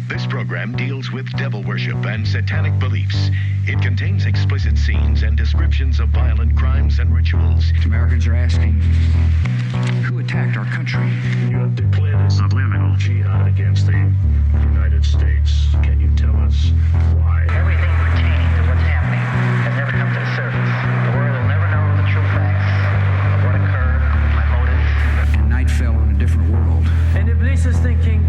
This program deals with devil worship and satanic beliefs. It contains explicit scenes and descriptions of violent crimes and rituals. Americans are asking, who attacked our country? You have declared a subliminal jihad against the United States. Can you tell us why? Everything pertaining to what's happening has never come to the surface. The world will never know the true facts of what occurred, my motives. And night fell on a different world. And Iblis is thinking,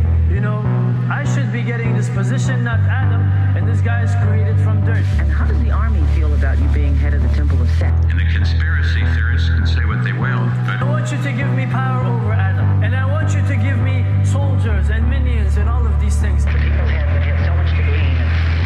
I should be getting this position, not Adam, and this guy is created from dirt. And how does the army feel about you being head of the Temple of Set? And the conspiracy theorists can say what they will, but I want you to give me power over Adam, and I want you to give me soldiers and minions and all of these things. The people have so much to glean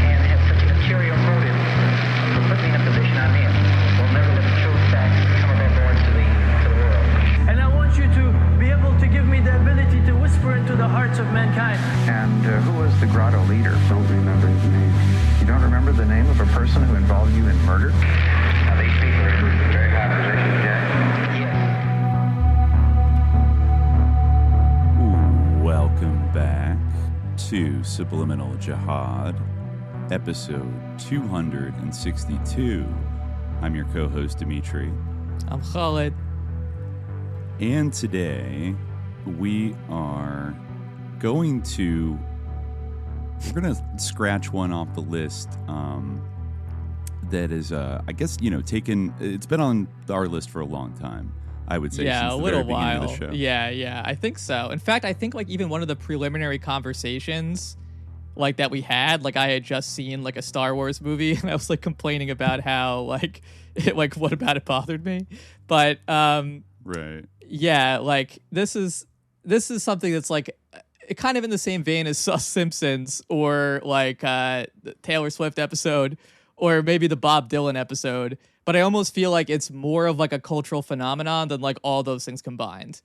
and have such an ulterior motive to put me in a position I'm in. We'll never let the true facts come above board to the world. And I want you to be able to give me the ability to whisper into the hearts of mankind. And who was the grotto leader? Don't remember his name. You don't remember the name of a person who involved you in murder? Now these people are in very high positions, Jack. Yes. Welcome back to Subliminal Jihad, episode 262. I'm your co-host, Dimitri. I'm Khalid. And today, we're going to scratch one off the list that is, I guess, it's been on our list for a long time, I would say, since a the little very while. beginning of the show. Yeah, I think so. In fact, I think even one of the preliminary conversations that we had, I had just seen a Star Wars movie, and I was complaining about how what about it bothered me. But right. Yeah, this is something that's kind of in the same vein as Simpsons or the Taylor Swift episode or maybe the Bob Dylan episode. But I almost feel like it's more of a cultural phenomenon than all those things combined.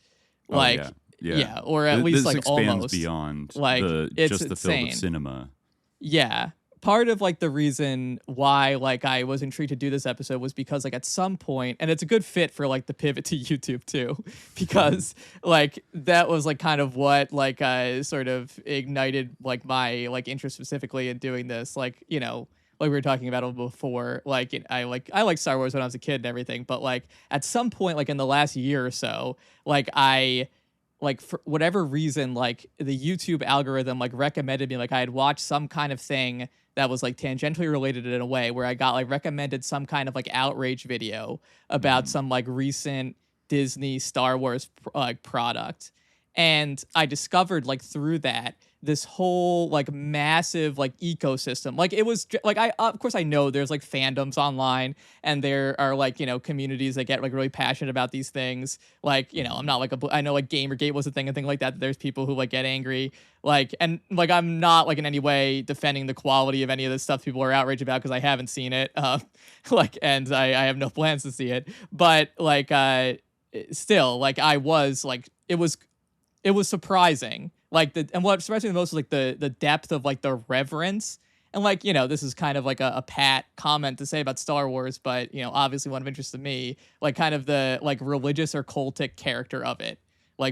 Yeah, or at least this expands almost beyond it's just the insane. field of cinema. Yeah. Part of the reason why I was intrigued to do this episode was because at some point, and it's a good fit for the pivot to YouTube too, because that was kind of what sort of ignited my interest specifically in doing this. We were talking about it before, I liked Star Wars when I was a kid and everything, but at some point in the last year or so, I for whatever reason, the YouTube algorithm recommended me, I had watched some kind of thing that was tangentially related in a way where I got recommended some kind of outrage video about some recent Disney Star Wars product. And I discovered through that this whole massive ecosystem. It was I of course I know there's fandoms online and there are communities that get really passionate about these things. I'm not I know Gamergate was a thing and things like that. There's people who get angry and I'm not in any way defending the quality of any of the stuff people are outraged about because I haven't seen it. And I have no plans to see it. But still I was it was surprising. And what surprised me the most was the depth of the reverence. And this is kind of a pat comment to say about Star Wars, but obviously one of interest to me, kind of the religious or cultic character of it,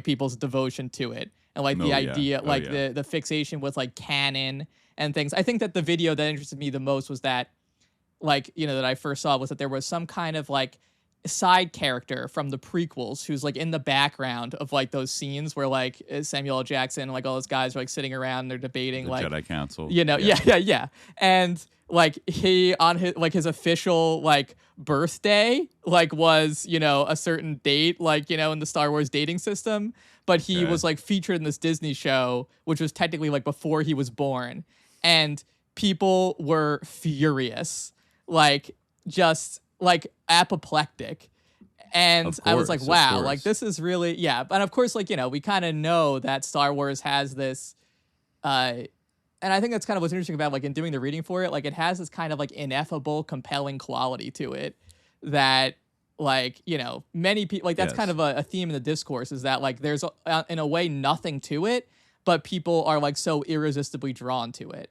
people's devotion to it. And the idea, the fixation with canon and things. I think that the video that interested me the most was that that I first saw was that there was some kind of side character from the prequels who's in the background of those scenes where Samuel L. Jackson all those guys are sitting around and they're debating the Jedi Council, yeah, and he on his official birthday was a certain date in the Star Wars dating system, but he was featured in this Disney show which was technically before he was born, and people were furious, just apoplectic. And I was wow, this is really, yeah. But of course, we kind of know that Star Wars has this, and I think that's kind of what's interesting about in doing the reading for it. It has this kind of ineffable, compelling quality to it that many people, that's kind of a theme in the discourse is that there's in a way nothing to it, but people are so irresistibly drawn to it.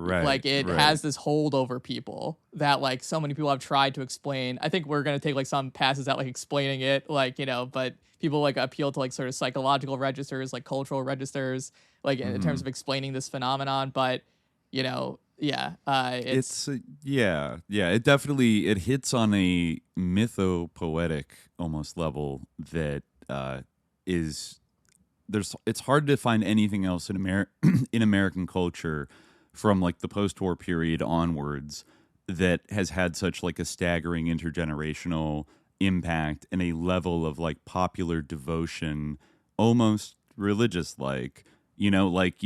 Right. Like it right. has this hold over people that like so many people have tried to explain. I think we're gonna take like some passes at like explaining it, like, you know, but people like appeal to like sort of psychological registers, like cultural registers, like in terms of explaining this phenomenon. But, you know, it's it definitely it hits on a mythopoetic almost level that is it's hard to find anything else in in American culture from like the post-war period onwards that has had such like a staggering intergenerational impact and a level of like popular devotion, almost religious like, you know, like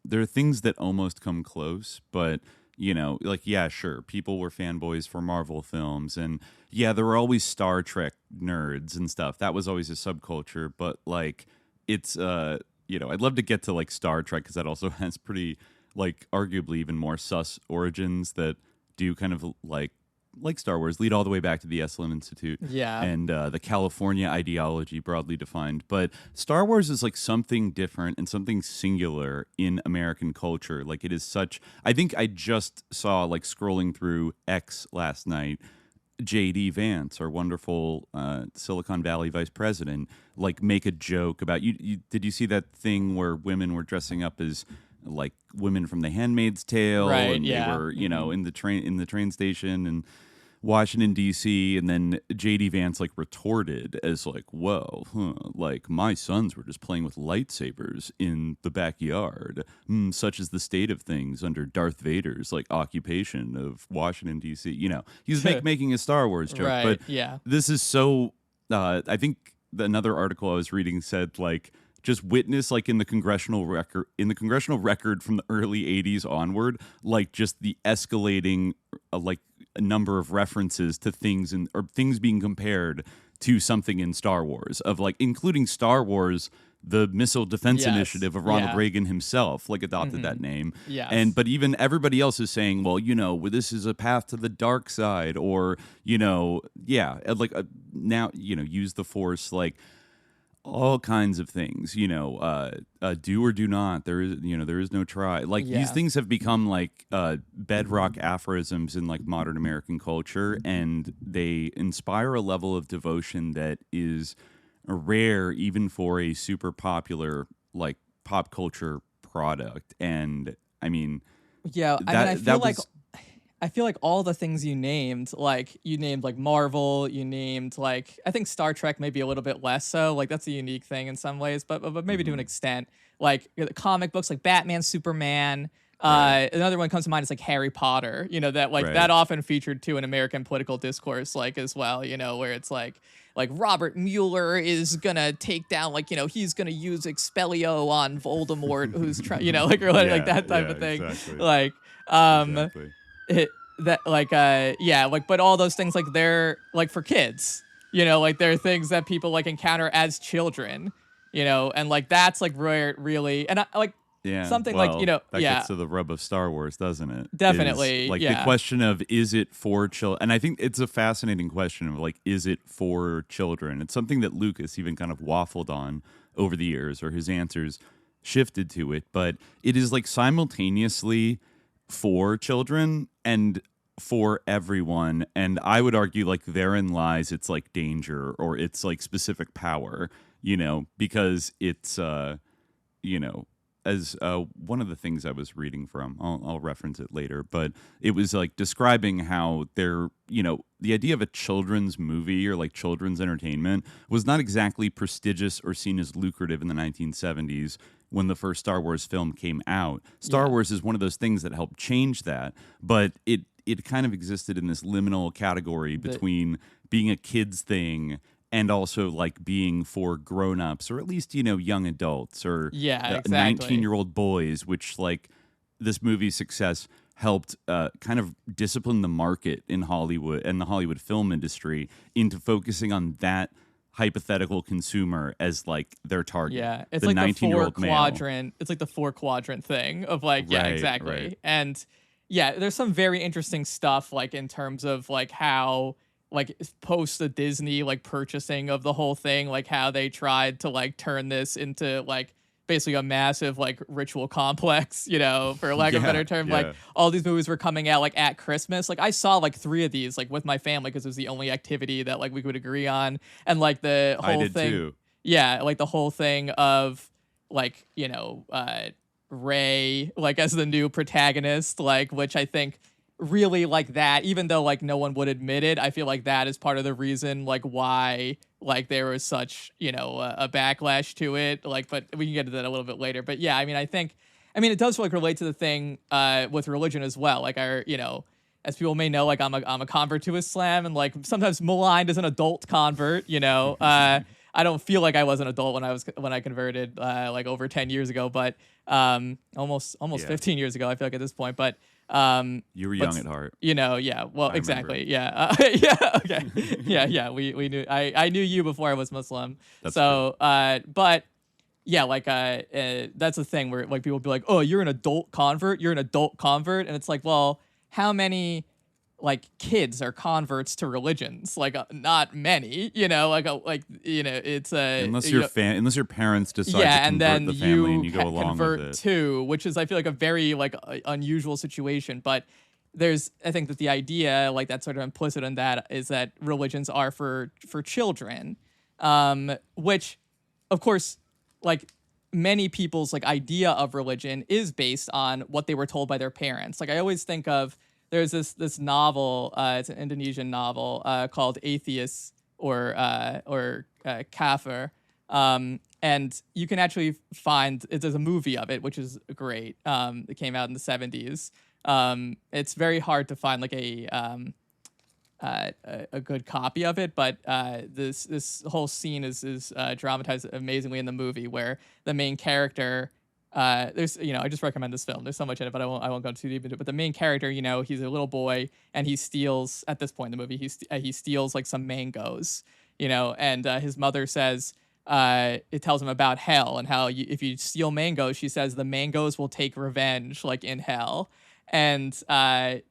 there are things that almost come close, but you know, like, yeah, sure, people were fanboys for Marvel films, and yeah, there were always Star Trek nerds and stuff. That was always a subculture, but like it's you know, I'd love to get to like Star Trek because that also has pretty like arguably even more sus origins that do kind of like Star Wars lead all the way back to the Esalen Institute and the California ideology broadly defined. But Star Wars is like something different and something singular in American culture. Like it is such, I think I just saw like scrolling through X last night, JD Vance, our wonderful Silicon Valley vice president, like make a joke about did you see that thing where women were dressing up as like women from The Handmaid's Tale, right, and they were, you know, in the train station in Washington D.C., and then JD Vance like retorted as like, "Whoa, like my sons were just playing with lightsabers in the backyard. Such is the state of things under Darth Vader's like occupation of Washington D.C." You know, he was making a Star Wars joke, right, but this is so. I think another article I was reading said like, just witness like in the congressional record from the early 80s onward, like just the escalating like a number of references to things or things being compared to something in Star Wars, of like including Star Wars, the Missile Defense Initiative of Ronald Reagan himself like adopted that name. But even everybody else is saying, well, you know, this is a path to the dark side, or, you know, like now, you know, use the Force, like all kinds of things, you know, do or do not. There is no try. Like these things have become like bedrock aphorisms in like modern American culture, and they inspire a level of devotion that is rare even for a super popular like pop culture product. And I mean, I feel like all the things you named like Marvel, you named like, I think Star Trek maybe a little bit less so, like that's a unique thing in some ways, but maybe to an extent, like the comic books like Batman, Superman. Another one comes to mind is like Harry Potter, you know, that like that often featured too in American political discourse, like as well, you know, where it's like Robert Mueller is gonna take down, like, you know, he's gonna use Expelliarmus on Voldemort, who's trying, you know, like, or like that type of thing. Exactly. Like, but all those things, like they're like for kids, you know, like they're things that people like encounter as children, you know, and like that's like rare, really, and something like, you know, that gets to the rub of Star Wars, doesn't it? Definitely, is, like the question of, is it for children? And I think it's a fascinating question of like, is it for children? It's something that Lucas even kind of waffled on over the years, or his answers shifted to it, but it is like simultaneously for children and for everyone. And I would argue like therein lies its like danger, or its like specific power, you know, because it's you know, as one of the things I was reading from, I'll reference it later, but it was like describing how there, you know, the idea of a children's movie or like children's entertainment was not exactly prestigious or seen as lucrative in the 1970s when the first Star Wars film came out. Star Wars is one of those things that helped change that, but it kind of existed in this liminal category between being a kid's thing and also like being for grown-ups, or at least, you know, young adults, or 19-year-old boys, which like this movie's success helped kind of discipline the market in Hollywood and the Hollywood film industry into focusing on that hypothetical consumer as like their target. Yeah, it's the like 19-year-old the 4-quadrant. It's like the 4-quadrant thing of like, exactly. Right. And there's some very interesting stuff like in terms of like how like post the Disney like purchasing of the whole thing, like how they tried to like turn this into like basically a massive like ritual complex, you know, for lack of a better term. Yeah. Like all these movies were coming out like at Christmas. Like I saw like 3 of these like with my family because it was the only activity that like we could agree on. And like the whole I did thing, too. yeah, like the whole thing of like, you know, Rey like as the new protagonist, like which I think really like that, even though like no one would admit it, I feel like that is part of the reason like why like there was such, you know, a backlash to it, like, but we can get to that a little bit later. But yeah, I mean it does like relate to the thing with religion as well. Like you know, as people may know, like I'm a convert to Islam, and like sometimes maligned as an adult convert, you know. I don't feel like I was an adult when I converted like over 10 years ago, but almost 15 years ago, I feel like at this point. But you were young at heart. You know, yeah. Well, exactly. Yeah. Yeah. Okay. Yeah. We knew. I knew you before I was Muslim. That's so, but yeah, like that's the thing where like people be like, "Oh, you're an adult convert. You're an adult convert," and it's like, well, how many like kids are converts to religions? Like not many, you know. Like you know, it's unless unless your parents decide to and convert then the family and you go along convert with it too, which is I feel like a very like unusual situation. But I think that the idea like that's sort of implicit in that is that religions are for children, which of course like many people's like idea of religion is based on what they were told by their parents. Like I always think of. There's this novel, it's an Indonesian novel called Atheist or Kafir, and you can actually find there's a movie of it, which is great. It came out in the 70s. It's very hard to find like a good copy of it, but this whole scene is dramatized amazingly in the movie, where the main character. There's, you know, I just recommend this film. There's so much in it, but I won't go too deep into it. But the main character, you know, he's a little boy, and he steals at this point in the movie. He steals like some mangoes, you know, and his mother says, it tells him about hell and how if you steal mangoes, she says the mangoes will take revenge, like in hell. And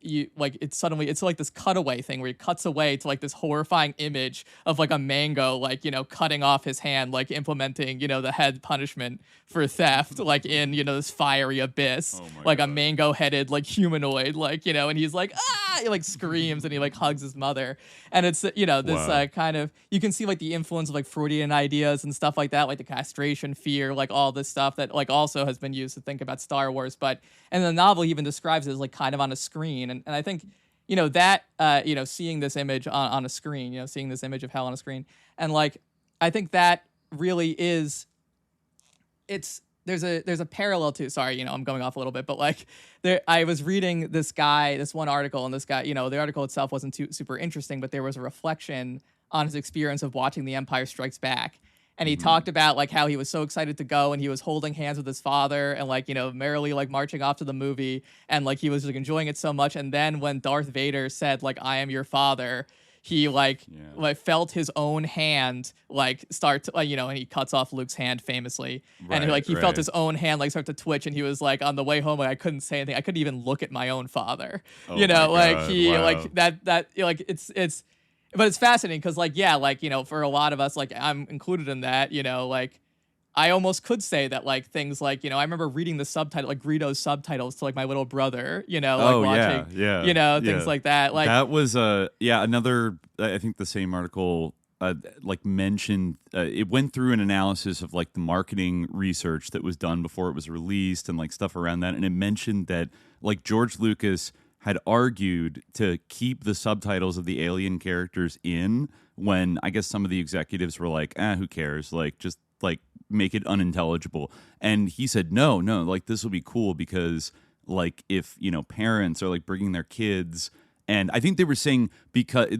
you like it's like this cutaway thing where he cuts away to like this horrifying image of like a mango, like, you know, cutting off his hand, like implementing, you know, the head punishment for theft, like in, you know, this fiery abyss, like God. A mango headed like humanoid, like, you know, and he's like, he like screams and he like hugs his mother. And it's, you know, this kind of, you can see like the influence of like Freudian ideas and stuff like that, like the castration fear, like all this stuff that like also has been used to think about Star Wars. But, and the novel even describes as like kind of on a screen, and I think, you know, that you know, seeing this image on a screen, you know, seeing this image of hell on a screen, and like I think that really is, there's a parallel to, sorry, you know, I'm going off a little bit, but like I was reading this one article, and this guy, you know, the article itself wasn't too super interesting, but there was a reflection on his experience of watching The Empire Strikes Back. And he talked about like how he was so excited to go, and he was holding hands with his father and like, you know, merrily like marching off to the movie, and like he was like enjoying it so much. And then when Darth Vader said like, "I am your father," he like felt his own hand like start to, you know, and he cuts off Luke's hand famously, and like he felt his own hand like start to twitch, and he was like on the way home, like I couldn't say anything, I couldn't even look at my own father, you know, like he like that like it's. But it's fascinating because, like, yeah, like, you know, for a lot of us, like, I'm included in that, you know, like, I almost could say that, like, things like, you know, I remember reading the subtitle, like, Greedo's subtitles to, like, my little brother, you know, like, watching, you know, things like that. Like, that was, another, I think the same article, like, mentioned, it went through an analysis of, like, the marketing research that was done before it was released and, like, stuff around that. And it mentioned that, like, George Lucas had argued to keep the subtitles of the alien characters in when I guess some of the executives were like, who cares? Like, just like make it unintelligible. And he said, no, like this will be cool because like if, you know, parents are like bringing their kids, and I think they were saying because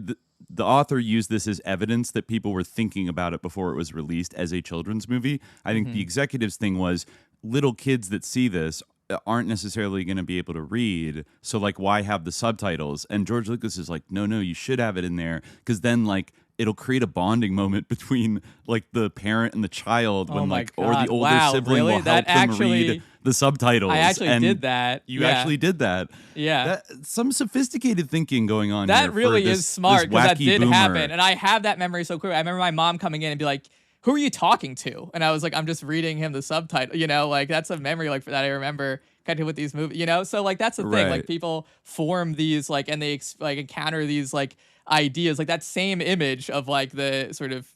the author used this as evidence that people were thinking about it before it was released as a children's movie. I think the executives thing was little kids that see this aren't necessarily going to be able to read, so like why have the subtitles? And George Lucas is like, no, you should have it in there because then like it'll create a bonding moment between like the parent and the child when or the older sibling will help them read the subtitles. I actually did that. You actually did that. Yeah. Some sophisticated thinking going on that here. Really for this, is smart because that did happen. And I have that memory so clear. I remember my mom coming in and be like, who are you talking to? And I was like, I'm just reading him the subtitle, you know, like that's a memory like that I remember kind of with these movies, you know? So like, that's the thing, Right. like people form these like, and they like encounter these like ideas, like that same image of like the sort of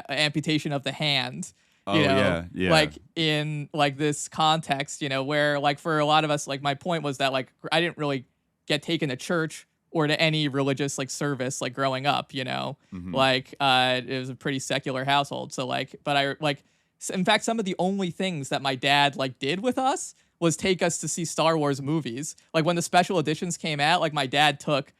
amputation of the hand, you know, like in like this context, you know, where like for a lot of us, like my point was that like I didn't really get taken to church or to any religious like service like growing up, you know, like it was a pretty secular household. So like, but I like, in fact, some of the only things that my dad like did with us was take us to see Star Wars movies. Like when the special editions came out, like my dad took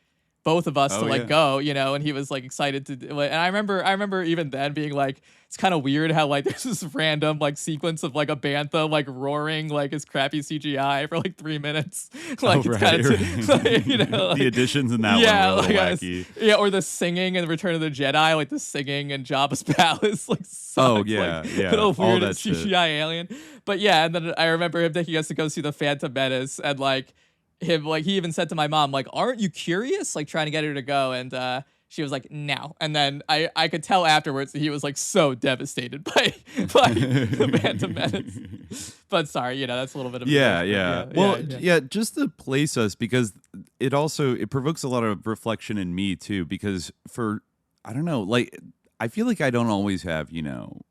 both of us to like go, you know, and he was like excited to do it. And I remember even then being like, it's kind of weird how like there's this random like sequence of like a bantha like roaring like his crappy CGI for like 3 minutes. Like it's kind of like, you know, like, the additions in that one were a little like wacky. Or the singing in Return of the Jedi, like the singing in Jabba's palace, like sucks, like, little weird CGI alien. But yeah, and then I remember him taking us to go see the Phantom Menace, and like him, like he even said to my mom, like, "Aren't you curious?" Like trying to get her to go, and she was like, "No." And then I could tell afterwards that he was like so devastated by the Phantom Menace. But sorry, you know, that's a little bit of yeah, just to place us, because it provokes a lot of reflection in me too, because I don't know, like I feel like I don't always have, you know,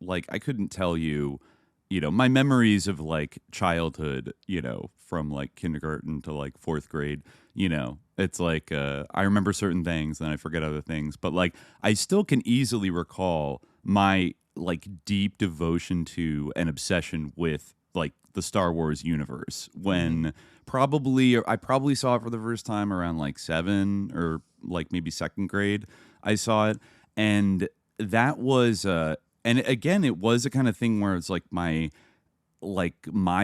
like I couldn't tell you, you know, my memories of like childhood, you know, from like kindergarten to like 4th grade, you know, it's like I remember certain things and I forget other things, but like I still can easily recall my like deep devotion to and obsession with like the Star Wars universe when I probably saw it for the first time around like 7 or like maybe 2nd grade. I saw it, and that was and again, it was a kind of thing where it's like my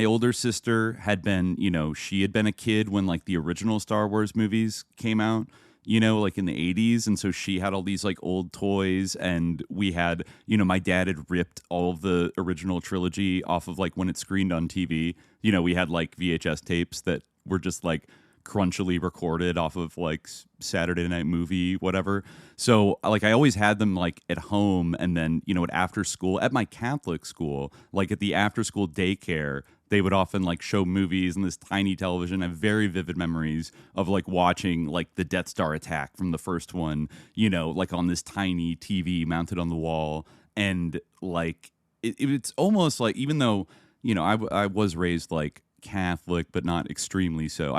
older sister had been, you know, she had been a kid when like the original Star Wars movies came out, you know, like in the 80s. And so she had all these like old toys, and we had, you know, my dad had ripped all of the original trilogy off of like when it screened on TV. You know, we had like VHS tapes that were just like crunchily recorded off of like Saturday Night Movie, whatever. So like I always had them like at home, and then, you know, at after school at my Catholic school, like at the after school daycare, they would often like show movies on this tiny television. I have very vivid memories of like watching like the Death Star attack from the first one, you know, like on this tiny TV mounted on the wall. And like it's almost like, even though, you know, I was raised like Catholic, but not extremely so.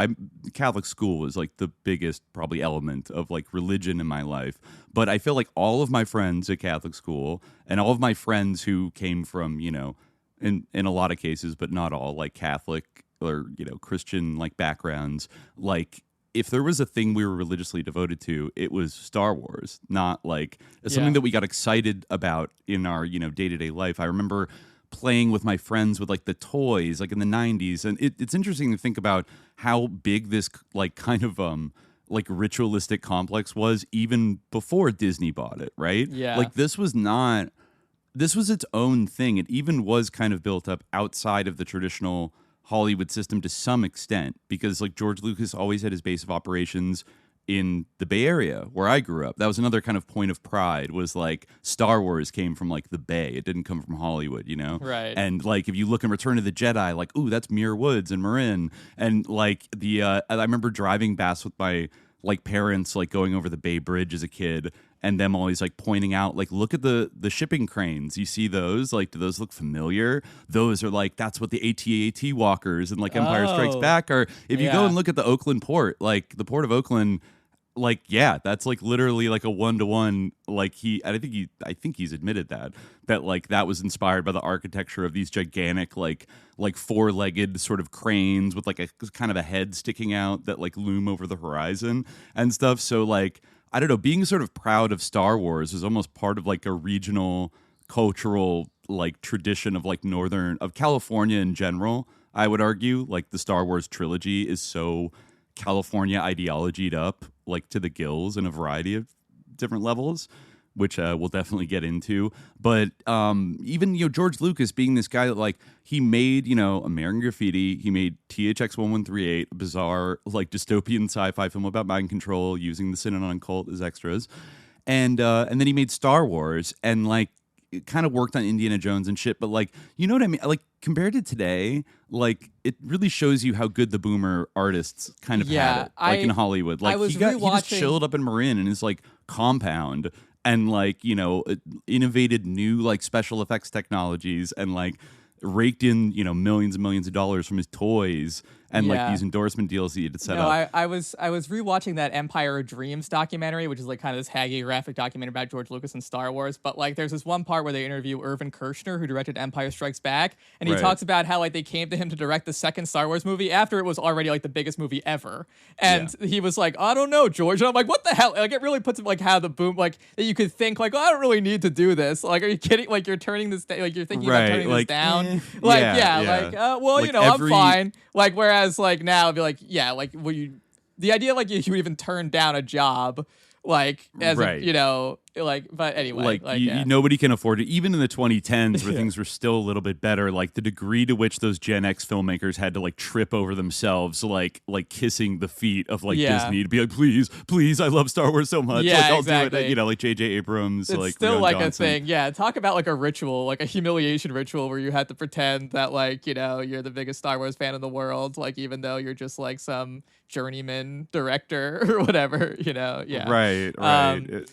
Catholic school was like the biggest probably element of like religion in my life. But I feel like all of my friends at Catholic school and all of my friends who came from, you know, in a lot of cases, but not all, like Catholic or, you know, Christian like backgrounds, like if there was a thing we were religiously devoted to, it was Star Wars, not like something that we got excited about in our, you know, day-to-day life. I remember playing with my friends with like the toys like in the 90s, and it's interesting to think about how big this like kind of like ritualistic complex was even before Disney bought it, right? Like this was its own thing. It even was kind of built up outside of the traditional Hollywood system to some extent, because like George Lucas always had his base of operations in the Bay Area where I grew up. That was another kind of point of pride, was like Star Wars came from like the Bay. It didn't come from Hollywood, you know? Right. And like if you look in Return of the Jedi, like, ooh, that's Muir Woods and Marin. And like I remember driving past with my like parents, like going over the Bay Bridge as a kid, and them always like pointing out, like, look at the shipping cranes. You see those? Like, do those look familiar? Those are like, that's what the AT-AT walkers and like Empire Strikes Back are. If you go and look at the Oakland port, like the port of Oakland, like, yeah, that's like literally like a 1-to-1. Like I think he's admitted that like that was inspired by the architecture of these gigantic like 4-legged sort of cranes with like a kind of a head sticking out that like loom over the horizon and stuff. So like, I don't know, being sort of proud of Star Wars is almost part of like a regional cultural like tradition of like of California in general. I would argue like the Star Wars trilogy is so California ideologied up like to the gills in a variety of different levels, which we'll definitely get into. But even, you know, George Lucas being this guy that like he made, you know, American Graffiti, he made THX 1138, a bizarre like dystopian sci-fi film about mind control using the Synanon cult as extras, and then he made Star Wars, and like kind of worked on Indiana Jones and shit, but like, you know what I mean? Like compared to today, like it really shows you how good the boomer artists kind of had it, like in Hollywood. Like he just chilled up in Marin in his like compound and like, you know, innovated new like special effects technologies and like raked in, you know, millions and millions of dollars from his toys and like these endorsement deals he had set up. I was rewatching that Empire of Dreams documentary, which is like kind of this hagiographic documentary about George Lucas and Star Wars. But like, there's this one part where they interview Irvin Kershner, who directed Empire Strikes Back, and he talks about how like they came to him to direct the second Star Wars movie after it was already like the biggest movie ever, and he was like, I don't know, George. And I'm like, what the hell? Like, it really puts it like how the boom, like that you could think like, oh, I don't really need to do this. Like, are you kidding? Like, you're turning this, like you're thinking about turning this down. Like, well, like you know, I'm fine. Like, whereas like now it'd be like, like the idea like you would even turn down a job, like as a, you know, like, but anyway, like nobody can afford it. Even in the 2010s where things were still a little bit better, like the degree to which those Gen X filmmakers had to like trip over themselves, like kissing the feet of like Disney to be like, please, I love Star Wars so much. Like, I'll do it. You know, like J.J. Abrams. It's like still Rian like Johnson. a thing. Yeah, talk about like a ritual, like a humiliation ritual where you had to pretend that like, you know, you're the biggest Star Wars fan in the world, like even though you're just like some journeyman director or whatever, you know. Right.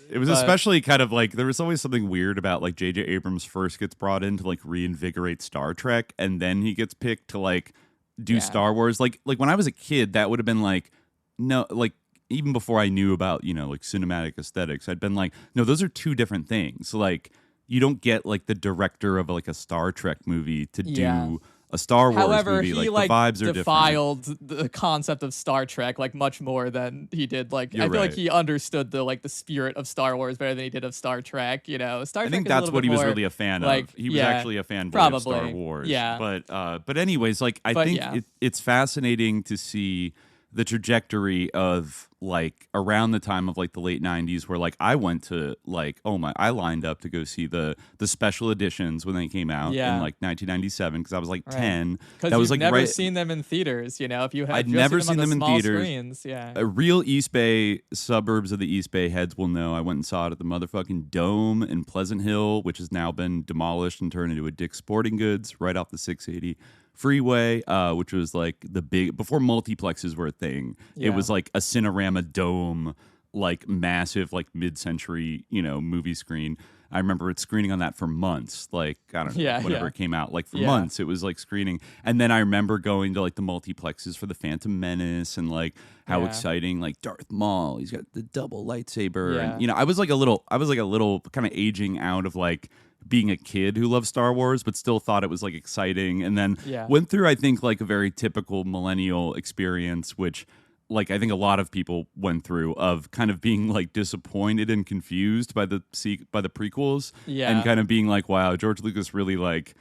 It was especially kind of like there was always something weird about like J.J. Abrams first gets brought in to like reinvigorate Star Trek, and then he gets picked to like do Star Wars. Like when I was a kid, that would have been like, no, like even before I knew about, you know, like cinematic aesthetics, I'd been like, no, those are two different things. Like you don't get like the director of like a Star Trek movie to do a Star Wars movie. He like the vibes are defiled different. The concept of Star Trek like much more than he did. Like You're I feel right. like he understood the spirit of Star Wars better than he did of Star Trek. You know, Star Trek. I think is that's a what he was more, really a fan like, of. He was actually a fanboy of Star Wars. Yeah. But anyways, like I think it's fascinating to see the trajectory of like around the time of like the late 90s where like I went to like I lined up to go see the special editions when they came out in like 1997 because I was like 10. Because that was you've like never seen them in theaters, you know. If you have, I'd never seen them in theaters. Screens, Real East Bay suburbs of the East Bay heads will know. I went and saw it at the motherfucking Dome in Pleasant Hill, which has now been demolished and turned into a Dick's Sporting Goods right off the 680 freeway, which was like the big before multiplexes were a thing. It was like a Cinerama Dome, like massive, like mid-century, you know, movie screen. I remember it screening on that for months, like I don't know, whenever it came out, like for months it was like screening. And then I remember going to like the multiplexes for the Phantom Menace and like how exciting, like Darth Maul, he's got the double lightsaber, and you know, I was like a little kind of aging out of like being a kid who loved Star Wars, but still thought it was like exciting. And then went through, I think, like a very typical millennial experience, which like I think a lot of people went through, of kind of being like disappointed and confused by the prequels, and kind of being like, wow, George Lucas really like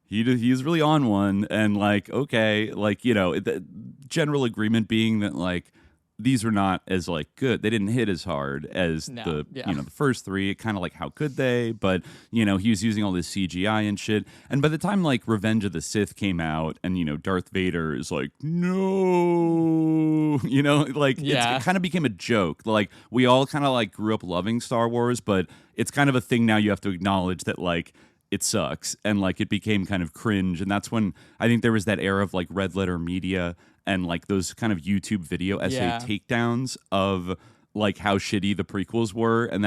he's really on one, and like okay, like you know, the general agreement being that like these are not as like good. They didn't hit as hard as you know, the first three. Kind of like how could they? But you know, he was using all this CGI and shit. And by the time like Revenge of the Sith came out, and you know, Darth Vader is like, no, you know, like it kind of became a joke. Like we all kind of like grew up loving Star Wars, but it's kind of a thing now. You have to acknowledge that like it sucks, and like it became kind of cringe. And that's when I think there was that era of like red letter media and like those kind of YouTube video essay takedowns of like how shitty the prequels were, and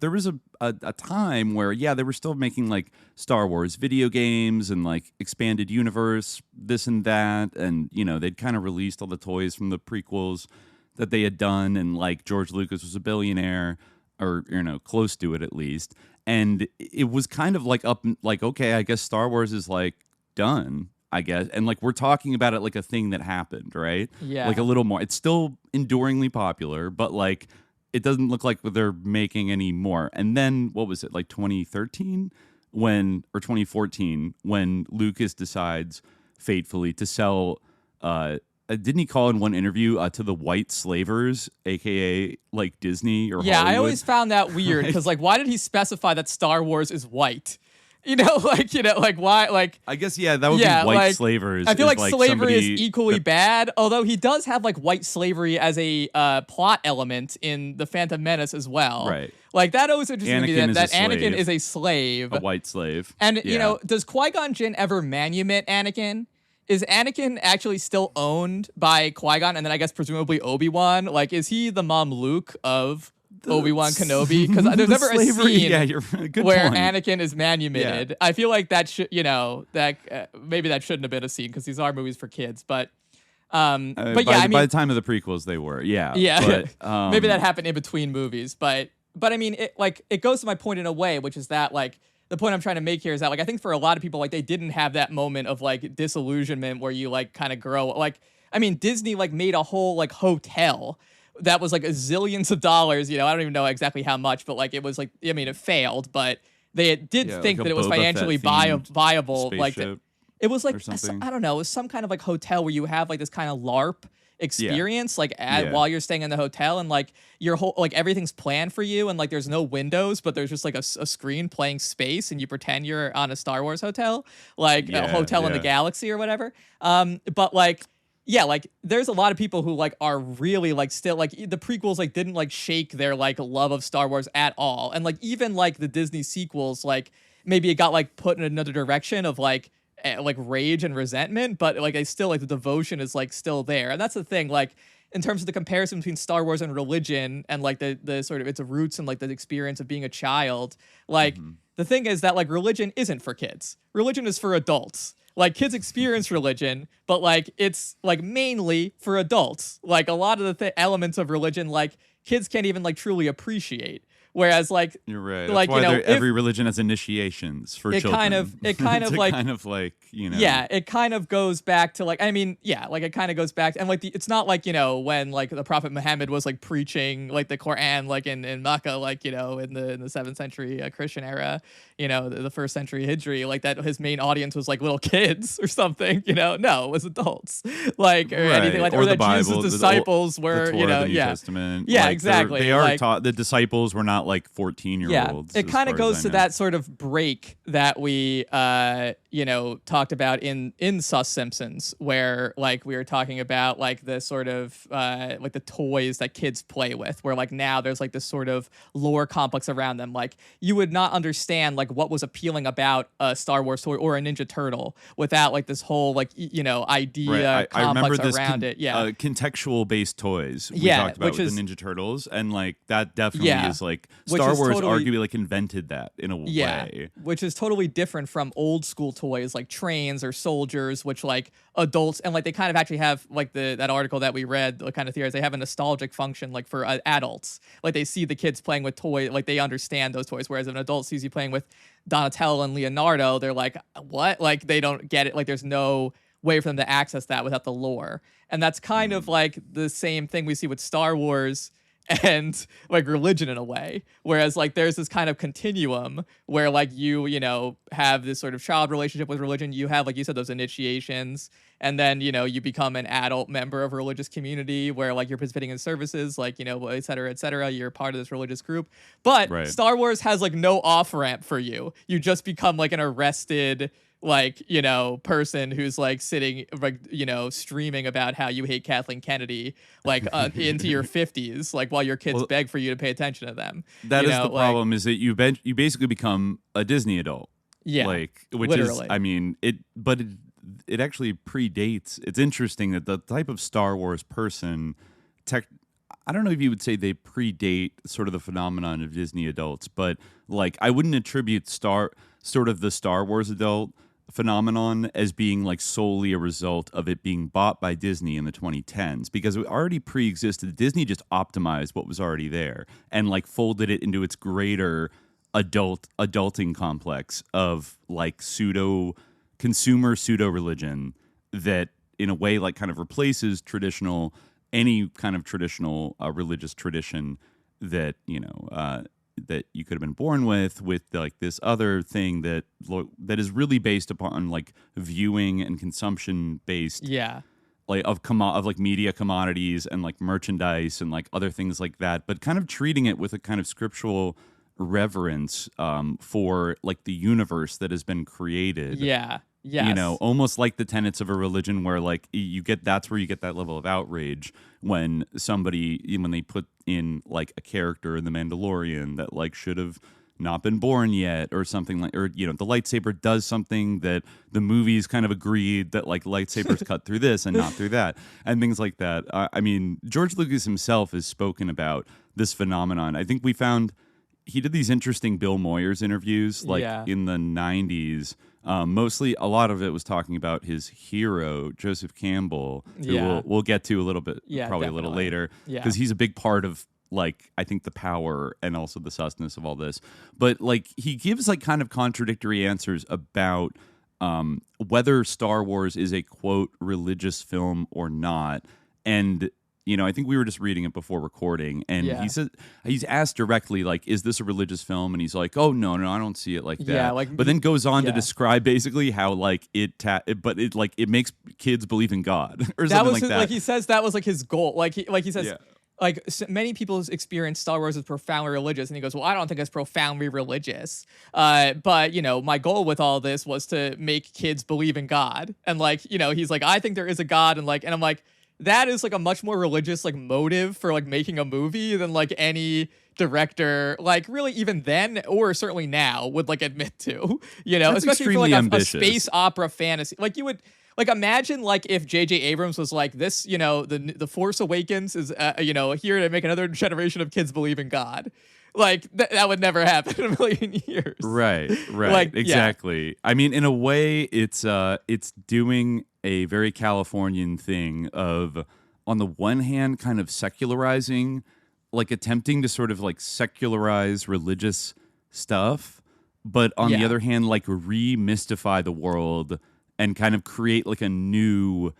there was a time where they were still making like Star Wars video games and like expanded universe, this and that, and you know, they'd kind of released all the toys from the prequels that they had done, and like George Lucas was a billionaire, or you know, close to it at least, and it was kind of like okay, I guess Star Wars is like done, I guess. And like we're talking about it like a thing that happened, right? Yeah. Like a little more. It's still enduringly popular, but like it doesn't look like they're making any more. And then what was it, like 2013 or 2014 when Lucas decides fatefully to sell didn't he call in one interview to the white slavers, aka like Disney or Hollywood? I always found that weird because like why did he specify that Star Wars is white? like why, like I guess that would be white slavers. I feel like slavery is somebody equally bad, although he does have like white slavery as a plot element in the Phantom Menace as well. Right. Like that always interesting to me that Anakin slave. is a slave, a white slave, and does Qui-Gon Jinn ever manumit Anakin? Is Anakin actually still owned by Qui-Gon, and then I guess presumably Obi-Wan? Like, is he the Mamluk of Obi-Wan Kenobi? Because there's never a scene where Anakin is manumitted. I feel like that should, maybe that shouldn't have been a scene because these are movies for kids. But by the time of the prequels, they were. But, maybe that happened in between movies. But I mean, it goes to my point in a way, which is that like the point I'm trying to make here is that like I think for a lot of people like they didn't have that moment of like disillusionment where you like kind of grow. Like I mean, Disney like made a whole like hotel that was like a zillions of dollars, I don't even know exactly how much, but like it was like, I mean, it failed, but they did think that it was financially viable. Like it was like, I don't know, it was some kind of like hotel where you have like this kind of LARP experience, while you're staying in the hotel, and like your whole, like everything's planned for you, and like there's no windows, but there's just like a screen playing space, and you pretend you're on a Star Wars hotel, like a hotel in the galaxy or whatever. But like, like there's a lot of people who like are really like still like the prequels like didn't like shake their like love of Star Wars at all. And like even like the Disney sequels, like maybe it got like put in another direction of like rage and resentment, but like they still like the devotion is like still there. And that's the thing, like in terms of the comparison between Star Wars and religion and like the sort of its roots and like the experience of being a child, like the thing is that like religion isn't for kids. Religion is for adults. Like kids experience religion, but like it's like mainly for adults. Like a lot of the elements of religion, like kids can't even like truly appreciate. Whereas like you're right. Like that's why every religion has initiations for children. It kind of like it kind of goes back to like it kind of goes back and like it's not like when like the Prophet Muhammad was like preaching like the Quran like in Mecca like in the 7th century Christian era, the 1st century Hijri, like that his main audience was like little kids or something, no, it was adults, like or anything like, or the that Bible, Jesus' disciples were the Torah, the New Testament. Yeah, like, exactly. They are like, taught. The disciples were not like 14-year-olds. It kind of goes to that sort of break that we talked about in Sus Simpsons, where like we were talking about like the sort of like the toys that kids play with, where like now there's like this sort of lore complex around them. Like you would not understand like what was appealing about a Star Wars toy or a Ninja Turtle without like this whole like idea complex around it. Contextual based toys we talked about with the Ninja Turtles, and like that definitely is like Star Wars arguably like invented that in a way, which is totally different from old school toys like trains or soldiers, which like adults and like they kind of actually have like that article that we read, the kind of theories, they have a nostalgic function like for adults, like they see the kids playing with toys, like they understand those toys, whereas if an adult sees you playing with Donatello and Leonardo, they're like, what? Like they don't get it. Like there's no way for them to access that without the lore. And that's kind of like the same thing we see with Star Wars and like religion in a way, whereas like there's this kind of continuum where like you have this sort of child relationship with religion, you have, like you said, those initiations, and then you become an adult member of a religious community where like you're participating in services, like et cetera, you're part of this religious group. But Star Wars has like no off ramp for you. You just become like an arrested like person who's like sitting like streaming about how you hate Kathleen Kennedy like into your 50s, like while your kids beg for you to pay attention to them. That is the problem, is that you basically become a Disney adult, like which literally is, I mean it actually predates. It's interesting that the type of Star Wars person I don't know if you would say they predate sort of the phenomenon of Disney adults, but like I wouldn't attribute the Star Wars adult phenomenon as being like solely a result of it being bought by Disney in the 2010s, because it already pre-existed. Disney just optimized what was already there and like folded it into its greater adulting complex of like consumer pseudo religion that in a way like kind of replaces any kind of traditional religious tradition that that you could have been born with like this other thing that is really based upon like viewing and consumption based like of like media commodities and like merchandise and like other things like that, but kind of treating it with a kind of scriptural reverence for like the universe that has been created. Yeah. Yes. You know, almost like the tenets of a religion where like that's where you get that level of outrage when they put in like a character in The Mandalorian that like should have not been born yet or something like, or, you know, the lightsaber does something that the movies kind of agreed that like lightsabers cut through this and not through that and things like that. I mean, George Lucas himself has spoken about this phenomenon. I think he did these interesting Bill Moyers interviews like in the 90s. Mostly, a lot of it was talking about his hero, Joseph Campbell, who we'll get to a little bit, probably definitely. A little later, because he's a big part of, like, I think the power and also the sussness of all this. But, like, he gives, like, kind of contradictory answers about whether Star Wars is a, quote, religious film or not. And you know, I think we were just reading it before recording, and he said he's asked directly, like, "Is this a religious film?" And he's like, "Oh no, I don't see it like that." Yeah, like, but then goes on to describe basically how like it makes kids believe in God or something like that. Like he says that was like his goal. Like he says. Yeah. Like many people experience Star Wars as profoundly religious, and he goes, "Well, I don't think it's profoundly religious, but you know, my goal with all this was to make kids believe in God." And like, you know, he's like, "I think there is a God," and I'm like, that is like a much more religious like motive for like making a movie than like any director, like really even then or certainly now would like admit to, you know. That's especially for like a space opera fantasy. Like you would. Like imagine like if J.J. Abrams was like this, you know, the Force Awakens is, you know, here to make another generation of kids believe in God. Like that would never happen in a million years. Right. Like, exactly. Yeah. I mean, in a way, it's doing a very Californian thing of, on the one hand, kind of secularizing, like attempting to sort of like secularize religious stuff, but on the other hand, like remystify the world and kind of create like a new,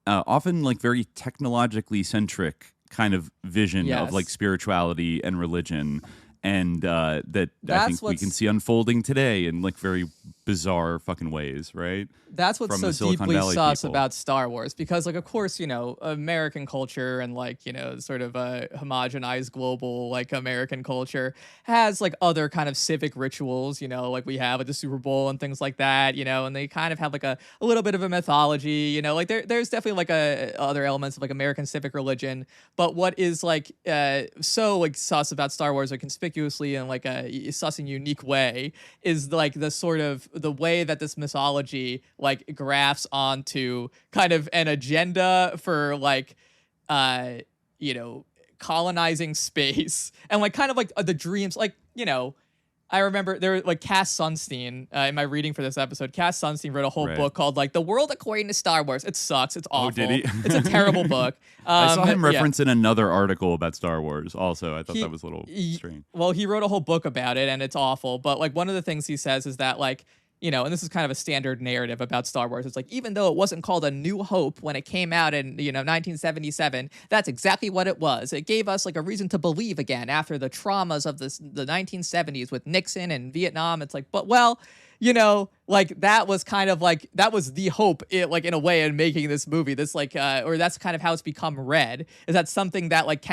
often like very technologically centric kind of vision of like spirituality and religion. And I think we can see unfolding today in like very bizarre fucking ways, right? That's what's From so deeply sus people. about Star Wars, because like of course, you know, American culture and like, you know, sort of a homogenized global like American culture has like other kind of civic rituals, you know, like we have at the Super Bowl and things like that, you know, and they kind of have like a little bit of a mythology, you know, like there's definitely like other elements of like American civic religion. But what is like so like sus about Star Wars, or conspicuously in like a sus and unique way, is like the sort of the way that this mythology like grafts onto kind of an agenda for like you know, colonizing space and like kind of like the dreams, like, you know, I remember there was like Cass Sunstein in my reading for this episode. Cass Sunstein wrote a whole book called like The World According to Star Wars. It sucks. It's awful. Oh, did he? It's a terrible book. I saw him reference in another article about Star Wars also. I thought that was a little strange. Well, he wrote a whole book about it and it's awful. But like one of the things he says is that like, you know, and this is kind of a standard narrative about Star Wars. It's like, even though it wasn't called A New Hope when it came out in, you know, 1977, that's exactly what it was. It gave us like a reason to believe again after the traumas of the 1970s with Nixon and Vietnam. It's like, but well, you know, like that was kind of like, that was the hope, like in a way, in making this movie. This like, or that's kind of how it's become read, is that something that like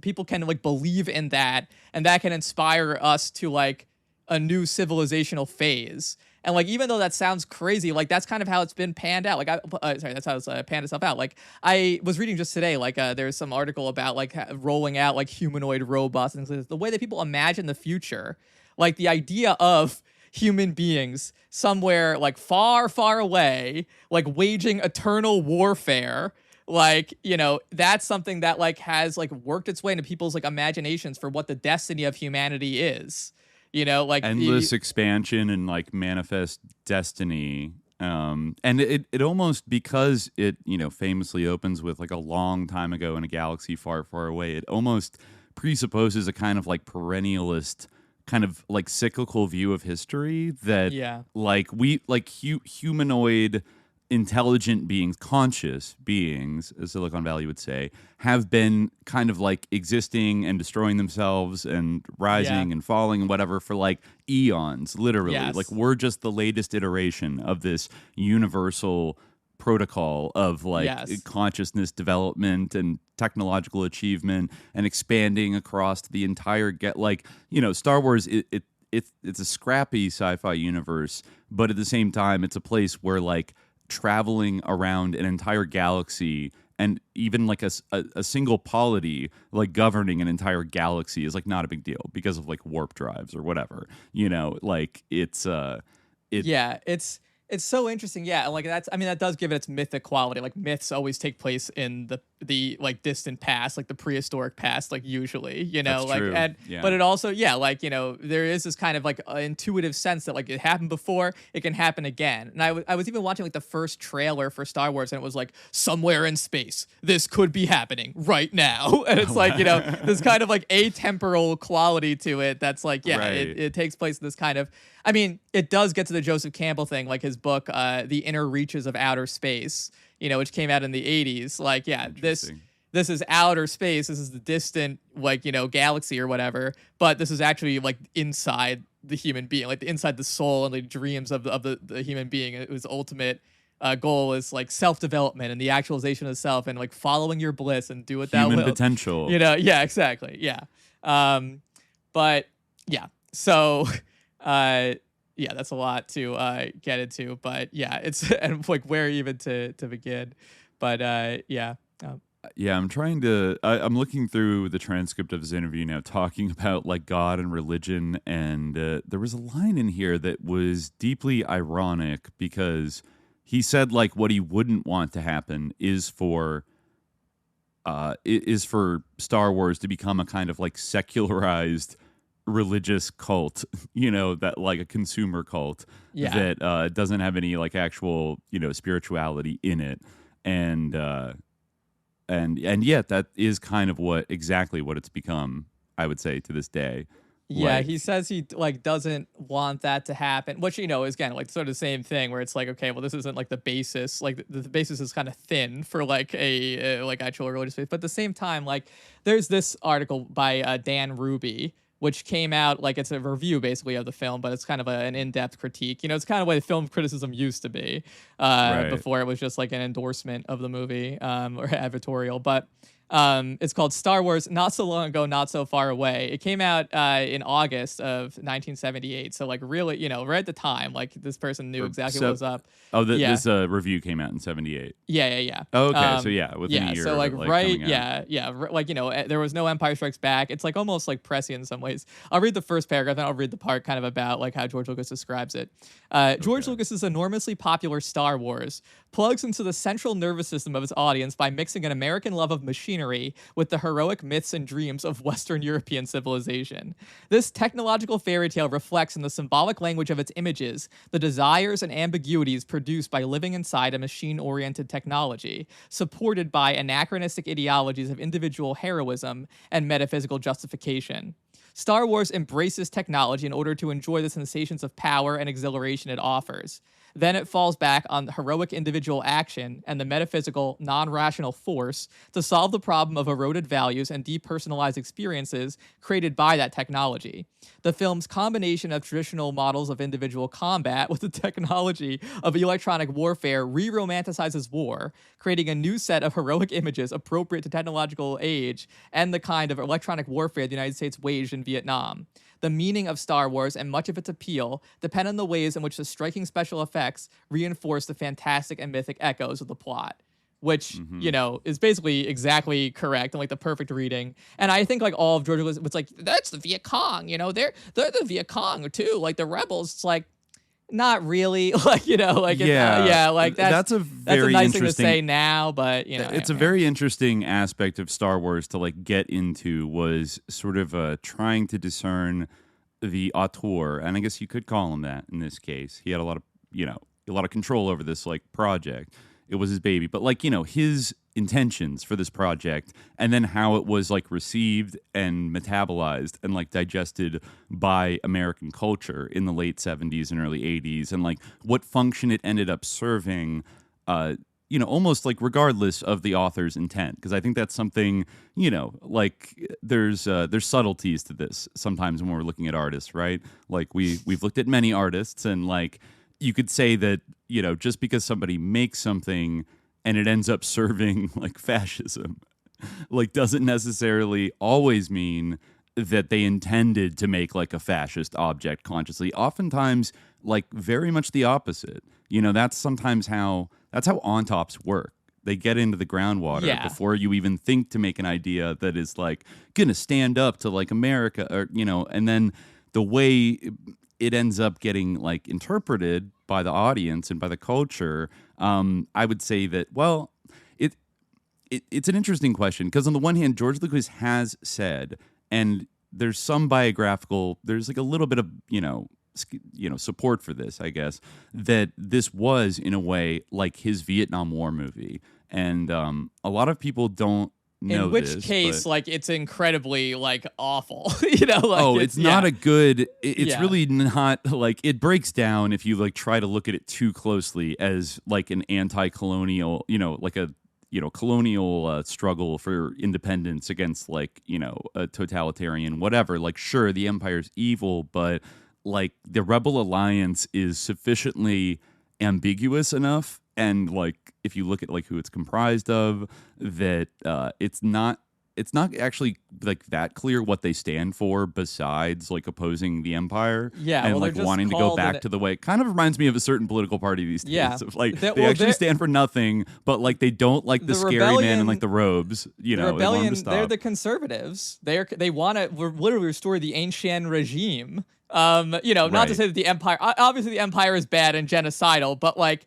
people can like believe in that, and that can inspire us to like a new civilizational phase. And like, even though that sounds crazy, like that's kind of how it's been panned out. Like, that's how it's panned itself out. Like, I was reading just today, like there's some article about like rolling out like humanoid robots and the way that people imagine the future, like the idea of human beings somewhere like far, far away, like waging eternal warfare. Like, you know, that's something that like has like worked its way into people's like imaginations for what the destiny of humanity is. You know, like endless expansion and like manifest destiny. And it almost, because it, you know, famously opens with like a long time ago in a galaxy far, far away, it almost presupposes a kind of like perennialist, kind of like cyclical view of history that like we like humanoid intelligent beings, conscious beings, as Silicon Valley would say, have been kind of like existing and destroying themselves and rising and falling and whatever for like eons, literally. Like we're just the latest iteration of this universal protocol of like consciousness development and technological achievement and expanding across the entire Star Wars. It's a scrappy sci-fi universe, but at the same time, it's a place where like traveling around an entire galaxy and even like a single polity like governing an entire galaxy is like not a big deal because of like warp drives or whatever, it's so interesting. Yeah. Like that does give it its mythic quality. Like myths always take place in the like distant past, like the prehistoric past, like usually, That's like, true. but it also, there is this kind of like intuitive sense that like it happened before, it can happen again. And I was even watching like the first trailer for Star Wars and it was like somewhere in space, this could be happening right now. And it's like, this kind of like atemporal quality to it. That's like, it takes place in this kind of, it does get to the Joseph Campbell thing, like his book, The Inner Reaches of Outer Space, which came out in the 80s. Like, this is outer space. This is the distant, galaxy or whatever. But this is actually like inside the human being, like inside the soul and the dreams of the human being. Whose ultimate goal is like self-development and the actualization of self and like following your bliss and do what thou human wilt. potential. Yeah, exactly. Yeah. But yeah, so. That's a lot to get into, but it's and like where even to begin, but I'm trying to. I'm looking through the transcript of his interview now, talking about like God and religion, and there was a line in here that was deeply ironic because he said like what he wouldn't want to happen is for Star Wars to become a kind of like secularized religious cult, that like a consumer cult that doesn't have any like actual spirituality in it, and yet that is kind of exactly what it's become, I would say, to this day. Yeah, he says he like doesn't want that to happen, which is again like sort of the same thing where it's like, okay, well, this isn't like the basis, like the basis is kind of thin for like a like actual religious faith, but at the same time, like there's this article by Dan Ruby, which came out like it's a review basically of the film, but it's kind of an in-depth critique. It's kind of way film criticism used to be before it was just like an endorsement of the movie or advertorial. But it's called Star Wars Not So Long Ago, Not So Far Away. It came out in August of 1978. So like really, right at the time, like this person knew exactly what was up. Oh, this review came out in 78. Yeah. Oh, okay, so within a year. So like right, like there was no Empire Strikes Back. It's like almost like prescient in some ways. I'll read the first paragraph, then I'll read the part kind of about like how George Lucas describes it. George Lucas's enormously popular Star Wars plugs into the central nervous system of its audience by mixing an American love of machinery with the heroic myths and dreams of Western European civilization. This technological fairy tale reflects in the symbolic language of its images the desires and ambiguities produced by living inside a machine-oriented technology, supported by anachronistic ideologies of individual heroism and metaphysical justification. Star Wars embraces technology in order to enjoy the sensations of power and exhilaration it offers. Then it falls back on heroic individual action and the metaphysical, non-rational force to solve the problem of eroded values and depersonalized experiences created by that technology. The film's combination of traditional models of individual combat with the technology of electronic warfare re-romanticizes war, creating a new set of heroic images appropriate to technological age and the kind of electronic warfare the United States waged in Vietnam. The meaning of Star Wars and much of its appeal depend on the ways in which the striking special effects reinforce the fantastic and mythic echoes of the plot, which, is basically exactly correct and like the perfect reading. And I think like all of George Lucas was like, that's the Viet Cong, they're the Viet Cong too. Like the rebels, it's like, not really, like like like that's a nice thing to say now, but it's a very interesting aspect of Star Wars to like get into was sort of trying to discern the auteur, and I guess you could call him that in this case. He had a lot of control over this like project. It was his baby, but like his intentions for this project and then how it was like received and metabolized and like digested by American culture in the late 70s and early 80s, and like what function it ended up serving, almost like regardless of the author's intent, because I think that's something, like there's subtleties to this sometimes when we're looking at artists, right? Like we've looked at many artists, and like you could say that just because somebody makes something and it ends up serving like fascism, like doesn't necessarily always mean that they intended to make like a fascist object consciously. Oftentimes, like very much the opposite. That's sometimes that's how on-tops work. They get into the groundwater before you even think to make an idea that is like gonna stand up to like America, or and then the way it ends up getting like interpreted by the audience and by the culture. I would say that it's an interesting question, because on the one hand, George Lucas has said, and there's some there's like a little bit of support for this, I guess, that this was in a way like his Vietnam War movie. And a lot of people don't know. In which case, like, it's incredibly like awful. It's not a good. It's really not like, it breaks down if you like try to look at it too closely as like an anti-colonial, like a colonial struggle for independence against like a totalitarian whatever. Like, sure, the empire's evil, but like the Rebel Alliance is sufficiently ambiguous enough, and like if you look at like who it's comprised of, that it's not actually like that clear what they stand for besides like opposing the empire. And like wanting to go back to the way. It kind of reminds me of a certain political party these days. Of like they actually stand for nothing, but like they don't like the scary man in like the robes. The rebellion, they they're the conservatives. They want to literally restore the ancient regime. Not to say that the empire, obviously the empire is bad and genocidal, but like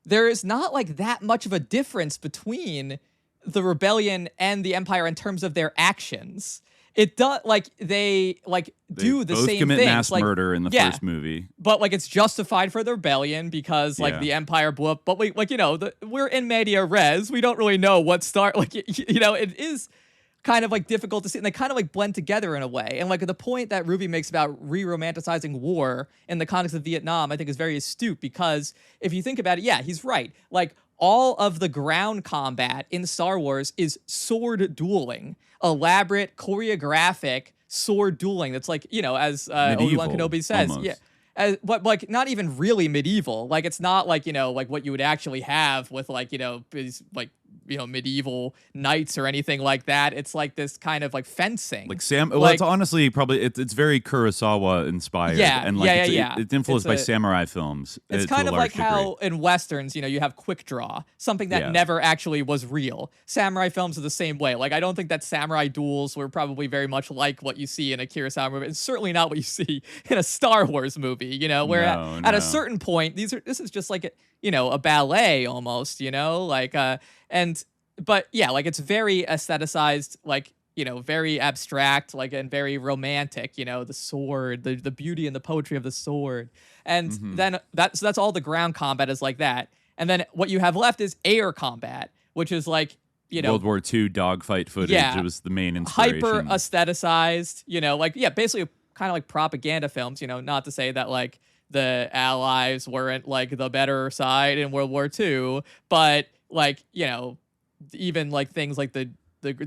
there is not like that much of a difference between the rebellion and the empire in terms of their actions. It does, like they do the same things. Both commit mass murder in the first movie, but like it's justified for the rebellion because like the empire blew up. But we we're in media res. We don't really know what start. Like it is kind of like difficult to see, and they kind of like blend together in a way. And like the point that Ruby makes about re-romanticizing war in the context of Vietnam, I think is very astute, because if you think about it, he's right. Like all of the ground combat in Star Wars is sword dueling, elaborate choreographic sword dueling. That's like, as Obi-Wan Kenobi says, almost. But like not even really medieval. Like it's not like like what you would actually have with like these like medieval knights or anything like that. It's like this kind of like fencing. Like it's honestly probably it's very Kurosawa inspired. And like it's influenced by samurai films. It's kind of like how in westerns, you have quick draw, something that never actually was real. Samurai films are the same way. Like I don't think that samurai duels were probably very much like what you see in a Kurosawa movie. It's certainly not what you see in a Star Wars movie, where at a certain point this is just like a ballet almost, but like it's very aestheticized, like very abstract, like, and very romantic, the sword, the beauty and the poetry of the sword. And then that's all the ground combat is like that. And then what you have left is air combat, which is like, World War II dogfight footage. It was the main inspiration. Hyper aestheticized, basically kind of like propaganda films, not to say that like the Allies weren't like the better side in World War II, but like, even like things like the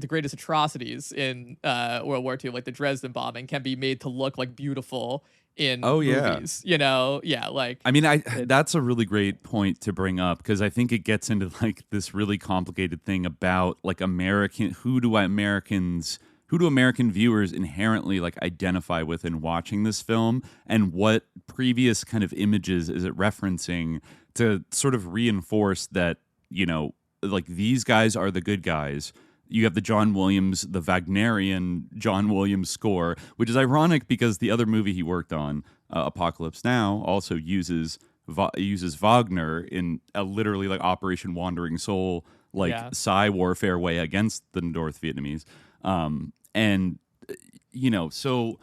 greatest atrocities in World War II, like the Dresden bombing, can be made to look like beautiful in movies. Like I mean, that's a really great point to bring up, because I think it gets into like this really complicated thing about like who do American viewers inherently like identify with in watching this film, and what previous kind of images is it referencing to sort of reinforce that, like these guys are the good guys. You have the Wagnerian John Williams score, which is ironic because the other movie he worked on, Apocalypse Now, also uses Wagner in a literally like Operation Wandering Soul, like Psy warfare way against the North Vietnamese. So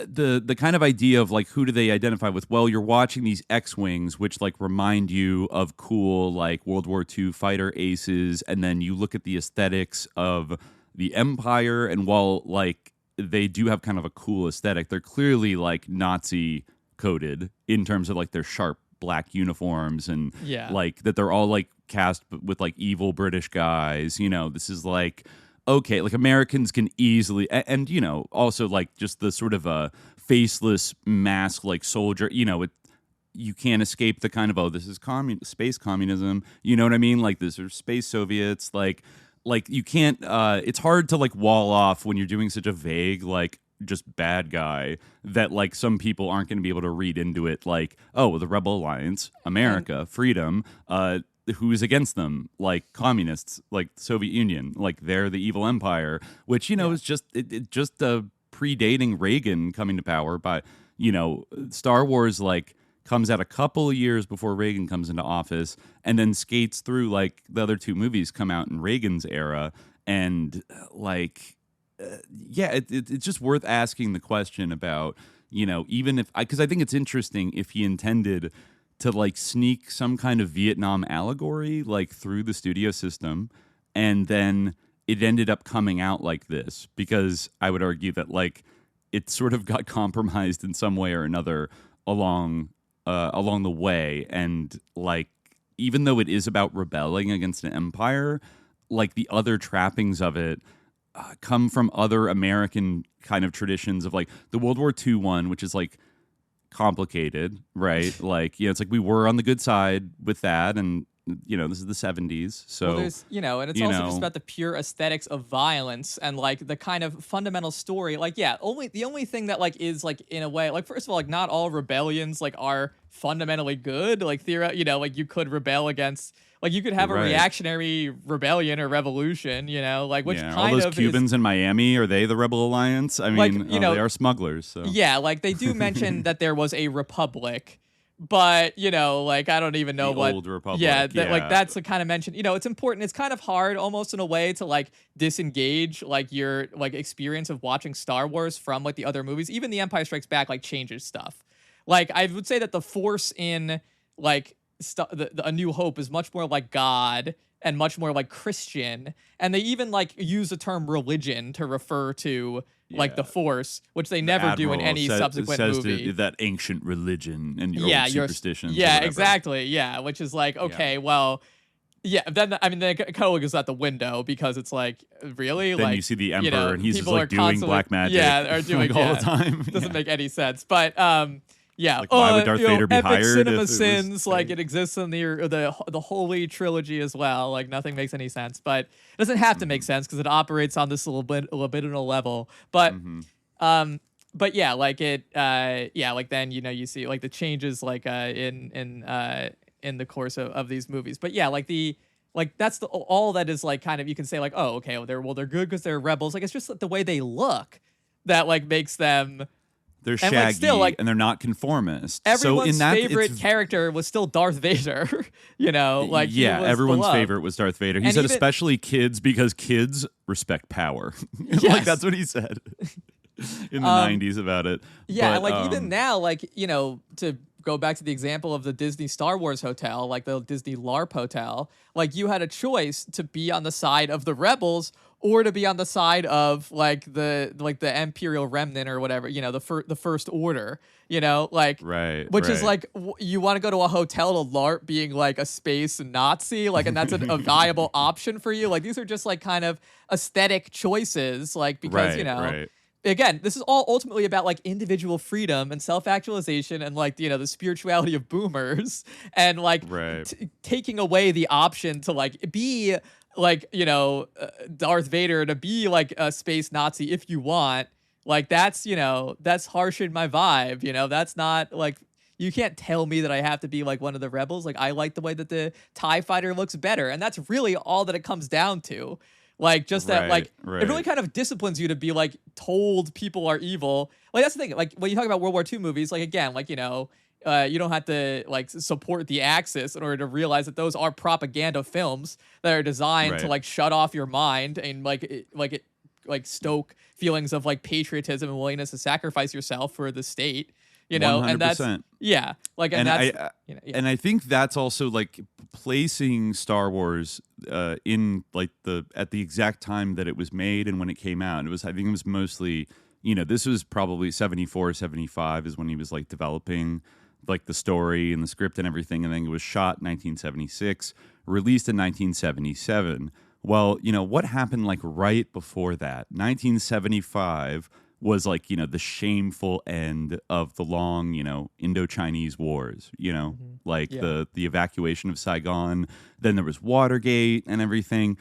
the kind of idea of like who do they identify with? Well, you're watching these X-Wings, which like remind you of cool like World War II fighter aces, and then you look at the aesthetics of the Empire, and while like they do have kind of a cool aesthetic, they're clearly like Nazi coded in terms of like their sharp black uniforms, and like that they're all like cast with like evil British guys. This is like, okay, like Americans can easily, and also like just the sort of a faceless mask like soldier, you can't escape the kind of, oh, this is space communism. You know what I mean? Like, this are space Soviets. Like you can't. It's hard to like wall off when you're doing such a vague like just bad guy that like some people aren't going to be able to read into it. Like, oh, the Rebel Alliance, America, freedom. Who's against them? Like communists, like the Soviet Union, like they're the evil empire, which is just predating Reagan coming to power. But Star Wars like comes out a couple of years before Reagan comes into office, and then skates through like the other two movies come out in Reagan's era, and it's just worth asking the question about even if because I think it's interesting if he intended to like sneak some kind of Vietnam allegory like through the studio system, and then it ended up coming out like this, because I would argue that like it sort of got compromised in some way or another along the way, and like even though it is about rebelling against an empire, like the other trappings of it come from other American kind of traditions of like the World War II one, which is like complicated, right? Like, it's like we were on the good side with that, and this is the 70s, so there's and it's also just about the pure aesthetics of violence and like the kind of fundamental story. Like, the only thing that like is like in a way, like, first of all, like not all rebellions like are fundamentally good. Like like you could rebel against, like you could have a reactionary rebellion or revolution, like which kind all those of Cubans in Miami, are they the Rebel Alliance? I mean, they are smugglers. So like they do mention that there was a republic, but like I don't even know the what old republic. Like that's the kind of mention. It's important. It's kind of hard, almost in a way, to like disengage like your like experience of watching Star Wars from like the other movies. Even The Empire Strikes Back like changes stuff. Like I would say that the Force in like A New Hope is much more like God and much more like Christian, and they even like use the term religion to refer to like the Force, which they never do in any subsequent movie. That ancient religion and your old superstitions. Yeah, exactly. Yeah, which is like, okay, well, then I mean, then it kind of goes out the window, because it's like, really, then like you see the Emperor and he's just like doing black magic, or doing like all the time. Doesn't make any sense, but like, why would Darth Vader be epic hired? Cinema sins, like it exists in the Holy Trilogy as well. Like nothing makes any sense, but it doesn't have to make sense because it operates on this libidinal level. But but yeah, like it like then you see like the changes like in the course of these movies. But yeah, like that's all that is like kind of, you can say like, oh, okay, they're good because they're rebels. Like it's just the way they look that like makes them. They're shaggy, like, still, like, and they're not conformist. Everyone's so in that, favorite character was still Darth Vader. Like everyone's beloved. favorite was Darth Vader. He said especially kids, because kids respect power. Yes. Like that's what he said in the 90s about it. Yeah, but, like even now, like to go back to the example of the Disney Star Wars hotel, like the Disney LARP hotel, like you had a choice to be on the side of the rebels or to be on the side of like the Imperial Remnant or whatever, the First Order, like which is like you want to go to a hotel to LARP being like a space Nazi, like, and that's a viable option for you. Like these are just like kind of aesthetic choices, like because again, this is all ultimately about like individual freedom and self-actualization and like the spirituality of boomers and like taking away the option to like be like Darth Vader, to be like a space Nazi if you want. Like that's that's harshing my vibe. That's not like, you can't tell me that I have to be like one of the rebels. Like I like the way that the TIE fighter looks better, and that's really all that it comes down to. Like just that, it really kind of disciplines you to be like told people are evil. Like that's the thing. Like when you talk about World War II movies, like again, like you don't have to like support the Axis in order to realize that those are propaganda films that are designed to like shut off your mind and stoke feelings of like patriotism and willingness to sacrifice yourself for the state. 100%. And that's like, and that's and I think that's also like placing Star Wars in like at the exact time that it was made and when it came out. I think it was mostly, this was probably 74, 75 is when he was like developing like the story and the script and everything. And then it was shot in 1976, released in 1977. Well, what happened like right before that? 1975 was like, the shameful end of the long, Indo-Chinese wars, like the evacuation of Saigon. Then there was Watergate and everything.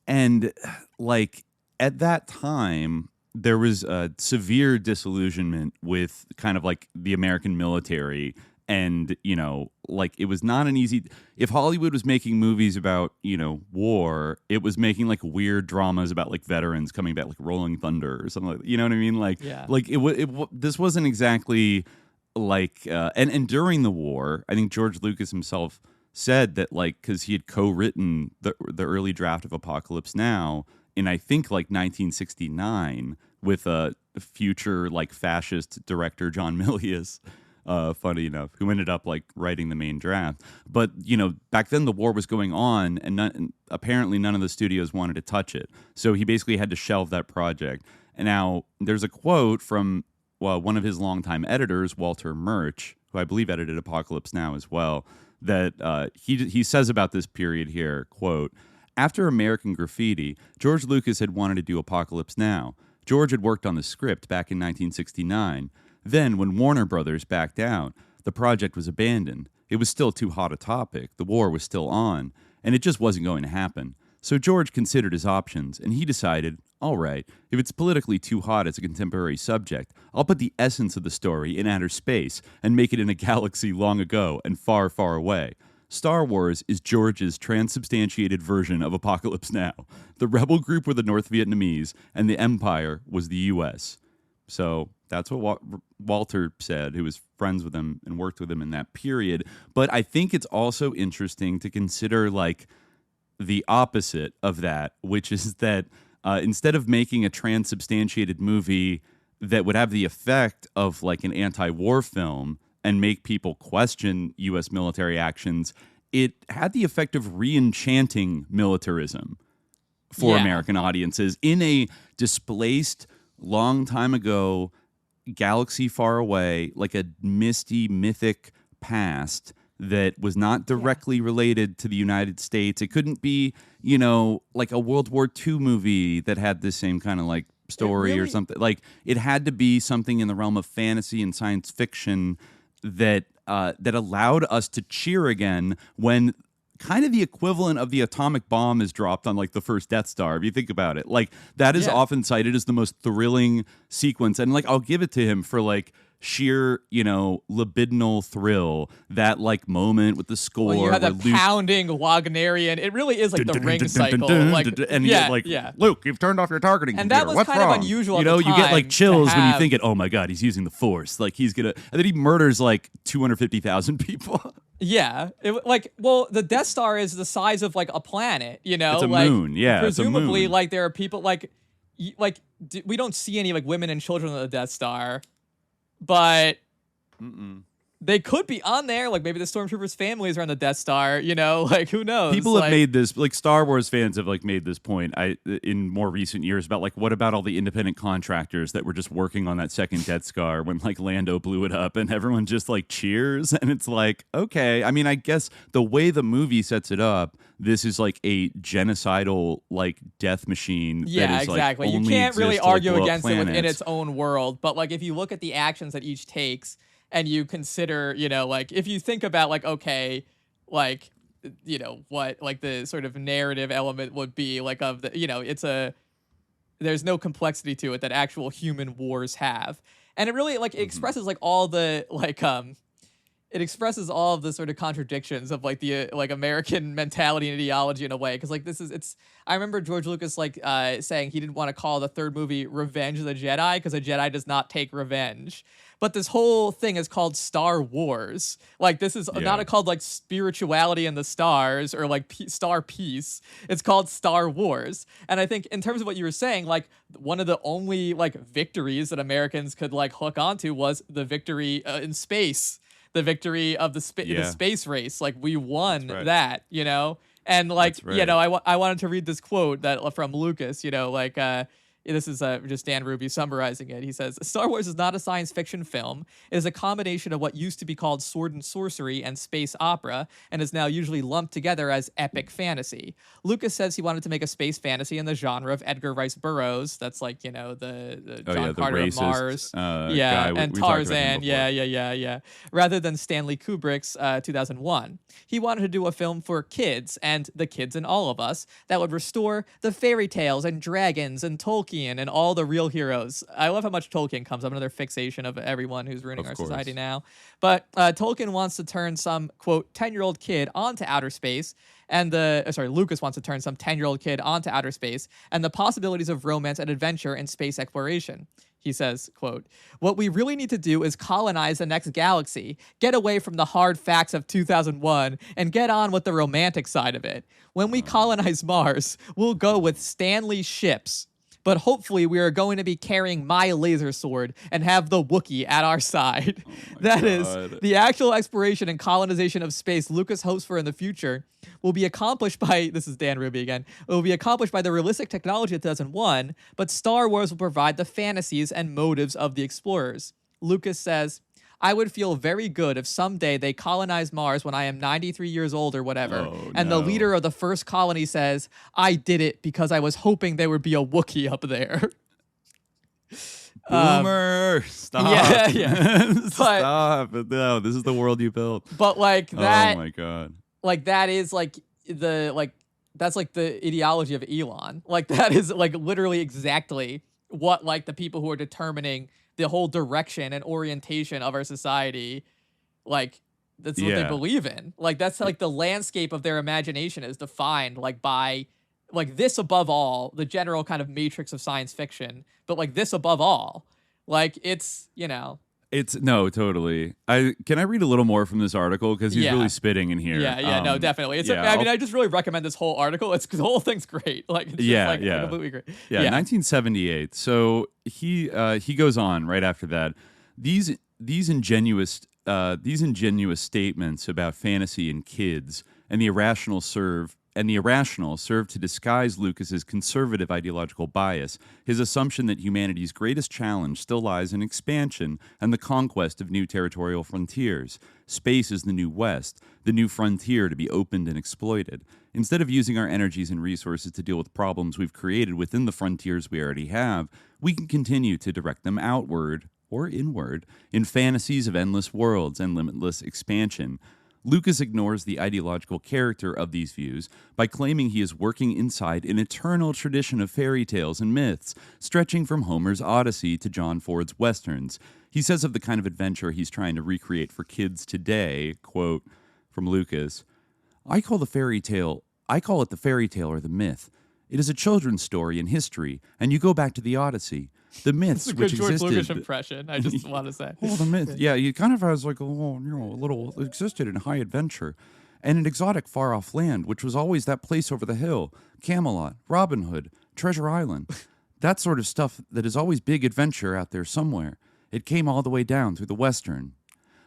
And like at that time, there was a severe disillusionment with kind of like the American military. And, like it was not an easy, if Hollywood was making movies about, war, it was making like weird dramas about like veterans coming back, like Rolling Thunder or something like that. You know what I mean? Like, like this wasn't exactly like, and during the war, I think George Lucas himself said that like, cause he had co-written the early draft of Apocalypse Now in, I think like 1969 with a future like fascist director, John Milius. Funny enough, who ended up like writing the main draft. But, back then the war was going on and apparently none of the studios wanted to touch it. So he basically had to shelve that project. And now there's a quote from one of his longtime editors, Walter Murch, who I believe edited Apocalypse Now as well, that he says about this period here, quote, "After American Graffiti, George Lucas had wanted to do Apocalypse Now. George had worked on the script back in 1969. Then, when Warner Brothers backed out, the project was abandoned. It was still too hot a topic, the war was still on, and it just wasn't going to happen. So George considered his options, and he decided, all right, if it's politically too hot as a contemporary subject, I'll put the essence of the story in outer space and make it in a galaxy long ago and far, far away. Star Wars is George's transubstantiated version of Apocalypse Now. The rebel group were the North Vietnamese, and the Empire was the U.S." So that's what Walter said, who was friends with him and worked with him in that period. But I think it's also interesting to consider like the opposite of that, which is that instead of making a transubstantiated movie that would have the effect of like an anti-war film and make people question U.S. military actions, it had the effect of re-enchanting militarism for American audiences in a displaced, long time ago, galaxy far away, like a misty, mythic past that was not directly related to the United States. It couldn't be, like a World War II movie that had the same kind of like story or something. Like it had to be something in the realm of fantasy and science fiction that that allowed us to cheer again when kind of the equivalent of the atomic bomb is dropped on like the first Death Star, if you think about it. Like that is often cited as the most thrilling sequence. And like I'll give it to him for like sheer, libidinal thrill, that like moment with the score. Well, you had that pounding Wagnerian. It really is like the ring cycle. Like, Luke, you've turned off your targeting and computer. that was What's kind wrong? of unusual. At the you get like time chills to when you have- think it. Oh my God, he's using the Force. Like he's gonna, and then he murders like 250,000 people. Yeah, the Death Star is the size of like a planet. It's a moon. Yeah, presumably, it's a moon. like there are people we don't see any like women and children on the Death Star, but they could be on there. Like maybe the stormtroopers' families are on the Death Star. Like who knows? People have made this, like Star Wars fans have like made this point in more recent years about like what about all the independent contractors that were just working on that second Death Star when like Lando blew it up and everyone just like cheers, and it's like, okay, I mean, I guess the way the movie sets it up, this is like a genocidal like death machine. Yeah, that is, exactly. Like, You only can't really exists to, like, argue blow up against it within planets. its own world, but like if you look at the actions that each takes and you consider, like if you think about like, okay, like, what like the sort of narrative element would be like of the, there's no complexity to it that actual human wars have. And it really like it expresses like all the like, it expresses all of the sort of contradictions of like the like American mentality and ideology in a way. Cause like I remember George Lucas like saying he didn't want to call the third movie Revenge of the Jedi because a Jedi does not take revenge. But this whole thing is called Star Wars. Like this is not called like spirituality in the stars or like star peace. It's called Star Wars. And I think in terms of what you were saying, like one of the only like victories that Americans could like hook onto was the victory in space. The victory of the space race. Like we won that, And like, right. I wanted to read this quote that from Lucas, This is just Dan Ruby summarizing it. He says, Star Wars is not a science fiction film. It is a combination of what used to be called sword and sorcery and space opera, and is now usually lumped together as epic fantasy. Lucas says he wanted to make a space fantasy in the genre of Edgar Rice Burroughs. That's like, the John Carter the of Mars. guy. And we talked about him Tarzan. before. Yeah. Rather than Stanley Kubrick's 2001. He wanted to do a film for kids, and the kids in all of us, that would restore the fairy tales and dragons and Tolkien and all the real heroes. I love how much Tolkien comes up, another fixation of everyone who's ruining our society now. But Tolkien wants to turn some, quote, 10-year-old kid onto outer space, and Lucas wants to turn some 10-year-old kid onto outer space, and the possibilities of romance and adventure in space exploration. He says, quote, what we really need to do is colonize the next galaxy, get away from the hard facts of 2001, and get on with the romantic side of it. When we colonize Mars, we'll go with Stanley's ships. But hopefully we are going to be carrying my laser sword and have the Wookiee at our side. That is, the actual exploration and colonization of space Lucas hopes for in the future will be accomplished by, this is Dan Ruby again, it will be accomplished by the realistic technology of 2001, but Star Wars will provide the fantasies and motives of the explorers. Lucas says, I would feel very good if someday they colonize Mars when I am 93 years old or whatever, and the leader of the first colony says, I did it because I was hoping there would be a Wookiee up there. Boomer! Stop. Yeah. Stop. No, this is the world you built. But like that... Oh my God. Like that is like that's like the ideology of Elon. Like that is like literally exactly what like the people who are determining the whole direction and orientation of our society, like that's what they believe in. Like that's like the landscape of their imagination is defined like by like this above all, the general kind of matrix of science fiction, but like this above all. Like it's, It's no, totally. Can I read a little more from this article because he's really spitting in here. No, definitely. I just really recommend this whole article. The whole thing's great. Like, it's just completely great. Yeah, 1978. So he goes on right after that. These ingenuous statements about fantasy and kids and the irrational serve to disguise Lucas's conservative ideological bias, his assumption that humanity's greatest challenge still lies in expansion and the conquest of new territorial frontiers. Space is the new West, the new frontier to be opened and exploited. Instead of using our energies and resources to deal with problems we've created within the frontiers we already have, we can continue to direct them outward or inward in fantasies of endless worlds and limitless expansion. Lucas ignores the ideological character of these views by claiming he is working inside an eternal tradition of fairy tales and myths, stretching from Homer's Odyssey to John Ford's Westerns. He says of the kind of adventure he's trying to recreate for kids today, quote, from Lucas, I call it the fairy tale or the myth. It is a children's story in history, and you go back to the Odyssey. The myths which existed. George Lucas impression. I just want to say. Well, the myth, he kind of has like a little existed in high adventure, and an exotic far-off land, which was always that place over the hill, Camelot, Robin Hood, Treasure Island, that sort of stuff that is always big adventure out there somewhere. It came all the way down through the Western.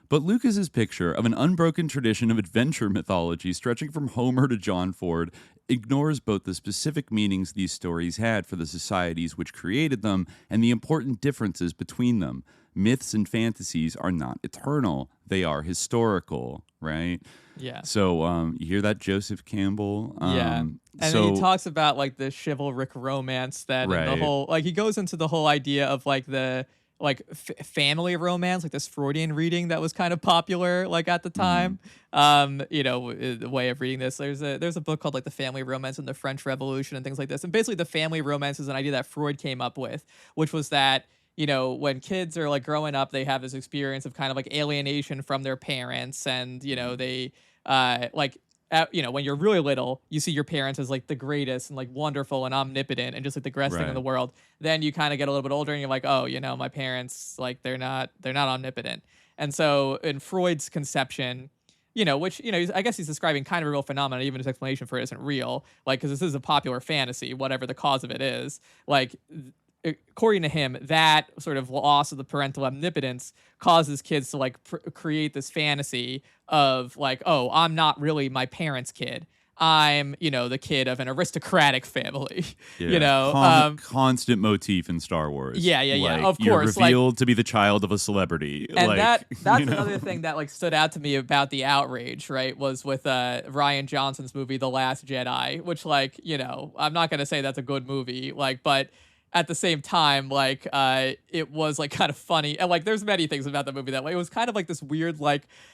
But Lucas's picture of an unbroken tradition of adventure mythology stretching from Homer to John Ford ignores both the specific meanings these stories had for the societies which created them and the important differences between them. Myths and fantasies are not eternal. They are historical, right? Yeah. So you hear that, Joseph Campbell? And then he talks about like the chivalric romance that and the whole, like he goes into the whole idea of like the family romance, like this Freudian reading that was kind of popular like at the time. The way of reading this, there's a book called like The Family Romance in the French Revolution and things like this. And basically the family romance is an idea that Freud came up with, which was that, when kids are like growing up, they have this experience of kind of like alienation from their parents, and they when you're really little, you see your parents as like the greatest and like wonderful and omnipotent and just like the greatest thing in the world. Then you kind of get a little bit older and you're like, oh, my parents, like they're not omnipotent. And so in Freud's conception, which, I guess he's describing kind of a real phenomenon, even his explanation for it isn't real, like, because this is a popular fantasy, whatever the cause of it is, like, according to him, that sort of loss of the parental omnipotence causes kids to like create this fantasy of like, oh, I'm not really my parents' kid. I'm, the kid of an aristocratic family, constant motif in Star Wars. Yeah. Like, Of you're course. revealed to be the child of a celebrity. And that's another thing that stood out to me about the outrage, right, was with Rian Johnson's movie, The Last Jedi, which I'm not going to say that's a good movie, but at the same time, it was kind of funny. And there's many things about the movie that way. It was kind of this weird,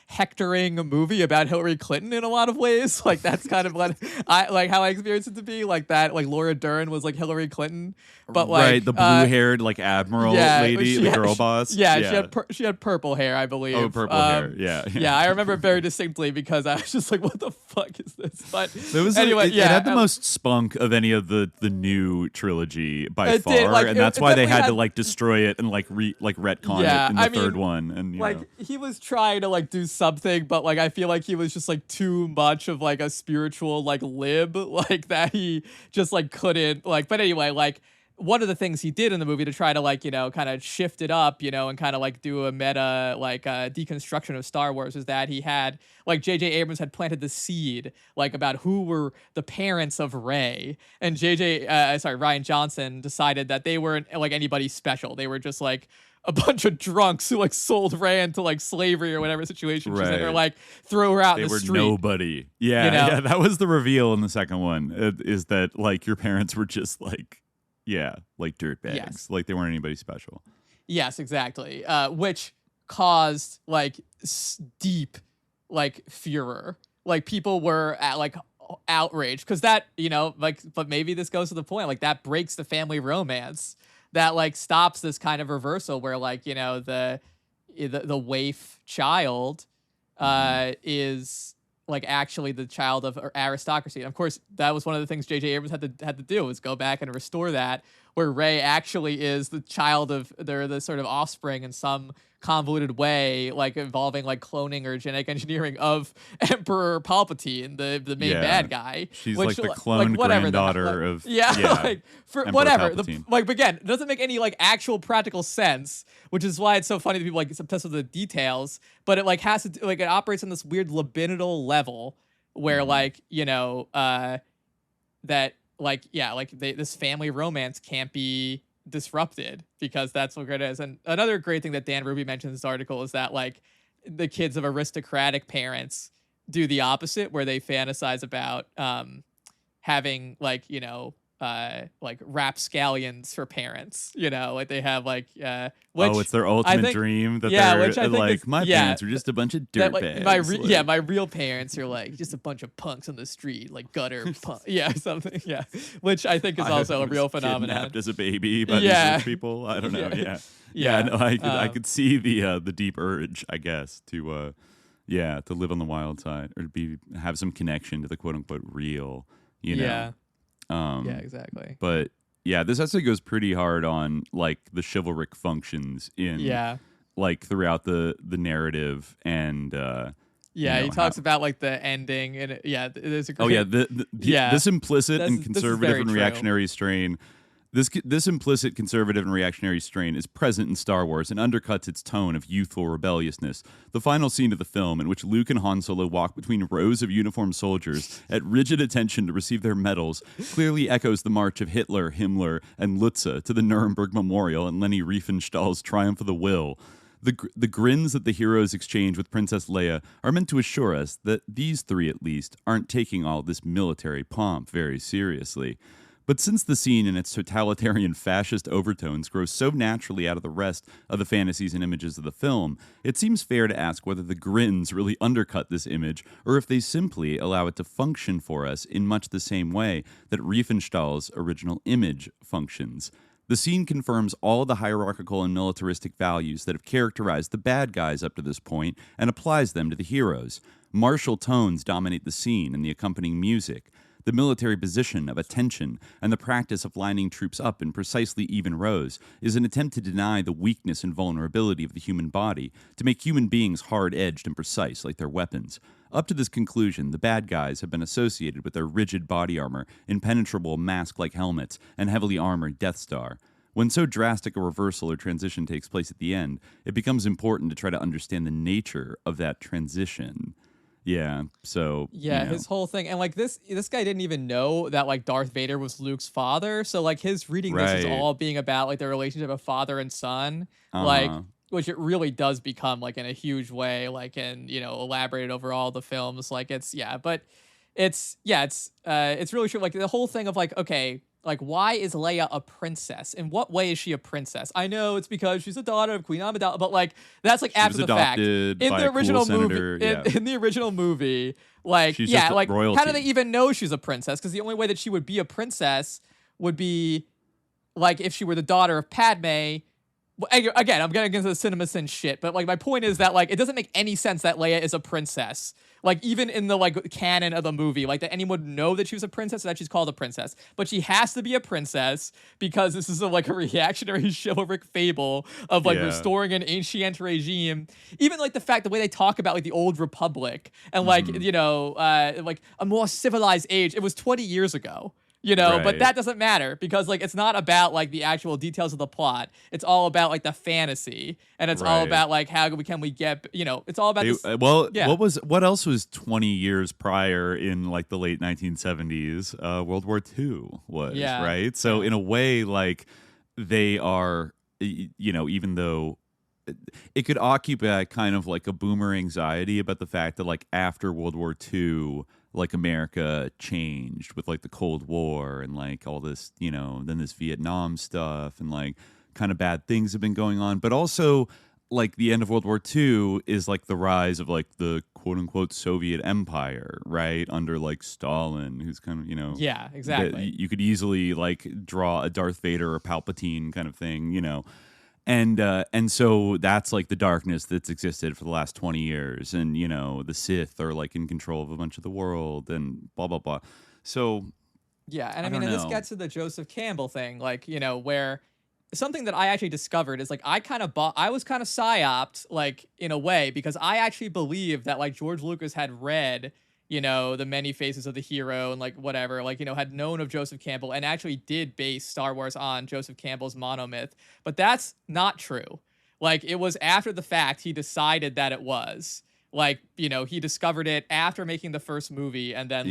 hectoring movie about Hillary Clinton in a lot of ways. That's kind of what I how I experienced it to be Laura Dern was Hillary Clinton, but right, the blue-haired admiral lady, the girl boss. Yeah. She had purple hair, I believe. Oh, purple hair. Yeah. I remember it very distinctly because I was just what the fuck is this? But anyway, it had the most spunk of any of the new trilogy by far, and that's why they had to destroy it and retcon it in the third one. And he was trying to do something, but I feel he was just too much of a spiritual lib that he just couldn't but anyway one of the things he did in the movie to try to kind of shift it up and kind of do a meta deconstruction of Star Wars is that he had J.J. Abrams had planted the seed about who were the parents of Rey, and Rian Johnson decided that they weren't anybody special. They were just a bunch of drunks who sold Rey into slavery or whatever situation she's in, or throw her out in the street. They were nobody. Yeah, that was the reveal in the second one. Is that your parents were just dirtbags. Yes. They weren't anybody special. Yes, exactly. Which caused deep furor. People were outraged because that but maybe this goes to the point that breaks the family romance. That stops this kind of reversal where the waif child is actually the child of aristocracy. And of course, that was one of the things J.J. Abrams had to do, was go back and restore that, where Rey actually is the child of, they're the sort of offspring in some convoluted way, involving cloning or genetic engineering of Emperor Palpatine, the main bad guy. She's the clone granddaughter of for whatever. Again, it doesn't make any actual practical sense, which is why it's so funny that people obsessed with the details. But it has to it operates on this weird libidinal level where this family romance can't be disrupted because that's what it is. And another great thing that Dan Ruby mentions in this article is that the kids of aristocratic parents do the opposite, where they fantasize about having rapscallions for parents, they have which, it's their ultimate dream that they're my parents are just a bunch of dirtbags. My real parents are just a bunch of punks on the street, gutter punk, something, which I think is also a real phenomenon. Kidnapped as a baby by these rich people. I don't know. I could see the deep urge, I guess, to live on the wild side or to have some connection to the quote unquote real, exactly. But this essay goes pretty hard on the chivalric functions in throughout the narrative, and he talks about the ending, and there's a great, this implicit and conservative and reactionary strain. This implicit conservative and reactionary strain is present in Star Wars and undercuts its tone of youthful rebelliousness. The final scene of the film, in which Luke and Han Solo walk between rows of uniformed soldiers at rigid attention to receive their medals, clearly echoes the march of Hitler, Himmler, and Lutze to the Nuremberg Memorial and Leni Riefenstahl's Triumph of the Will. The grins that the heroes exchange with Princess Leia are meant to assure us that these three, at least, aren't taking all this military pomp very seriously. But since the scene and its totalitarian fascist overtones grows so naturally out of the rest of the fantasies and images of the film, it seems fair to ask whether the grins really undercut this image, or if they simply allow it to function for us in much the same way that Riefenstahl's original image functions. The scene confirms all the hierarchical and militaristic values that have characterized the bad guys up to this point and applies them to the heroes. Martial tones dominate the scene and the accompanying music. The military position of attention and the practice of lining troops up in precisely even rows is an attempt to deny the weakness and vulnerability of the human body, to make human beings hard-edged and precise like their weapons. Up to this conclusion, the bad guys have been associated with their rigid body armor, impenetrable mask-like helmets, and heavily armored Death Star. When so drastic a reversal or transition takes place at the end, it becomes important to try to understand the nature of that transition. Yeah. So Yeah, you know. his whole thing, and like this guy didn't even know that like Darth Vader was Luke's father. So like his reading this is Right. all being about like the relationship of father and son, like which it really does become like in a huge way, like and elaborated over all the films. Like but it's really true. Like the whole thing of like, okay, like why is Leia a princess? In what way is she a princess? I know it's because she's a daughter of Queen Amidala, but like that's like She after was the fact. adopted In by the a cool original senator, movie, yeah. in the original movie, like She's just like how royalty. do they even know she's a princess? Because the only way that she would be a princess would be like if she were the daughter of Padme. Again, I'm getting into the CinemaSin shit, but like my point is that like it doesn't make any sense that Leia is a princess. Like even in the like canon of the movie, like that anyone would know that she was a princess or that she's called a princess. But she has to be a princess because this is like a reactionary chivalric fable of like restoring an ancient regime. Even like the fact the way they talk about like the old republic and like like a more civilized age. It was 20 years ago. But Right. that doesn't matter because like it's not about like the actual details of the plot. It's all about like the fantasy, and it's all Right. about like how can we get it's all about this. What else was 20 years prior in like the late 1970s? World War II was, right? So in a way, like they are, even though it could occupy kind of like a boomer anxiety about the fact that like after World War II, like America changed with like the Cold War and like all this, then this Vietnam stuff and like kind of bad things have been going on. But also like the end of World War II is like the rise of like the quote unquote Soviet Empire, right? Under like Stalin, who's kind of, Yeah, exactly. You could easily like draw a Darth Vader or Palpatine kind of thing, And so that's like the darkness that's existed for the last 20 years. And, the Sith are like in control of a bunch of the world and blah, blah, blah. So, yeah. And I don't mean, and this know. gets to the Joseph Campbell thing, like, where something that I actually discovered is like, I was kind of psyoped, like, in a way, because I actually believe that like George Lucas had read the many faces of the hero and like whatever, like, had known of Joseph Campbell and actually did base Star Wars on Joseph Campbell's monomyth. But that's not true. Like, it was after the fact he decided that it was. Like, he discovered it after making the first movie and then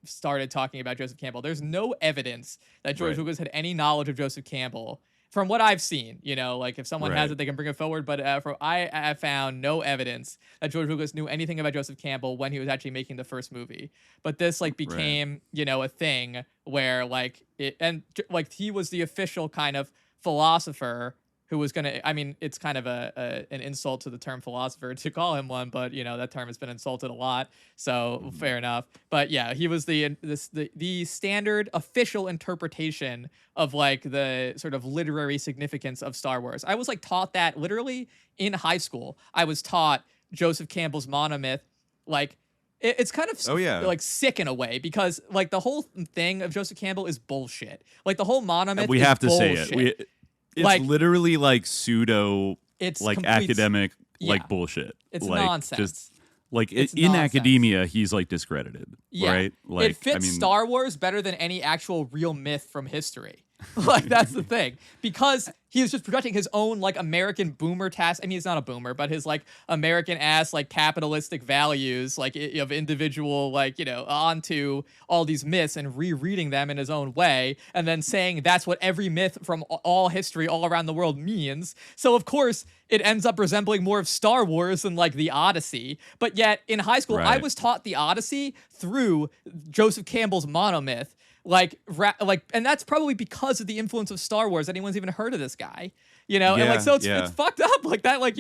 started talking about Joseph Campbell. There's no evidence that George Lucas had any knowledge of Joseph Campbell. From what I've seen, like if someone has it, they can bring it forward. But I have found no evidence that George Lucas knew anything about Joseph Campbell when he was actually making the first movie. But this like became, a thing where like he was the official kind of philosopher who was gonna. I mean, it's kind of an insult to the term philosopher to call him one, but that term has been insulted a lot, so fair enough. But yeah, he was the standard official interpretation of like the sort of literary significance of Star Wars. I was like taught that literally in high school. I was taught Joseph Campbell's monomyth, like. It's kind of like sick in a way because like the whole thing of Joseph Campbell is bullshit. Like the whole monomyth. We have to bullshit. say it. It's like, literally like pseudo, it's like complete, academic, like bullshit. It's like, nonsense. Just, like it's in nonsense. academia, he's like discredited, right? Like it fits Star Wars better than any actual real myth from history. Like that's the thing, because he is just projecting his own like American boomer task. I mean, he's not a boomer, but his like American ass like capitalistic values, like of individual, like onto all these myths and rereading them in his own way, and then saying that's what every myth from all history all around the world means. So of course it ends up resembling more of Star Wars than like the Odyssey. But yet in high school, I was taught the Odyssey through Joseph Campbell's monomyth. And that's probably because of the influence of Star Wars. Anyone's even heard of this guy, and like so it's fucked up like that. Like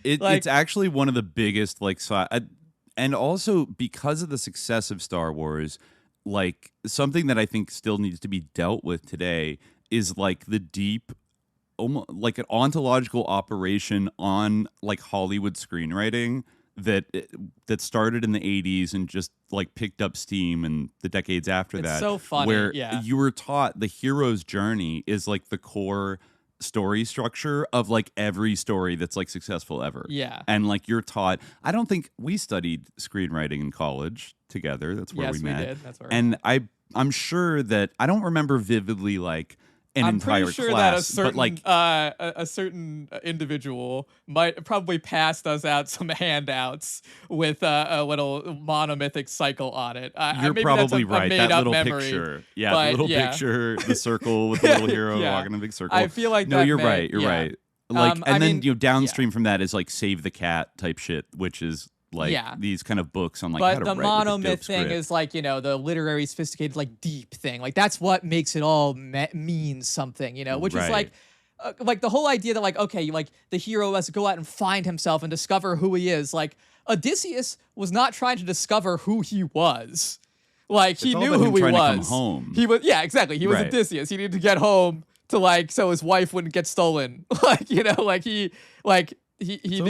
it's actually one of the biggest like and also because of the success of Star Wars, like something that I think still needs to be dealt with today is like the deep, almost like an ontological operation on like Hollywood screenwriting that started in the 80s and just like picked up steam in the decades after that. It's so funny, where yeah. you were taught the hero's journey is like the core story structure of like every story that's like successful ever. Yeah. And like you're taught, I don't think we studied screenwriting in college together. That's where we met. Did. That's where and I'm sure that I don't remember vividly like an I'm entire pretty sure class, that but like a certain individual might probably passed us out some handouts with a little monomythic cycle on it. you're Maybe probably that's a right. That made-up little memory, picture, yeah, the but little picture, the circle with the little hero Yeah. walking in a big circle. I feel like no, that you're may- right. You're yeah. right. Like, I and then mean, downstream from that is like Save the Cat type shit, which is like Yeah. these kind of books on like how But to the write with a dope monomyth thing script. is like, the literary sophisticated, like deep thing. Like that's what makes it all mean something, which is Right. like the whole idea that like, okay, like the hero has to go out and find himself and discover who he is. Like Odysseus was not trying to discover who he was. Like he It's all knew about who him he trying was. to come home. He was, yeah, exactly. He was Right. Odysseus. He needed to get home to like, so his wife wouldn't get stolen. Like he knew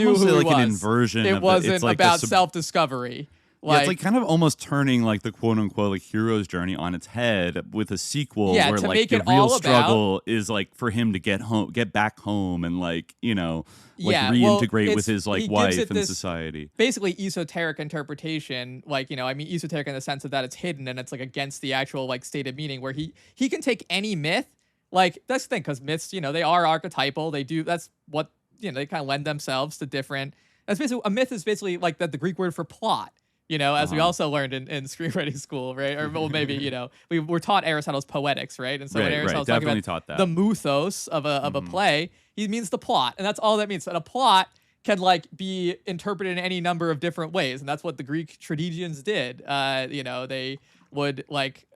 almost who he like was. an inversion It of the- wasn't it's like about the self-discovery. Yeah, it's like kind of almost turning like the quote unquote like hero's journey on its head with a sequel Yeah, where to like make the it real all struggle is like for him to get back home and like, Yeah, well, reintegrate with his he like gives wife it and this society. basically esoteric interpretation, like, esoteric in the sense of that it's hidden and it's like against the actual like stated meaning, where he can take any myth. Like that's the thing, because myths, they are archetypal. That's what, they kind of lend themselves to different. That's basically, a myth is basically like the Greek word for plot. As we also learned in screenwriting school, right? Or well, maybe we were taught Aristotle's Poetics, right? And so when Aristotle's talking definitely about taught that. the mythos of a play, he means the plot, and that's all that means. And a plot can like be interpreted in any number of different ways, and that's what the Greek tragedians did. They would like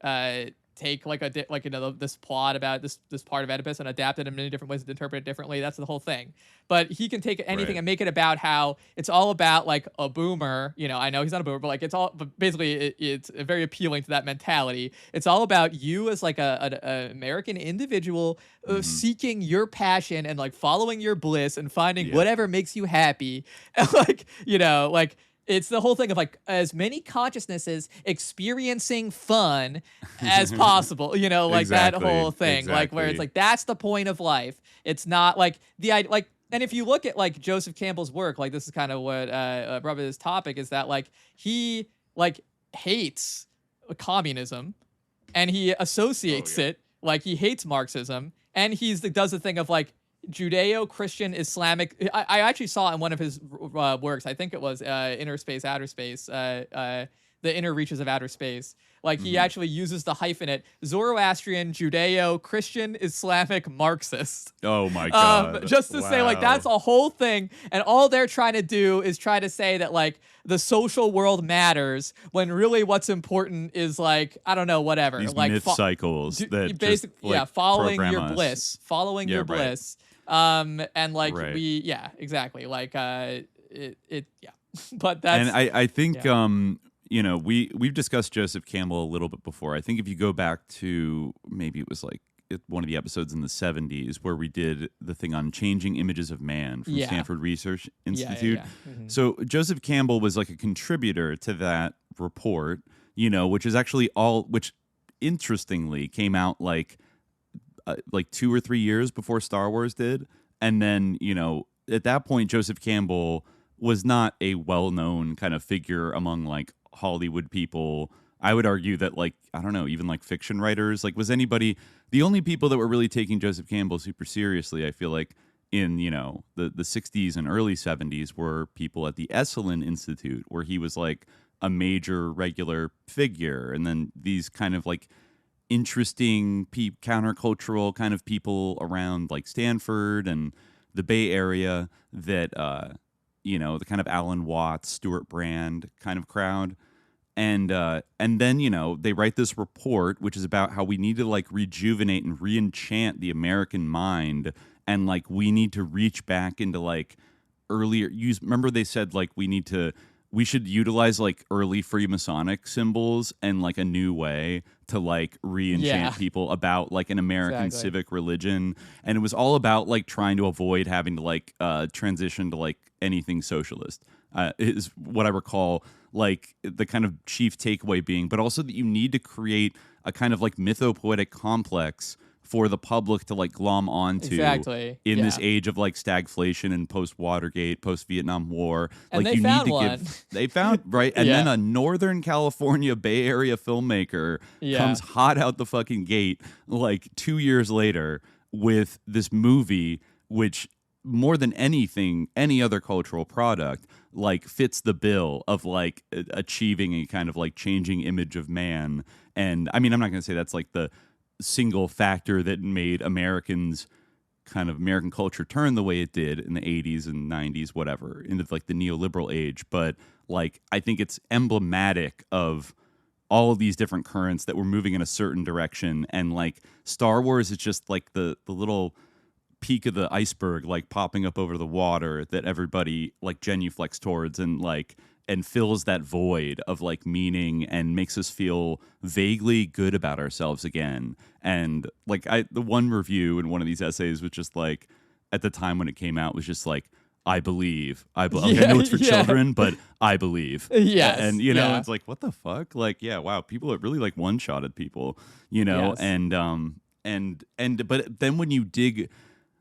take like this plot about this part of Oedipus and adapt it in many different ways to interpret it differently. That's the whole thing. But he can take anything Right. and make it about how it's all about like a boomer. I know he's not a boomer, but like but basically it's very appealing to that mentality. It's all about you as like a American individual seeking your passion and like following your bliss and finding whatever makes you happy. And like, it's the whole thing of like as many consciousnesses experiencing fun as possible, like that Exactly, whole thing, like where it's exactly. like that's the point of life. It's not like like, and if you look at like Joseph Campbell's work, like this is kind of what brought up this topic, is that like he like hates communism and he associates it, like he hates Marxism, and does the thing of like Judeo-Christian Islamic. I actually saw in one of his works, I think it was Inner Space, Outer Space, the Inner Reaches of Outer Space. Like he actually uses the hyphenate Zoroastrian, Judeo-Christian, Islamic, Marxist. Oh my god. Just to say like that's a whole thing, and all they're trying to do is try to say that like the social world matters, when really what's important is like, I don't know, whatever. These like myth cycles that basically, just, like, following program your us. bliss, following Yeah, your right. bliss. And like Right. exactly. Like but that's, And I think yeah. we've discussed Joseph Campbell a little bit before. I think if you go back to maybe it was like one of the episodes in the 70s where we did the thing on changing images of man from Yeah. Stanford Research yeah, Institute. yeah. Mhm. So Joseph Campbell was like a contributor to that report, which is actually which interestingly came out like 2 or 3 years before Star Wars did. And then, at that point, Joseph Campbell was not a well-known kind of figure among like Hollywood people. I would argue that like, I don't know, even like fiction writers, like was anybody, the only people that were really taking Joseph Campbell super seriously, I feel like in, the 60s and early 70s were people at the Esalen Institute, where he was like a major regular figure. And then these kind of like interesting countercultural kind of people around like Stanford and the Bay Area that, the kind of Alan Watts, Stuart Brand kind of crowd. And then, they write this report, which is about how we need to like rejuvenate and re-enchant the American mind. And like, we need to reach back into like earlier remember they said like, we should utilize like early Freemasonic symbols and like a new way to like re-enchant people about like an American civic religion. And it was all about like trying to avoid having to like transition to like anything socialist, is what I recall, like the kind of chief takeaway being, but also that you need to create a kind of like mythopoetic complex for the public to like glom onto Exactly. in this Yeah. age of like stagflation and post Watergate, post Vietnam War. And like they you found need to one. they found right, and Yeah. then a Northern California Bay Area filmmaker Yeah. comes hot out the fucking gate like 2 years later with this movie, which more than anything, any other cultural product, like fits the bill of like achieving a kind of like changing image of man. And I mean, I'm not going to say that's like the single factor that made American culture turn the way it did in the 80s and 90s, whatever, into like the neoliberal age. But like, I think it's emblematic of all of these different currents that were moving in a certain direction. And like Star Wars is just like the little peak of the iceberg, like popping up over the water that everybody like genuflects towards and fills that void of like meaning and makes us feel vaguely good about ourselves again. And like the one review in one of these essays was just like, at the time when it came out, was just like, I believe. I know it's for children, but I believe. Yes. And you know, it's like, what the fuck? Like, yeah, wow, people have really like one-shotted people, you know, Yes. but then when you dig,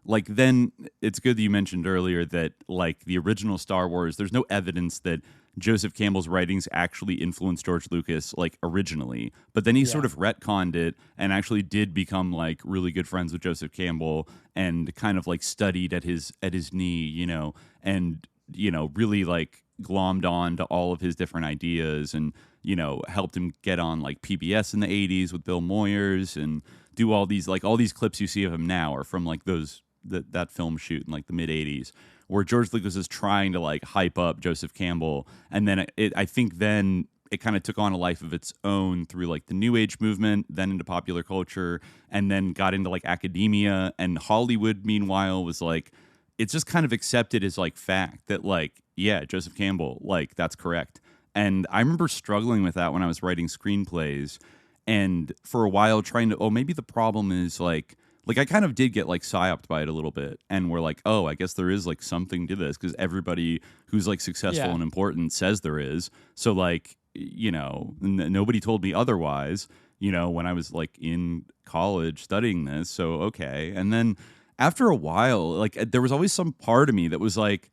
like, then it's good that you mentioned earlier that like the original Star Wars, there's no evidence that Joseph Campbell's writings actually influenced George Lucas like originally, but then he sort of retconned it and actually did become like really good friends with Joseph Campbell and kind of like studied at his knee, you know, and you know, really like glommed on to all of his different ideas and, you know, helped him get on like PBS in the 80s with Bill Moyers and do all these clips you see of him now are from like that film shoot in like the mid 80s where George Lucas is trying to like hype up Joseph Campbell. And then I think then it kind of took on a life of its own through like the New Age movement, then into popular culture, and then got into like academia. And Hollywood, meanwhile, was like, it's just kind of accepted as like fact that like, yeah, Joseph Campbell, like that's correct. And I remember struggling with that when I was writing screenplays and for a while trying to, maybe the problem is like I kind of did get like psyoped by it a little bit, and we're like, I guess there is like something to this because everybody who's like successful and important says there is. So like, you know, nobody told me otherwise, you know, when I was like in college studying this. So okay, and then after a while, like there was always some part of me that was like,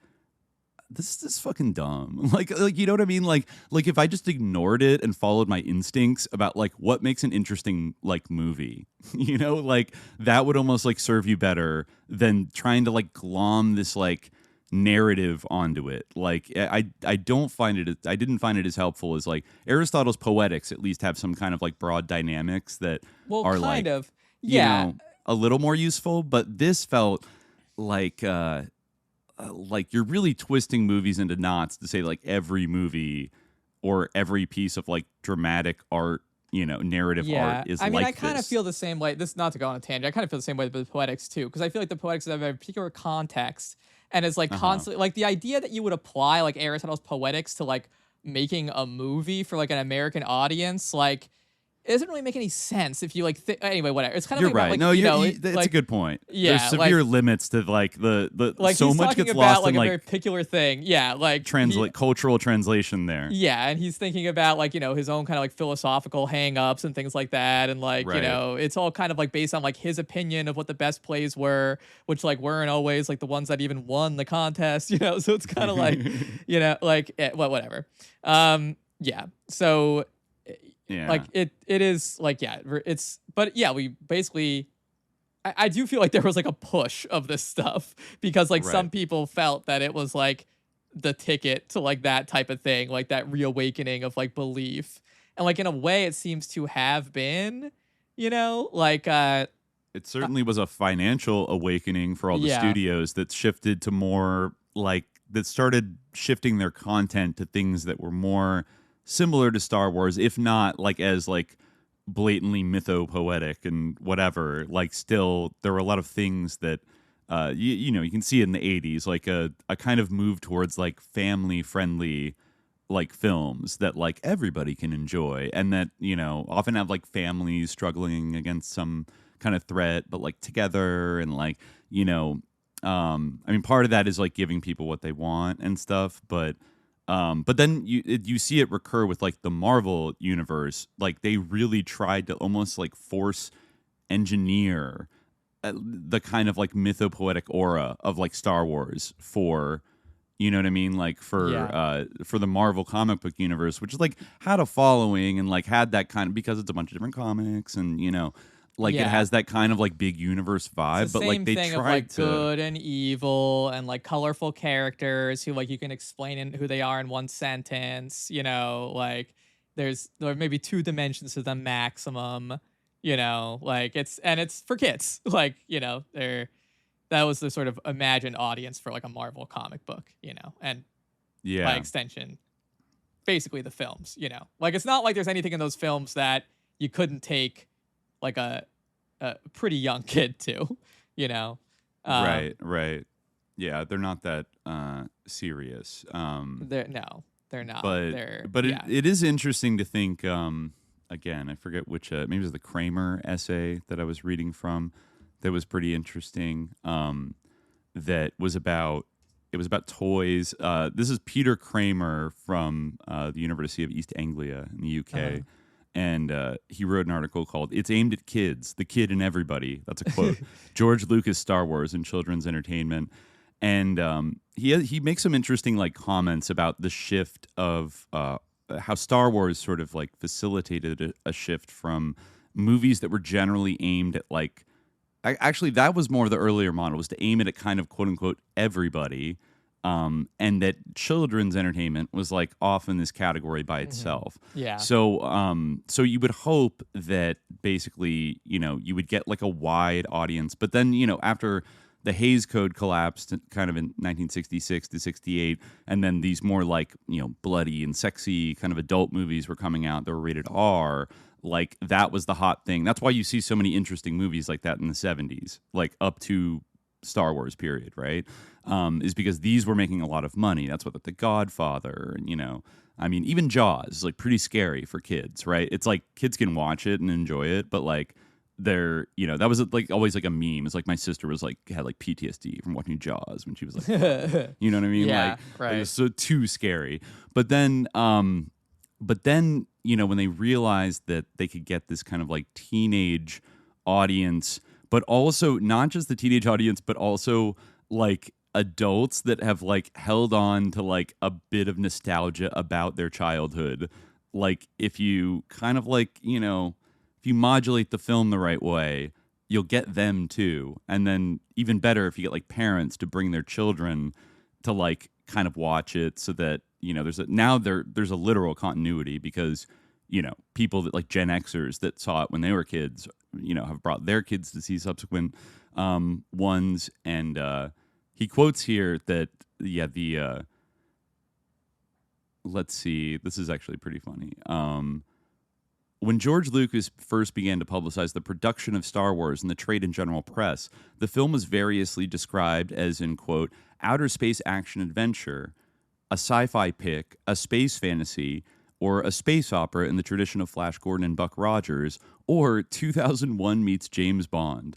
this is fucking dumb. Like you know what I mean? Like if I just ignored it and followed my instincts about like what makes an interesting like movie, you know, like that would almost like serve you better than trying to like glom this like narrative onto it. Like I didn't find it as helpful as like Aristotle's Poetics at least have some kind of like broad dynamics that are like you know, a little more useful, but this felt like you're really twisting movies into knots to say like every movie or every piece of like dramatic art, you know, narrative art is like this. I mean, I kind of feel the same way. This not to go on a tangent. I kind of feel the same way with the Poetics too, because I feel like the Poetics have a particular context and is like constantly like the idea that you would apply like Aristotle's Poetics to like making a movie for like an American audience, like it doesn't really make any sense if you like anyway, whatever. It's kind of you're like right. About, like, no, you know, that's like, a good point. Yeah, there's severe limits to like the like so he's much talking gets about lost like in a like very particular thing. Yeah, like cultural translation there. Yeah, and he's thinking about like, you know, his own kind of like philosophical hang-ups and things like that, and like you know, it's all kind of like based on like his opinion of what the best plays were, which like weren't always like the ones that even won the contest, you know. So it's kind of like you know, like whatever. Yeah. So. Yeah. Like it is like, yeah, it's, but yeah, we basically, I do feel like there was like a push of this stuff because like some people felt that it was like the ticket to like that type of thing, like that reawakening of like belief. And like in a way it seems to have been, you know, like, it certainly was a financial awakening for all the studios that shifted to more like, that started shifting their content to things that were more similar to Star Wars, if not like as like blatantly mythopoetic and whatever. Like still there were a lot of things that you know, you can see it in the 80s, like a kind of move towards like family friendly like films that like everybody can enjoy and that, you know, often have like families struggling against some kind of threat but like together and like, you know, I mean part of that is like giving people what they want and stuff, but then you see it recur with like the Marvel universe. Like they really tried to almost like force engineer the kind of like mythopoetic aura of like Star Wars for, you know what I mean, like for the Marvel comic book universe, which is like had a following and like had that kind of, because it's a bunch of different comics and like it has that kind of like big universe vibe, but like they thing tried of like to good and evil and like colorful characters who like you can explain who they are in one sentence, like there are maybe 2 dimensions to them maximum, like it's for kids, like that was the sort of imagined audience for like a Marvel comic book, and by extension basically the films, like it's not like there's anything in those films that you couldn't take like a pretty young kid to, right. Yeah, they're not that serious. They're not. But it is interesting to think. Again, I forget which. Maybe it was the Kramer essay that I was reading from. That was pretty interesting. That was about. It was about toys. This is Peter Kramer from the University of East Anglia in the UK. And he wrote an article called "It's Aimed at Kids, the Kid in Everybody." That's a quote. George Lucas' Star Wars and Children's Entertainment. And he makes some interesting like comments about the shift of how Star Wars sort of like facilitated a shift from movies that were generally aimed at like. Actually, that was more of the earlier model, was to aim it at kind of quote unquote everybody. And that children's entertainment was like off in this category by itself. Yeah. So, so you would hope that basically, you would get like a wide audience. But then, after the Hays Code collapsed kind of in 1966 to 68, and then these more like, bloody and sexy kind of adult movies were coming out that were rated R. Like that was the hot thing. That's why you see so many interesting movies like that in the 70s, like up to Star Wars period, right? Is because these were making a lot of money. That's what The Godfather, and I mean, even Jaws is like pretty scary for kids, right? It's like kids can watch it and enjoy it, but like they're, that was like always like a meme. It's like my sister was like had like PTSD from watching Jaws when she was like, you know what I mean? Yeah, like, right. It was so too scary. But then, when they realized that they could get this kind of like teenage audience, but also not just the teenage audience, but also like adults that have like held on to like a bit of nostalgia about their childhood. Like if you kind of like, if you modulate the film the right way, you'll get them too. And then even better if you get like parents to bring their children to like kind of watch it, so that, there's a literal continuity, because people that like Gen Xers that saw it when they were kids, have brought their kids to see subsequent ones. And he quotes here that, let's see, this is actually pretty funny. When George Lucas first began to publicize the production of Star Wars in the trade and general press, the film was variously described as, in quote, outer space action adventure, a sci-fi pick, a space fantasy, or a space opera in the tradition of Flash Gordon and Buck Rogers, or 2001 meets James Bond.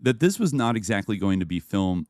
That this was not exactly going to be a film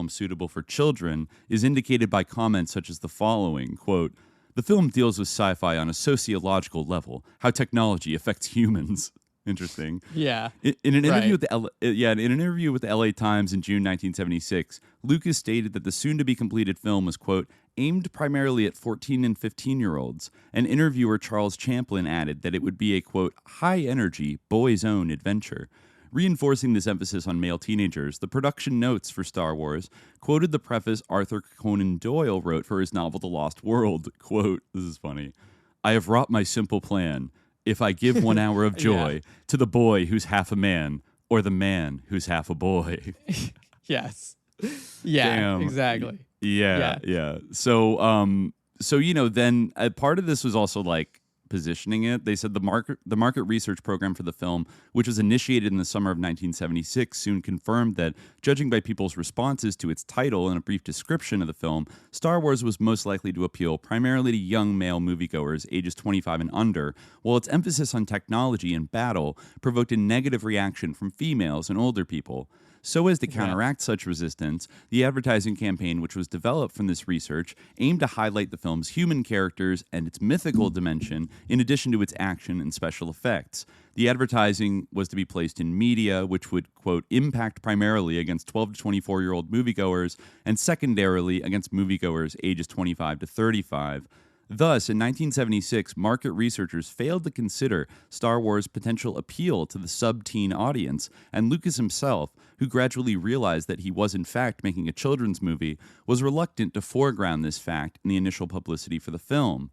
suitable for children is indicated by comments such as the following, quote, "The film deals with sci-fi on a sociological level, how technology affects humans." Interesting. Yeah. In an interview with in an interview with the LA Times in June 1976, Lucas stated that the soon-to-be completed film was, quote, aimed primarily at 14 and 15-year-olds. And interviewer Charles Champlin added that it would be a, quote, high-energy, boys'-own adventure. Reinforcing this emphasis on male teenagers, the production notes for Star Wars quoted the preface Arthur Conan Doyle wrote for his novel The Lost World. Quote, this is funny, "I have wrought my simple plan. If I give 1 hour of joy to the boy who's half a man, or the man who's half a boy." Yes. Yeah, damn. Exactly. Yeah. So, then part of this was also like positioning it. They said the market research program for the film, which was initiated in the summer of 1976, soon confirmed that, judging by people's responses to its title and a brief description of the film, Star Wars was most likely to appeal primarily to young male moviegoers ages 25 and under, while its emphasis on technology and battle provoked a negative reaction from females and older people. So as to counteract such resistance, the advertising campaign, which was developed from this research, aimed to highlight the film's human characters and its mythical dimension, in addition to its action and special effects. The advertising was to be placed in media, which would, quote, impact primarily against 12 to 24-year-old moviegoers and secondarily against moviegoers ages 25 to 35. Thus, in 1976, market researchers failed to consider Star Wars' potential appeal to the sub-teen audience, and Lucas himself, who gradually realized that he was in fact making a children's movie, was reluctant to foreground this fact in the initial publicity for the film.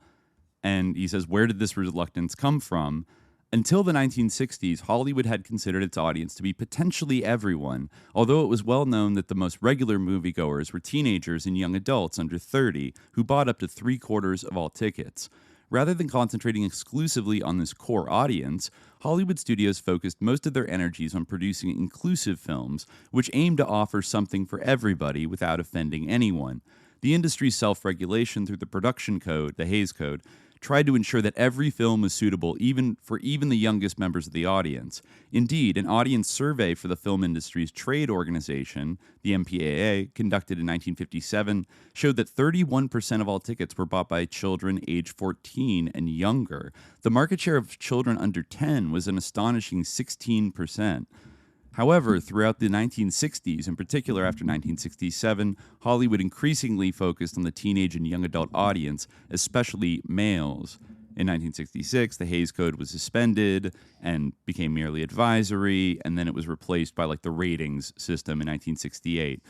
And he says, where did this reluctance come from? Until the 1960s, Hollywood had considered its audience to be potentially everyone, although it was well known that the most regular moviegoers were teenagers and young adults under 30 who bought up to 3/4 of all tickets. Rather than concentrating exclusively on this core audience, Hollywood studios focused most of their energies on producing inclusive films, which aimed to offer something for everybody without offending anyone. The industry's self-regulation through the production code, the Hays Code, tried to ensure that every film was suitable even the youngest members of the audience. Indeed, an audience survey for the film industry's trade organization, the MPAA, conducted in 1957, showed that 31% of all tickets were bought by children age 14 and younger. The market share of children under 10 was an astonishing 16%. However, throughout the 1960s, in particular after 1967, Hollywood increasingly focused on the teenage and young adult audience, especially males. In 1966, the Hays Code was suspended and became merely advisory, and then it was replaced by like the ratings system in 1968.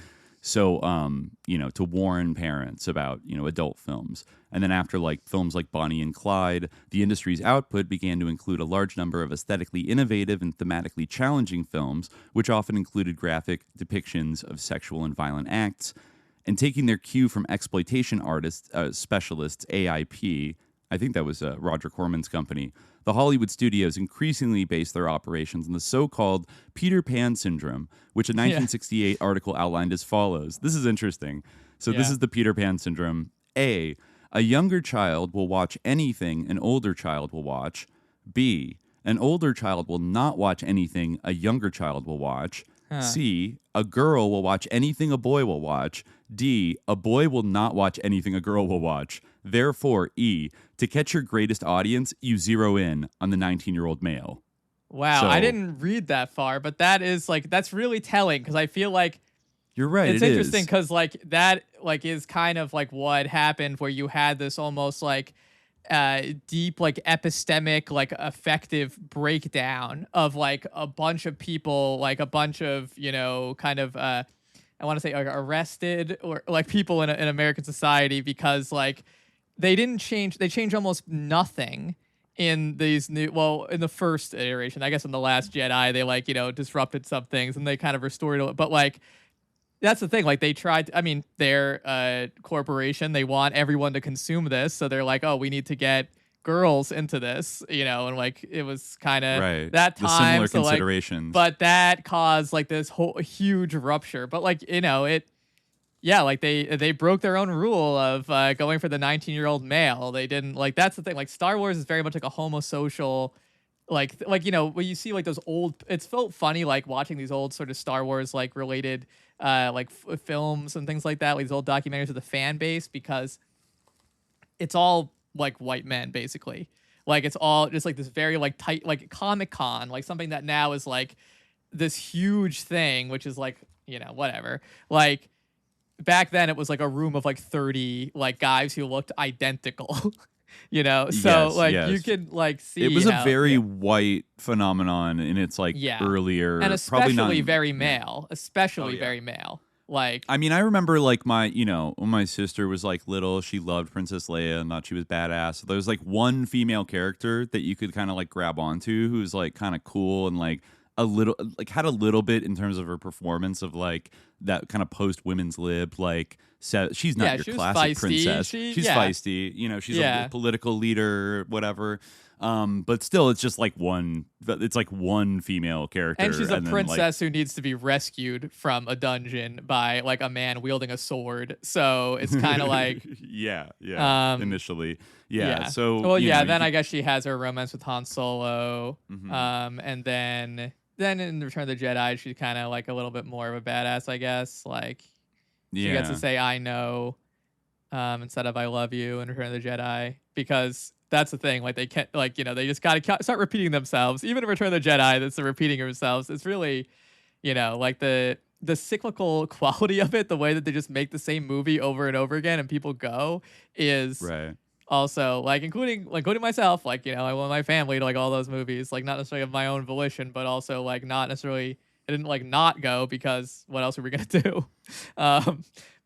So, to warn parents about, adult films. And then after films like Bonnie and Clyde, the industry's output began to include a large number of aesthetically innovative and thematically challenging films, which often included graphic depictions of sexual and violent acts. And taking their cue from exploitation specialists, AIP, I think that was Roger Corman's company, the Hollywood studios increasingly based their operations on the so-called Peter Pan syndrome, which a 1968 article outlined as follows. This is interesting. So this is the Peter Pan syndrome. A younger child will watch anything an older child will watch. B, an older child will not watch anything a younger child will watch. C, a girl will watch anything a boy will watch. D, a boy will not watch anything a girl will watch. Therefore, E, to catch your greatest audience, you zero in on the 19-year-old male. Wow, So, I didn't read that far, but that is that's really telling because I feel like you're right. It's interesting because that is kind of what happened where you had this almost deep epistemic effective breakdown of a bunch of people, a bunch of I want to say arrested or people in American society because they changed almost nothing in these in the first iteration. I guess in The Last Jedi they disrupted some things and they kind of restored it, but that's the thing. They tried. They're a corporation. They want everyone to consume this, so they're oh, we need to get girls into this, and it was kind of that time. The similar considerations. But that caused this whole huge rupture. But they broke their own rule of going for the 19-year-old male. They didn't that's the thing. Star Wars is very much a homosocial. When you see those old, it's felt funny watching these old sort of Star Wars related films and things like that, these old documentaries of the fan base, because it's all white men basically. It's all just this very tight Comic-Con, something that now is this huge thing, which is whatever. Back then it was a room of 30 guys who looked identical. So yes. you can see it was a very white phenomenon in its earlier, and especially very male, very male. I remember my, when my sister was little, she loved Princess Leia and thought she was badass. So there was one female character that you could kind of grab onto who was kind of cool and a little had a little bit in terms of her performance of that kind of post women's lib she's not your classic princess. She's feisty, she's a political leader, whatever. But still, it's just one female character, and she's a princess who needs to be rescued from a dungeon by a man wielding a sword. So it's kind of initially, So then I guess she has her romance with Han Solo, and then then in Return of the Jedi, she's kind of like a little bit more of a badass, I guess. Like she gets to say "I know" instead of "I love you" in Return of the Jedi, because that's the thing. Like they can't, like, they just gotta start repeating themselves. Even in Return of the Jedi, that's the repeating of themselves. It's really, like the cyclical quality of it, the way that they just make the same movie over and over again and people go, is Right. also like including myself, like, I want my family to like all those movies, like not necessarily of my own volition, but also like not necessarily, I didn't like not go because what else are we gonna do?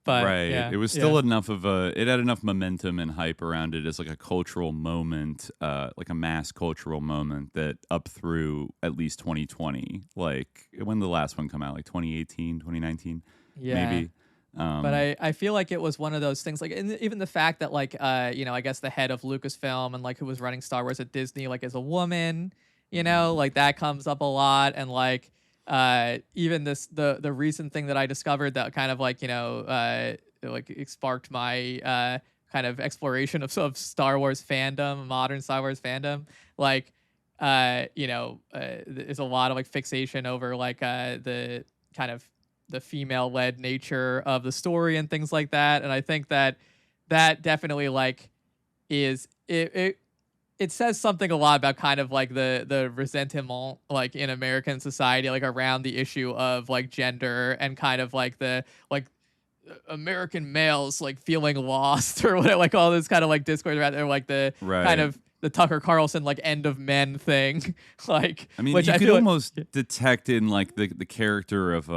But right. yeah, It was still enough of it had enough momentum and hype around it as like a cultural moment, like a mass cultural moment that up through at least 2020, like when did the last one come out, like 2018, 2019, maybe. But I feel like it was one of those things, like, and even the fact that like I guess the head of Lucasfilm and like who was running Star Wars at Disney like is a woman, like that comes up a lot. And like even the recent thing that I discovered that kind of like like it sparked my kind of exploration of Star Wars fandom, modern Star Wars fandom, like there's a lot of like fixation over like the kind of the female-led nature of the story and things like that. And I think that definitely like is it says something a lot about kind of like the resentment like in American society, like around the issue of like gender and kind of like the like American males like feeling lost or whatever, like all this kind of like discourse around there, like the kind of the Tucker Carlson like end of men thing. Like, I mean, which you I could feel almost detect in like the character of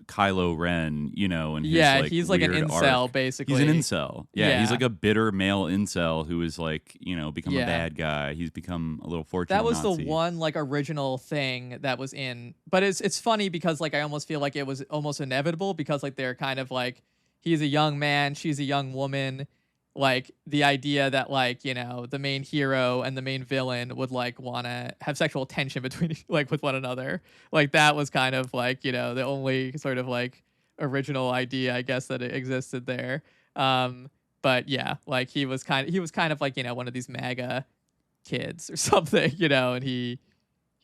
Kylo Ren, and his, he's like an weird incel, arc. basically. He's an incel. Yeah, he's like a bitter male incel who is like, become a bad guy. He's become a little fortune That was Nazi. the one like original thing that was in, but it's funny because like I almost feel like it was almost inevitable because like they're kind of like he's a young man, she's a young woman. Like the idea that like, the main hero and the main villain would like want to have sexual tension between like with one another. Like that was kind of like, the only sort of like original idea, I guess, that it existed there. But yeah, like he was kind of like, one of these MAGA kids or something, and he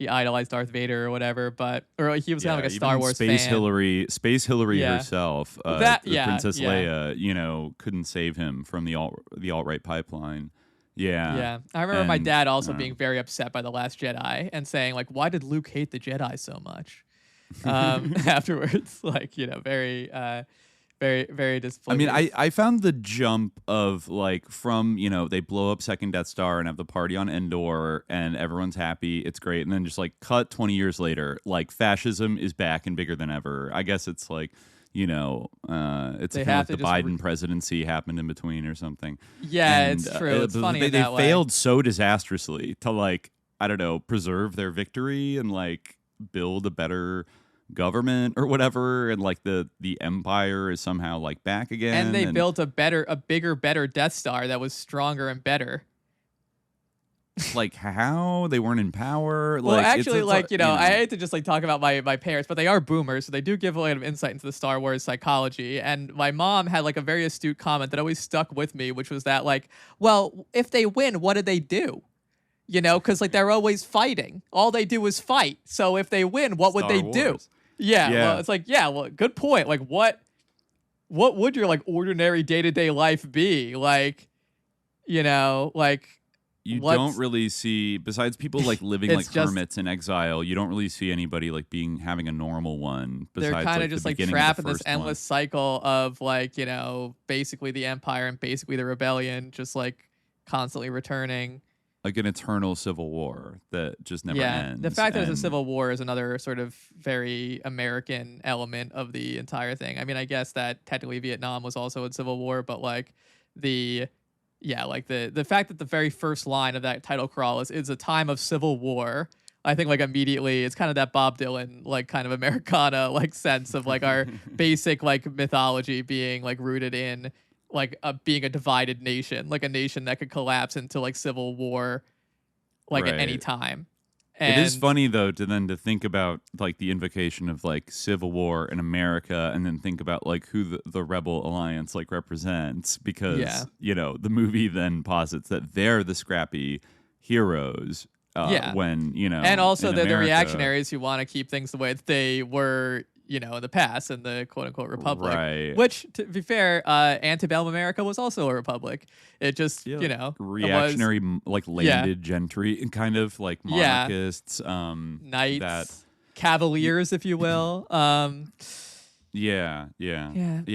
idolized Darth Vader or whatever, or he was kind of like a Star Wars Space fan. Space Hillary herself, Princess like, Leia, couldn't save him from the alt-right pipeline. Yeah. I remember my dad also being very upset by The Last Jedi and saying like, why did Luke hate the Jedi so much? Afterwards, like, very very, very disappointing. I mean, I found the jump of like from, they blow up second Death Star and have the party on Endor and everyone's happy. It's great. And then just like cut 20 years later, like fascism is back and bigger than ever. I guess it's like, it's kind of like the Biden presidency happened in between or something. Yeah, it's true. It's funny they failed so disastrously to like, I don't know, preserve their victory and like build a better government or whatever, and like the empire is somehow like back again, and they built a bigger, better Death Star that was stronger and better. Like how they weren't in power. Well, like, actually, I hate to just like talk about my parents, but they are boomers, so they do give a lot of insight into the Star Wars psychology. And my mom had like a very astute comment that always stuck with me, which was that like, well, if they win, what did they do? Because like they're always fighting. All they do is fight. So if they win, what would they do? Yeah, well, it's like, well, good point. Like, what would your like ordinary day-to-day life be? Like, like you don't really see, besides people like living like hermits in exile, you don't really see anybody like having a normal one. Besides, they're kind of just like trapped in this endless one. cycle of like, basically the Empire and basically the rebellion, just like constantly returning. Like an eternal civil war that just never ends. The fact that it's a civil war is another sort of very American element of the entire thing. I mean, I guess that technically Vietnam was also a civil war, but like the fact that the very first line of that title crawl is a time of civil war, I think like immediately it's kind of that Bob Dylan like kind of Americana like sense of like our basic like mythology being like rooted in like being a divided nation, like a nation that could collapse into like civil war, like at any time. And it is funny though to think about like the invocation of like civil war in America, and then think about like who the Rebel Alliance like represents, because the movie then posits that they're the scrappy heroes, when, and also in they're the America- reactionaries who want to keep things the way that they were, in the past in the quote unquote republic. Right. Which, to be fair, antebellum America was also a republic. It just, reactionary, like landed gentry and kind of like monarchists, knights, that cavaliers, if you will. I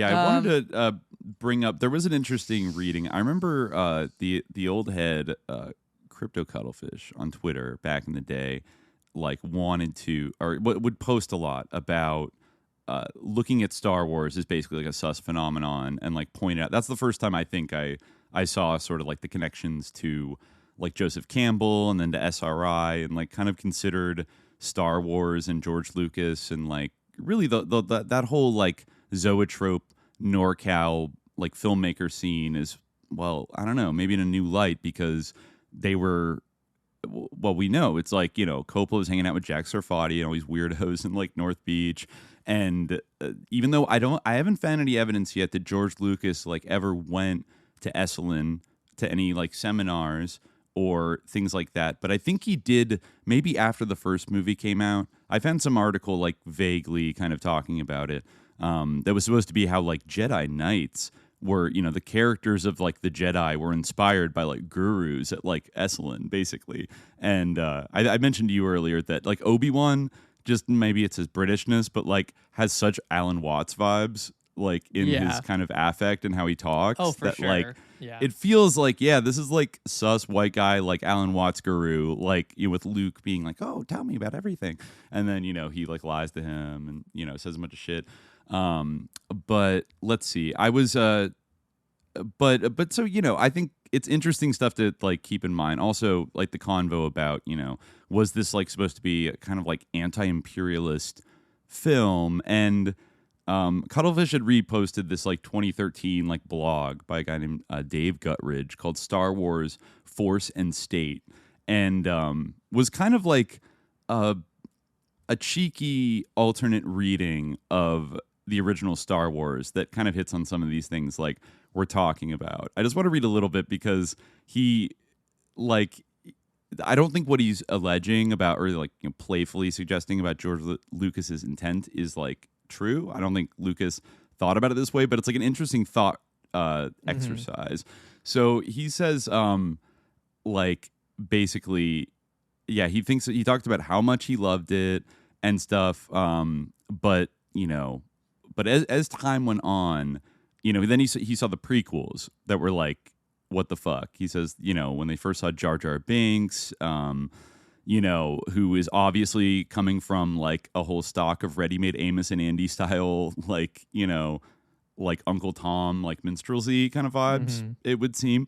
wanted to bring up. There was an interesting reading. I remember the old head Crypto Cuttlefish on Twitter back in the day, like wanted to or would post a lot about looking at Star Wars as basically like a sus phenomenon, and like point out that's the first time I think I saw sort of like the connections to like Joseph Campbell and then to SRI, and like kind of considered Star Wars and George Lucas and like really that whole like zoetrope NorCal like filmmaker scene is, well, I don't know, maybe in a new light, because they were, well, we know it's like, Coppola was hanging out with Jack Sarfati and all these weirdos in like North Beach. And even though I haven't found any evidence yet that George Lucas like ever went to Esalen to any like seminars or things like that, but I think he did maybe after the first movie came out. I found some article like vaguely kind of talking about it. That was supposed to be how like Jedi Knights were, the characters of like the Jedi were inspired by like gurus at like Esalen, basically. And I mentioned to you earlier that like Obi-Wan, just maybe it's his Britishness, but like has such Alan Watts vibes, like in his kind of affect and how he talks. Oh, for that, sure. Like, yeah. It feels like, this is like sus white guy, like Alan Watts guru, like with Luke being like, oh, tell me about everything. And then, he like lies to him and, says a bunch of shit. But let's see. I was, but so, I think it's interesting stuff to like keep in mind. Also, like the convo about, was this like supposed to be a kind of like anti-imperialist film? And Cuttlefish had reposted this like 2013 like blog by a guy named Dave Guttridge called Star Wars Force and State, and was kind of like a cheeky alternate reading of the original Star Wars that kind of hits on some of these things like we're talking about. I just want to read a little bit because he, like, I don't think what he's alleging about or like playfully suggesting about George Lucas's intent is like true. I don't think Lucas thought about it this way, but it's like an interesting thought exercise. So he says, like, basically, he talked about how much he loved it and stuff. But as time went on, then he saw the prequels that were like, what the fuck? He says, when they first saw Jar Jar Binks, who is obviously coming from like a whole stock of ready-made Amos and Andy style, like, like Uncle Tom, like minstrelsy kind of vibes, it would seem.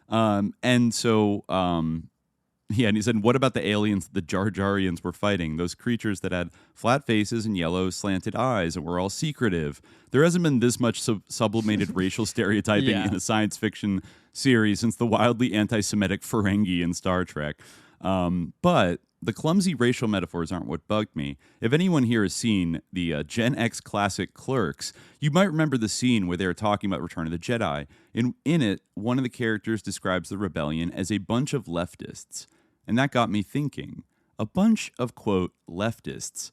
And so, and he said, what about the aliens the Jar Jarians were fighting? Those creatures that had flat faces and yellow slanted eyes and were all secretive. There hasn't been this much sublimated racial stereotyping in a science fiction series since the wildly anti-Semitic Ferengi in Star Trek. But the clumsy racial metaphors aren't what bugged me. If anyone here has seen the Gen X classic Clerks, you might remember the scene where they were talking about Return of the Jedi. In it, one of the characters describes the rebellion as a bunch of leftists. And that got me thinking. A bunch of, quote, leftists.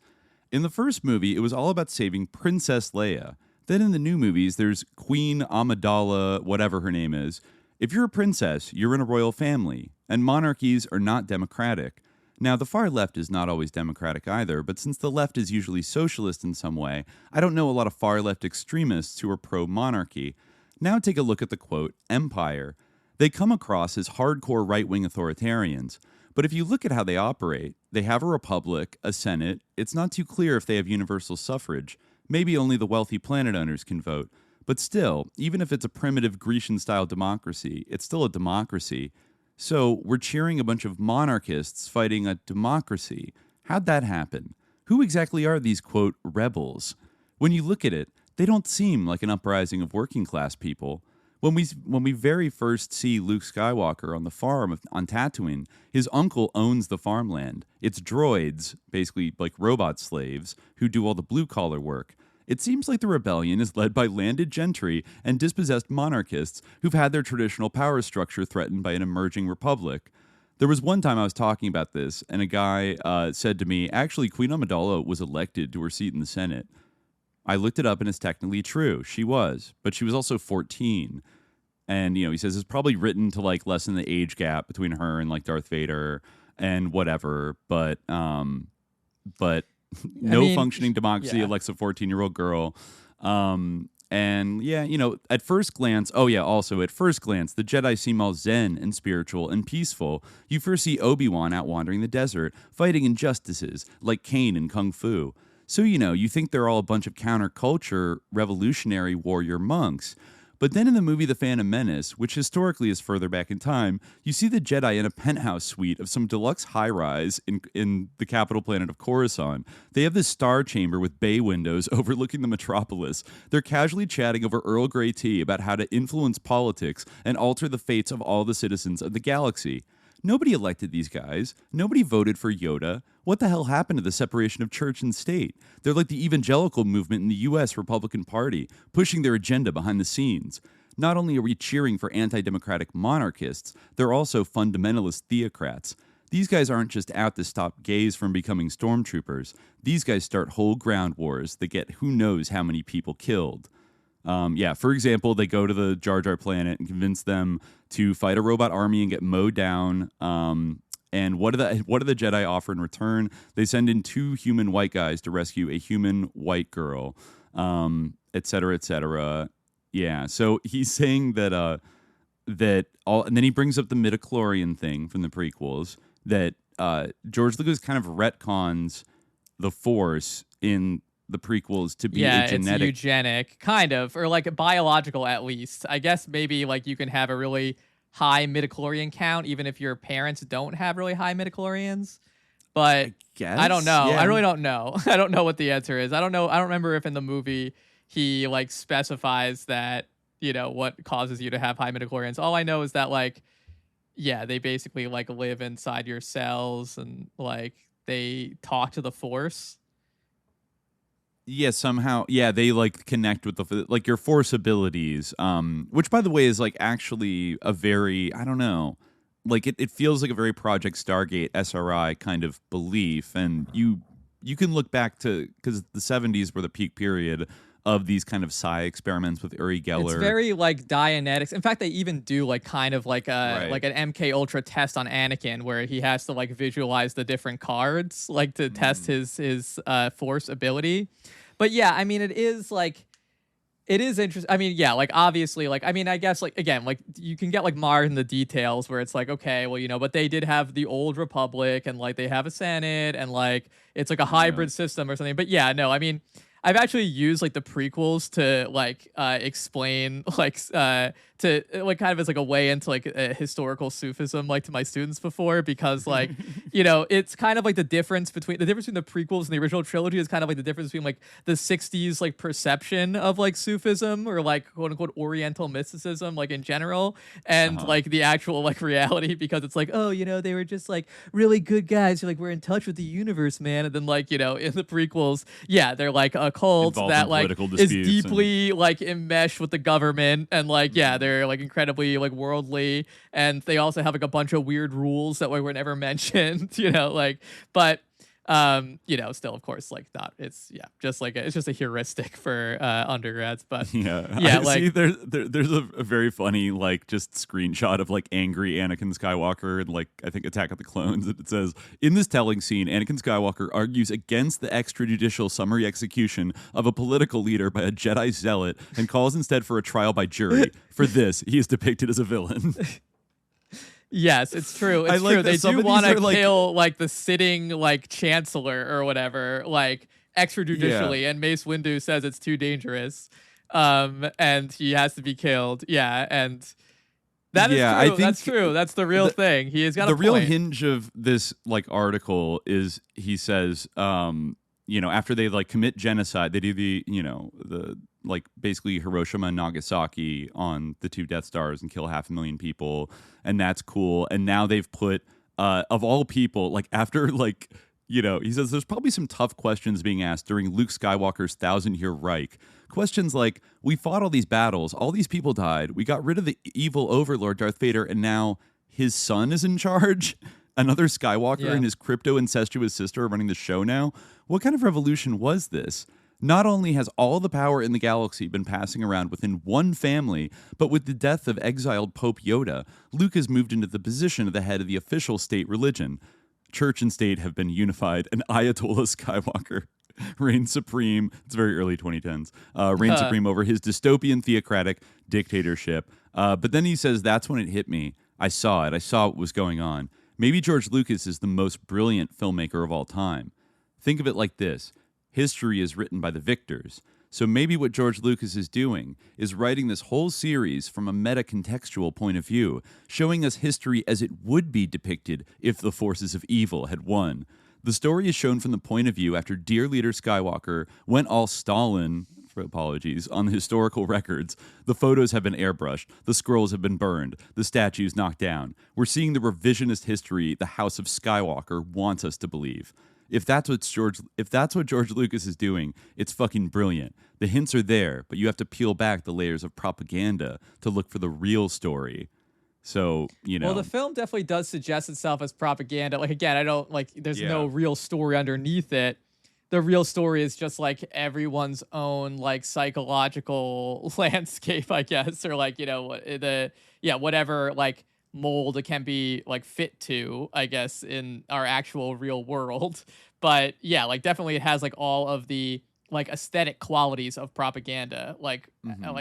In the first movie, it was all about saving Princess Leia. Then in the new movies, there's Queen Amidala, whatever her name is. If you're a princess, you're in a royal family, and monarchies are not democratic. Now, the far left is not always democratic either, but since the left is usually socialist in some way, I don't know a lot of far left extremists who are pro-monarchy. Now take a look at the, quote, empire. They come across as hardcore right-wing authoritarians, but if you look at how they operate, they have a republic, a senate. It's not too clear if they have universal suffrage. Maybe only the wealthy planet owners can vote. But still, even if it's a primitive Grecian-style democracy, it's still a democracy. So we're cheering a bunch of monarchists fighting a democracy. How'd that happen? Who exactly are these, quote, rebels? When you look at it, they don't seem like an uprising of working-class people. When we very first see Luke Skywalker on the farm on Tatooine, his uncle owns the farmland. It's droids, basically like robot slaves, who do all the blue-collar work. It seems like the rebellion is led by landed gentry and dispossessed monarchists who've had their traditional power structure threatened by an emerging republic. There was one time I was talking about this, and a guy said to me, actually, Queen Amidala was elected to her seat in the Senate. I looked it up, and it's technically true. She was, but she was also 14. And, he says it's probably written to, like, lessen the age gap between her and, like, Darth Vader and whatever. But no functioning democracy elects a 14-year-old girl. And yeah, at first glance, the Jedi seem all zen and spiritual and peaceful. You first see Obi-Wan out wandering the desert, fighting injustices like Cain and Kung Fu. So, you think they're all a bunch of counterculture, revolutionary warrior monks. But then in the movie The Phantom Menace, which historically is further back in time, you see the Jedi in a penthouse suite of some deluxe high-rise in the capital planet of Coruscant. They have this star chamber with bay windows overlooking the metropolis. They're casually chatting over Earl Grey tea about how to influence politics and alter the fates of all the citizens of the galaxy. Nobody elected these guys. Nobody voted for Yoda. What the hell happened to the separation of church and state? They're like the evangelical movement in the U.S. Republican Party, pushing their agenda behind the scenes. Not only are we cheering for anti-democratic monarchists, they're also fundamentalist theocrats. These guys aren't just out to stop gays from becoming stormtroopers. These guys start whole ground wars that get who knows how many people killed. For example, they go to the Jar Jar planet and convince them to fight a robot army and get mowed down. And what do the Jedi offer in return? They send in 2 human white guys to rescue a human white girl, et cetera, et cetera. Yeah. So he's saying that and then he brings up the midichlorian thing from the prequels that George Lucas kind of retcons the Force in the prequels to be a genetic, it's eugenic, kind of, or like biological at least. I guess maybe like you can have a really high midichlorian count even if your parents don't have really high midichlorians. But I don't know. Yeah. I really don't know. I don't know what the answer is. I don't know. I don't remember if in the movie he like specifies that, what causes you to have high midichlorians. All I know is that like, they basically like live inside your cells and like they talk to the Force. Yeah, somehow. Yeah, they like connect with like your Force abilities, which by the way is like actually a very, I don't know, like it feels like a very Project Stargate SRI kind of belief. And you can look back to, because the 70s were the peak period of these kind of psi experiments with Uri Geller. It's very like Dianetics. In fact, they even do like kind of like like an MK Ultra test on Anakin where he has to like visualize the different cards like to test his Force ability. But yeah, I mean, it is interesting. I mean, yeah, like obviously, like, I mean, I guess like, again, like you can get like marred in the details where it's like, okay, well, but they did have the old Republic and like they have a Senate and like it's like a hybrid system or something. But yeah, no, I mean, I've actually used like the prequels to like explain like to like kind of as like a way into like a historical Sufism like to my students before, because like it's kind of like the difference between the prequels and the original trilogy is kind of like the difference between like the 60s like perception of like Sufism or like quote unquote Oriental mysticism like in general and like the actual like reality, because it's like, oh, they were just like really good guys who like were in touch with the universe, man. And then like in the prequels, they're like a cult that like is deeply like enmeshed with the government and like they're like incredibly like worldly, and they also have like a bunch of weird rules that were never mentioned, but still of course like not, it's just like it's just a heuristic for undergrads. But I like see there's a very funny like just screenshot of like angry Anakin Skywalker and like I think Attack of the Clones, and it says, in this telling scene, Anakin Skywalker argues against the extrajudicial summary execution of a political leader by a Jedi zealot and calls instead for a trial by jury. For this, he is depicted as a villain. Yes, it's true. It's true. They do want to kill like the sitting like chancellor or whatever, like extrajudicially, and Mace Windu says it's too dangerous, and he has to be killed. Yeah, and that is true. I think that's true. That's the real thing. He has got the real hinge of this like article is he says, after they like commit genocide, they do the like basically Hiroshima and Nagasaki on the 2 Death Stars and kill 500,000 people, and that's cool. And now they've put of all people, like after like he says there's probably some tough questions being asked during Luke Skywalker's 1,000-year Reich. Questions like, we fought all these battles, all these people died, we got rid of the evil overlord Darth Vader, and now his son is in charge. Another Skywalker Yeah. and his crypto-incestuous sister are running the show now. What kind of revolution was this? Not only has all the power in the galaxy been passing around within one family, but with the death of exiled Pope Yoda, Luke has moved into the position of the head of the official state religion. Church and state have been unified, and Ayatollah Skywalker reigns supreme. It's very early 2010s. Reigns supreme over his dystopian theocratic dictatorship. But then he says, that's when it hit me. I saw it. I saw what was going on. Maybe George Lucas is the most brilliant filmmaker of all time. Think of it like this. History is written by the victors. So maybe what George Lucas is doing is writing this whole series from a meta-contextual point of view, showing us history as it would be depicted if the forces of evil had won. The story is shown from the point of view after dear leader Skywalker went all Stalin, for apologies, on the historical records. The photos have been airbrushed, the scrolls have been burned, the statues knocked down. We're seeing the revisionist history the House of Skywalker wants us to believe. If that's what George Lucas is doing, it's fucking brilliant. The hints are there, but you have to peel back the layers of propaganda to look for the real story. So, Well, the film definitely does suggest itself as propaganda. Like, again, I don't like, there's no real story underneath it. The real story is just like everyone's own like psychological landscape, I guess, or like, whatever like mold it can be like fit to, I guess, in our actual real world. But yeah, like definitely it has like all of the like aesthetic qualities of propaganda, like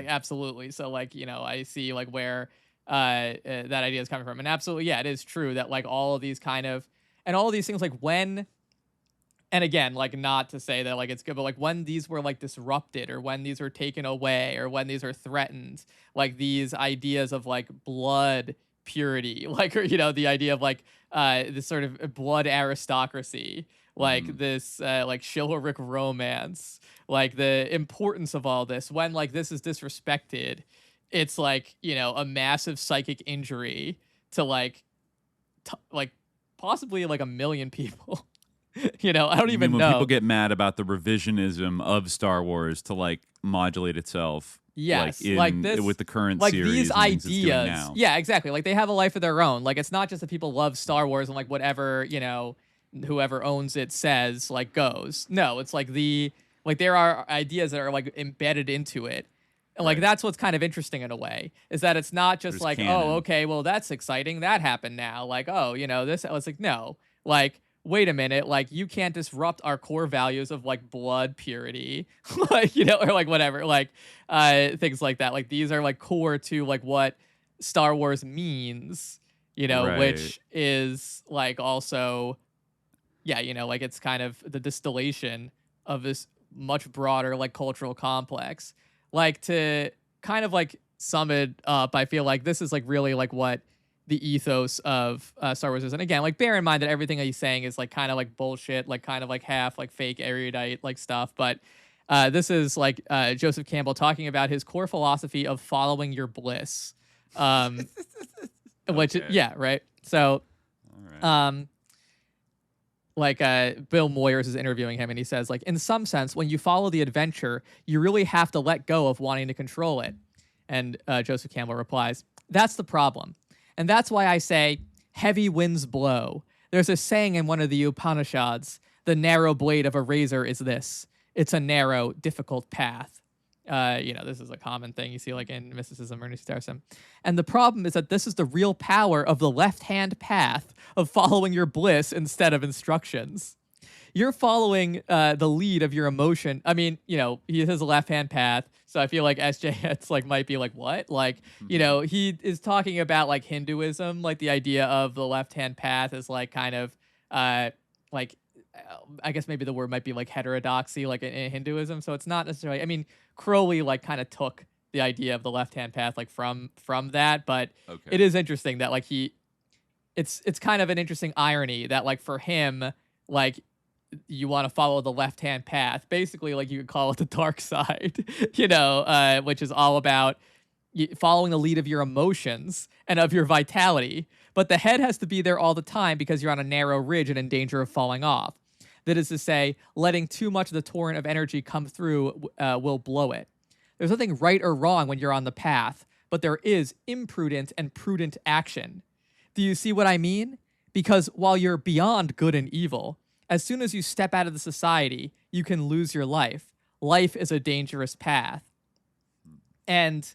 absolutely. So like, I see like where that idea is coming from. And absolutely, yeah, it is true that like all of these kind of, and all of these things like when, and again, like not to say that like it's good, but like when these were like disrupted or when these were taken away or when these are threatened, like these ideas of like blood purity, like, or, the idea of like this sort of blood aristocracy, like this like chivalric romance, like the importance of all this, when like this is disrespected, it's like, a massive psychic injury to like possibly like 1 million people. I don't even know. When people get mad about the revisionism of Star Wars to like modulate itself. Yes, like this with the current like series these and things it's doing ideas. now. Yeah, exactly. Like they have a life of their own. Like it's not just that people love Star Wars and like whatever, whoever owns it says like goes. No, it's like there are ideas that are like embedded into it. And like that's what's kind of interesting in a way, is that it's not just like, canon. oh, okay, well that's exciting. That happened now. Like, oh, this. It's like, no, like, wait a minute, like you can't disrupt our core values of like blood purity, like, or like whatever, like things like that. Like these are like core to like what Star Wars means, which is like also, like it's kind of the distillation of this much broader like cultural complex. Like to kind of like sum it up, I feel like this is like really like what the ethos of Star Wars is. And again, like bear in mind that everything that he's saying is like kind of like bullshit, like kind of like half like fake erudite like stuff. But this is like Joseph Campbell talking about his core philosophy of following your bliss. Which, yeah, right. So, like Bill Moyers is interviewing him and he says like, in some sense, when you follow the adventure, you really have to let go of wanting to control it. And Joseph Campbell replies, that's the problem. And that's why I say, heavy winds blow. There's a saying in one of the Upanishads, the narrow blade of a razor is this. It's a narrow, difficult path. This is a common thing you see like in mysticism or Gnosticism. And the problem is that this is the real power of the left-hand path of following your bliss instead of instructions. You're following the lead of your emotion. I mean, he has a left-hand path. So I feel like SJX like might be like, what? Like, he is talking about like Hinduism, like the idea of the left-hand path is like kind of like, I guess maybe the word might be like heterodoxy, like in Hinduism. So it's not necessarily, I mean, Crowley like kind of took the idea of the left-hand path like from that, but it is interesting that like it's kind of an interesting irony that like for him, like you want to follow the left-hand path, basically like you could call it the dark side, which is all about following the lead of your emotions and of your vitality. But the head has to be there all the time because you're on a narrow ridge and in danger of falling off. That is to say, letting too much of the torrent of energy come through will blow it. There's nothing right or wrong when you're on the path, but there is imprudent and prudent action. Do you see what I mean? Because while you're beyond good and evil, as soon as you step out of the society, you can lose your life. Life is a dangerous path. And,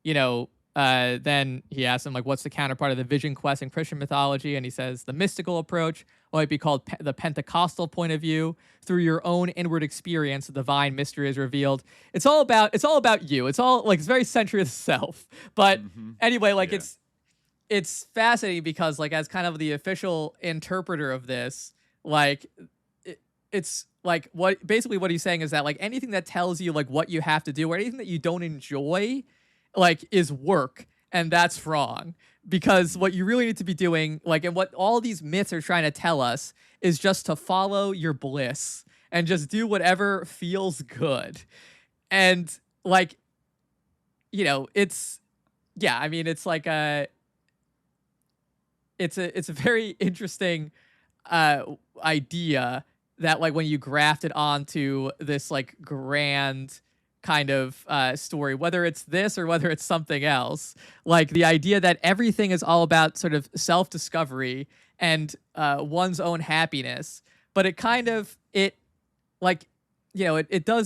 then he asks him, like, what's the counterpart of the vision quest in Christian mythology? And he says, the mystical approach might be called the Pentecostal point of view. Through your own inward experience, the divine mystery is revealed. It's all about you. It's all like, it's very centered of self. But anyway, like it's fascinating because like as kind of the official interpreter of this, like it's like what he's saying is that like anything that tells you like what you have to do or anything that you don't enjoy like is work, and that's wrong. Because what you really need to be doing, like, and what all these myths are trying to tell us is just to follow your bliss and just do whatever feels good. And like, it's like it's a very interesting idea that like when you graft it onto this like grand kind of story, whether it's this or whether it's something else, like the idea that everything is all about sort of self-discovery and one's own happiness, but it does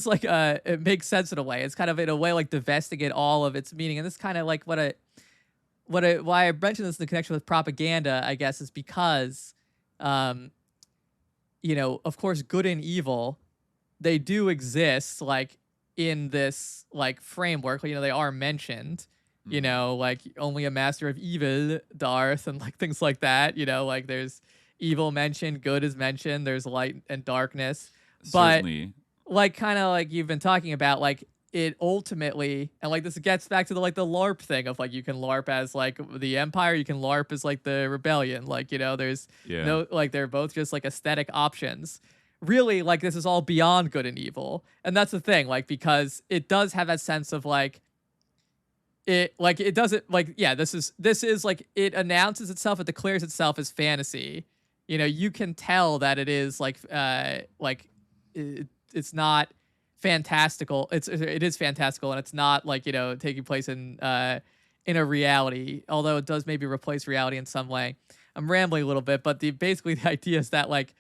like it makes sense in a way. It's kind of in a way like divesting it all of its meaning. And this kind of like why I mentioned this in the connection with propaganda, I guess, is because of course good and evil, they do exist like in this like framework. They are mentioned, like only a master of evil, Darth, and like things like that. Like there's evil mentioned, good is mentioned, there's light and darkness. Certainly. But like kind of like you've been talking about, like it ultimately, and like this gets back to the LARP thing of like you can LARP as like the Empire, you can LARP as like the Rebellion. Like, there's no, like they're both just like aesthetic options. Really, like this is all beyond good and evil. And that's the thing, like, because it does have that sense of like it doesn't like, this is like, it announces itself, it declares itself as fantasy. You can tell that it is like it's not fantastical. It is fantastical, and it's not like, taking place in a reality, although it does maybe replace reality in some way. I'm rambling a little bit, but basically the idea is that like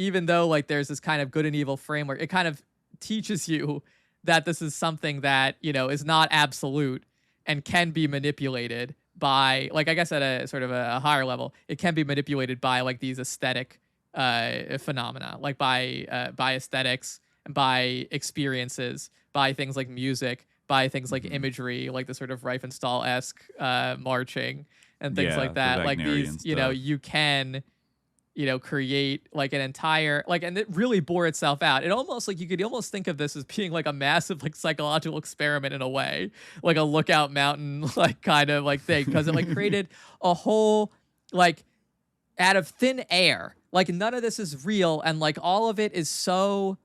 even though like there's this kind of good and evil framework, it kind of teaches you that this is something that, is not absolute and can be manipulated by, like, I guess at a sort of a higher level, it can be manipulated by like these aesthetic phenomena, like by aesthetics and by experiences, by things like music, by things like imagery, like the sort of Riefenstahl-esque marching and things like that. Like these, you can create like an entire, like, and it really bore itself out. It almost like you could almost think of this as being like a massive like psychological experiment in a way, like a Lookout Mountain like kind of like thing, because it like created a whole like out of thin air. Like none of this is real, and like all of it is so,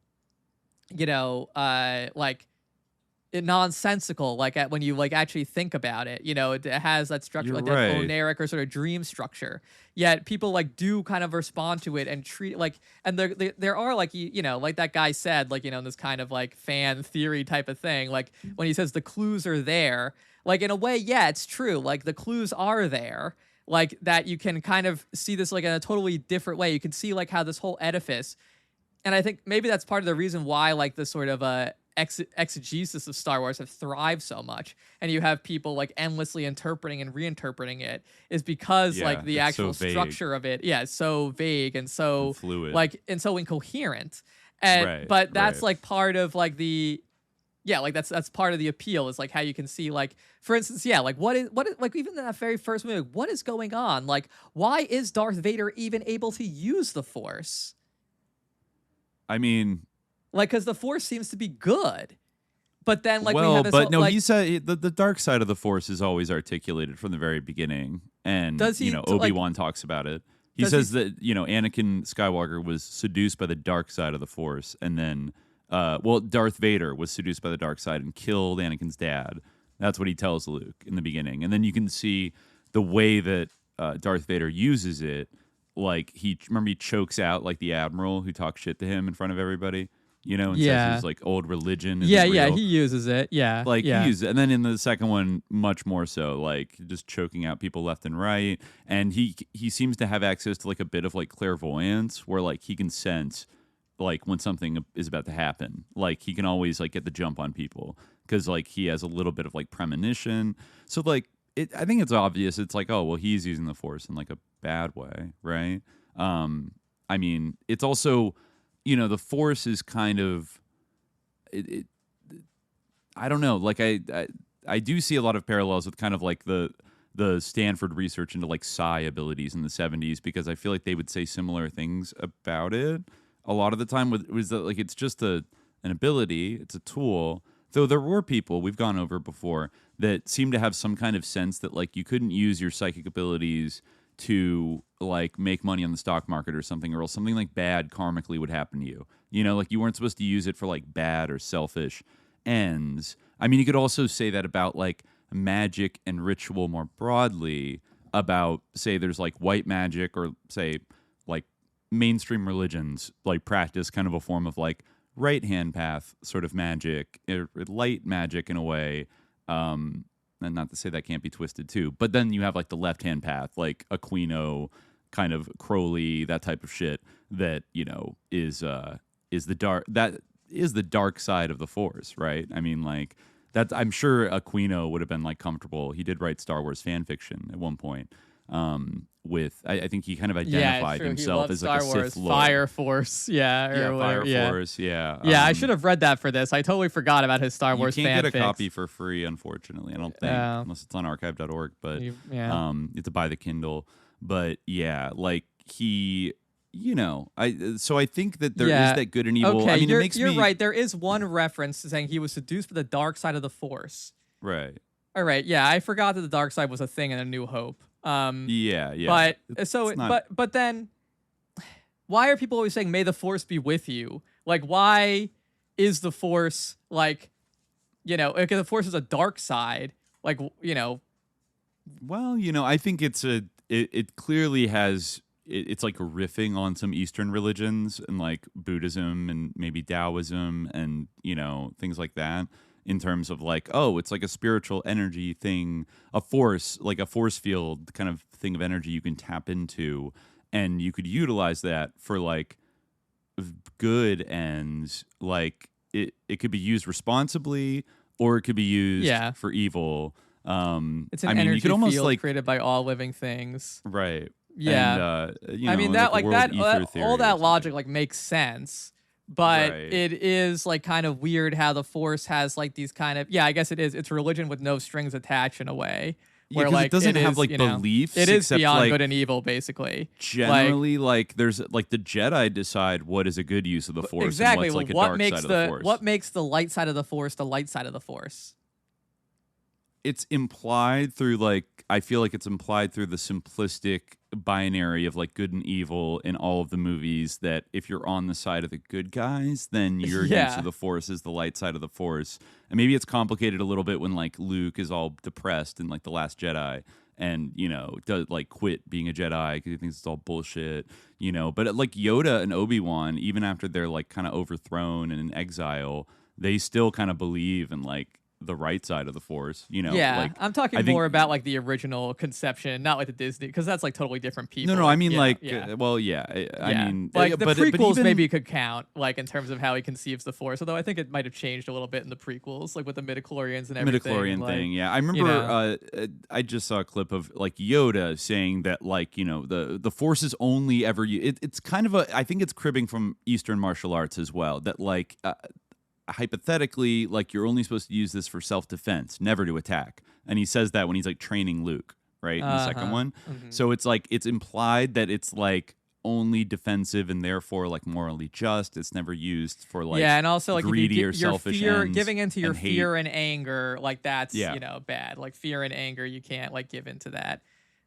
like nonsensical. Like when you like actually think about it, it has that structure. You're like right. that oniric or sort of dream structure. Yet people like do kind of respond to it and treat it like, and there are like like that guy said, like in this kind of like fan theory type of thing. Like when he says the clues are there, like in a way, yeah, it's true. Like the clues are there. Like that you can kind of see this like in a totally different way. You can see like how this whole edifice, and I think maybe that's part of the reason why like the sort of exegesis of Star Wars have thrived so much, and you have people like endlessly interpreting and reinterpreting it, is because like the actual structure of it, is so vague and so and fluid, like, and so incoherent. And but that's like part of like the like that's part of the appeal, is like how you can see, like, for instance, like what is like even in that very first movie, what is going on? Like, why is Darth Vader even able to use the Force? I mean, like, because the Force seems to be good, but then like we have this whole, he said the dark side of the Force is always articulated from the very beginning, and does he, Obi-Wan talks about it. He says that Anakin Skywalker was seduced by the dark side of the Force, and then Darth Vader was seduced by the dark side and killed Anakin's dad. That's what he tells Luke in the beginning, and then you can see the way that Darth Vader uses it. Like he chokes out like the admiral who talks shit to him in front of everybody. and Yeah. says his like old religion isn't Yeah, real. he uses it. Yeah. Like yeah. he uses it. And then in the second one, much more so, like just choking out people left and right. And he seems to have access to like a bit of like clairvoyance where like he can sense like when something is about to happen. Like he can always like get the jump on people because like he has a little bit of like premonition. So like I think it's obvious. It's like, oh well, he's using the Force in like a bad way, right? I mean, it's also, the Force is kind of I don't know. Like I do see a lot of parallels with kind of like the Stanford research into like psi abilities in the 70s, because I feel like they would say similar things about it a lot of the time. Was that like it's just an ability, it's a tool. Though there were people we've gone over before that seem to have some kind of sense that like you couldn't use your psychic abilities to like make money on the stock market or something, or else something like bad karmically would happen to you. Like you weren't supposed to use it for like bad or selfish ends. I mean, you could also say that about like magic and ritual more broadly, about say there's like white magic, or say like mainstream religions like practice kind of a form of like right hand path sort of magic, light magic in a way. And not to say that can't be twisted too, but then you have like the left hand path, like Aquino, kind of Crowley, that type of shit that is the dark side of the Force, right? I mean, like that. I'm sure Aquino would have been like comfortable. He did write Star Wars fan fiction at one point. With I think he kind of identified himself as like a Sith Lord. Fire Force, Fire Force, yeah. I should have read that for this. I totally forgot about his Star Wars. You can't get a fanfics. copy for free, unfortunately. I don't think, unless it's on archive.org. But you have to buy the Kindle. But yeah, like he, so I think that there is that good and evil. Okay, I mean, you're right. There is one reference to saying he was seduced by the dark side of the Force. Right. All right. Yeah, I forgot that the dark side was a thing in A New Hope. Yeah. But It's then why are people always saying may the Force be with you? Like, why is the Force like, because the Force is a dark side, like, Well, I think it clearly has, it's like riffing on some Eastern religions and like Buddhism and maybe Taoism and, things like that. In terms of like, oh, it's like a spiritual energy thing, a force, like a force field kind of thing of energy you can tap into, and you could utilize that for like good ends. Like it could be used responsibly, or it could be used for evil. It's an energy field like created by all living things, right? Yeah, and, I mean like all that logic like makes sense. But it is like kind of weird how the Force has like these kind of I guess it is. It's religion with no strings attached in a way. Where like it doesn't have like beliefs. It is beyond like, good and evil, basically. Generally, like there's like the Jedi decide what is a good use of the Force. Exactly. And what's like what a dark makes side of the Force. What makes the light side of the Force the light side of the Force? It's implied through I feel like it's implied through the simplistic binary of like good and evil in all of the movies, that if you're on the side of the good guys, then your use of the Force is the light side of the Force. And maybe it's complicated a little bit when like Luke is all depressed in like The Last Jedi and, does like quit being a Jedi because he thinks it's all bullshit, But like Yoda and Obi-Wan, even after they're like kind of overthrown and in exile, they still kind of believe in like the right side of the Force, like, I'm talking more about like the original conception, not like the Disney, because that's like totally different people. No, I mean I mean like the prequels but even, maybe could count like in terms of how he conceives the Force, although I think it might have changed a little bit in the prequels, like with the midichlorians and everything. Midichlorian thing, I remember I just saw a clip of like Yoda saying that like the Force is only ever it's kind of I think it's cribbing from Eastern martial arts as well, that like hypothetically, like you're only supposed to use this for self-defense, never to attack. And he says that when he's like training Luke, right, in the second one. Mm-hmm. So it's like it's implied that it's like only defensive and therefore like morally just. It's never used for like and also like greedy if you or selfish ends, giving into your fear hate. And anger, like that's bad. Like fear and anger, you can't like give into that.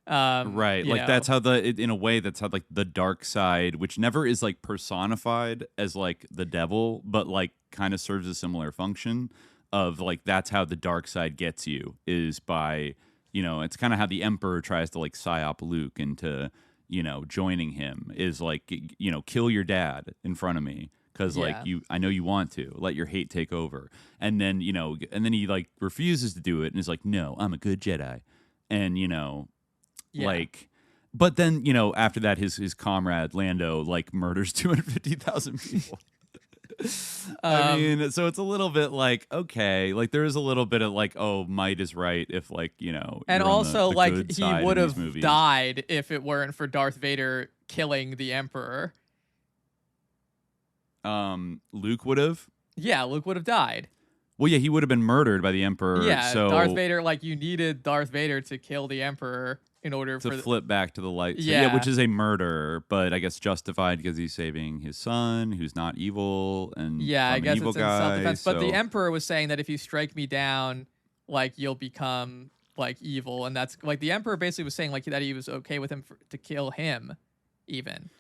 Right, like that's how in a way that's how like the dark side, which never is like personified as like the devil, but like kind of serves a similar function of like that's how the dark side gets you, is by it's kind of how the Emperor tries to like psyop Luke into joining him, is like kill your dad in front of me because like I know you want to let your hate take over, and then he like refuses to do it and is like, no, I'm a good Jedi, and like. But then, after that, his comrade Lando like murders 250,000 people. I mean, so it's a little bit like, okay, like there is a little bit of like, oh, might is right if like, and also the like good he side would in these have movies. died if it weren't for Darth Vader killing the Emperor. Luke would have. Yeah, Luke would have died. Well, yeah, he would have been murdered by the Emperor. Yeah, so Darth Vader, like you needed Darth Vader to kill the Emperor in order to for flip back to the light. So, Yeah. which is a murder, but I guess justified because he's saving his son, who's not evil, and Yeah, I I'm guess an evil it's in guy. self-defense. But the so- Emperor was saying that if you strike me down, like you'll become like evil, and that's like the Emperor basically was saying like that he was okay with him to kill him, even.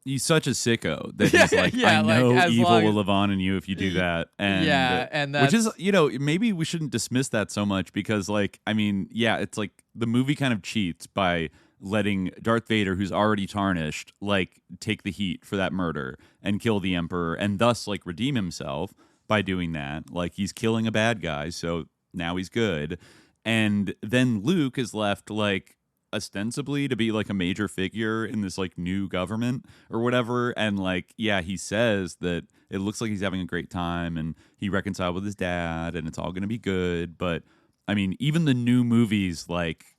He's such a sicko that he's like, Yeah, I like, know as evil long will as- live on in you if you do that. And Yeah, and which is, that's- maybe we shouldn't dismiss that so much because, like, I mean, yeah, it's like the movie kind of cheats by letting Darth Vader, who's already tarnished, like take the heat for that murder and kill the Emperor, and thus like redeem himself by doing that. Like he's killing a bad guy, so now he's good. And then Luke is left like ostensibly to be like a major figure in this like new government or whatever, and like he says that it looks like he's having a great time and he reconciled with his dad and it's all going to be good. But I mean, even the new movies like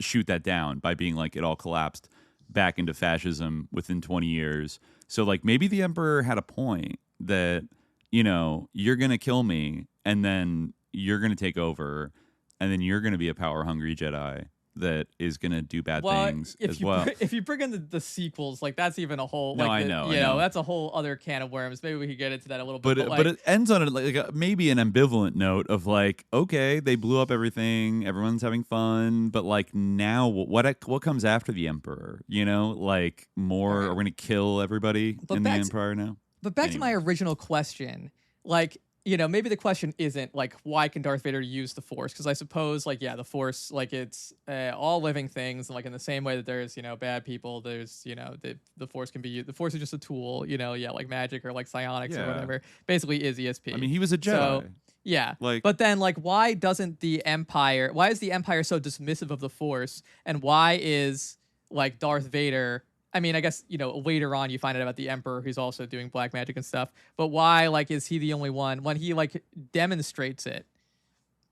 shoot that down by being like it all collapsed back into fascism within 20 years. So like maybe the Emperor had a point that you're going to kill me and then you're going to take over and then you're going to be a power hungry Jedi that is going to do bad things as well. If you bring in the sequels, like that's even a whole. No, like I know. That's a whole other can of worms. Maybe we could get into that a little bit. But it ends on maybe an ambivalent note of like, okay, they blew up everything, everyone's having fun, but like now, what comes after the Emperor? Like more, are we going to kill everybody in the Empire now? But back to my original question, like. Maybe the question isn't like why can Darth Vader use the Force? Because I suppose like the Force, like it's all living things, and like in the same way that there's bad people, there's the Force can be used. The Force is just a tool, like magic or like psionics or whatever. Basically, is ESP. I mean, he was a Jedi. So, yeah, but then like why is the Empire so dismissive of the Force, and why is like Darth Vader? I mean, I guess, later on you find out about the Emperor who's also doing black magic and stuff. But why, like, is he the only one when he, like, demonstrates it?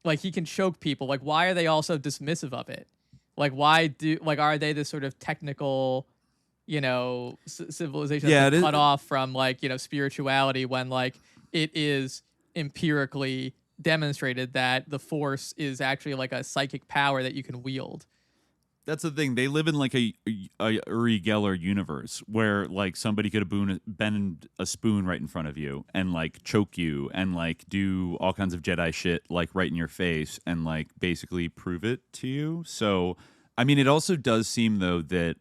Like, he can choke people. Like, why are they all so dismissive of it? Like, are they this sort of technical, civilization that's cut off from, like, spirituality when, like, it is empirically demonstrated that the Force is actually, like, a psychic power that you can wield? That's the thing. They live in like a Uri Geller universe where like somebody could have bend a spoon right in front of you and like choke you and like do all kinds of Jedi shit like right in your face and like basically prove it to you. So, I mean, it also does seem though that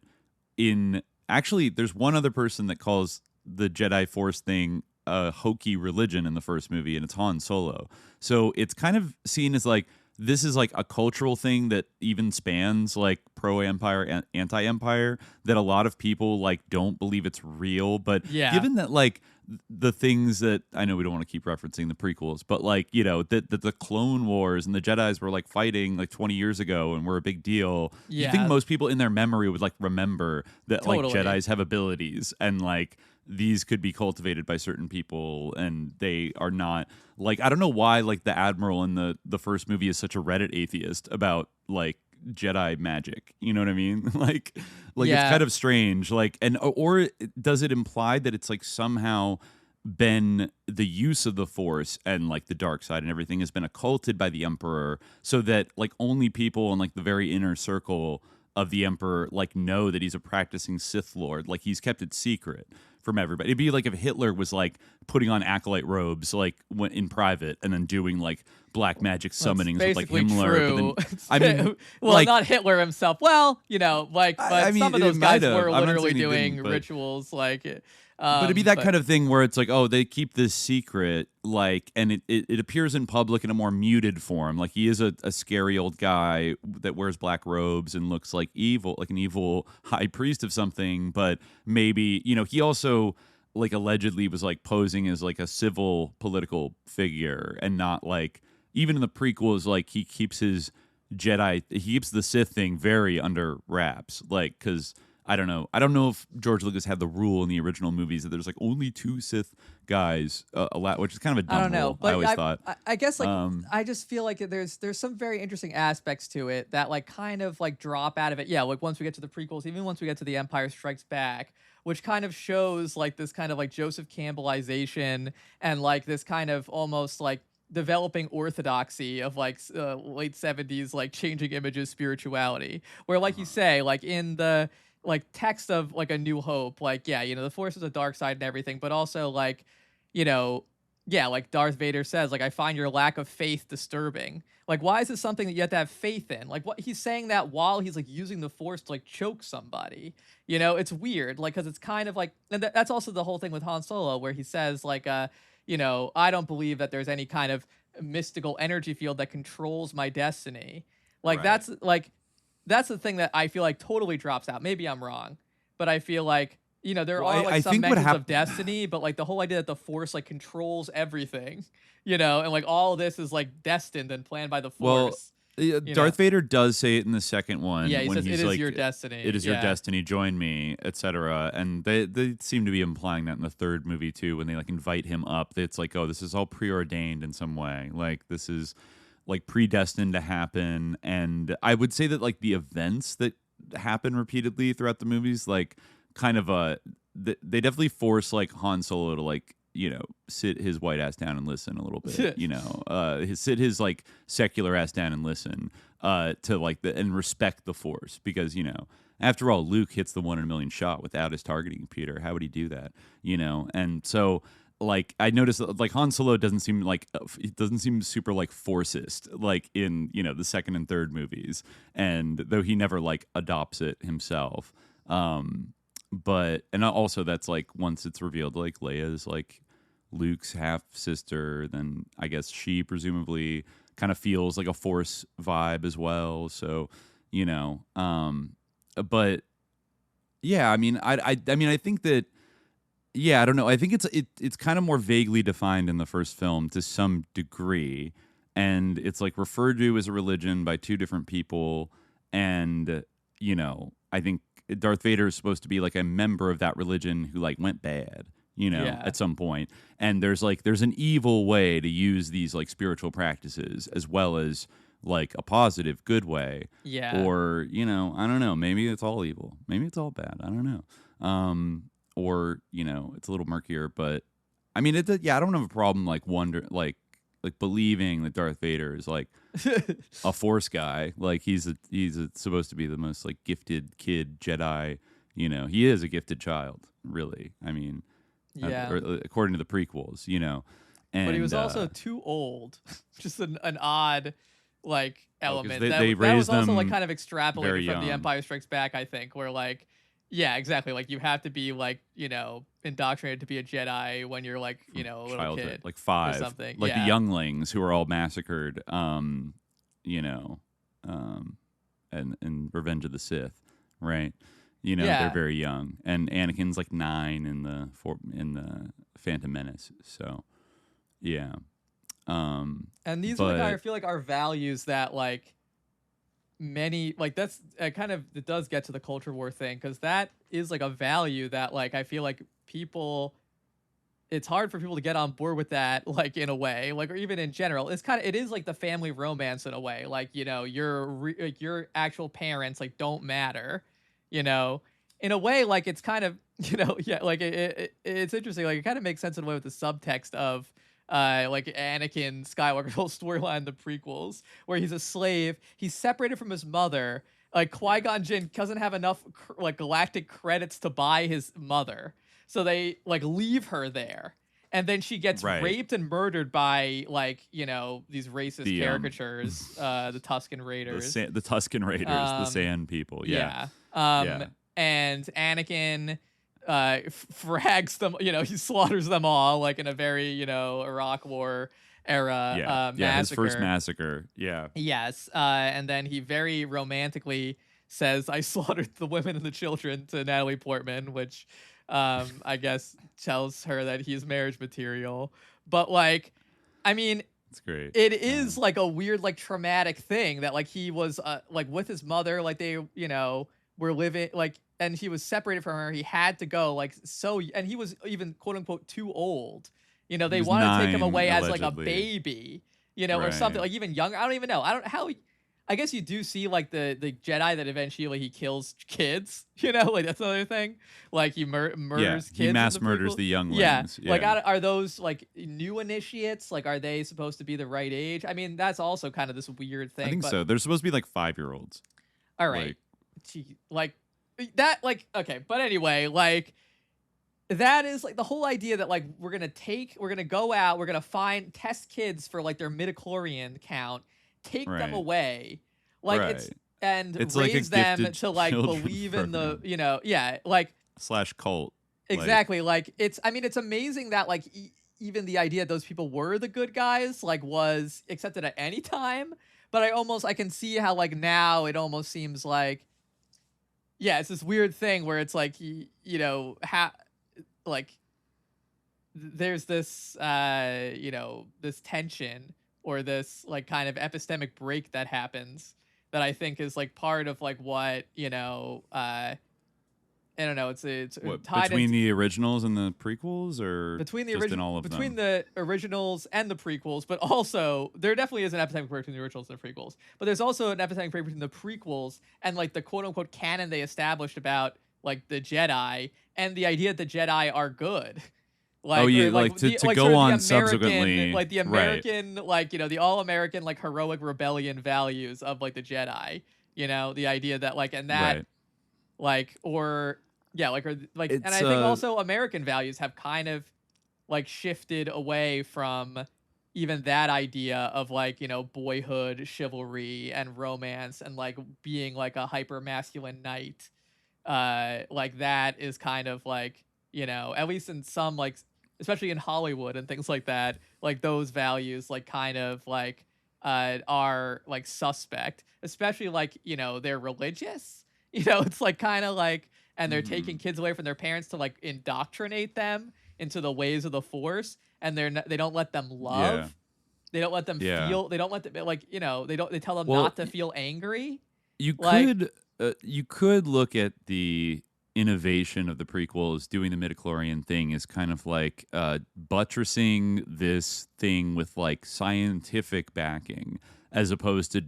there's one other person that calls the Jedi Force thing a hokey religion in the first movie, and it's Han Solo. So it's kind of seen as like, this is like a cultural thing that even spans like pro-empire and anti-empire, that a lot of people like don't believe it's real. But given that like the things that, I know we don't want to keep referencing the prequels, but like, that the Clone Wars and the Jedis were like fighting like 20 years ago and were a big deal. You think most people in their memory would like remember that like Jedis have abilities and like these could be cultivated by certain people and they are not. Like, I don't know why like the Admiral in the first movie is such a Reddit atheist about like Jedi magic. You know what I mean? like it's kind of strange. Like, and or does it imply that it's like somehow been the use of the Force and like the dark side and everything has been occulted by the Emperor, so that like only people in like the very inner circle of the Emperor like know that he's a practicing Sith Lord. Like he's kept it secret from everybody. It'd be like if Hitler was like putting on acolyte robes like in private and then doing like black magic summonings with like Himmler. True. But then, I mean, well, like, not Hitler himself. Well, but I mean, some of those guys were I'm not literally saying he doing didn't, but- rituals like. But it'd be that kind of thing where it's like, oh, they keep this secret, like, and it appears in public in a more muted form. Like he is a scary old guy that wears black robes and looks like evil, like an evil high priest of something. But maybe, he also like allegedly was like posing as like a civil political figure and not like, even in the prequels, like he keeps his he keeps the Sith thing very under wraps, like, because I don't know if George Lucas had the rule in the original movies that there's like only 2 Sith guys allowed, which is kind of a dumb I don't know, rule. but I always thought. I guess like I just feel like there's some very interesting aspects to it that like kind of like drop out of it. Yeah, like once we get to the prequels, even once we get to The Empire Strikes Back, which kind of shows like this kind of like Joseph Campbellization and like this kind of almost like developing orthodoxy of like late 70s like changing images spirituality, where like you say, like in the like text of like A New Hope, like, yeah, the Force is a dark side and everything, but also like, yeah, like Darth Vader says, like, I find your lack of faith disturbing. Like, why is this something that you have to have faith in? Like, what he's saying that while he's like using the Force to like choke somebody, it's weird, like, because it's kind of like, and that's also the whole thing with Han Solo, where he says like, I don't believe that there's any kind of mystical energy field that controls my destiny. Like, Right. that's the thing that I feel like totally drops out. Maybe I'm wrong, but I feel like, there Well, are like I some think what mentions of destiny, but like the whole idea that the Force like controls everything, and like all of this is like destined and planned by the Well, Force. Darth Vader does say it in the second one. Yeah, he when says, he's "It is like, your destiny. It is your Yeah. destiny. Join me," etc. And they seem to be implying that in the third movie too, when they like invite him up. It's like, oh, this is all preordained in some way. Like this is like predestined to happen. And I would say that like the events that happen repeatedly throughout the movies, like kind of they definitely force like Han Solo to like sit his white ass down and listen a little bit. Sit his like secular ass down and listen to like and respect the Force, because after all, Luke hits the 1 in a million shot without his targeting computer. How would he do that? And so like I noticed that, like Han Solo doesn't seem super like Forcist like in the second and third movies, and though he never like adopts it himself. But and also that's like once it's revealed like Leia is like Luke's half sister, then I guess she presumably kind of feels like a Force vibe as well. So but yeah, I mean I think that. Yeah, I don't know. I think it's kind of more vaguely defined in the first film to some degree, and it's like referred to as a religion by 2 different people, and I think Darth Vader is supposed to be like a member of that religion who like went bad, at some point, and there's an evil way to use these like spiritual practices as well as like a positive good way, or I don't know, maybe it's all evil, maybe it's all bad, I don't know. Or it's a little murkier, but I mean, I don't have a problem like believing that Darth Vader is like a Force guy. Like he's supposed to be the most like gifted kid Jedi. He is a gifted child, really. I mean, according to the prequels, And, but he was also too old. Just an odd like element. They that was raised also them like kind of extrapolated very from The young. Empire Strikes Back, I think, where like, yeah, exactly. Like you have to be like, indoctrinated to be a Jedi when you're like, a little childhood, kid, like 5, or something. like the younglings who are all massacred, and Revenge of the Sith, right? They're very young, and Anakin's like 9 in the Phantom Menace. So, yeah. And these are like, I feel like are values that like many like that's kind of it does get to the culture war thing, because that is like a value that like I feel like it's hard for people to get on board with that, like in a way, like, or even in general. It is like the family romance in a way, like your actual parents like don't matter, in a way, like it's kind of like it's interesting, like it kind of makes sense in a way with the subtext of like Anakin Skywalker's whole storyline in the prequels, where he's a slave, he's separated from his mother, like Qui-Gon Jinn doesn't have enough like galactic credits to buy his mother, so they like leave her there, and then she gets raped and murdered by like these racist caricatures, the Tusken Raiders, the Tusken Raiders, the Sand people, and Anakin frags them, he slaughters them all, like in a very, Iraq War era massacre. His first massacre, Yes, and then he very romantically says, I slaughtered the women and the children to Natalie Portman, which I guess tells her that he's marriage material. But like, I mean, it's great. It is like a weird, like traumatic thing that like he was like with his mother, like they, were living like, and he was separated from her. He had to go like so, and he was even quote unquote too old. They wanted to take him away as like a baby, or something like even younger. I don't even know. I don't how. I guess you do see like the Jedi that eventually he kills kids, like that's another thing. Like he murders kids. He mass murders the younglings. Yeah. Like are those like new initiates? Like are they supposed to be the right age? I mean, that's also kind of this weird thing. I think so. They're supposed to be like 5-year-olds. All right. Like that, like, okay. But anyway, like that is like the whole idea that like we're going to go out, we're going to test kids for like their midichlorian count, take them away, like it's raise like them to like believe in the like / cult exactly like it's amazing that like even the idea that those people were the good guys like was accepted at any time, but I can see how like now it almost seems like it's this weird thing where it's like like there's this this tension or this like kind of epistemic break that happens that I think is like part of like what I don't know. It's tied between the originals and the prequels, or between the originals and the prequels. But also there definitely is an epistemic break between the originals and the prequels. But there's also an epistemic break between the prequels and like the quote unquote canon they established about like the Jedi and the idea that the Jedi are good. Like, to go on subsequently, like the American, like the all-American, like heroic rebellion values of like the Jedi. The idea that like and that, like and I think also American values have kind of like shifted away from even that idea of like boyhood, chivalry, and romance, and like being like a hyper masculine knight. Like that is kind of like at least in some like. Especially in Hollywood and things like that, like those values, like kind of like are like suspect. Especially like they're religious. It's like kind of like, and they're taking kids away from their parents to like indoctrinate them into the ways of the Force, and they don't let them love. Yeah. They don't let them feel. They don't let them like They tell them not to feel angry. You could look at the innovation of the prequels doing the midichlorian thing is kind of like buttressing this thing with like scientific backing as opposed to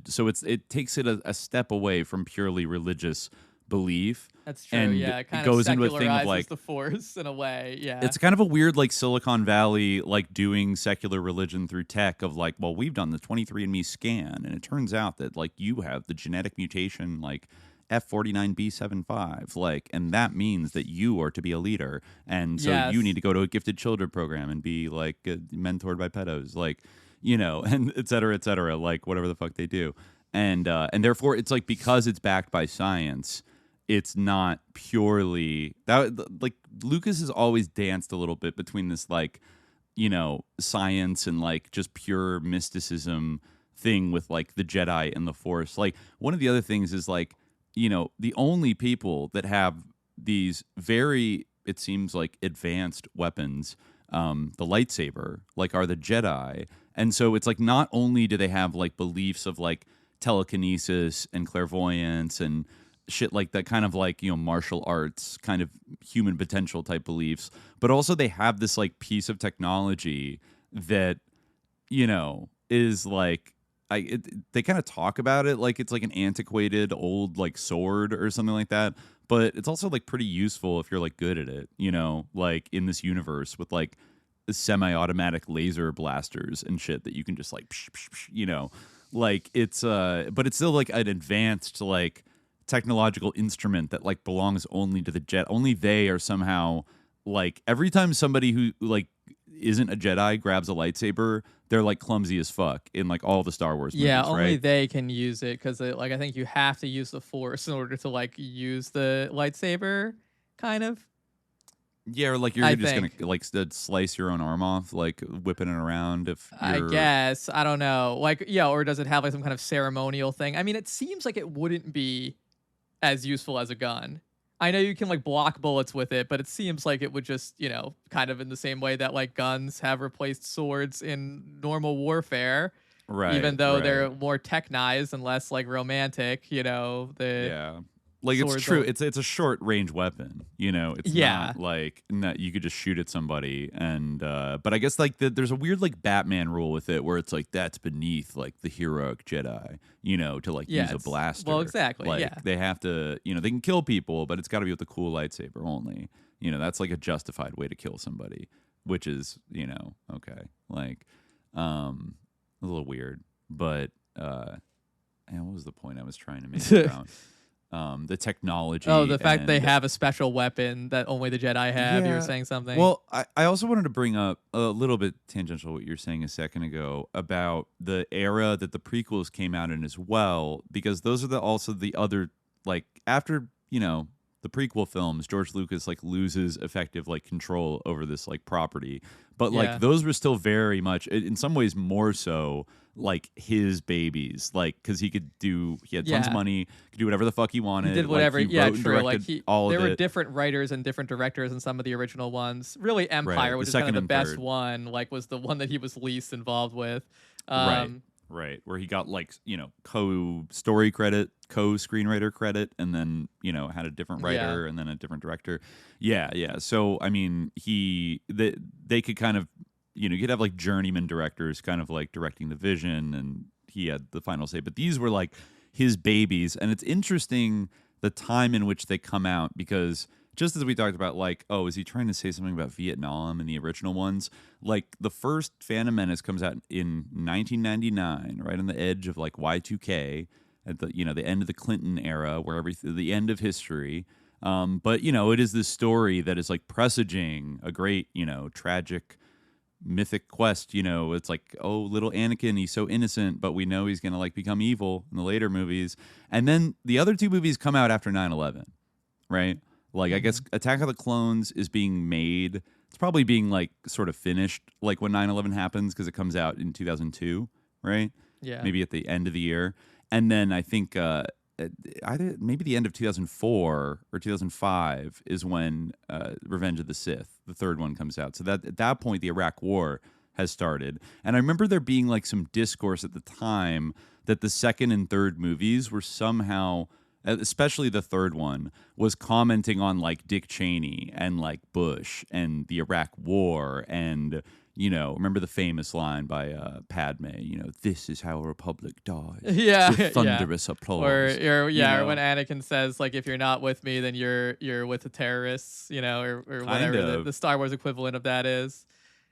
it takes it a step away from purely religious belief. That's true. And it kind goes of into a thing of like the Force in a way. Yeah, it's kind of a weird like Silicon Valley like doing secular religion through tech of like, well, we've done the 23andMe scan and it turns out that like you have the genetic mutation like F49B75, like, and that means that you are to be a leader, and so you need to go to a gifted children program and be like mentored by pedos, like, and et cetera, like whatever the fuck they do, and therefore it's like because it's backed by science, it's not purely that. Like Lucas has always danced a little bit between this like, science and like just pure mysticism thing with like the Jedi and the Force. Like one of the other things is like. The only people that have these very, it seems like, advanced weapons, the lightsaber, like, are the Jedi. And so it's like not only do they have like beliefs of like telekinesis and clairvoyance and shit like that, kind of like, martial arts, kind of human potential type beliefs, but also they have this like piece of technology that, is like, they kind of talk about it like it's like an antiquated old like sword or something like that, but it's also like pretty useful if you're like good at it, like in this universe with like semi-automatic laser blasters and shit that you can just like psh, psh, psh, like it's but it's still like an advanced like technological instrument that like belongs only to the Jedi. Only they are somehow like every time somebody who like isn't a Jedi grabs a lightsaber, they're like clumsy as fuck in like all the Star Wars movies. Yeah, only right? they can use it because like I think you have to use the Force in order to like use the lightsaber, kind of. Yeah, or like you're just gonna like slice your own arm off, like whipping it around. If I guess I don't know, like or does it have like some kind of ceremonial thing? I mean, it seems like it wouldn't be as useful as a gun. I know you can like block bullets with it, but it seems like it would just, kind of in the same way that like guns have replaced swords in normal warfare. Right. Even though right. they're more technized and less like romantic, Yeah. Like it's swords true. don't- It's a short range weapon. It's Yeah. not like you could just shoot at somebody. And but I guess like there's a weird like Batman rule with it where it's like that's beneath like the heroic Jedi. To like use a it's- blaster. well, exactly, Like yeah. they have to. They can kill people, but it's got to be with a cool lightsaber only. That's like a justified way to kill somebody, which is okay. Like a little weird, but what was the point I was trying to make about? The technology. Oh, the fact they and- have a special weapon that only the Jedi have. You Yeah. were saying something. Well, I also wanted to bring up a little bit tangential what you were saying a second ago about the era that the prequels came out in as well, because those are also the other, like, after, the prequel films, George Lucas like loses effective like control over this like property, but Yeah. like those were still very much in some ways more so like his babies, like because he had tons Yeah. of money, could do whatever the fuck he wanted. he did whatever. Like, he Yeah, wrote and true. Like directed all there of were it. different writers and different directors in some of the original ones. Really, Empire, Right, which the is kind of second the and best third. one, like was the one that he was least involved with. Right, where he got like co-story credit, co-screenwriter credit, and then had a different writer and then a different director. Yeah. So I mean, they could kind of you could have like journeyman directors kind of like directing the vision, and he had the final say. But these were like his babies, and it's interesting the time in which they come out because. Just as we talked about, like, oh, is he trying to say something about Vietnam in the original ones? Like, the first Phantom Menace comes out in 1999, right on the edge of, like, Y2K, at the, the end of the Clinton era, where the end of history. But, it is this story that is, like, presaging a great, tragic, mythic quest. It's like, oh, little Anakin, he's so innocent, but we know he's going to, like, become evil in the later movies. And then the other two movies come out after 9/11, right? Like, I guess Attack of the Clones is being made. It's probably being, like, sort of finished, like, when 9/11 happens, because it comes out in 2002, right? Yeah. Maybe at the end of the year. And then I think either maybe the end of 2004 or 2005 is when Revenge of the Sith, the third one, comes out. So that at that point, the Iraq War has started. And I remember there being, like, some discourse at the time that the second and third movies were somehow... especially the third one, was commenting on like Dick Cheney and like Bush and the Iraq War and, remember the famous line by Padme, this is how a republic dies. Yeah, with thunderous applause. Or when Anakin says like, if you're not with me, then you're with the terrorists, or whatever the Star Wars equivalent of that is.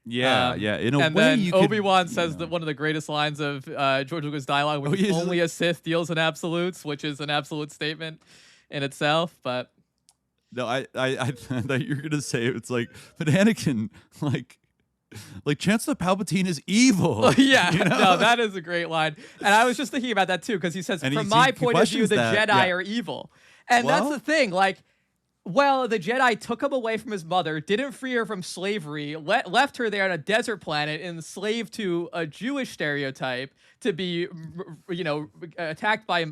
Yeah. In a and way, then you could, Obi-Wan says that one of the greatest lines of George Lucas dialogue, which is only a Sith deals in absolutes, which is an absolute statement in itself. But no, I thought you were gonna say it's like, but Anakin, like Chancellor Palpatine is evil. Yeah, no, that is a great line. And I was just thinking about that too, because he says, from my point of view, the Jedi are evil. And that's the thing, like, well, the Jedi took him away from his mother, didn't free her from slavery, left her there on a desert planet, enslaved to a Jewish stereotype to be, attacked by,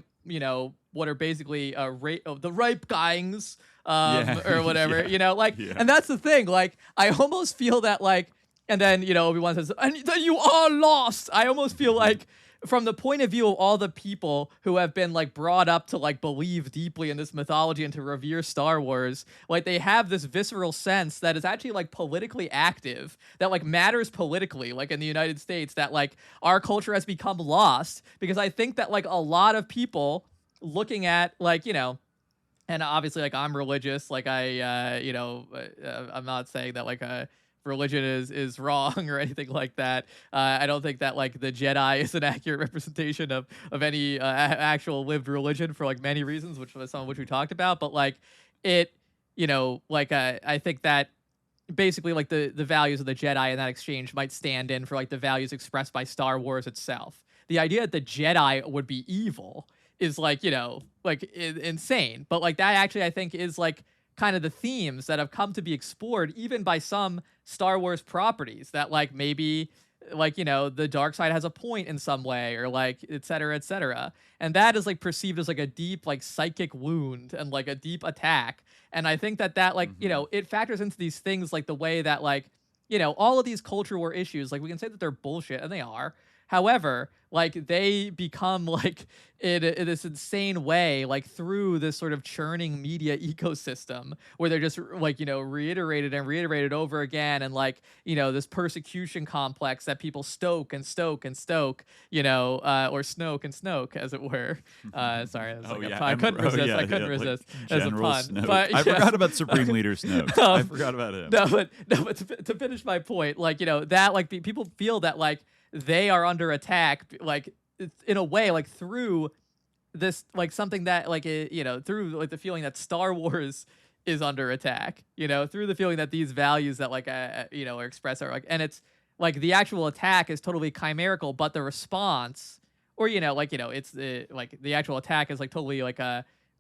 what are basically the ripe gangs, or whatever, and that's the thing. Like, I almost feel that, like, and then, Obi-Wan says, and then you are lost. I almost feel like, from the point of view of all the people who have been like brought up to like believe deeply in this mythology and to revere Star Wars, like they have this visceral sense that is actually like politically active, that like matters politically, like in the United States, that like our culture has become lost, because I think that like a lot of people looking at like, and obviously like I'm religious, like I'm not saying that like religion is wrong or anything like that. I don't think that like the Jedi is an accurate representation of any actual lived religion for like many reasons, which was some of which we talked about. But like it, I think that basically like the values of the Jedi in that exchange might stand in for like the values expressed by Star Wars itself. The idea that the Jedi would be evil is like, insane. But like that actually I think is like kind of the themes that have come to be explored even by some Star Wars properties, that like maybe like, you know, the dark side has a point in some way, or like, et cetera, et cetera. And that is like perceived as like a deep, like psychic wound and like a deep attack. And I think that like, you know, it factors into these things, like the way that like, you know, all of these culture war issues, like we can say that they're bullshit, and they are. However, like they become like in this insane way, like through this sort of churning media ecosystem where they're just like, you know, reiterated and reiterated over again. And like, you know, this persecution complex that people stoke and stoke and stoke, you know, or snoke and snoke, as it were. Sorry, that's like a pun. I couldn't resist. I couldn't resist as a pun. Snoke. But, I forgot about Supreme Leader Snoke. I forgot about him. No, but to finish my point, like, you know, that like people feel that like they are under attack, like in a way, like through this, like something that like, you know, through like the feeling that Star Wars is under attack, you know, through the feeling that these values that like, you know, are expressed are like, and it's like the actual attack is totally chimerical, but the response, or, you know, like, you know, it's like the actual attack is like totally like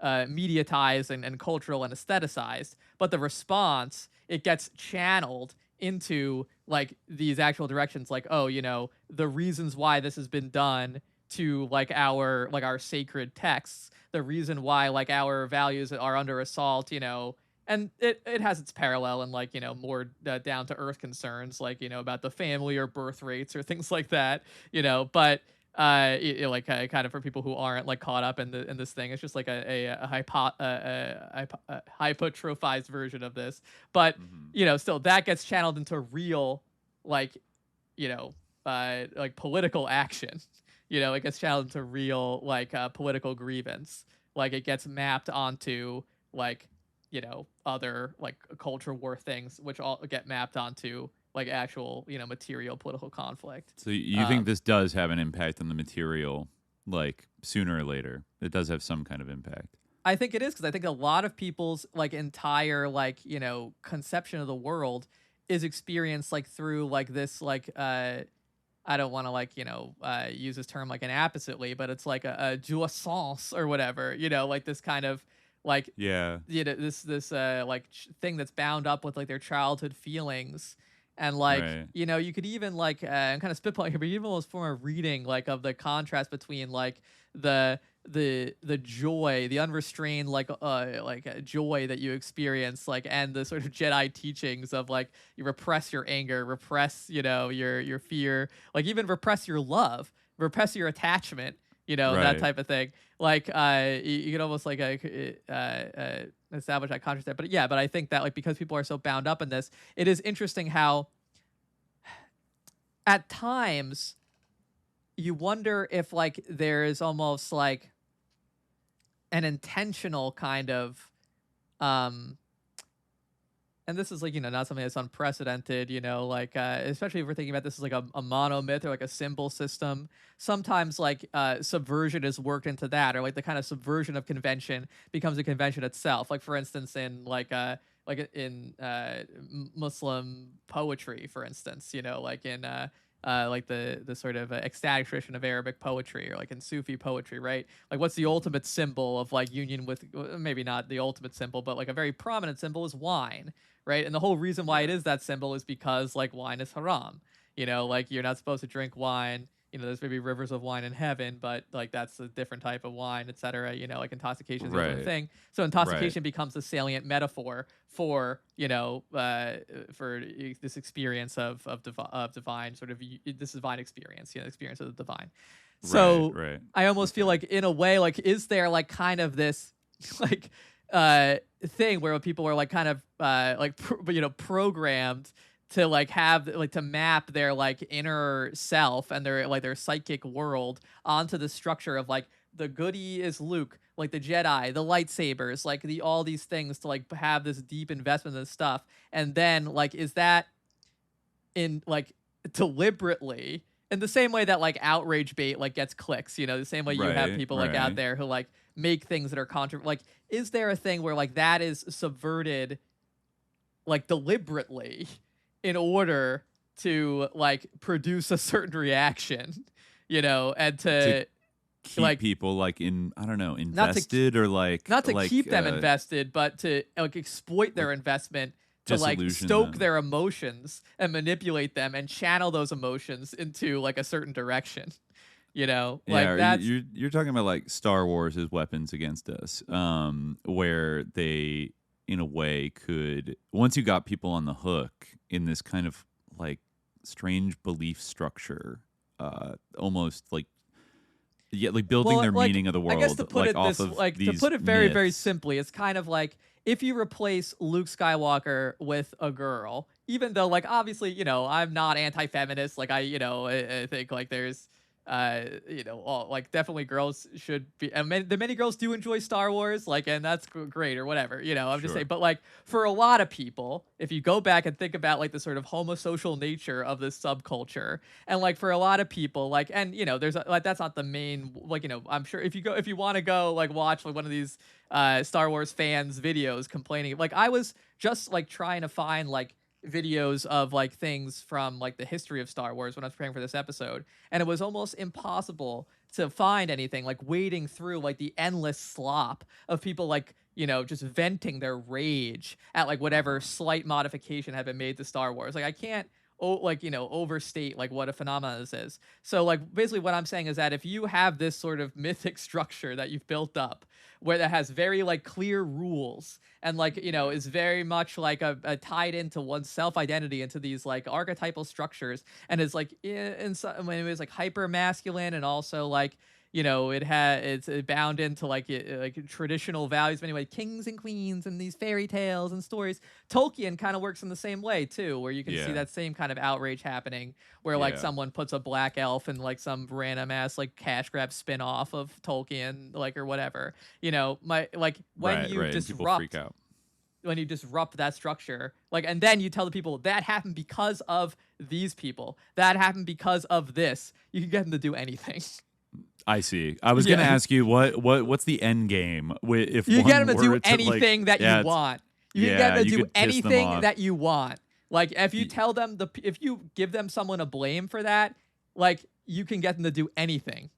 mediatized and cultural and aestheticized, but the response, it gets channeled into like these actual directions, like, oh, you know, the reasons why this has been done to like our sacred texts, the reason why like our values are under assault, you know, and it has its parallel in like, you know, more down to earth concerns, like, you know, about the family or birth rates or things like that, you know, but like kind of for people who aren't like caught up in this thing, it's just like a hypotrophized version of this, but you know, still that gets channeled into real, like, you know, like political action, you know, it gets channeled into real like political grievance, like it gets mapped onto like, you know, other like culture war things, which all get mapped onto like actual, you know, material political conflict. So you think this does have an impact on the material, like sooner or later? It does have some kind of impact. I think it is, because I think a lot of people's like entire like, you know, conception of the world is experienced like through like this like I don't want to like, you know, use this term like inappositely, but it's like a jouissance or whatever, you know, like this kind of like, yeah, you know, this like thing that's bound up with like their childhood feelings. And like, right. You know, you could even like, I'm kind of spitballing here, but you even almost form a reading like of the contrast between like the joy, the unrestrained like joy that you experience, like, and the sort of Jedi teachings of like you repress your anger, repress, you know, your fear, like even repress your love, repress your attachment, you know, right. that type of thing. Like you could almost like establish that contrast there. But yeah, but I think that like because people are so bound up in this, it is interesting how at times you wonder if like there is almost like an intentional kind of and this is like, you know, not something that's unprecedented, you know, like especially if we're thinking about this as like a monomyth or like a symbol system. Sometimes like subversion is worked into that, or like the kind of subversion of convention becomes a convention itself. Like for instance, in like in Muslim poetry, for instance, you know, like in like the sort of ecstatic tradition of Arabic poetry, or like in Sufi poetry, right? Like what's the ultimate symbol of like union with, maybe not the ultimate symbol, but like a very prominent symbol is wine, right? And the whole reason why it is that symbol is because like wine is haram, you know, like you're not supposed to drink wine. You know, there's maybe rivers of wine in heaven, but like that's a different type of wine, et cetera. You know, like intoxication is the other thing. So intoxication becomes a salient metaphor for, you know, for this experience of divine sort of this divine experience, you know, experience of the divine. So I almost feel like in a way, like, is there like kind of this like thing where people are like kind of you know, programmed to like have like to map their like inner self and their like their psychic world onto the structure of like the goody is Luke, like the Jedi, the lightsabers, like all these things, to like have this deep investment in this stuff. And then like, is that in like deliberately in the same way that like outrage bait like gets clicks, you know, the same way you have people like out there who like make things that are like, is there a thing where like that is subverted like deliberately in order to like produce a certain reaction, you know, and to keep like people like in, I don't know, invested, or like not to like, keep them invested, but to like exploit their investment to like Disillusion stoke them. their emotions and manipulate them and channel those emotions into like a certain direction. You know, like Yeah, that's you're talking about like Star Wars as weapons against us, where they, in a way, could, once you got people on the hook in this kind of like strange belief structure, almost like, yeah, like building their like, meaning of the world. I guess to put like, it off this, of like to these put it very, very myths. simply, it's kind of like if you replace Luke Skywalker with a girl, even though like obviously, you know, I'm not anti-feminist. Like I think like there's like definitely girls should be, and the many girls do enjoy Star Wars, like, and that's great or whatever, you know, I'm just Sure. saying, but like for a lot of people, if you go back and think about like the sort of homosocial nature of this subculture, and like for a lot of people, like, and you know, there's like, that's not the main, like, you know, I'm sure if you want to go like watch like one of these Star Wars fans videos complaining, like I was just like trying to find like videos of like things from like the history of Star Wars when I was preparing for this episode, and it was almost impossible to find anything, like wading through like the endless slop of people like, you know, just venting their rage at like whatever slight modification had been made to Star Wars. Like I can't overstate like what a phenomenon this is. So like basically what I'm saying is that if you have this sort of mythic structure that you've built up where that has very like clear rules and like, you know, is very much like a tied into one's self-identity into these like archetypal structures, and is like in some ways like hyper masculine, and also like, you know, it's bound into like traditional values anyway, kings and queens and these fairy tales and stories. Tolkien kind of works in the same way too, where you can see that same kind of outrage happening, where like someone puts a black elf in like some random ass like cash grab spin off of Tolkien, like, or whatever. You know, when you disrupt, when you disrupt that structure, like, and then you tell the people that happened because of these people, that happened because of this, you can get them to do anything. I see. I was going to ask you what's the end game if you one get them to do were anything that you want. You can get them to do anything off. that you want. Like if you tell them if you give them someone to blame for that, like you can get them to do anything,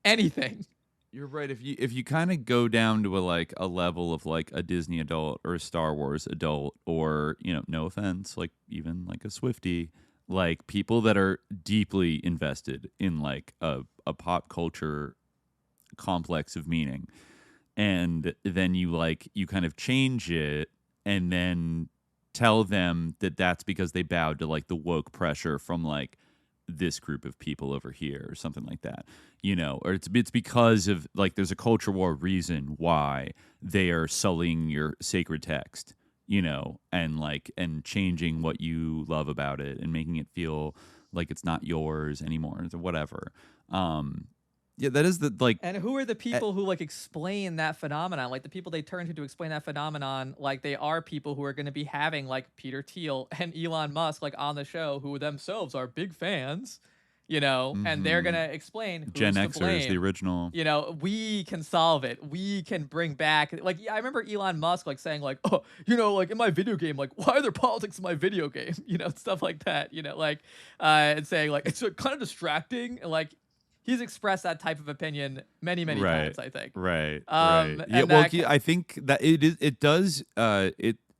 anything. You're right. If you kind of go down to a level of like a Disney adult or a Star Wars adult, or, you know, no offense, like even like a Swiftie, like people that are deeply invested in like a pop culture complex of meaning, and then you kind of change it and then tell them that that's because they bowed to like the woke pressure from like this group of people over here or something like that, you know, or it's because of like there's a culture war reason why they are sullying your sacred text, you know, and changing what you love about it and making it feel like it's not yours anymore or whatever. Yeah, that is the like. And who are the people who like explain that phenomenon? Like the people they turn to explain that phenomenon, like they are people who are going to be having like Peter Thiel and Elon Musk like on the show, who themselves are big fans, you know, and they're going to explain who's Gen to Xers, blame. the original. You know, we can solve it. We can bring back, like, I remember Elon Musk like saying like, oh, you know, like in my video game, like, why are there politics in my video game? You know, stuff like that, you know, like, and saying like, it's kind of distracting, and like, he's expressed that type of opinion many times, I think. Right. Yeah, well, I think that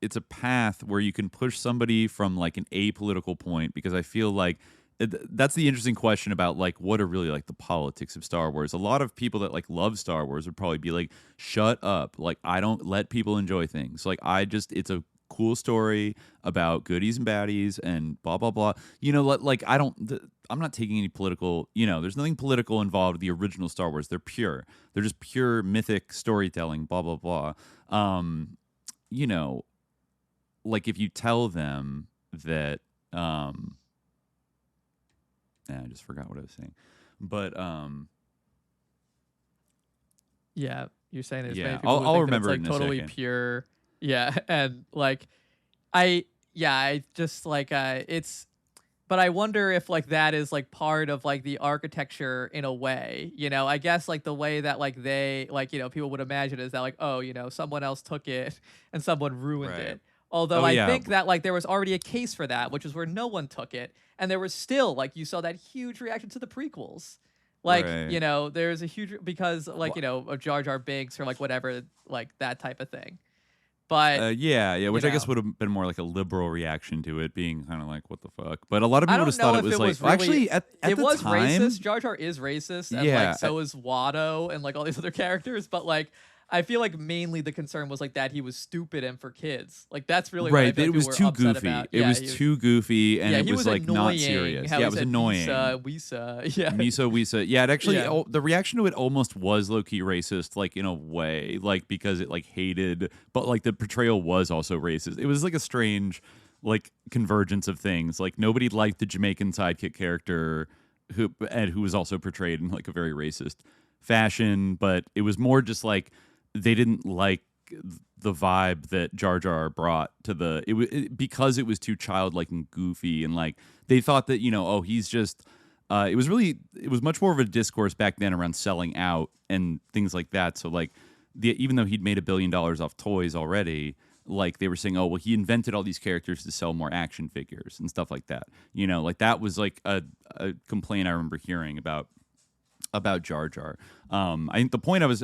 it's a path where you can push somebody from like an apolitical point, because I feel like that's the interesting question about like what are really like the politics of Star Wars. A lot of people that like love Star Wars would probably be like, shut up, like I don't let people enjoy things, like it's a cool story about goodies and baddies and blah blah blah, you know, like I'm not taking any political, you know, there's nothing political involved with the original Star Wars. They're just pure mythic storytelling, blah blah blah. You know, like if you tell them that I just forgot what I was saying, but yeah, you're saying there's many yeah, people who I'll think remember that it it's in like a totally second. pure. Yeah, and like I just like it's, but I wonder if like that is like part of like the architecture in a way, you know. I guess like the way that like they like, you know, people would imagine is that like, oh, you know, someone else took it and someone ruined it. Although I think that like there was already a case for that, which is where no one took it, and there was still like you saw that huge reaction to the prequels. Like, you know, there's a huge, because like, you know, of Jar Jar Binks or like whatever, like that type of thing. But which I guess would have been more like a liberal reaction to it, being kind of like, what the fuck. But a lot of people just thought it was like, really, actually, at it the was time, racist. Jar Jar is racist, and like so is Watto, and like all these other characters. But like, I feel like mainly the concern was like that he was stupid and for kids. Like that's really right. What I it was too goofy. It was too goofy, and it was like not serious. Yeah, it was annoying. Wisa. Yeah. Wisa. Yeah, it actually the reaction to it almost was low key racist, like in a way, like because it like hated, but like the portrayal was also racist. It was like a strange like convergence of things. Like nobody liked the Jamaican sidekick character who was also portrayed in like a very racist fashion, but it was more just like they didn't like the vibe that Jar Jar brought to because it was too childlike and goofy, and like they thought that he's just it was much more of a discourse back then around selling out and things like that. So like even though he'd made $1 billion off toys already, like they were saying, oh well, he invented all these characters to sell more action figures and stuff like that. Like that was like a complaint I remember hearing about Jar Jar. I think the point I was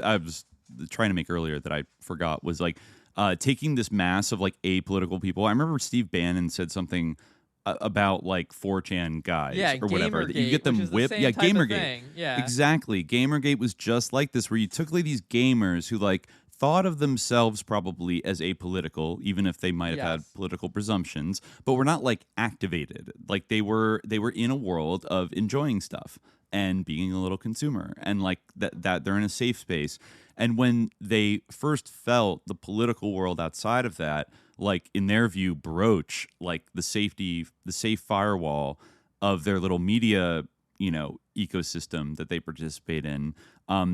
trying to make earlier that I forgot was like taking this mass of like apolitical people. I remember Steve Bannon said something about like 4chan guys or whatever that you get them whipped. Yeah, Gamergate. Yeah, exactly. Gamergate was just like this, where you took like these gamers who like thought of themselves probably as apolitical, even if they might have had political presumptions, but were not like activated. Like they were in a world of enjoying stuff and being a little consumer, and like that they're in a safe space. And when they first felt the political world outside of that, like in their view, broach like the safe firewall of their little media, ecosystem that they participate in,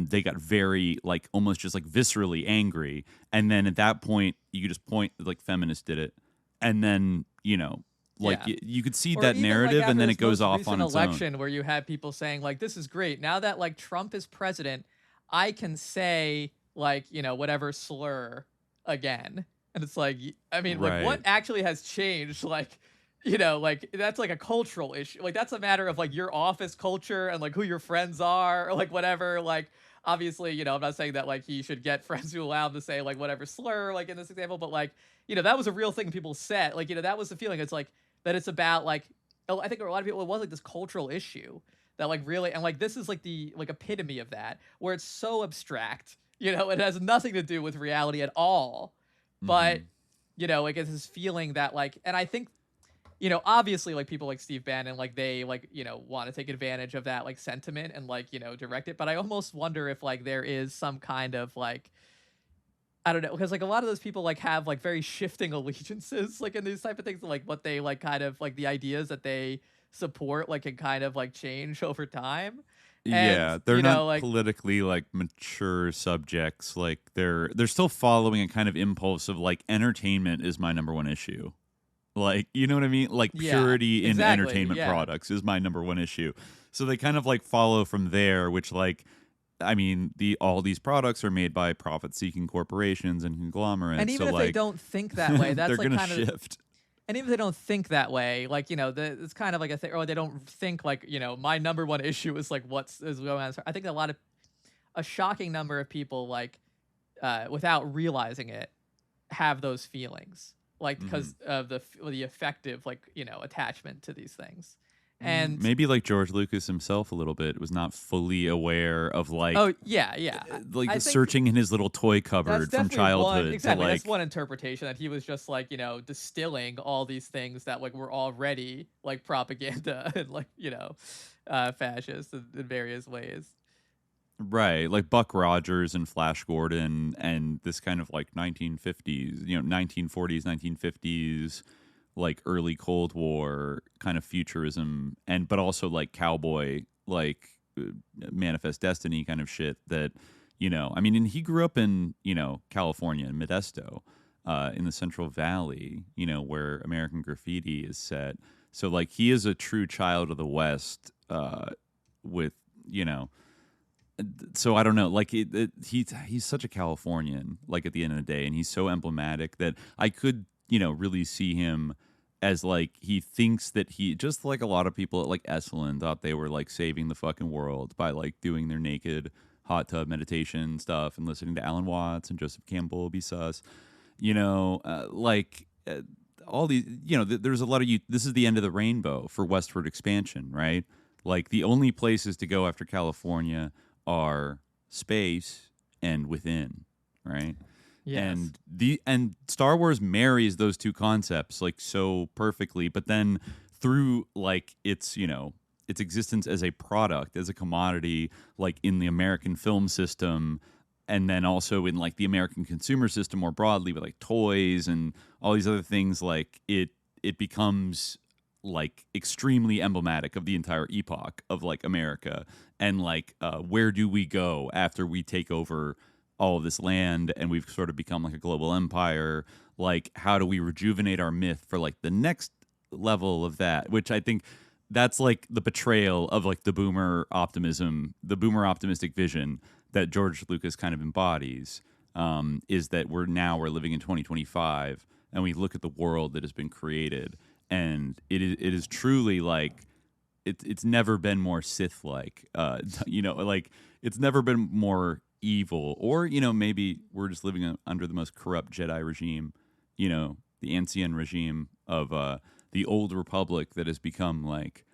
they got very like almost just like viscerally angry. And then at that point, you could just point like feminists did it, and then you could see that narrative, and then it goes off on its election own. Where you had people saying like, this is great now that like Trump is president, I can say like whatever slur again. And it's like, I mean, like what actually has changed? Like, like that's like a cultural issue. Like that's a matter of like your office culture and like who your friends are, or like whatever. Like obviously, I'm not saying that like he should get friends who allow him to say like whatever slur, like in this example, but like, that was a real thing people said. Like, that was the feeling. It's like that it's about like, I think a lot of people, it was like this cultural issue that like really, and like this is like the like epitome of that, where it's so abstract, it has nothing to do with reality at all. But, like it's this feeling that like, and I think, obviously like people like Steve Bannon, like they like, want to take advantage of that like sentiment and like, direct it. But I almost wonder if like there is some kind of like, I don't know, because like a lot of those people like have like very shifting allegiances, like in these type of things, like what they like kind of like the ideas that they support like can kind of like change over time. Yeah, they're not like politically like mature subjects. Like they're still following a kind of impulse of like entertainment is my number one issue. Like, you know what I mean? Like purity in entertainment products is my number one issue. So they kind of like follow from there, which like, I mean, all these products are made by profit-seeking corporations and conglomerates. And even if they don't think that way, that's they're like gonna kind shift. And even if they don't think that way, like, it's kind of like a thing, or they don't think like, my number one issue is like is going on. I think a shocking number of people like, without realizing it, have those feelings, like because of the effective like attachment to these things. And maybe like George Lucas himself a little bit was not fully aware of like like searching in his little toy cupboard from childhood. Exactly, to, like, that's one interpretation, that he was just like distilling all these things that like were already like propaganda and like fascist in various ways. Right, like Buck Rogers and Flash Gordon and this kind of like 1950s, 1940s, 1950s. Like early Cold War kind of futurism, but also like cowboy, like Manifest Destiny kind of shit that, I mean, and he grew up in, California, in Modesto, in the Central Valley, where American Graffiti is set. So like he is a true child of the West with, so I don't know, like he's such a Californian, like at the end of the day, and he's so emblematic that I could really see him as like he thinks that he, just like a lot of people at like Esalen thought they were like saving the fucking world by like doing their naked hot tub meditation stuff and listening to Alan Watts and Joseph Campbell be sus. all these, there's a lot of this is the end of the rainbow for westward expansion, right? Like the only places to go after California are space and within, right? Yes. And Star Wars marries those two concepts like so perfectly, but then through like its existence as a product, as a commodity, like in the American film system, and then also in like the American consumer system more broadly with like toys and all these other things, like it becomes like extremely emblematic of the entire epoch of like America, and like where do we go after we take over all of this land and we've sort of become like a global empire? Like how do we rejuvenate our myth for like the next level of that, which I think that's like the betrayal of like the boomer optimism, the boomer optimistic vision that George Lucas kind of embodies, is that we're living in 2025 and we look at the world that has been created, and it is truly like it's never been more Sith-like, like it's never been more evil, or maybe we're just living under the most corrupt Jedi regime, the ancient regime of the old Republic that has become like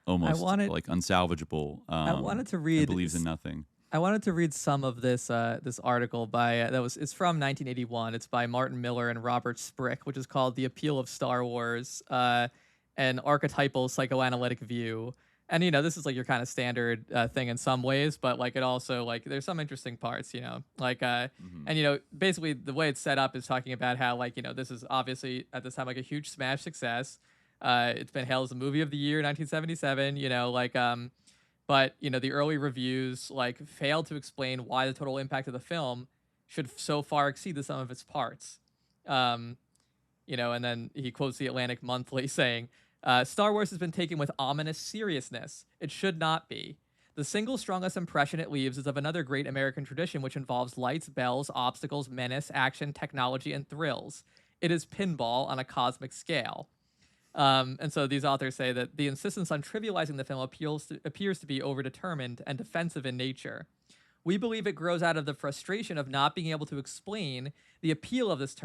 almost like unsalvageable. I wanted to read. And believes in nothing. I wanted to read some of this this article by it's from 1981. It's by Martin Miller and Robert Sprick, which is called "The Appeal of Star Wars: An Archetypal Psychoanalytic View." And this is like your kind of standard thing in some ways, but like it also like there's some interesting parts, like and basically the way it's set up is talking about how like this is obviously at this time like a huge smash success. It's been hailed as a movie of the year 1977. But the early reviews like failed to explain why the total impact of the film should so far exceed the sum of its parts. And then he quotes the Atlantic Monthly saying, Star Wars has been taken with ominous seriousness. It should not be. The single strongest impression it leaves is of another great American tradition which involves lights, bells, obstacles, menace, action, technology, and thrills. It is pinball on a cosmic scale. And so these authors say that the insistence on trivializing the film appears to be overdetermined and defensive in nature. We believe it grows out of the frustration of not being able to explain the appeal of this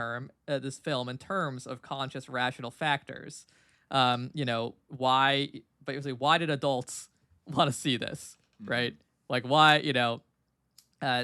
film in terms of conscious, rational factors. Why did adults want to see this, right? Like why,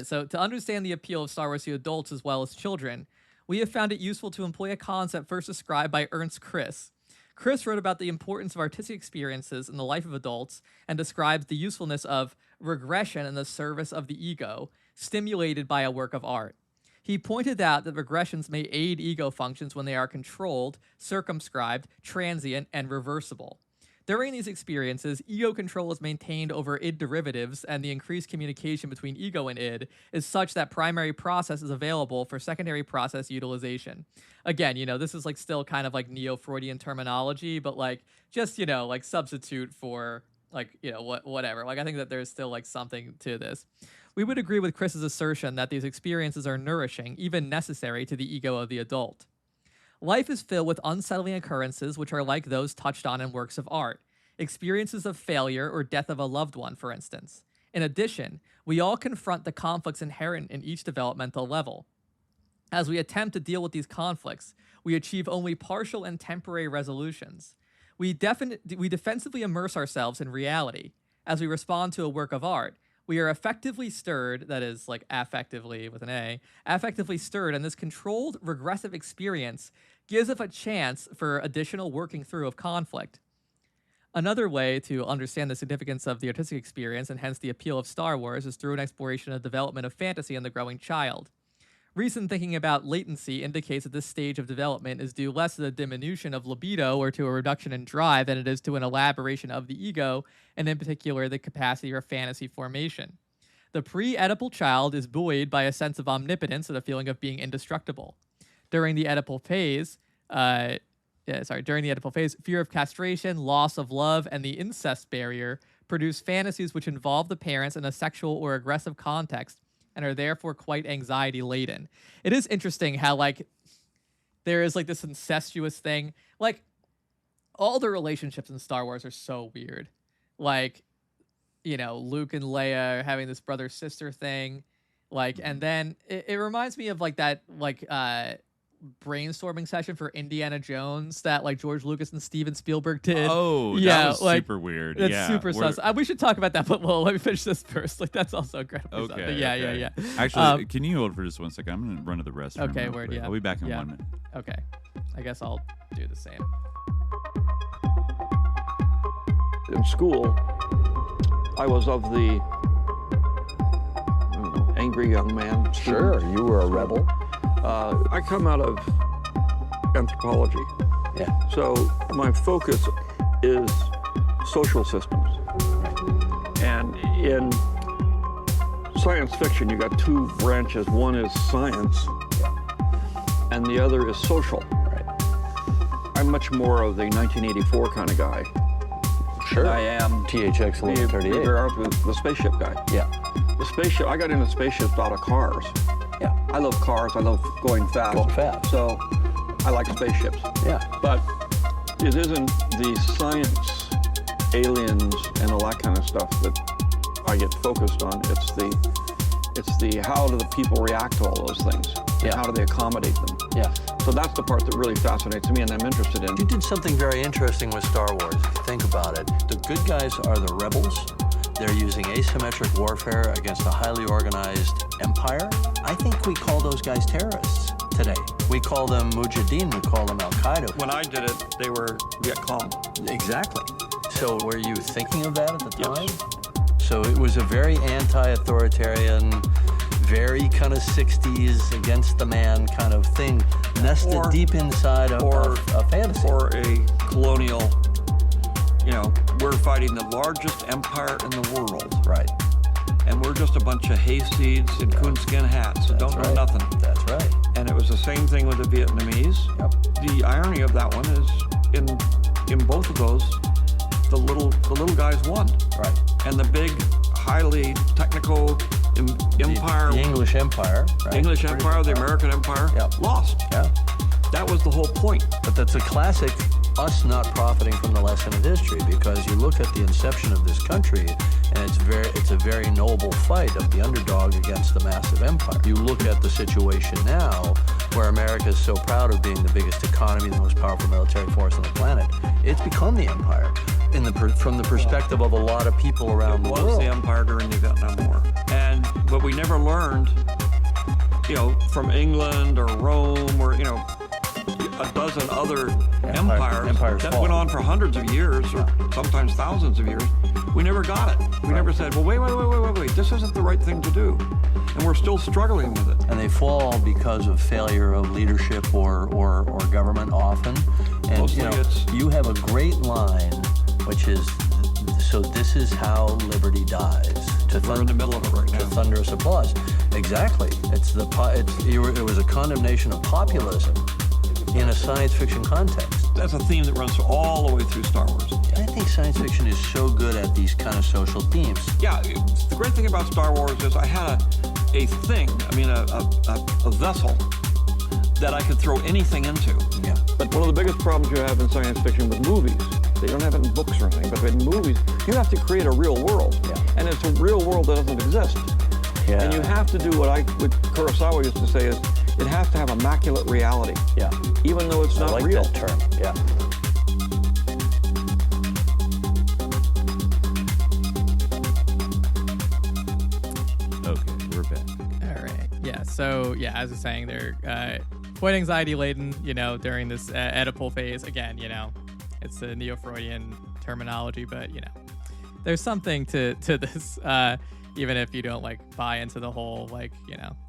so to understand the appeal of Star Wars to adults as well as children, we have found it useful to employ a concept first described by Ernst Chris. Chris wrote about the importance of artistic experiences in the life of adults and describes the usefulness of regression in the service of the ego, stimulated by a work of art. He pointed out that regressions may aid ego functions when they are controlled, circumscribed, transient, and reversible. During these experiences, ego control is maintained over id derivatives, and the increased communication between ego and id is such that primary process is available for secondary process utilization. Again, this is like still kind of like neo-Freudian terminology, but like just, like substitute for like, whatever. Like I think that there's still like something to this. We would agree with Chris's assertion that these experiences are nourishing, even necessary to the ego of the adult. Life is filled with unsettling occurrences which are like those touched on in works of art, experiences of failure or death of a loved one, for instance. In addition, we all confront the conflicts inherent in each developmental level. As we attempt to deal with these conflicts, we achieve only partial and temporary resolutions. We defensively immerse ourselves in reality. As we respond to a work of art, we are effectively stirred, that is, like affectively with an A, affectively stirred, and this controlled regressive experience gives us a chance for additional working through of conflict. Another way to understand the significance of the artistic experience, and hence the appeal of Star Wars, is through an exploration of the development of fantasy in the growing child. Recent thinking about latency indicates that this stage of development is due less to the diminution of libido or to a reduction in drive than it is to an elaboration of the ego, and in particular the capacity for fantasy formation. The pre-Oedipal child is buoyed by a sense of omnipotence and a feeling of being indestructible. During the Oedipal phase, fear of castration, loss of love, and the incest barrier produce fantasies which involve the parents in a sexual or aggressive context and are therefore quite anxiety-laden. It is interesting how, like, there is, like, this incestuous thing. Like, all the relationships in Star Wars are so weird. Like, Luke and Leia are having this brother-sister thing. Like, and then it reminds me of, like, that, like, brainstorming session for Indiana Jones that like George Lucas and Steven Spielberg did. Oh, yeah, that was like, super weird. It's yeah, super sus. We should talk about that, but well, let me finish this first. Like that's also incredible. Okay. Yeah. Actually, can you hold for just 1 second? I'm gonna run to the restroom. Okay, real word. quick. Yeah. I'll be back in Yeah. 1 minute. Okay, I guess I'll do the same. In school, I was of the angry young man. Sure, you were a rebel. I come out of anthropology. Yeah. So my focus is social systems. And in science fiction, you got two branches. One is science, and the other is social. Right. I'm much more of the 1984 kind of guy. Sure. I am THX 1138. The spaceship guy. Yeah. The spaceship. I got into spaceships out of cars. Yeah. I love cars. I love going fast. Going fast. So I like spaceships. Yeah. But it isn't the science, aliens, and all that kind of stuff that I get focused on. It's the how do the people react to all those things? Yeah. And how do they accommodate them? Yeah. So that's the part that really fascinates me and I'm interested in. You did something very interesting with Star Wars, if you think about it. The good guys are the rebels. They're using asymmetric warfare against a highly organized empire. I think we call those guys terrorists today. We call them Mujahideen, we call them Al-Qaeda. When I did it, they were Viet Cong. Exactly. So were you thinking of that at the time? Yes. So it was a very anti-authoritarian, very kind of 60s against the man kind of thing, nested deep inside a fantasy. Or a colonial, we're fighting the largest empire in the world. Right. And we're just a bunch of hayseeds in coonskin hats that don't know nothing. That's right. And it was the same thing with the Vietnamese. Yep. The irony of that one is in both of those, the little guys won. Right. And the big, highly technical empire, The English Empire. Right? English Empire, the American Empire, lost. Yeah. That was the whole point. But that's a classic us not profiting from the lesson of history, because you look at the inception of this country and it's a very noble fight of the underdog against the massive empire. You look at the situation now where America is so proud of being the biggest economy, the most powerful military force on the planet. It's become the empire from the perspective of a lot of people around the world. It was the empire during the Vietnam War. But we never learned, from England or Rome or, a dozen other empires that went on for hundreds of years or sometimes thousands of years. We never got it. We never said, well, wait, this isn't the right thing to do. And we're still struggling with it. And they fall because of failure of leadership or government often. And Mostly you have a great line, which is, so this is how liberty dies. We're in the middle of it right now. To thunderous applause. Exactly. It was a condemnation of populism in a science fiction context. That's a theme that runs all the way through Star Wars. I think science fiction is so good at these kind of social themes. Yeah, the great thing about Star Wars is I had a vessel that I could throw anything into. Yeah. But one of the biggest problems you have in science fiction with movies, they don't have it in books or anything, but in movies, you have to create a real world. Yeah. And it's a real world that doesn't exist. Yeah. And you have to do what Kurosawa used to say is, it has to have immaculate reality. Yeah. Even though it's not I like real. that term. Yeah. Okay, we're back. All right. Yeah. So yeah, as I was saying, they're quite anxiety laden. During this Oedipal phase. Again, it's a neo-Freudian terminology, but there's something to this, even if you don't buy into the whole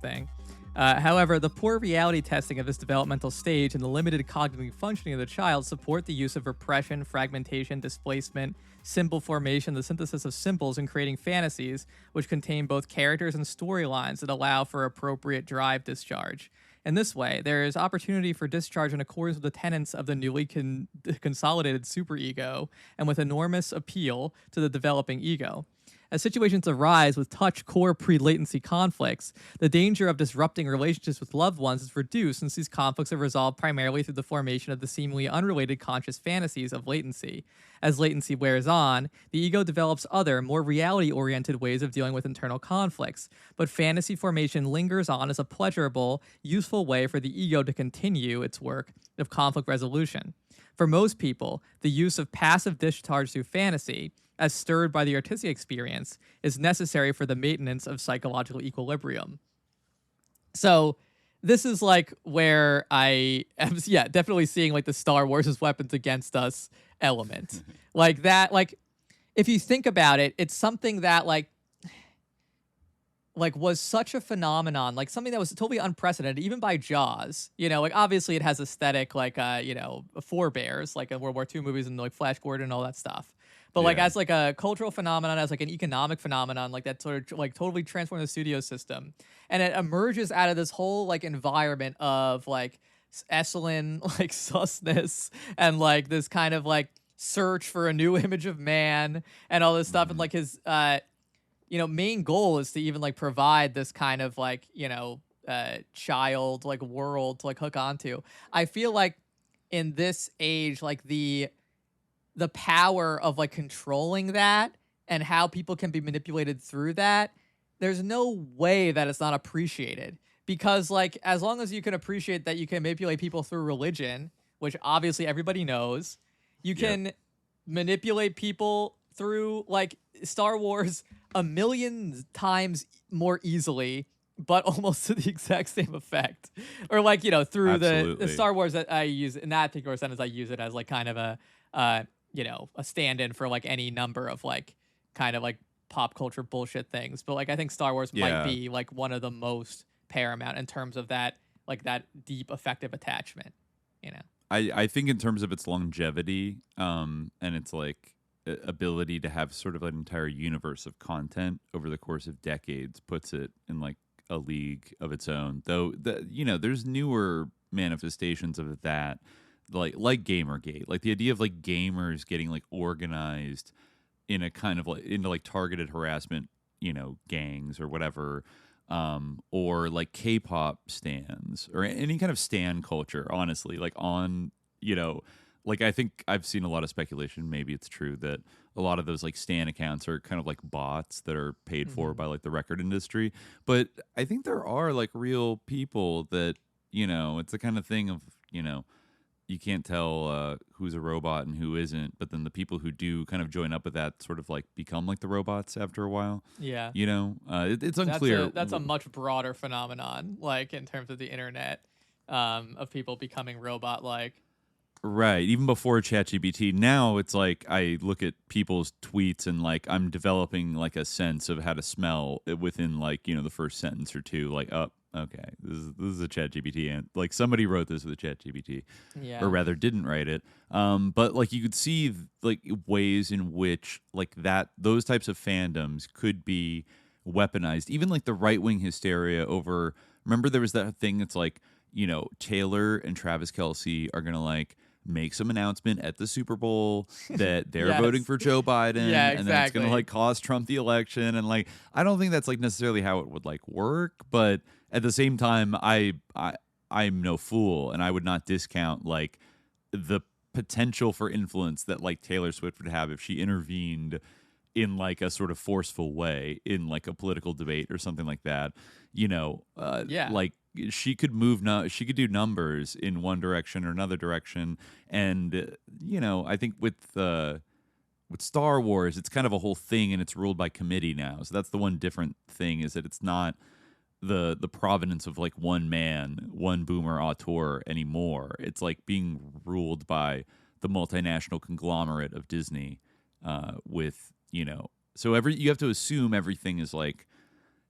thing. However, the poor reality testing of this developmental stage and the limited cognitive functioning of the child support the use of repression, fragmentation, displacement, symbol formation, the synthesis of symbols, and creating fantasies, which contain both characters and storylines that allow for appropriate drive discharge. In this way, there is opportunity for discharge in accordance with the tenets of the newly consolidated superego and with enormous appeal to the developing ego. As situations arise with touch core pre-latency conflicts, the danger of disrupting relationships with loved ones is reduced since these conflicts are resolved primarily through the formation of the seemingly unrelated conscious fantasies of latency. As latency wears on, the ego develops other, more reality-oriented ways of dealing with internal conflicts, but fantasy formation lingers on as a pleasurable, useful way for the ego to continue its work of conflict resolution. For most people, the use of passive discharge through fantasy, as stirred by the artistic experience, is necessary for the maintenance of psychological equilibrium. So this is like where I am, definitely seeing like the Star Wars as weapons against us element. Like that, like if you think about it, it's something that like was such a phenomenon, like something that was totally unprecedented, even by Jaws. You know, like obviously it has aesthetic, like forebears, like in World War II movies and like Flash Gordon and all that stuff. But like as like a cultural phenomenon, as like an economic phenomenon, like that sort of like totally transformed the studio system, and it emerges out of this whole like environment of like Esalen like susness and like this kind of like search for a new image of man and all this stuff, and like his main goal is to even like provide this kind of like, child like world to like hook onto. I feel like in this age, like the power of like controlling that and how people can be manipulated through that, there's no way that it's not appreciated. Because like, as long as you can appreciate that you can manipulate people through religion, which obviously everybody knows, you can manipulate people through like Star Wars a million times more easily, but almost to the exact same effect. Or like, through the Star Wars that I use in that particular sentence, I use it as like kind of a stand-in for like any number of like kind of like pop culture bullshit things. But like, I think Star Wars might be like one of the most paramount in terms of that, like that deep effective attachment, I think in terms of its longevity, and its like ability to have sort of an entire universe of content over the course of decades puts it in like a league of its own. Though there's newer manifestations of that, like Gamergate, like the idea of like gamers getting like organized in a kind of like into like targeted harassment, gangs or whatever, or like K-pop stans or any kind of stan culture. Honestly, like on like I think I've seen a lot of speculation, maybe it's true, that a lot of those like stan accounts are kind of like bots that are paid for by like the record industry. But I think there are like real people that, it's the kind of thing of, you can't tell who's a robot and who isn't, but then the people who do kind of join up with that sort of like become like the robots after a while. Yeah. It's unclear. That's a much broader phenomenon, like in terms of the internet, of people becoming robot-like. Right. Even before ChatGPT, now it's like I look at people's tweets and like I'm developing like a sense of how to smell it within like, the first sentence or two. Like, oh, okay, this is a ChatGPT, and like somebody wrote this with a ChatGPT, or rather didn't write it. But like you could see like ways in which like those types of fandoms could be weaponized. Even like the right-wing hysteria over. Remember, there was that thing that's like, Taylor and Travis Kelce are gonna like make some announcement at the Super Bowl that they're voting for Joe Biden, and then it's gonna like cost Trump the election, and like I don't think that's like necessarily how it would like work, but at the same time, I'm no fool, and I would not discount like the potential for influence that like Taylor Swift would have if she intervened in like a sort of forceful way in like a political debate or something like that. Like she could she could do numbers in one direction or another direction, and I think with Star Wars, it's kind of a whole thing, and it's ruled by committee now. So that's the one different thing, is that it's not the provenance of like one man, one boomer auteur anymore. It's like being ruled by the multinational conglomerate of Disney, with so you have to assume everything is like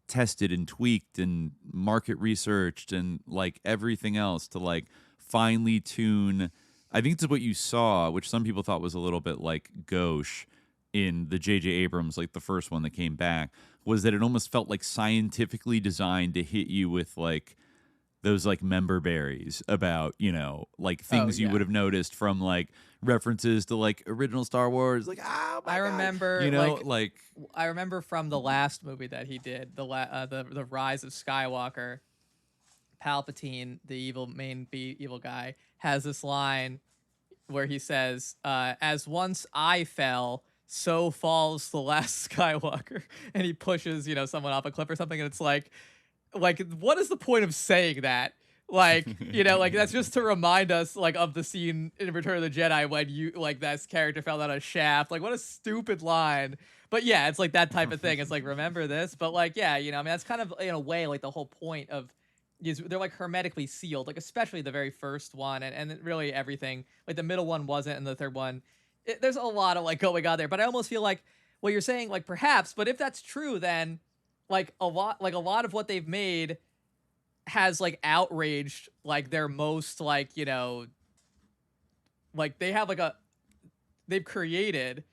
tested and tweaked and market researched and like everything else to like finely tune. I think it's what you saw, which some people thought was a little bit like gauche in the J.J. Abrams, like the first one that came back, was that it almost felt like scientifically designed to hit you with like those like member berries about, like things you would have noticed from like references to like original Star Wars. Like, oh my I God. remember, like I remember from the last movie that he did, the Rise of Skywalker, Palpatine, the evil guy, has this line where he says, "As once I fell, so falls the last Skywalker," and he pushes, someone off a cliff or something, and it's like, what is the point of saying that? Like, like that's just to remind us like of the scene in Return of the Jedi when that character fell down a shaft. Like, what a stupid line. But yeah, it's like that type of thing. It's like, remember this? But like, yeah, I mean, that's kind of in a way like the whole point of is they're like hermetically sealed, like especially the very first one and really everything. Like the middle one wasn't, and the third one, there's a lot of like going on there. But I almost feel like what you're saying, like perhaps, but if that's true, then like a lot of what they've made has like outraged like their most like like they have like they've created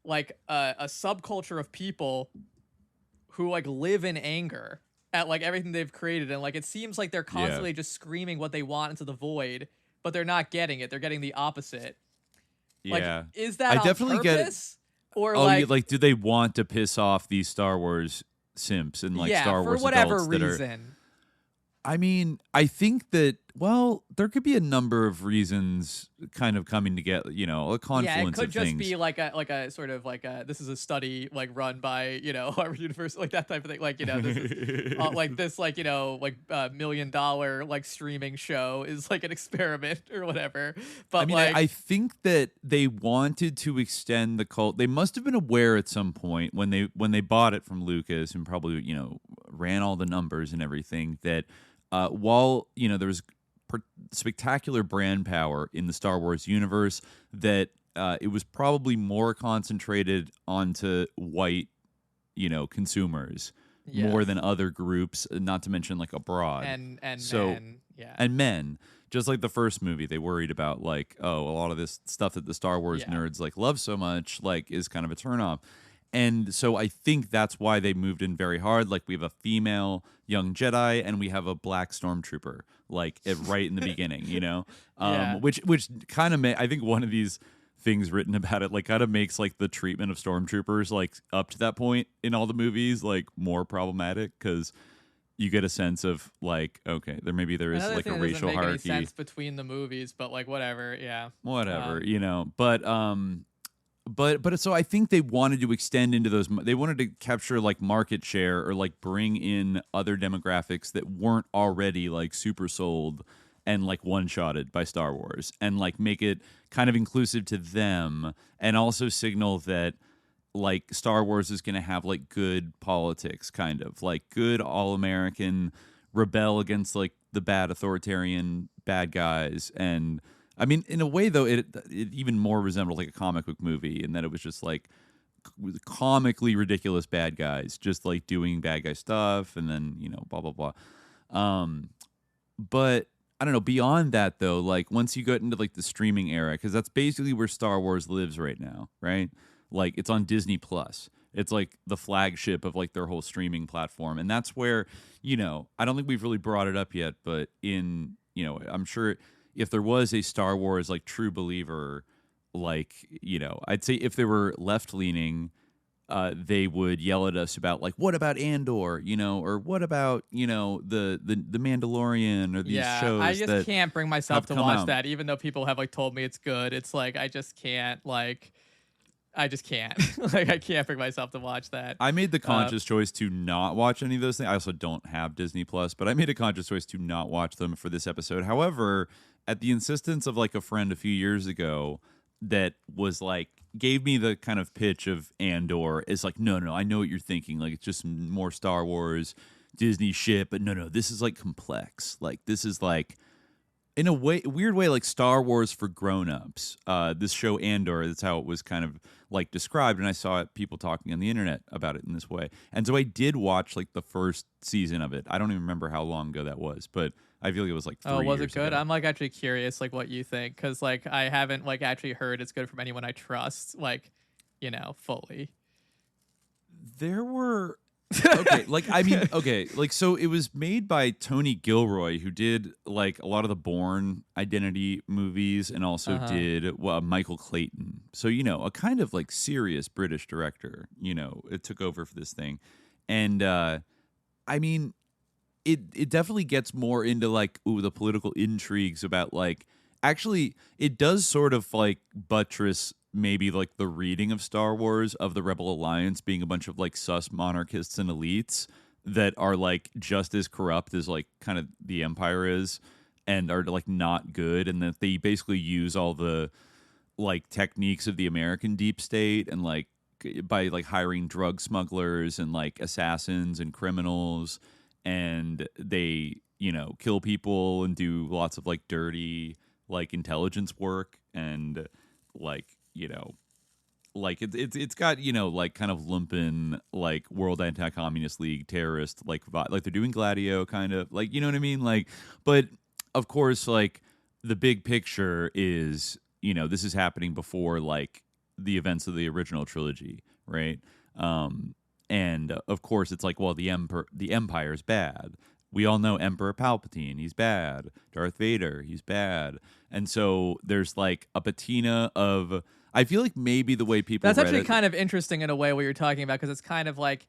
like a subculture of people who like live in anger at like everything they've created, and like it seems like they're constantly just screaming what they want into the void, but they're not getting it. They're getting the opposite. Yeah, like, is that I on definitely purpose? Or like do they want to piss off these Star Wars simps and like Star Wars for whatever adults that reason? I mean, I think that, well, there could be a number of reasons kind of coming together, a confluence Yeah, it could of just things. be like a sort of like this is a study like run by, Harvard University, like that type of thing. Like, this is like this, like, $1 million like streaming show is like an experiment or whatever. But I mean, like, I think that they wanted to extend the cult. They must have been aware at some point when they bought it from Lucas and probably, ran all the numbers and everything that while, there was spectacular brand power in the Star Wars universe, that it was probably more concentrated onto white, consumers more than other groups, not to mention like abroad. And men, yeah. And men. Just like the first movie, they worried about like, oh, a lot of this stuff that the Star Wars nerds like love so much, like is kind of a turnoff. And so I think that's why they moved in very hard. Like we have a female young Jedi and we have a black stormtrooper, like right in the beginning, which kind of I think one of these things written about it like kind of makes like the treatment of stormtroopers like up to that point in all the movies like more problematic, because you get a sense of like, okay, there is Another like thing a that racial doesn't make hierarchy. any sense between the movies, but like whatever, But so I think they wanted to extend into those. They wanted to capture like market share or like bring in other demographics that weren't already like super sold and like one-shotted by Star Wars, and like make it kind of inclusive to them, and also signal that like Star Wars is going to have like good politics, kind of like good all-American rebel against like the bad authoritarian bad guys. And I mean, in a way, though, it even more resembled like a comic book movie in that it was just like comically ridiculous bad guys just like doing bad guy stuff, and then blah blah blah. But I don't know. Beyond that, though, like once you get into like the streaming era, because that's basically where Star Wars lives right now, right? Like it's on Disney Plus. It's like the flagship of like their whole streaming platform, and that's where I don't think we've really brought it up yet, but I'm sure. If there was a Star Wars like true believer, like I'd say if they were left leaning, they would yell at us about like, what about Andor, or what about the Mandalorian or these shows. I just can't bring myself to watch out. that, even though people have like told me it's good. It's like I just can't like I can't bring myself to watch that. I made the conscious choice to not watch any of those things. I also don't have Disney Plus, but I made a conscious choice to not watch them for this episode. However, at the insistence of like a friend a few years ago that was like gave me the kind of pitch of Andor, is like, no, I know what you're thinking. Like it's just more Star Wars, Disney shit, but no, this is like complex. Like this is like in a weird way, like Star Wars for grown-ups. This show Andor, that's how it was kind of like described, and I saw people talking on the internet about it in this way. And so I did watch like the first season of it. I don't even remember how long ago that was, but I feel like it was like 3 years was it good? ago. I'm like actually curious like what you think, because like I haven't like actually heard it's good from anyone I trust, like fully. There were Okay, so it was made by Tony Gilroy, who did like a lot of the Bourne Identity movies, and also did Michael Clayton. So a kind of like serious British director. It took over for this thing, and it definitely gets more into like the political intrigues about like. Actually, it does sort of like buttress maybe like the reading of Star Wars of the Rebel Alliance being a bunch of like sus monarchists and elites that are like just as corrupt as like kind of the Empire is, and are like not good, and that they basically use all the like techniques of the American deep state, and like by like hiring drug smugglers and like assassins and criminals, and they kill people and do lots of like dirty like intelligence work, and like like it's got like kind of lumpen like World Anti-Communist League terrorist like they're doing Gladio kind of like what I mean, like, but of course like the big picture is this is happening before like the events of the original trilogy, right? And of course it's like, well, the Empire's bad. We all know Emperor Palpatine, he's bad. Darth Vader, he's bad. And so there's like a patina of, I feel like maybe the way people That's actually kind of interesting in a way what you're talking about, because it's kind of like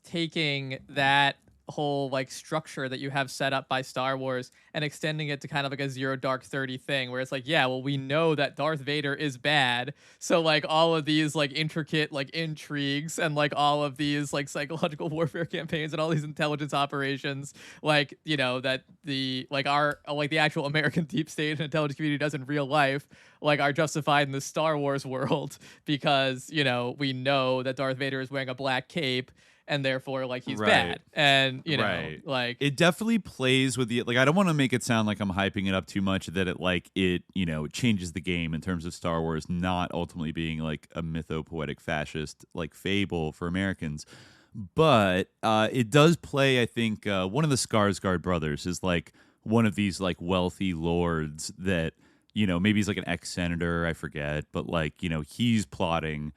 taking that whole like structure that you have set up by Star Wars and extending it to kind of like a Zero Dark 30 thing, where it's like, yeah, well, we know that Darth Vader is bad, so like all of these like intricate like intrigues and like all of these like psychological warfare campaigns and all these intelligence operations, like that the like our like the actual American deep state and intelligence community does in real life, like are justified in the Star Wars world because we know that Darth Vader is wearing a black cape, and therefore like he's bad, and like it definitely plays with the like. I don't want to make it sound like I'm hyping it up too much, that it like it changes the game in terms of Star Wars not ultimately being like a mythopoetic fascist like fable for Americans, but it does play. I think one of the Skarsgård brothers is like one of these like wealthy lords that maybe he's like an ex-senator, I forget, but like he's plotting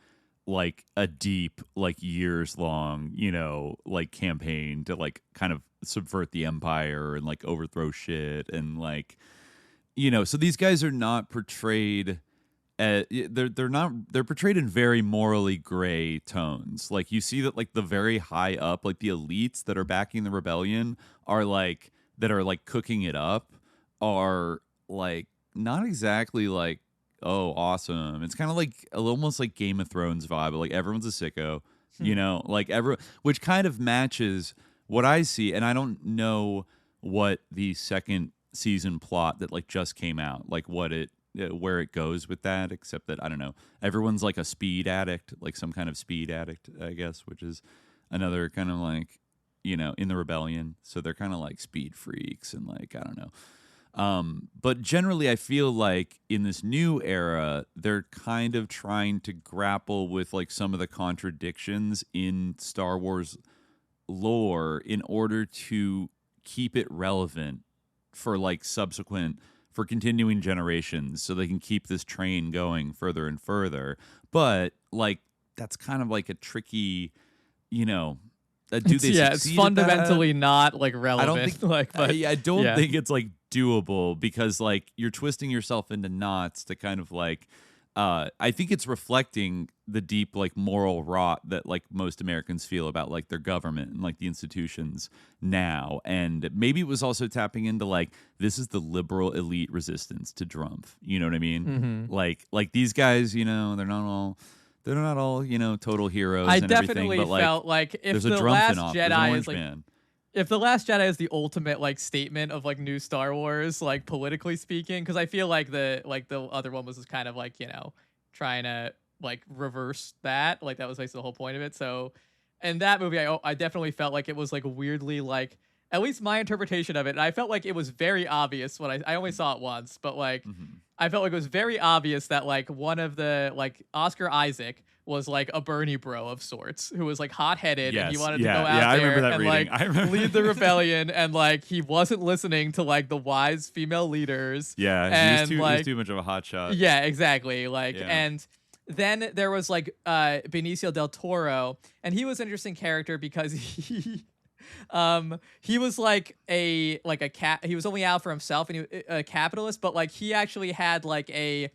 like a deep, like years long, like campaign to like kind of subvert the Empire and like overthrow shit. And like, so these guys are not portrayed they're portrayed in very morally gray tones. Like you see that like the very high up, like the elites that are backing the rebellion are like, that are like cooking it up, are like not exactly like, oh, awesome. It's kind of like almost like Game of Thrones vibe. Like everyone's a sicko, like which kind of matches what I see. And I don't know what the second season plot that like just came out, like what it, where it goes with that, except that, I don't know, everyone's like a speed addict, like some kind of speed addict, I guess, which is another kind of like, in the rebellion. So they're kind of like speed freaks and like, I don't know. But generally, I feel like in this new era, they're kind of trying to grapple with like some of the contradictions in Star Wars lore in order to keep it relevant for like for continuing generations, so they can keep this train going further and further. But like that's kind of like a tricky, it's fundamentally not like relevant. I don't think, like, but I don't think it's like doable, because like you're twisting yourself into knots to kind of like I think it's reflecting the deep like moral rot that like most Americans feel about like their government and like the institutions now. And maybe it was also tapping into like, this is the liberal elite resistance to Drumpf, you know what I mean? Like these guys, they're not all total heroes. I and definitely but, felt like if the Last Jedi is like, if the Last Jedi is the ultimate like statement of like new Star Wars, like politically speaking, because I feel like the other one was just kind of like trying to like reverse that, like that was like the whole point of it. So in that movie, I definitely felt like it was like weirdly like, at least my interpretation of it, and I felt like it was very obvious when I only saw it once, but like I felt like it was very obvious that like one of the like Oscar Isaac was like a Bernie bro of sorts who was like hot-headed and he wanted to go out there and like lead the rebellion, and like he wasn't listening to like the wise female leaders. Yeah, and he like was too much of a hotshot. Yeah, exactly. Like and then there was like Benicio del Toro, and he was an interesting character because he was like a he was only out for himself, and he was a capitalist, but like he actually had like a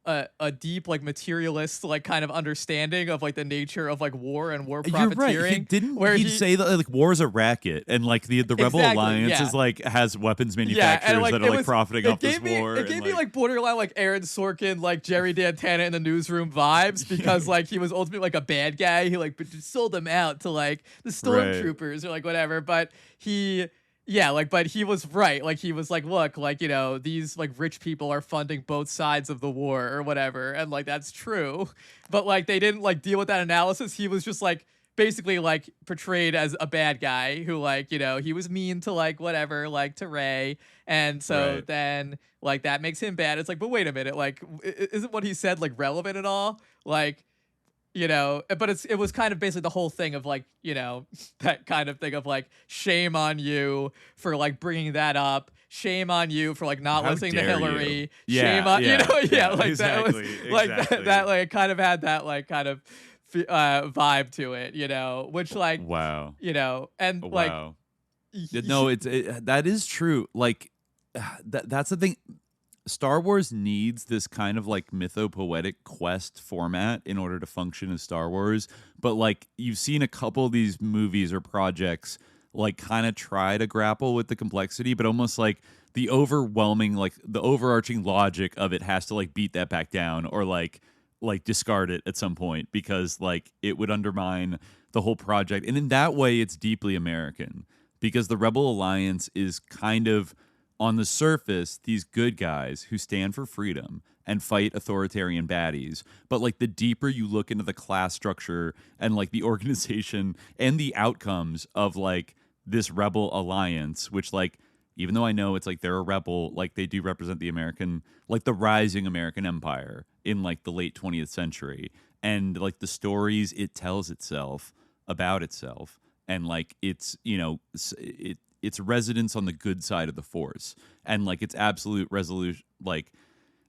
a deep like materialist like kind of understanding of like the nature of like war and war profiteering. You're right. He'd say that like war is a racket, and like the Rebel Alliance is like has weapons manufacturers that are like profiting off this war. It gave me like borderline like Aaron Sorkin, like Jerry Dantana in the Newsroom vibes, because like he was ultimately like a bad guy. He like sold them out to like the stormtroopers or like whatever, but he. Yeah, like, but he was right. Like, he was like, look, like, these like rich people are funding both sides of the war or whatever. And like, that's true. But like, they didn't like deal with that analysis. He was just like basically like portrayed as a bad guy who like, he was mean to like whatever, like to Rey. And so then like that makes him bad. It's like, but wait a minute, like, isn't what he said like relevant at all? Like, but it was kind of basically the whole thing of like, that kind of thing of like, shame on you for like bringing that up. Shame on you for like not listening to Hillary. Shame on, like exactly, that was like that like kind of had that like kind of vibe to it, which like, and like, no, that is true. Like that's the thing. Star Wars needs this kind of like mythopoetic quest format in order to function as Star Wars. But like you've seen a couple of these movies or projects like kind of try to grapple with the complexity, but almost like the overwhelming, like the overarching logic of it has to like beat that back down or like discard it at some point because like it would undermine the whole project. And in that way, it's deeply American because the Rebel Alliance is kind of, on the surface, these good guys who stand for freedom and fight authoritarian baddies. But like the deeper you look into the class structure and like the organization and the outcomes of like this Rebel Alliance, which like, even though I know it's like they're a rebel, like they do represent the American, like the rising American empire in like the late 20th century. And like the stories it tells itself about itself. And like it's, its residence on the good side of the force, and like its absolute resolution, like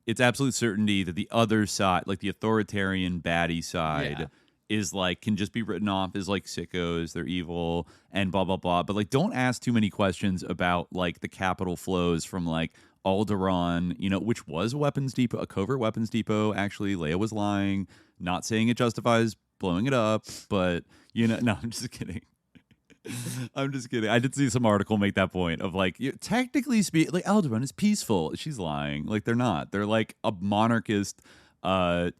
its absolute certainty that the other side, like the authoritarian baddie side, is like can just be written off as like sickos, they're evil and blah blah blah. But like, don't ask too many questions about like the capital flows from like Alderaan, which was a weapons depot, a covert weapons depot. Actually, Leia was lying, not saying it justifies blowing it up, but no, I'm just kidding. I'm just kidding. I did see some article make that point of like, technically speaking, like Alderaan is peaceful. She's lying. Like they're not. They're like a monarchist. They're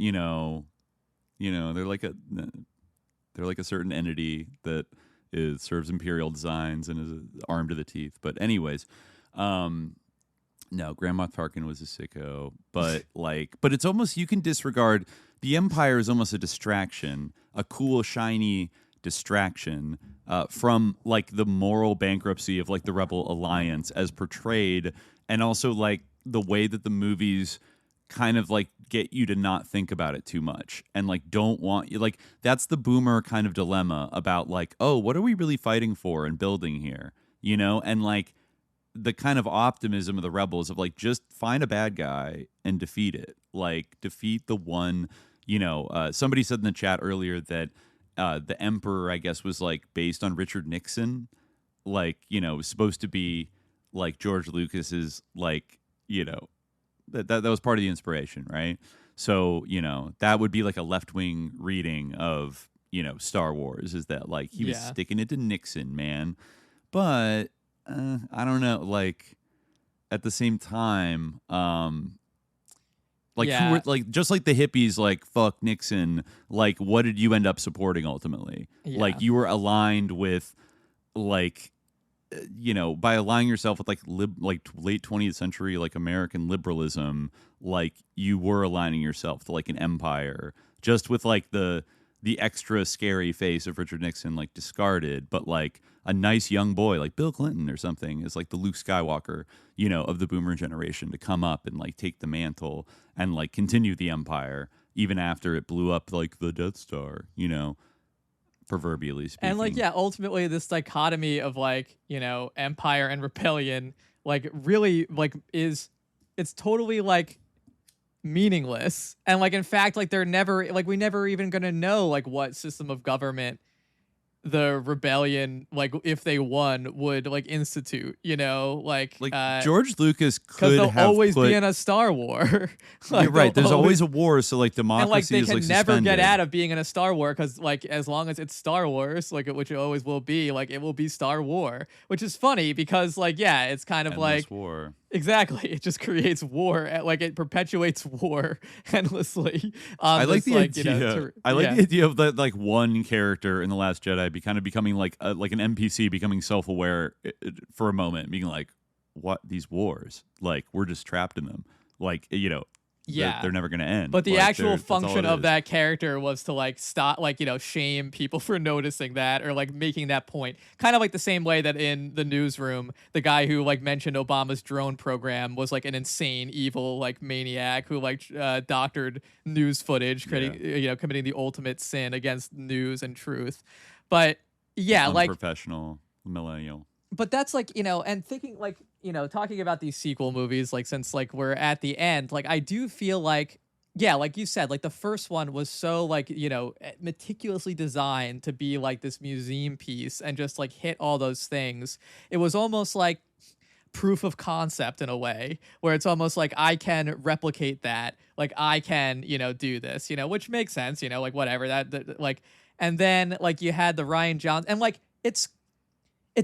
like a certain entity that serves imperial designs and is armed to the teeth. But anyways, no, Grand Moff Tarkin was a sicko. But it's almost, you can disregard the Empire is almost a distraction, a cool shiny distraction from like the moral bankruptcy of like the Rebel Alliance as portrayed, and also like the way that the movies kind of like get you to not think about it too much and like don't want you, like that's the boomer kind of dilemma about like, oh, what are we really fighting for and building here, and like the kind of optimism of the rebels of like just find a bad guy and defeat it, like defeat the one. Somebody said in the chat earlier that the Emperor, I guess, was like based on Richard Nixon, like, was supposed to be like George Lucas's, like, that was part of the inspiration, right? So, that would be like a left-wing reading of, Star Wars, is that like he was sticking it to Nixon, man. But I don't know, like at the same time, like, who were, like, just like the hippies, like, fuck Nixon, like, what did you end up supporting ultimately? Yeah. Like, you were aligned with, like, by aligning yourself with, like, late 20th century, like, American liberalism, like, you were aligning yourself to, like, an empire, just with, like, the extra scary face of Richard Nixon, like, discarded, but, like, a nice young boy, like Bill Clinton or something, is, like, the Luke Skywalker, of the boomer generation to come up and, like, take the mantle and, like, continue the empire, even after it blew up, like, the Death Star, proverbially speaking. And, like, yeah, ultimately this dichotomy of, like, empire and rebellion, like, really, like, it's totally, like, meaningless. And like in fact, like they're never like we never even gonna know like what system of government the rebellion, like if they won, would like institute, like George Lucas because could they'll have always put, be in a Star War. You're right. There's always a war, so like and like democracy they is can like never suspended. get out of being in a Star War because like as long as it's Star Wars, like which it always will be, like it will be Star War, which is funny because like it's kind of Endless like war. Exactly, it just creates war, like it perpetuates war endlessly. I like the idea. the idea of that like one character in The Last Jedi becoming like an NPC, becoming self-aware for a moment, being like, "What these wars? Like we're just trapped in them. Like they're never gonna end." But the like, actual that's all function it of is. that character was to like stop, like shame people for noticing that or like making that point. Kind of like the same way that in the newsroom, the guy who like mentioned Obama's drone program was like an insane, evil like maniac who like doctored news footage, committing the ultimate sin against news and truth. But like unprofessional millennial. But that's like, and thinking like, talking about these sequel movies, like since like we're at the end, like I do feel like, like you said, like the first one was so like, meticulously designed to be like this museum piece and just like hit all those things. It was almost like proof of concept in a way where it's almost like I can replicate that. Like I can, do this, which makes sense, like whatever that like, and then like you had the Rian Johnson and like, it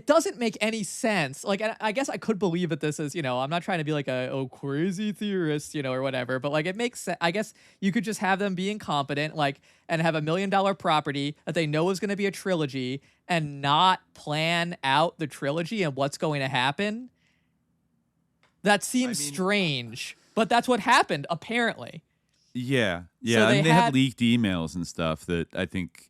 doesn't make any sense. Like, I guess I could believe that this is, I'm not trying to be like a crazy theorist, or whatever, but like it makes sense. I guess you could just have them be incompetent, like, and have $1 million property that they know is going to be a trilogy and not plan out the trilogy and what's going to happen. That seems strange, but that's what happened, apparently. Yeah. So they had leaked emails and stuff that I think,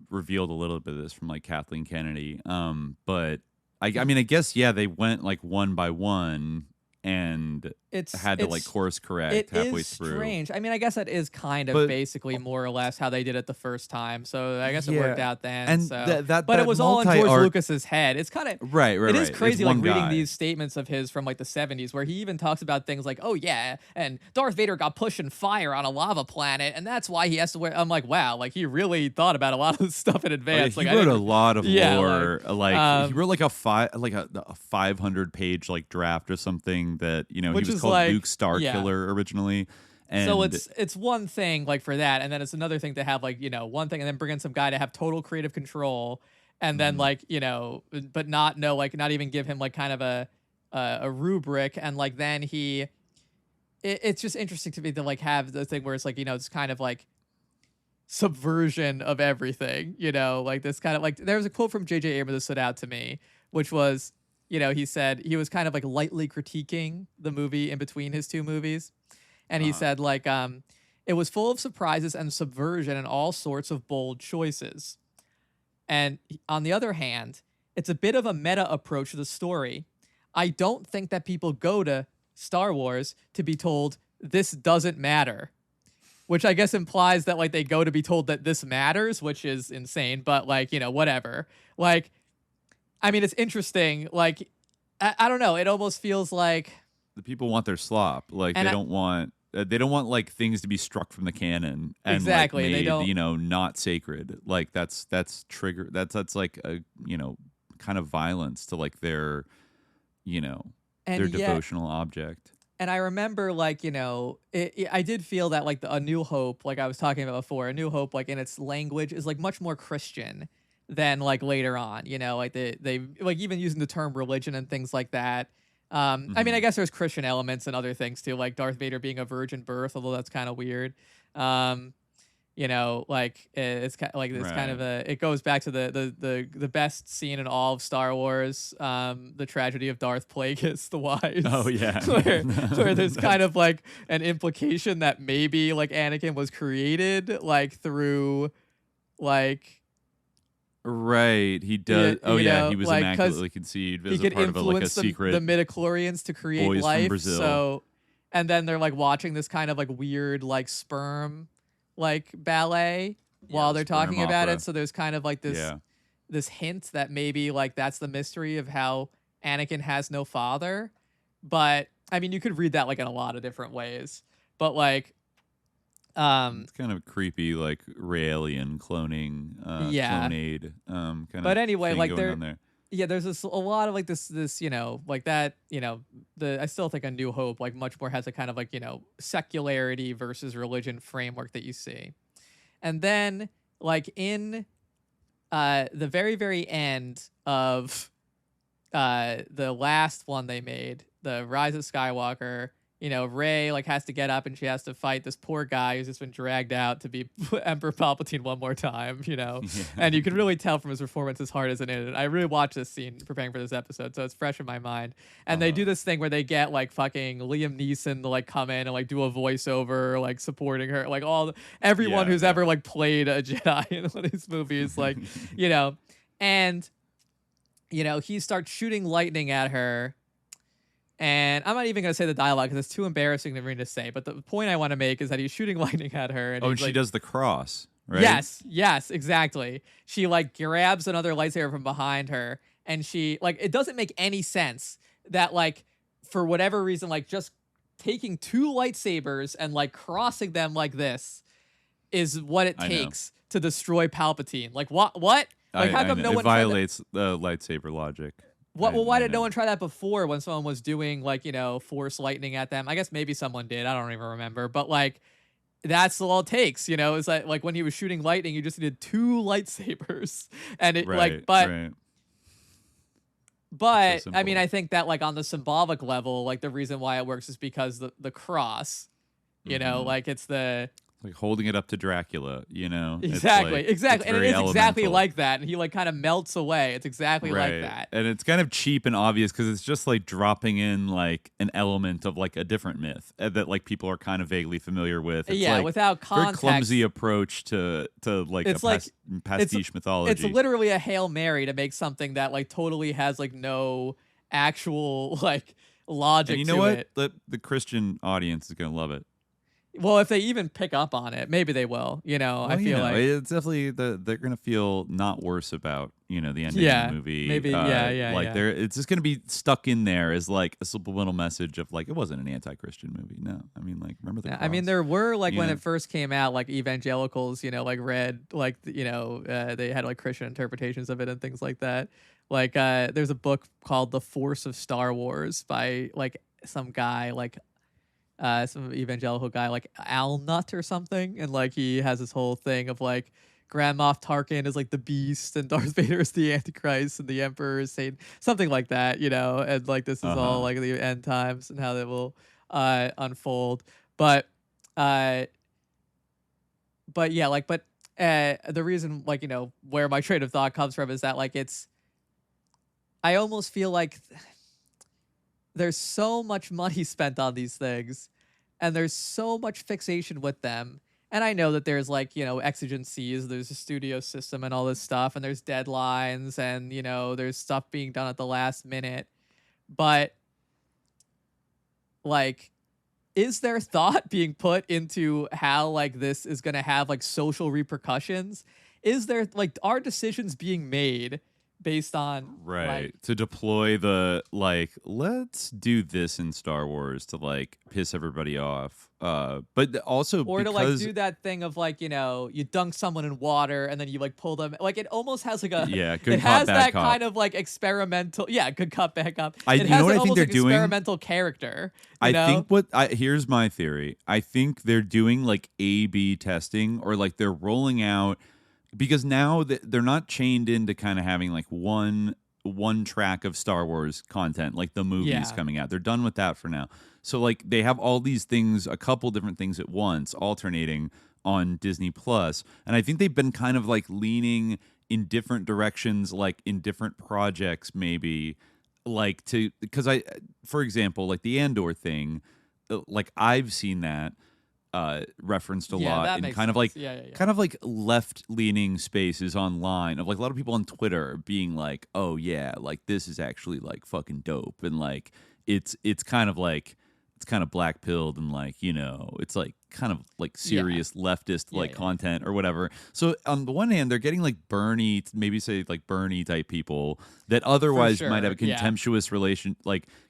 revealed a little bit of this from like Kathleen Kennedy. But I mean, I guess, they went like one by one and had to like course correct halfway through. Strange. I mean, I guess that is kind of basically more or less how they did it the first time. So I guess it worked out then. And so. but it was all in George Lucas's head. It's kind of right. It is crazy, like reading guy. these statements of his from like the 70s, where he even talks about things like, "Oh yeah, and Darth Vader got pushed in fire on a lava planet, and that's why he has to wear." I'm like, wow, like he really thought about a lot of this stuff in advance. He like wrote a lot of lore. like he wrote like a 500-page like draft or something that he was called like, Luke Starkiller originally. And so it's one thing like for that, and then it's another thing to have like one thing, and then bring in some guy to have total creative control, and then like but not even give him like kind of a rubric, and like then it's just interesting to me to like have the thing where it's like it's kind of like subversion of everything, like this kind of like there was a quote from J.J. Abrams that stood out to me, which was he said he was kind of like lightly critiquing the movie in between his two movies. And he said, like, it was full of surprises and subversion and all sorts of bold choices. And on the other hand, it's a bit of a meta approach to the story. I don't think that people go to Star Wars to be told this doesn't matter, which I guess implies that, like, they go to be told that this matters, which is insane, but, like, whatever. Like, I mean, it's interesting. Like, I don't know. It almost feels like the people want their slop. Like, they don't want like things to be struck from the canon and exactly. like, made, they don't, not sacred. Like that's trigger. That's like a kind of violence to like their their devotional object. And I remember, like, I did feel that, like, A New Hope, like I was talking about before, A New Hope, like, in its language is, like, much more Christian than, like, later on, like, they like, even using the term religion and things like that. I mean, I guess there's Christian elements and other things, too, like Darth Vader being a virgin birth, although that's kind of weird. Like, it's kind of like this kind of it goes back to the best scene in all of Star Wars, the tragedy of Darth Plagueis the Wise. Oh yeah, where there's kind of like an implication that maybe like Anakin was created like through like. Right, he does. He was like, immaculately conceived as a part of like a secret. The midichlorians to create boys life. From Brazil. So, and then they're like watching this kind of like weird like sperm like ballet while they're talking about it. So there's kind of like this hint that maybe like that's the mystery of how Anakin has no father. But I mean, you could read that like in a lot of different ways. But like, it's kind of creepy, like Raelian cloning, clonade, kind of. But anyway, thing like going on there. yeah, there's a lot of like this like that, I still think A New Hope like much more has a kind of like, secularity versus religion framework that you see. And then like in the very, very end of the last one they made, the Rise of Skywalker, Rey like has to get up and she has to fight this poor guy who's just been dragged out to be Emperor Palpatine one more time, and you can really tell from his performance his heart isn't in it. I really watched this scene preparing for this episode, so it's fresh in my mind. And they do this thing where they get like fucking Liam Neeson to like come in and like do a voiceover, like supporting her, like everyone who's ever like played a Jedi in one of these movies, like, and he starts shooting lightning at her. And I'm not even going to say the dialogue because it's too embarrassing for me to say. But the point I want to make is that he's shooting lightning at her. And she does the cross, right? Yes, exactly. She like grabs another lightsaber from behind her. And she like, it doesn't make any sense that like, for whatever reason, like just taking two lightsabers and like crossing them like this is what it takes to destroy Palpatine. Like what? Like how come no one violates the lightsaber logic? Why did no one try that before when someone was doing like, force lightning at them? I guess maybe someone did. I don't even remember. But like, that's all it takes, It's like when he was shooting lightning, you just needed two lightsabers. And it but so I mean, I think that like on the symbolic level, like the reason why it works is because the cross, like it's the... Like holding it up to Dracula, Exactly. It's and it is elemental. exactly like that. And he like kind of melts away. It's exactly like that. And it's kind of cheap and obvious because it's just like dropping in like an element of like a different myth that like people are kind of vaguely familiar with. It's like without context. Very clumsy approach to like it's pastiche mythology. It's literally a Hail Mary to make something that like totally has like no actual like logic. And you know to what? it. The Christian audience is gonna love it. Well, if they even pick up on it, maybe they will. I feel like it's definitely they're gonna feel not worse about the ending of the movie. Maybe it's just gonna be stuck in there as like a subliminal message of like it wasn't an anti-Christian movie. No, I mean like remember the cross? I mean there were like when it first came out, like evangelicals, like read like they had like Christian interpretations of it and things like that. Like there's a book called The Force of Star Wars by like some guy like. Some evangelical guy like Al Nut or something, and like he has this whole thing of like Grand Moff Tarkin is like the beast and Darth Vader is the Antichrist and the Emperor is Satan, something like that, and like this is all like the end times and how they will unfold. But the reason like where my train of thought comes from is that like I almost feel like there's so much money spent on these things and there's so much fixation with them. And I know that there's like, exigencies, there's a studio system and all this stuff, and there's deadlines and, there's stuff being done at the last minute. But like, is there thought being put into how like this is going to have like social repercussions? Is there like, are decisions being made based on to deploy the like let's do this in Star Wars to like piss everybody off but also or to like do that thing of like you dunk someone in water and then you like pull them, like it almost has like a good it cop, has bad that cop. Kind of like experimental good cop bad cop. You know what I think they're doing? Experimental character. Think here's my theory. I think they're doing like A/B testing or like they're rolling out. Because now they're not chained into kind of having like one track of Star Wars content, like the movies coming out. They're done with that for now. So like they have all these things, a couple different things at once, alternating on Disney Plus. And I think they've been kind of like leaning in different directions, like in different projects, maybe like because for example, like the Andor thing, like I've seen that. Referenced a lot in kind of like kind of like left-leaning spaces online of like a lot of people on Twitter being like, oh yeah, like this is actually like fucking dope and like it's kind of black pilled and like it's like kind of like serious leftist like content or whatever. So on the one hand, they're getting like Bernie, maybe say like Bernie type people that otherwise might have a contemptuous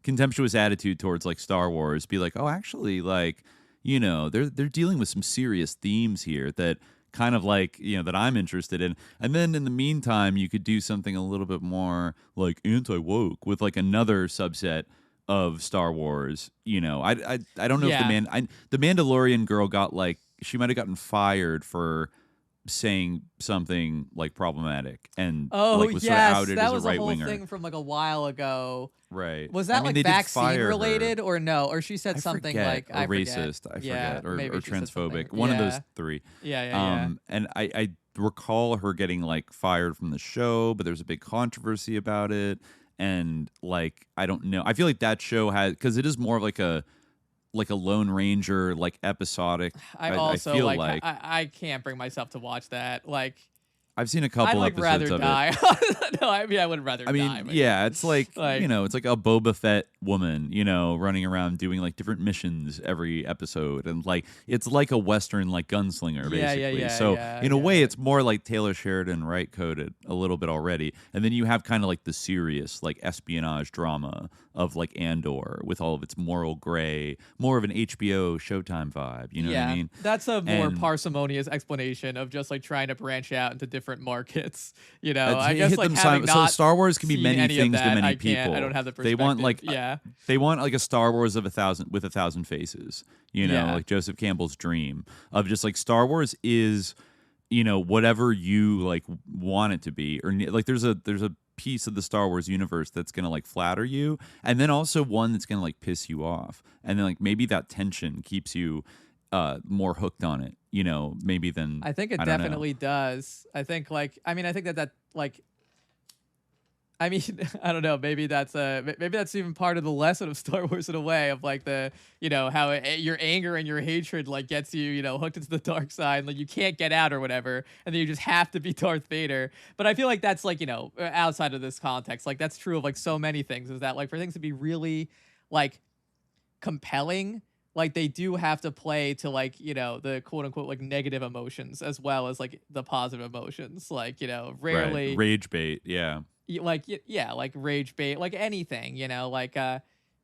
contemptuous attitude towards like Star Wars, be like, oh actually like. they're dealing with some serious themes here that kind of like, that I'm interested in. And then in the meantime, you could do something a little bit more like anti-woke with like another subset of Star Wars. I don't know if the Mandalorian girl got like, she might have gotten fired for saying something like problematic and was sort of outed that as was a right whole winger thing from like a while ago. Right. Was that like vaccine related or no? Or she said something like or racist, I forget, or transphobic. One of those three. Yeah. And I recall her getting like fired from the show, but there's a big controversy about it. And like, I don't know. I feel like that show has, because it is more of like a Lone Ranger, like episodic. I feel like I can't bring myself to watch that. Like, I've seen a couple episodes rather of die. It. No, I would rather die. It's like it's like a Boba Fett woman, running around doing like different missions every episode, and like it's like a Western like gunslinger basically. So in a way, it's more like Taylor Sheridan Wright coded a little bit already, and then you have kind of like the serious like espionage drama of like Andor with all of its moral gray, more of an HBO Showtime vibe. You know what I mean? That's a more parsimonious explanation of just like trying to branch out into different markets. I guess like so Star Wars can be many things to many people. I don't have the perspective. They want like a Star Wars of 1,000 faces. Like Joseph Campbell's dream of just like Star Wars is, whatever you like want it to be, or like there's a piece of the Star Wars universe that's gonna like flatter you, and then also one that's gonna like piss you off, and then like maybe that tension keeps you more hooked on it, maybe than I think it definitely does. I think like I think that like I don't know, maybe that's even part of the lesson of Star Wars in a way, of like the how your anger and your hatred like gets you hooked into the dark side, like you can't get out or whatever, and then you just have to be Darth Vader. But I feel like that's like outside of this context, like that's true of like so many things, is that like for things to be really like compelling, like they do have to play to like the quote unquote like negative emotions as well as like the positive emotions, like rarely rage bait, like rage bait, like anything, like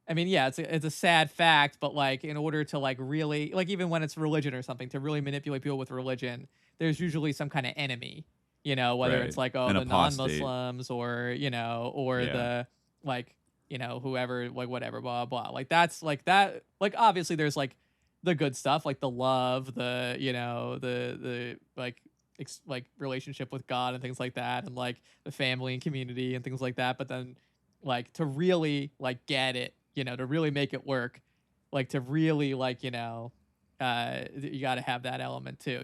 it's a sad fact, but like in order to like really, like even when it's religion or something, to really manipulate people with religion, there's usually some kind of enemy, whether it's like the non-Muslims or the like whoever, like whatever, blah blah, like that's like that, like obviously there's like the good stuff, like the love, the the like relationship with God and things like that, and like the family and community and things like that. But then like to really like get it, to really make it work, like to really like you got to have that element too,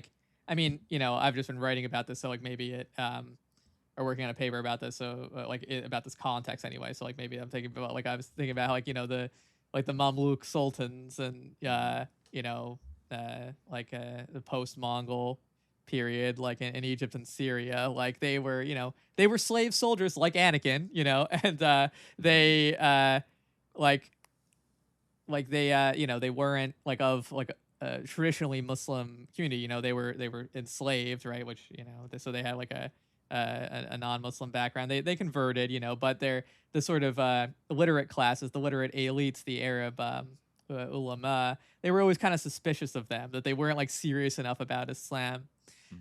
I've just been writing about this, so like maybe it or working on a paper about this, so about this context anyway, so like maybe I'm thinking about, like I was thinking about like the Mamluk sultans and the post-Mongol period, like in Egypt and Syria, like they were slave soldiers like Anakin, and they they weren't like of like a traditionally Muslim community, they were enslaved, right, which so they had like a non-Muslim background. They converted, but they're the sort of literate classes, the literate elites, the Arab ulama, they were always kind of suspicious of them, that they weren't like serious enough about Islam.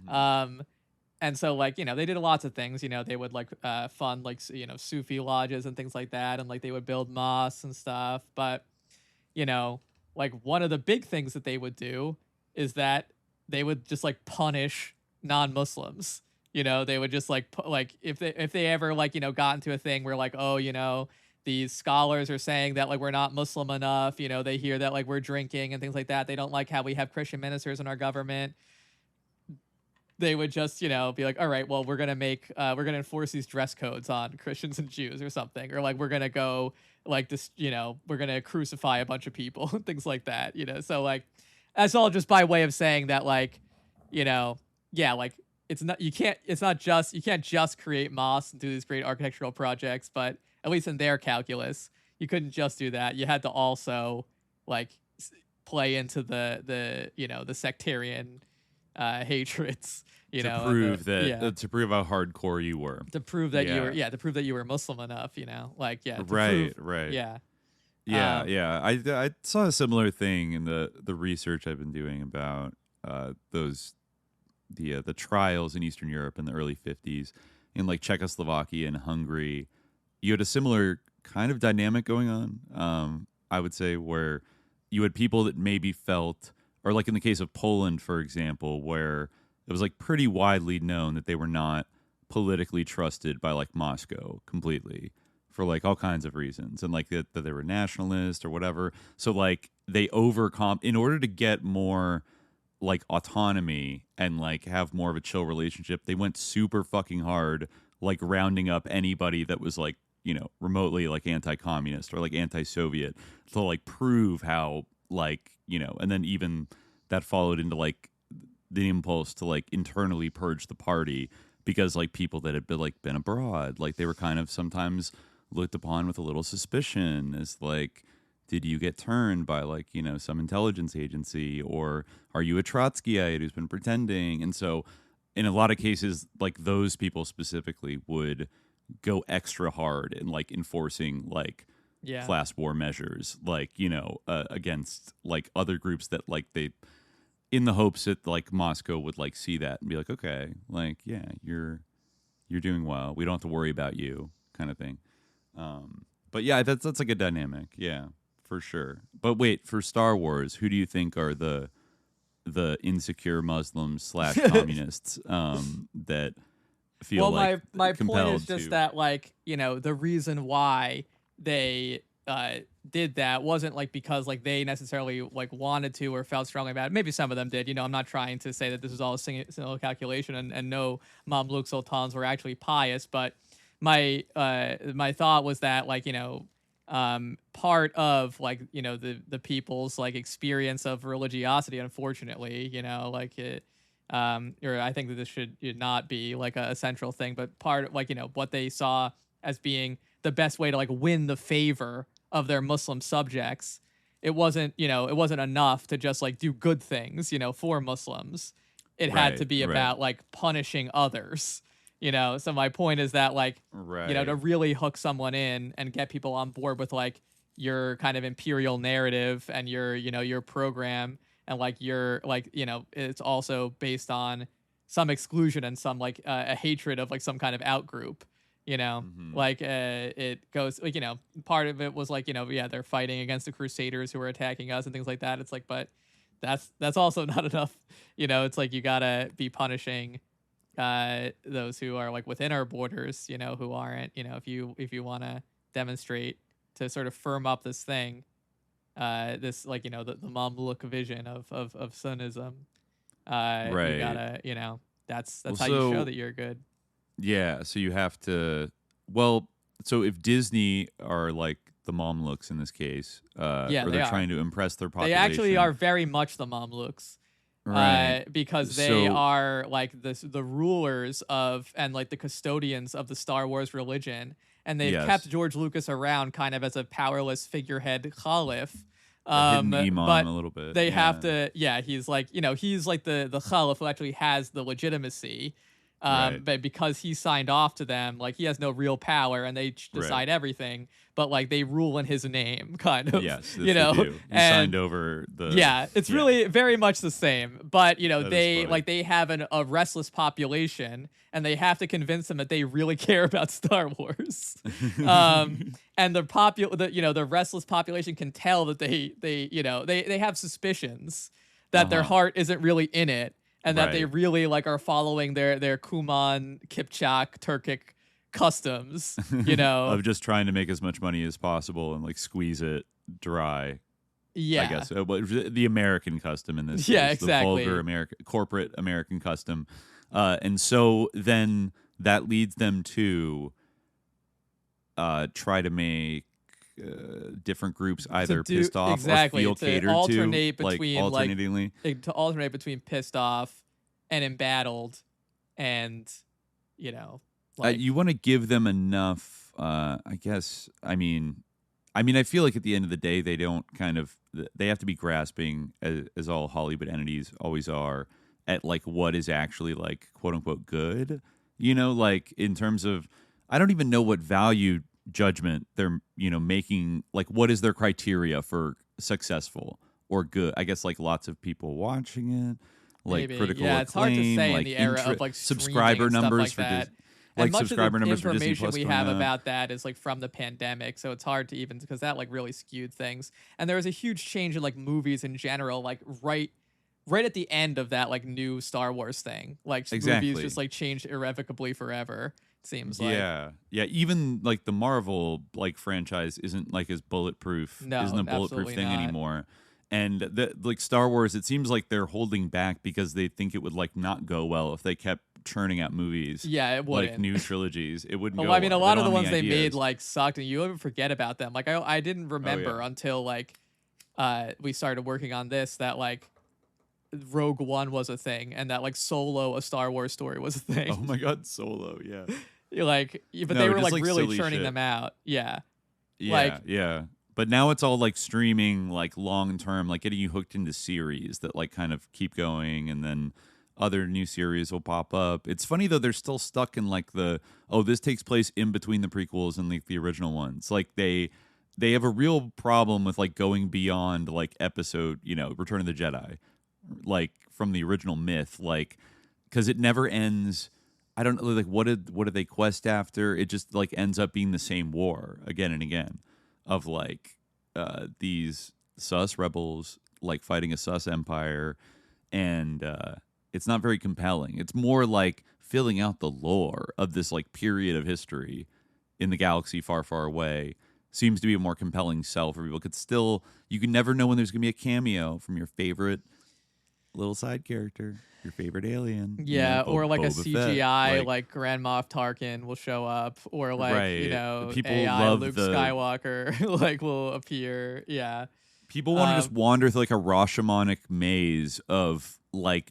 And so like they did lots of things, they would like fund like Sufi lodges and things like that, and like they would build mosques and stuff. But like one of the big things that they would do is that they would just like punish non-Muslims. They would just like if they ever like got into a thing where like, oh, these scholars are saying that like we're not Muslim enough, they hear that like we're drinking and things like that, they don't like how we have Christian ministers in our government, they would just be like, all right, well, we're gonna enforce these dress codes on Christians and Jews or something, or like we're gonna go like this, we're gonna crucify a bunch of people and things like that, so like that's all just by way of saying that like like you can't just create mosques and do these great architectural projects, but at least in their calculus, you couldn't just do that. You had to also like play into the sectarian hatreds, to prove to prove how hardcore you were, to prove that you were Muslim enough, right. Yeah. I saw a similar thing in the research I've been doing about the trials in Eastern Europe in the early 50s, in like Czechoslovakia and Hungary. You had a similar kind of dynamic going on, I would say, where you had people that maybe felt, or like in the case of Poland, for example, where it was like pretty widely known that they were not politically trusted by like Moscow completely for like all kinds of reasons, and like that they were nationalist or whatever. So like they in order to get more like autonomy and like have more of a chill relationship, they went super fucking hard, like rounding up anybody that was like, you know, remotely like anti-communist or like anti-Soviet, to like prove how, like, you know, and then even that followed into like the impulse to like internally purge the party, because like people that had been abroad, like they were kind of sometimes looked upon with a little suspicion as like, did you get turned by like, you know, some intelligence agency, or are you a Trotskyite who's been pretending? And so in a lot of cases, like those people specifically would go extra hard in like enforcing like class war measures, like, you know, against like other groups that like they, in the hopes that like Moscow would like see that and be like, okay, like, yeah, you're doing well, we don't have to worry about you, kind of thing. But yeah, that's like a dynamic, yeah, for sure. But wait, for Star Wars, who do you think are the insecure Muslims / communists that feel like my point is just to... that, like, you know, the reason why they did that wasn't like because like they necessarily like wanted to or felt strongly about it. Maybe some of them did, you know. I'm not trying to say that this is all a single calculation and no Mamluk sultans were actually pious, but my thought was that, like, you know, part of like, you know, the people's like experience of religiosity, unfortunately, you know, like it, or I think that this should not be like a central thing, but part of like, you know, what they saw as being the best way to like win the favor of their Muslim subjects. It wasn't, you know, it wasn't enough to just like do good things, you know, for Muslims. It had to be about like punishing others. You know, so my point is that, like, you know, to really hook someone in and get people on board with like your kind of imperial narrative and your, you know, your program, and like your, like, you know, it's also based on some exclusion and some like a hatred of like some kind of out group, you know, like it goes like, you know, part of it was like, you know, yeah, they're fighting against the Crusaders who are attacking us and things like that. It's like, but that's also not enough, you know. It's like you gotta be punishing those who are like within our borders, you know, who aren't, you know, if you want to demonstrate to sort of firm up this thing, this, like, you know, the Mamluk vision of Sunnism, you gotta, you know, that's how you show that you're good. Yeah, so you have to, well, so if Disney are like the Mamluks in this case, or they're trying to impress their population. They actually are very much the Mamluks. Right. Because they are like the rulers of and like the custodians of the Star Wars religion, and they've kept George Lucas around kind of as a powerless figurehead caliph. Hidden imam but a little bit. They have to, he's like, you know, he's like the caliph who actually has the legitimacy. But because he signed off to them, like, he has no real power, and they decide everything. But like, they rule in his name, kind of. Yes, you know, he signed over the. Yeah, it's really very much the same. But you know, they have a restless population, and they have to convince them that they really care about Star Wars. And the restless population can tell that they have suspicions that their heart isn't really in it. And that they really like are following their Kuman, Kipchak, Turkic customs, you know, of just trying to make as much money as possible and like squeeze it dry. Yeah, I guess the American custom in this. Yeah, case, exactly. The vulgar corporate American custom, and so then that leads them to try to make different groups either pissed off or feel catered to, alternate between pissed off and embattled, and you know, like, you want to give them enough. I guess. I mean, I feel like at the end of the day, they have to be grasping, as all Hollywood entities always are, at like what is actually like quote unquote good. You know, like in terms of, I don't even know what value judgment they're making, like what is their criteria for successful or good. I guess like lots of people watching it, like Maybe. critical yeah, acclaim, it's hard to say like in the era of like subscriber numbers like for that. like And much subscriber of the numbers for Disney information Plus we going have up. about that is like from the pandemic, so it's hard to even because that like really skewed things. And there was a huge change in like movies in general, like right at the end of that like new Star Wars thing. Like movies just like changed irrevocably forever. It seems like even like the Marvel like franchise isn't like as bulletproof. Isn't a bulletproof thing anymore. And like Star Wars, it seems like they're holding back because they think it would like not go well if they kept churning out movies. Yeah, it wouldn't. Like new trilogies. It wouldn't go I mean, well. a lot of the don't ones have they any made ideas. like sucked, and you even forget about them. Like I didn't remember until like we started working on this that like Rogue One was a thing, and that like Solo, a Star Wars story, was a thing. Oh my God, Solo, yeah. But they were like really churning them out. Yeah. Yeah. But now it's all like streaming, like long term, like getting you hooked into series that like kind of keep going, and then other new series will pop up. It's funny though, they're still stuck in like this takes place in between the prequels and like the original ones. Like they have a real problem with like going beyond like episode, Return of the Jedi, like from the original myth, like because it never ends. I don't know, like what did they quest after? It just like ends up being the same war again and again of like these sus rebels like fighting a sus empire, and it's not very compelling. It's more like filling out the lore of this like period of history in the galaxy far, far away. Seems to be a more compelling sell for people. You can never know when there's gonna be a cameo from your favorite little side character, your favorite alien. Yeah, or like a CGI, Fett. like Grand Moff Tarkin will show up, or like People AI love Luke Skywalker like will appear. Yeah, people want to just wander through like a Rashomonic maze of like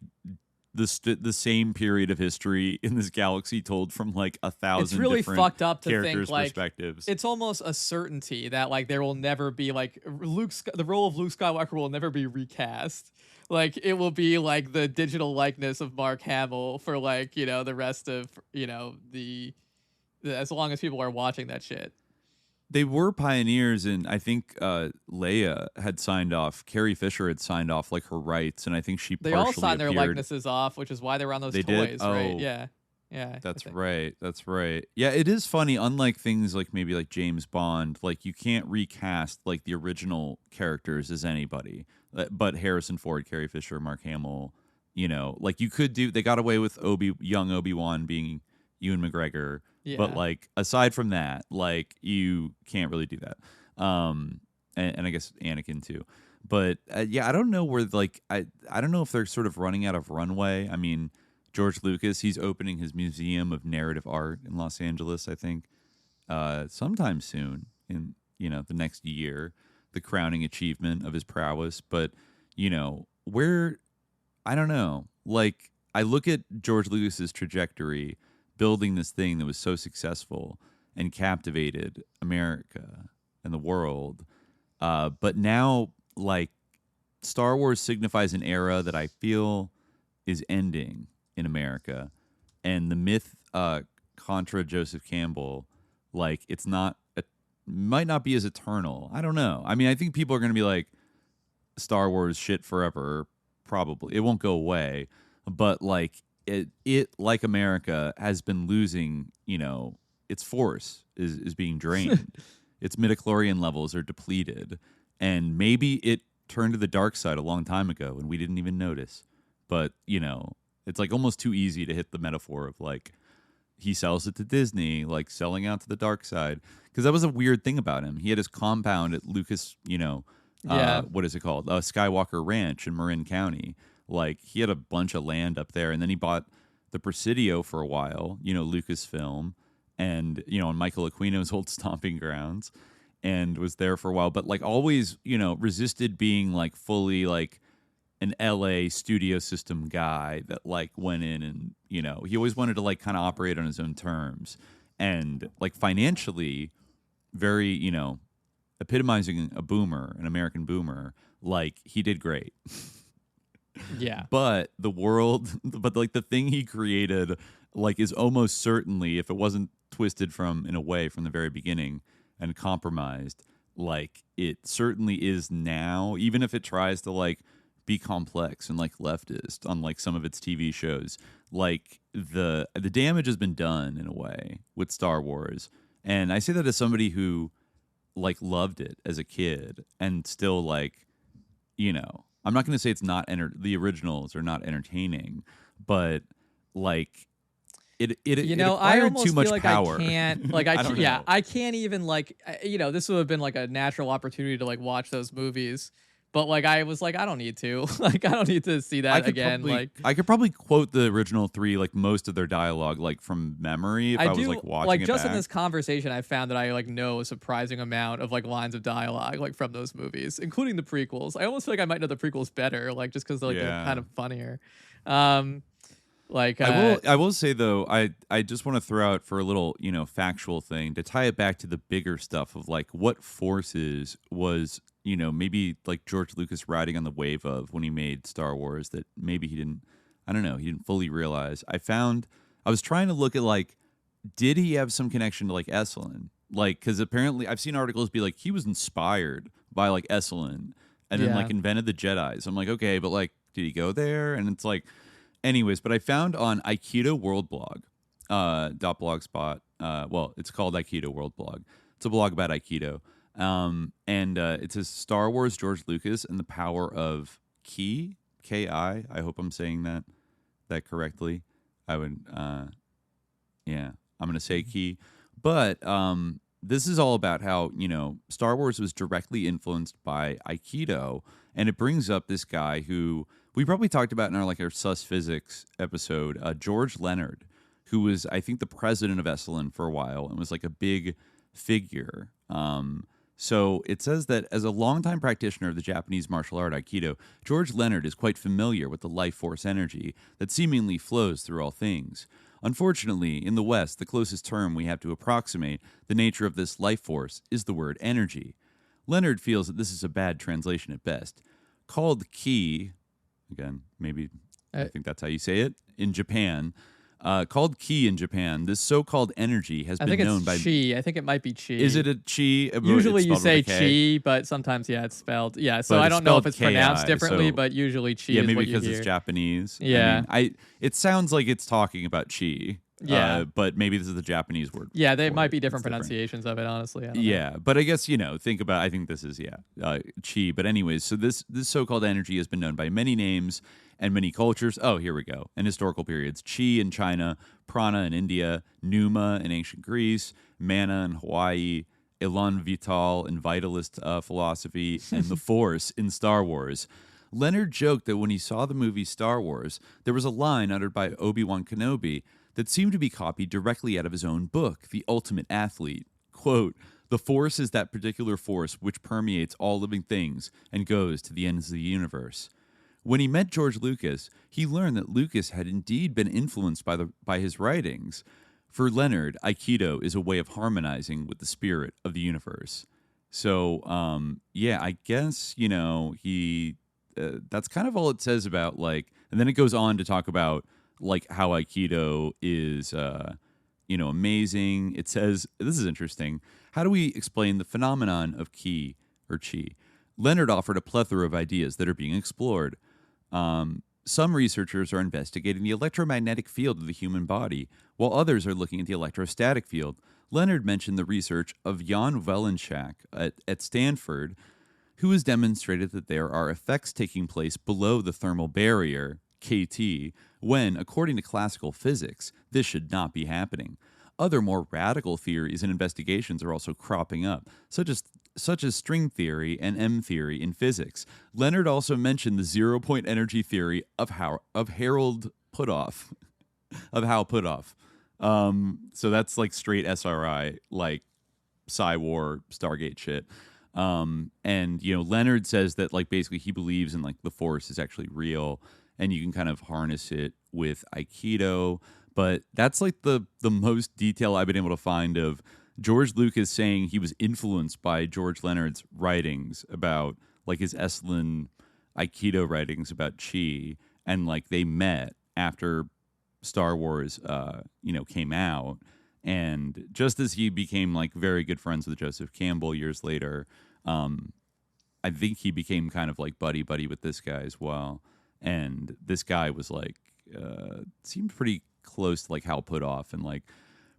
the same period of history in this galaxy told from like 1,000 it's really different fucked up to characters' think like perspectives. It's almost a certainty that like there will never be like the role of Luke Skywalker will never be recast. Like it will be like the digital likeness of Mark Hamill for like the rest of the as long as people are watching that shit. They were pioneers, and I think Leia had signed off. Carrie Fisher had signed off like her rights, and I think she they partially all signed appeared. their likenesses off, which is why they were on those toys, did? right? Oh. Yeah. That's right. Yeah, it is funny. Unlike things like maybe like James Bond, like you can't recast like the original characters as anybody. But Harrison Ford, Carrie Fisher, Mark Hamill, like you could do. They got away with young Obi-Wan being Ewan McGregor. Yeah. But like aside from that, like you can't really do that. And I guess Anakin too. But I don't know where like I don't know if they're sort of running out of runway. I mean, George Lucas, he's opening his museum of narrative art in Los Angeles, I think, sometime soon in the next year, the crowning achievement of his prowess. But where I don't know. Like I look at George Lucas's trajectory, building this thing that was so successful and captivated America and the world. But now, like, Star Wars signifies an era that I feel is ending in America. And the myth contra Joseph Campbell, like, might not be as eternal. I don't know. I mean, I think people are going to be like, Star Wars shit forever. Probably. It won't go away. But, like, it like America has been losing, its force is being drained. Its midichlorian levels are depleted. And maybe it turned to the dark side a long time ago and we didn't even notice. But, it's like almost too easy to hit the metaphor of like he sells it to Disney, like selling out to the dark side. Because that was a weird thing about him. He had his compound at Lucas, what is it called? Skywalker Ranch in Marin County. Like he had a bunch of land up there, and then he bought the Presidio for a while, Lucasfilm, and on Michael Aquino's old stomping grounds, and was there for a while. But like always, resisted being like fully like an LA studio system guy that like went in and he always wanted to like kind of operate on his own terms, and like financially, very epitomizing a boomer, an American boomer. Like he did great. Yeah. But the world, but like the thing he created, like is almost certainly, if it wasn't twisted from in a way from the very beginning and compromised like it certainly is now, even if it tries to like be complex and like leftist on like some of its TV shows. Like the damage has been done in a way with Star Wars. And I say that as somebody who like loved it as a kid and still like, you know, I'm not going to say it's not the originals are not entertaining, but like it you know, acquired I almost too much feel like power. I can't like I don't yeah, know. I can't even like you know, this would have been like a natural opportunity to like watch those movies. But like I was like I don't need to. Like I don't need to see that again. Like I could probably quote the original three, like most of their dialogue, like from memory if I was like watching it just back. in this conversation I found that I like know a surprising amount of like lines of dialogue like from those movies, including the prequels. I almost feel like I might know the prequels better, like just because like they're kind of funnier. Like I will say though, I just want to throw out for a little, you know, factual thing to tie it back to the bigger stuff of like what forces was, you know, maybe like George Lucas riding on the wave of when he made Star Wars that maybe he didn't fully realize. I was trying to look at like, did he have some connection to like Esalen? Like, because apparently I've seen articles be like he was inspired by like Esalen and then like invented the Jedi. So I'm like, okay, but like, did he go there? And it's like, anyways, but I found on Aikido World Blog, .blogspot. Well, it's called Aikido World Blog. It's a blog about Aikido. And it says Star Wars, George Lucas, and the power of Ki, K-I. I hope I'm saying that correctly. I would, yeah, I'm going to say Ki. But this is all about how, you know, Star Wars was directly influenced by Aikido. And it brings up this guy who we probably talked about in our Sus Physics episode, George Leonard, who was, I think, the president of Esalen for a while and was like a big figure. So it says that as a longtime practitioner of the Japanese martial art Aikido, George Leonard is quite familiar with the life force energy that seemingly flows through all things. Unfortunately, in the West, the closest term we have to approximate the nature of this life force is the word energy. Leonard feels that this is a bad translation at best. Called ki, again, maybe I think that's how you say it, in Japan. Called ki in Japan, this so-called energy has been known by... chi. I think it might be chi. Is it a chi? Usually you say chi, but sometimes, it's spelled. Yeah, so I don't know if it's pronounced differently, but usually chi is what you hear. Maybe because it's Japanese. Yeah. I mean, it sounds like it's talking about chi. Yeah. But maybe this is the Japanese word. Yeah, there might be different pronunciations of it, honestly. I don't know. But I guess, I think this is, chi. But anyways, so this so-called energy has been known by many names and many cultures. Oh, here we go. In historical periods, chi in China, prana in India, pneuma in ancient Greece, mana in Hawaii, elan vital in vitalist philosophy, and the force in Star Wars. Leonard joked that when he saw the movie Star Wars, there was a line uttered by Obi-Wan Kenobi that seemed to be copied directly out of his own book, The Ultimate Athlete. Quote, "The force is that particular force which permeates all living things and goes to the ends of the universe." When he met George Lucas, he learned that Lucas had indeed been influenced by his writings. For Leonard, Aikido is a way of harmonizing with the spirit of the universe. So, I guess, he... that's kind of all it says about, and then it goes on to talk about, how Aikido is, amazing. It says, this is interesting, how do we explain the phenomenon of ki, or chi? Leonard offered a plethora of ideas that are being explored. Some researchers are investigating the electromagnetic field of the human body, while others are looking at the electrostatic field. Leonard mentioned the research of Jan Wellenschak at Stanford, who has demonstrated that there are effects taking place below the thermal barrier, KT, when, according to classical physics, this should not be happening. Other more radical theories and investigations are also cropping up, such as string theory and M theory in physics. Leonard also mentioned the zero-point energy theory of Harold Puthoff, of Hal Puthoff. So that's straight SRI, Psy-War, Stargate shit. And Leonard says that basically he believes in the Force is actually real, and you can kind of harness it with Aikido. But that's the most detail I've been able to find of George Lucas saying he was influenced by George Leonard's writings about his Esalen Aikido writings about chi, and they met after Star Wars came out, And just as he became like very good friends with Joseph Campbell years later, I think he became kind of like buddy with this guy as well. And this guy was like, seemed pretty close to like Hal Puthoff and like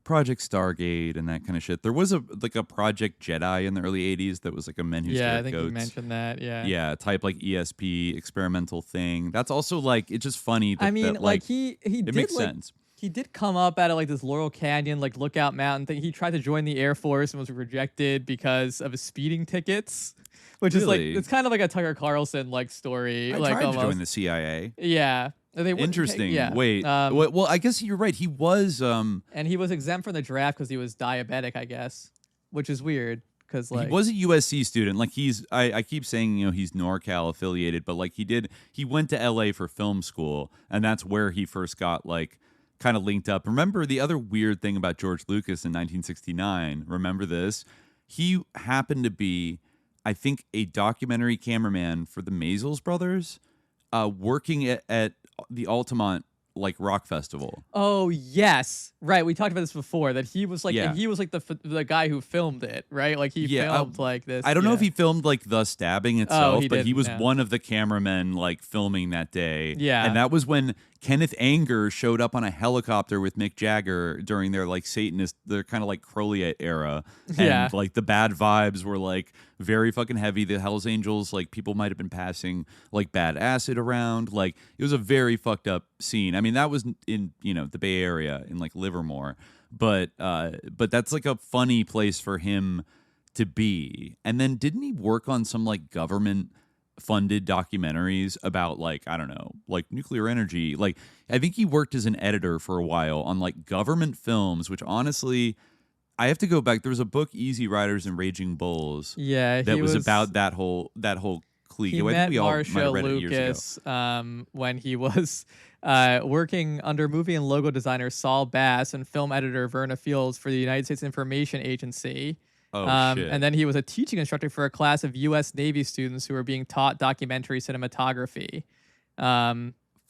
Project Stargate and that kind of shit. There was a Project Jedi in the early 80s that was like a Men Who Stare Yeah, at I think Goats. you mentioned that. Yeah. Yeah, type like ESP experimental thing. That's also like, it's just funny. That, I mean, that, like it he did makes like, sense. he did come up out of like this Laurel Canyon, like Lookout Mountain thing. He tried to join the Air Force and was rejected because of his speeding tickets, which is like, it's kind of like a Tucker Carlson like story. I like tried almost. to join the CIA. Yeah. Interesting. Yeah. Wait. Well, I guess you're right. He was. And he was exempt from the draft because he was diabetic, I guess, which is weird. Because like he was a USC student. Like I keep saying, he's NorCal affiliated, but like he went to LA for film school, and that's where he first got like kind of linked up. Remember the other weird thing about George Lucas in 1969? Remember this? He happened to be, I think, a documentary cameraman for the Maysles brothers, working at the Altamont like rock festival. Oh yes, right. We talked about this before. That he was like, Yeah. and he was like the guy who filmed it, right? Like he filmed like this. I don't know if he filmed like the stabbing itself, he but he didn't, was yeah. one of the cameramen like filming that day. Yeah. And that was when Kenneth Anger showed up on a helicopter with Mick Jagger during their like Satanist, their kind of like Crowley era. And Yeah. like the bad vibes were like very fucking heavy. The Hells Angels, like people might have been passing like bad acid around. Like it was a very fucked up scene. I mean, that was in, the Bay Area in like Livermore. But that's like a funny place for him to be. And then didn't he work on some like government funded documentaries about like, I don't know, like nuclear energy? Like I think he worked as an editor for a while on like government films, which honestly I have to go back. There was a book, Easy Riders and Raging Bulls. Yeah, that he was about that whole clique. He I met think we all might Marcia have read it years ago. Lucas when he was working under movie and logo designer Saul Bass and film editor Verna Fields for the United States Information Agency. Oh, shit. And then he was a teaching instructor for a class of U.S. Navy students who were being taught documentary cinematography. Fuck, I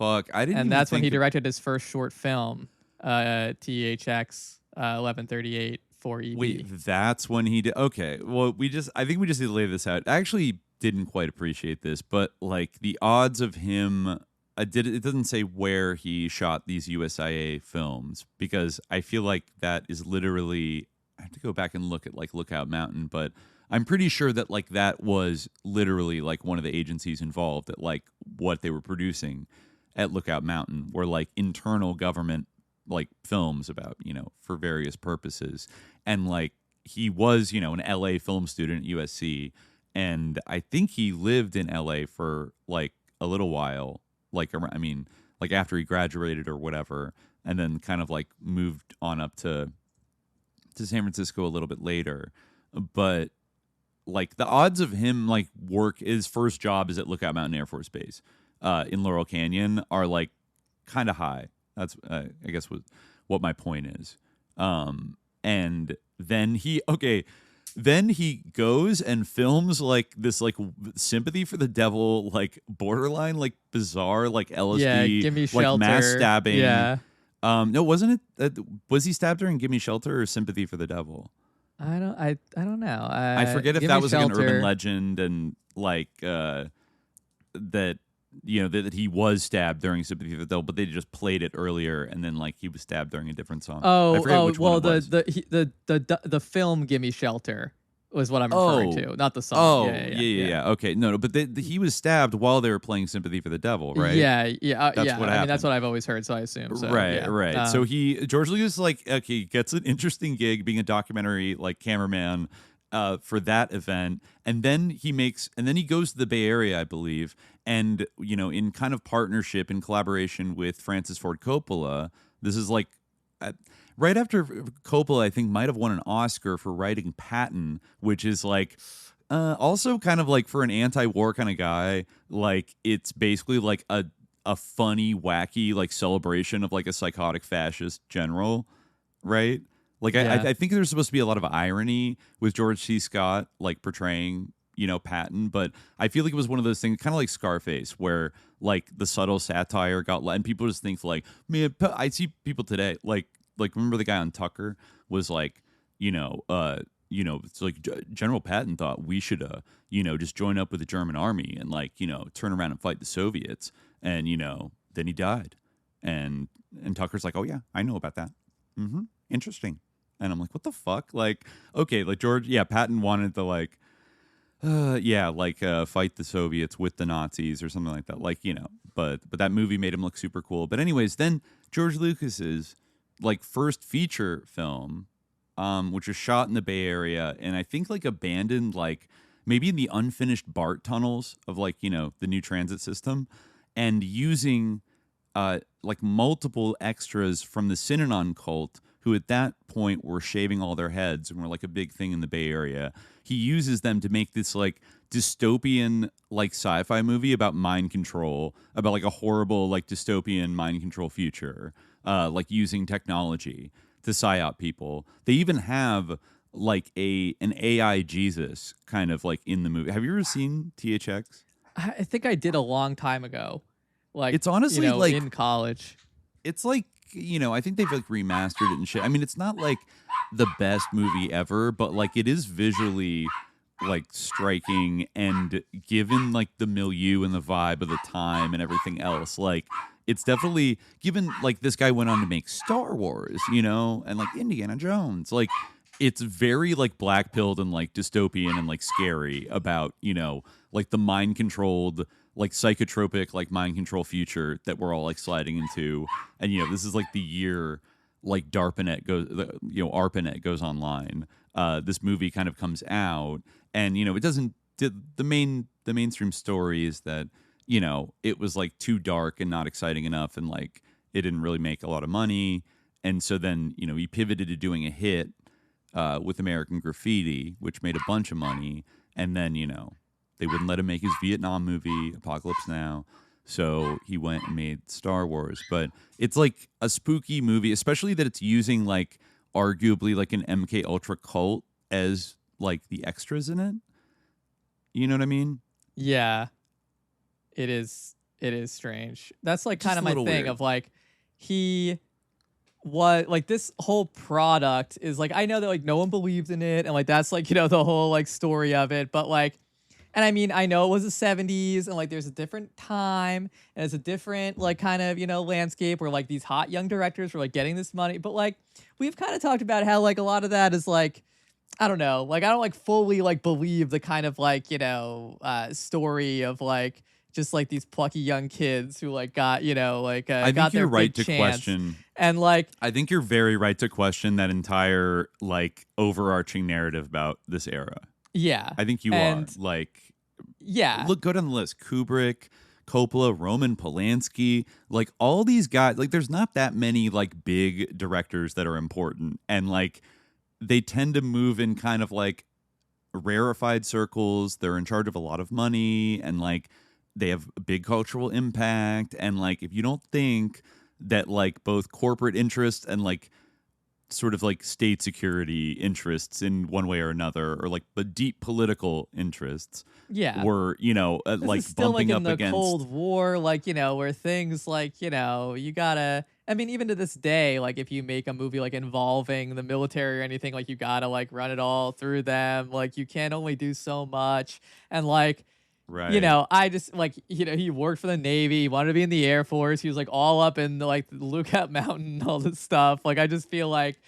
didn't. And even that's when think he of- directed his first short film, THX 1138 4EB. Wait, that's when he did. Okay, well, I think we just need to lay this out. I actually didn't quite appreciate this, but like the odds of him, it doesn't say where he shot these USIA films, because I feel like that is literally, I have to go back and look at like Lookout Mountain, but I'm pretty sure that like that was literally like one of the agencies involved, that like what they were producing at Lookout Mountain were like internal government like films about, for various purposes. And like he was, an LA film student at USC, and I think he lived in LA for like a little while, like after he graduated or whatever, and then kind of like moved on up to San Francisco a little bit later. But like the odds of him like his first job is at Lookout Mountain Air Force Base in Laurel Canyon are like kind of high. That's I guess what my point is. And then he goes and films like this like sympathy for the devil, like borderline like bizarre like LSD, Yeah, Gimme like Shelter. mass stabbing. Yeah. No, wasn't it? Was he stabbed during Gimme Shelter or Sympathy for the Devil? I don't know. I forget if Gimme that was like an Shelter. urban legend and like that that he was stabbed during Sympathy for the Devil, but they just played it earlier, and then like he was stabbed during a different song. I forget which one it was. the film Gimme Shelter was what I'm referring to, not the song. Oh, yeah. Okay, no, but he was stabbed while they were playing Sympathy for the Devil, right? Yeah. That's yeah. what I mean, happened. that's what I've always heard, so I assume. So, right, yeah. right. So George Lucas gets an interesting gig being a documentary like cameraman for that event, and then he goes to the Bay Area, I believe, and in kind of partnership and collaboration with Francis Ford Coppola. This is like right after Coppola, I think, might have won an Oscar for writing Patton, which is like also kind of like for an anti-war kind of guy, like it's basically like a funny, wacky like celebration of like a psychotic fascist general, right? Like I think there's supposed to be a lot of irony with George C. Scott like portraying Patton, but I feel like it was one of those things, kind of like Scarface, where like the subtle satire got and people just think like, man, I see people today like like, remember the guy on Tucker was like, it's like General Patton thought we should, just join up with the German army and like, turn around and fight the Soviets. And, then he died. And Tucker's like, oh yeah, I know about that. Mm-hmm. Interesting. And I'm like, what the fuck? Like, okay, like Patton wanted to like, fight the Soviets with the Nazis or something like that. Like, but that movie made him look super cool. But anyways, then George Lucas's like first feature film, which was shot in the Bay Area and I think like abandoned, like maybe in the unfinished BART tunnels of like, the new transit system, and using like multiple extras from the Synanon cult, who at that point were shaving all their heads and were like a big thing in the Bay Area. He uses them to make this like dystopian like sci-fi movie about mind control, about like a horrible like dystopian mind control future, like using technology to psyop people. They even have like an AI Jesus kind of like in the movie. Have you ever seen THX? I think I did a long time ago. Like, it's honestly like in college. It's like, I think they've like remastered it and shit. I mean, it's not like the best movie ever, but like it is visually like striking, and given like the milieu and the vibe of the time and everything else, like it's definitely, given like this guy went on to make Star Wars, and like Indiana Jones, like it's very like black pilled and like dystopian and like scary about, like the mind controlled, like psychotropic, like mind control future that we're all like sliding into. And, this is like the year like ARPANET goes online. This movie kind of comes out, and, it doesn't, the mainstream story is that, it was like too dark and not exciting enough. And like, it didn't really make a lot of money. And so then, he pivoted to doing a hit with American Graffiti, which made a bunch of money. And then, they wouldn't let him make his Vietnam movie, Apocalypse Now. So he went and made Star Wars. But it's like a spooky movie, especially that it's using like arguably like an MK Ultra cult as like the extras in it. You know what I mean? Yeah. It is strange. That's like kind of my thing weird. of like what like this whole product is like, I know that like no one believed in it, and like that's like, the whole like story of it, but like, and I mean, I know it was the 70s and like there's a different time and it's a different like kind of, landscape where like these hot young directors were like getting this money. But like we've kind of talked about how like a lot of that is like, I don't know, like I don't like fully like believe the kind of like, story of like just like these plucky young kids who like got, I got think their you're right big to chance. question. And like, I think you're very right to question that entire like overarching narrative about this era. Yeah. I think you are. Like, yeah. Look, go down the list. Kubrick, Coppola, Roman Polanski, like all these guys, like there's not that many like big directors that are important. And like they tend to move in kind of like rarefied circles. They're in charge of a lot of money, and like they have a big cultural impact. And like if you don't think that like both corporate interests and like sort of like state security interests in one way or another, or like the deep political interests, were this like is still bumping like up in the against Cold War, like where things like you gotta. I mean, even to this day, like if you make a movie like involving the military or anything, like you gotta like run it all through them. Like you can only do so much, and like. Right. I just like, he worked for the Navy. He wanted to be in the Air Force. He was like all up in like the Lookout Mountain, all this stuff. Like, I just feel like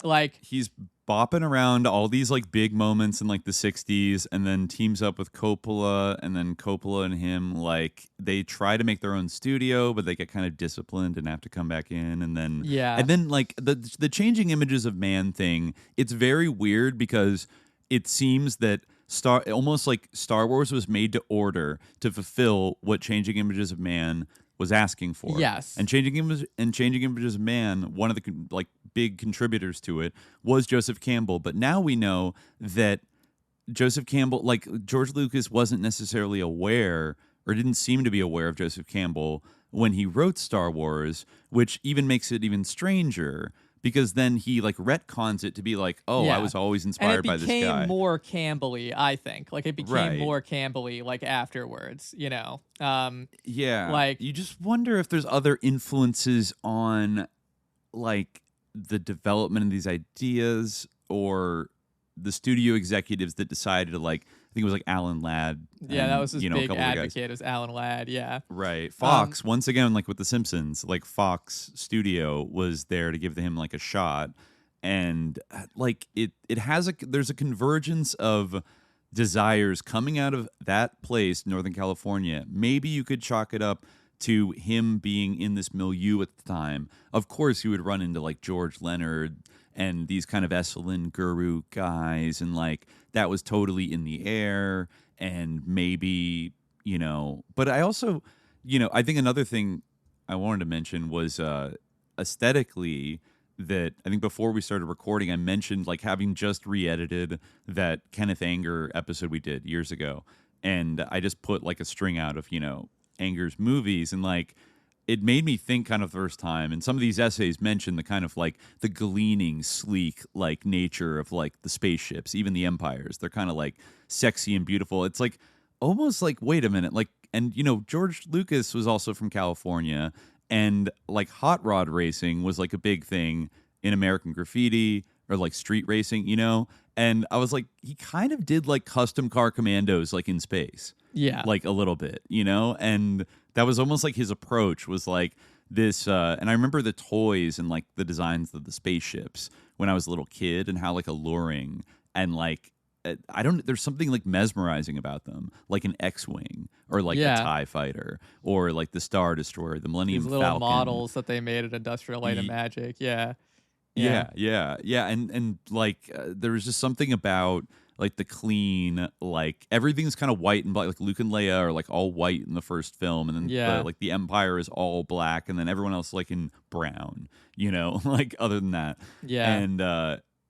like he's bopping around all these like big moments in like the 60s, and then teams up with Coppola, and then Coppola and him, like they try to make their own studio, but they get kind of disciplined and have to come back in. And then like the changing images of man thing, it's very weird because it seems that almost like Star Wars was made to order to fulfill what Changing Images of Man was asking for. Yes. And Changing Images of Man, one of the like big contributors to it was Joseph Campbell. But now we know that Joseph Campbell, like George Lucas wasn't necessarily aware, or didn't seem to be aware of Joseph Campbell when he wrote Star Wars, which even makes it even stranger. Because then he like retcons it to be like, I was always inspired by this guy. And it became more Campbell-y, I think. Like it became more Campbell-y like afterwards, Yeah. Like you just wonder if there's other influences on like the development of these ideas or the studio executives that decided to like, I think it was like Alan Ladd. Yeah, and, that was his a big couple of advocate, is Alan Ladd. Yeah. Right. Fox, once again, like with The Simpsons, like Fox Studio was there to give him like a shot. And like it has there's a convergence of desires coming out of that place, Northern California. Maybe you could chalk it up to him being in this milieu at the time. Of course, you would run into like George Leonard and these kind of Esalen guru guys, and like that was totally in the air. And maybe, but I also, I think another thing I wanted to mention was aesthetically, that I think before we started recording, I mentioned like having just re-edited that Kenneth Anger episode we did years ago. And I just put like a string out of, Anger's movies, and like it made me think kind of the first time. And some of these essays mention the kind of like the gleaming, sleek like nature of like the spaceships, even the Empires. They're kind of like sexy and beautiful. It's like almost like, wait a minute, like, and George Lucas was also from California, and like hot rod racing was like a big thing in American Graffiti or like street racing, and I was like, he kind of did like custom car commandos like in space. Yeah. Like a little bit, and that was almost like his approach was like this. And I remember the toys and like the designs of the spaceships when I was a little kid, and how like alluring and like, there's something like mesmerizing about them, like an X-Wing or like a TIE fighter or like the Star Destroyer, the Millennium These little Falcon. models that they made at Industrial Light and Magic. Yeah. And like there was just something about like the clean, like everything's kind of white and black. Like Luke and Leia are like all white in the first film, and then like the Empire is all black, and then everyone else like in brown. Like other than that,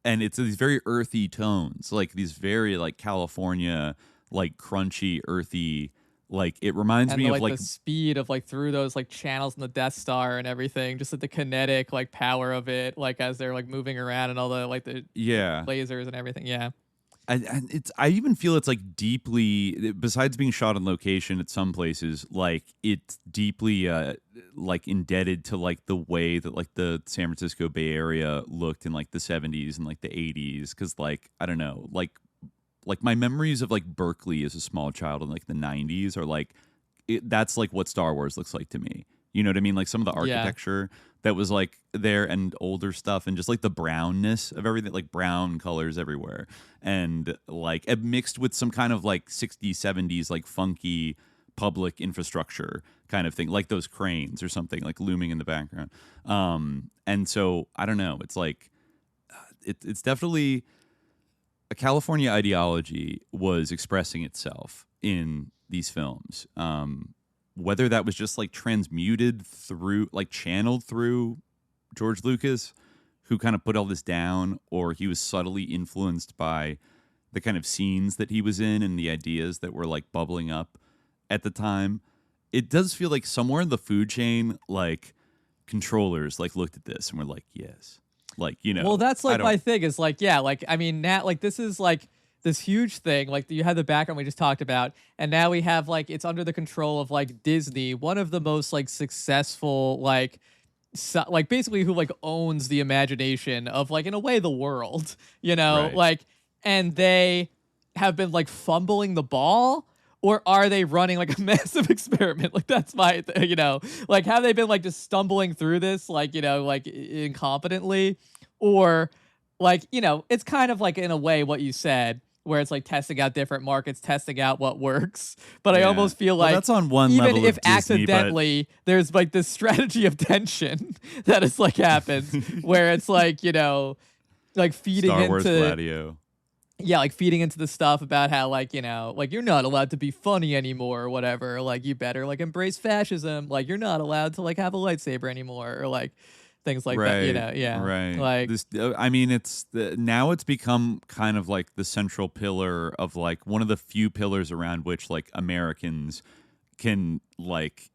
and it's these very earthy tones, like these very like California, like crunchy, earthy. Like it reminds me of like the speed of like through those like channels in the Death Star and everything, just like the kinetic like power of it, like as they're like moving around and all the like the lasers and everything. Yeah. And it's, I even feel it's like deeply, besides being shot on location at some places, like it's deeply like indebted to like the way that like the San Francisco Bay Area looked in like the 70s and like the 80s. Cause like, I don't know, like my memories of like Berkeley as a small child in like the 90s are like, that's like what Star Wars looks like to me. You know what I mean? Like some of the architecture that was like there and older stuff, and just like the brownness of everything, like brown colors everywhere. And like mixed with some kind of like 60s, 70s, like funky public infrastructure kind of thing, like those cranes or something like looming in the background. And so I don't know. It's like, it's definitely a California ideology was expressing itself in these films. Whether that was just like transmuted through, like channeled through George Lucas, who kind of put all this down, or he was subtly influenced by the kind of scenes that he was in and the ideas that were like bubbling up at the time. It does feel like somewhere in the food chain, like controllers like looked at this and were like, yes, like, Well, that's like my thing is like, like, I mean, now like this is like this huge thing, like you had the background we just talked about, and now we have like it's under the control of like Disney, one of the most like successful like basically who like owns the imagination of like in a way the world, Right. like, and they have been like fumbling the ball, or are they running like a massive experiment? Like that's my like have they been like just stumbling through this like like incompetently, or like it's kind of like in a way what you said, where it's like testing out different markets, testing out what works. But I almost feel like that's on one even level if of Disney, accidentally there's like this strategy of tension that is like happens where it's like, like feeding Star Wars into Gladio. Yeah, like feeding into the stuff about how like, like you're not allowed to be funny anymore or whatever. Like you better like embrace fascism. Like you're not allowed to like have a lightsaber anymore, or like things like that, Right. Like this, I mean, now it's become kind of like the central pillar of like one of the few pillars around which like Americans can like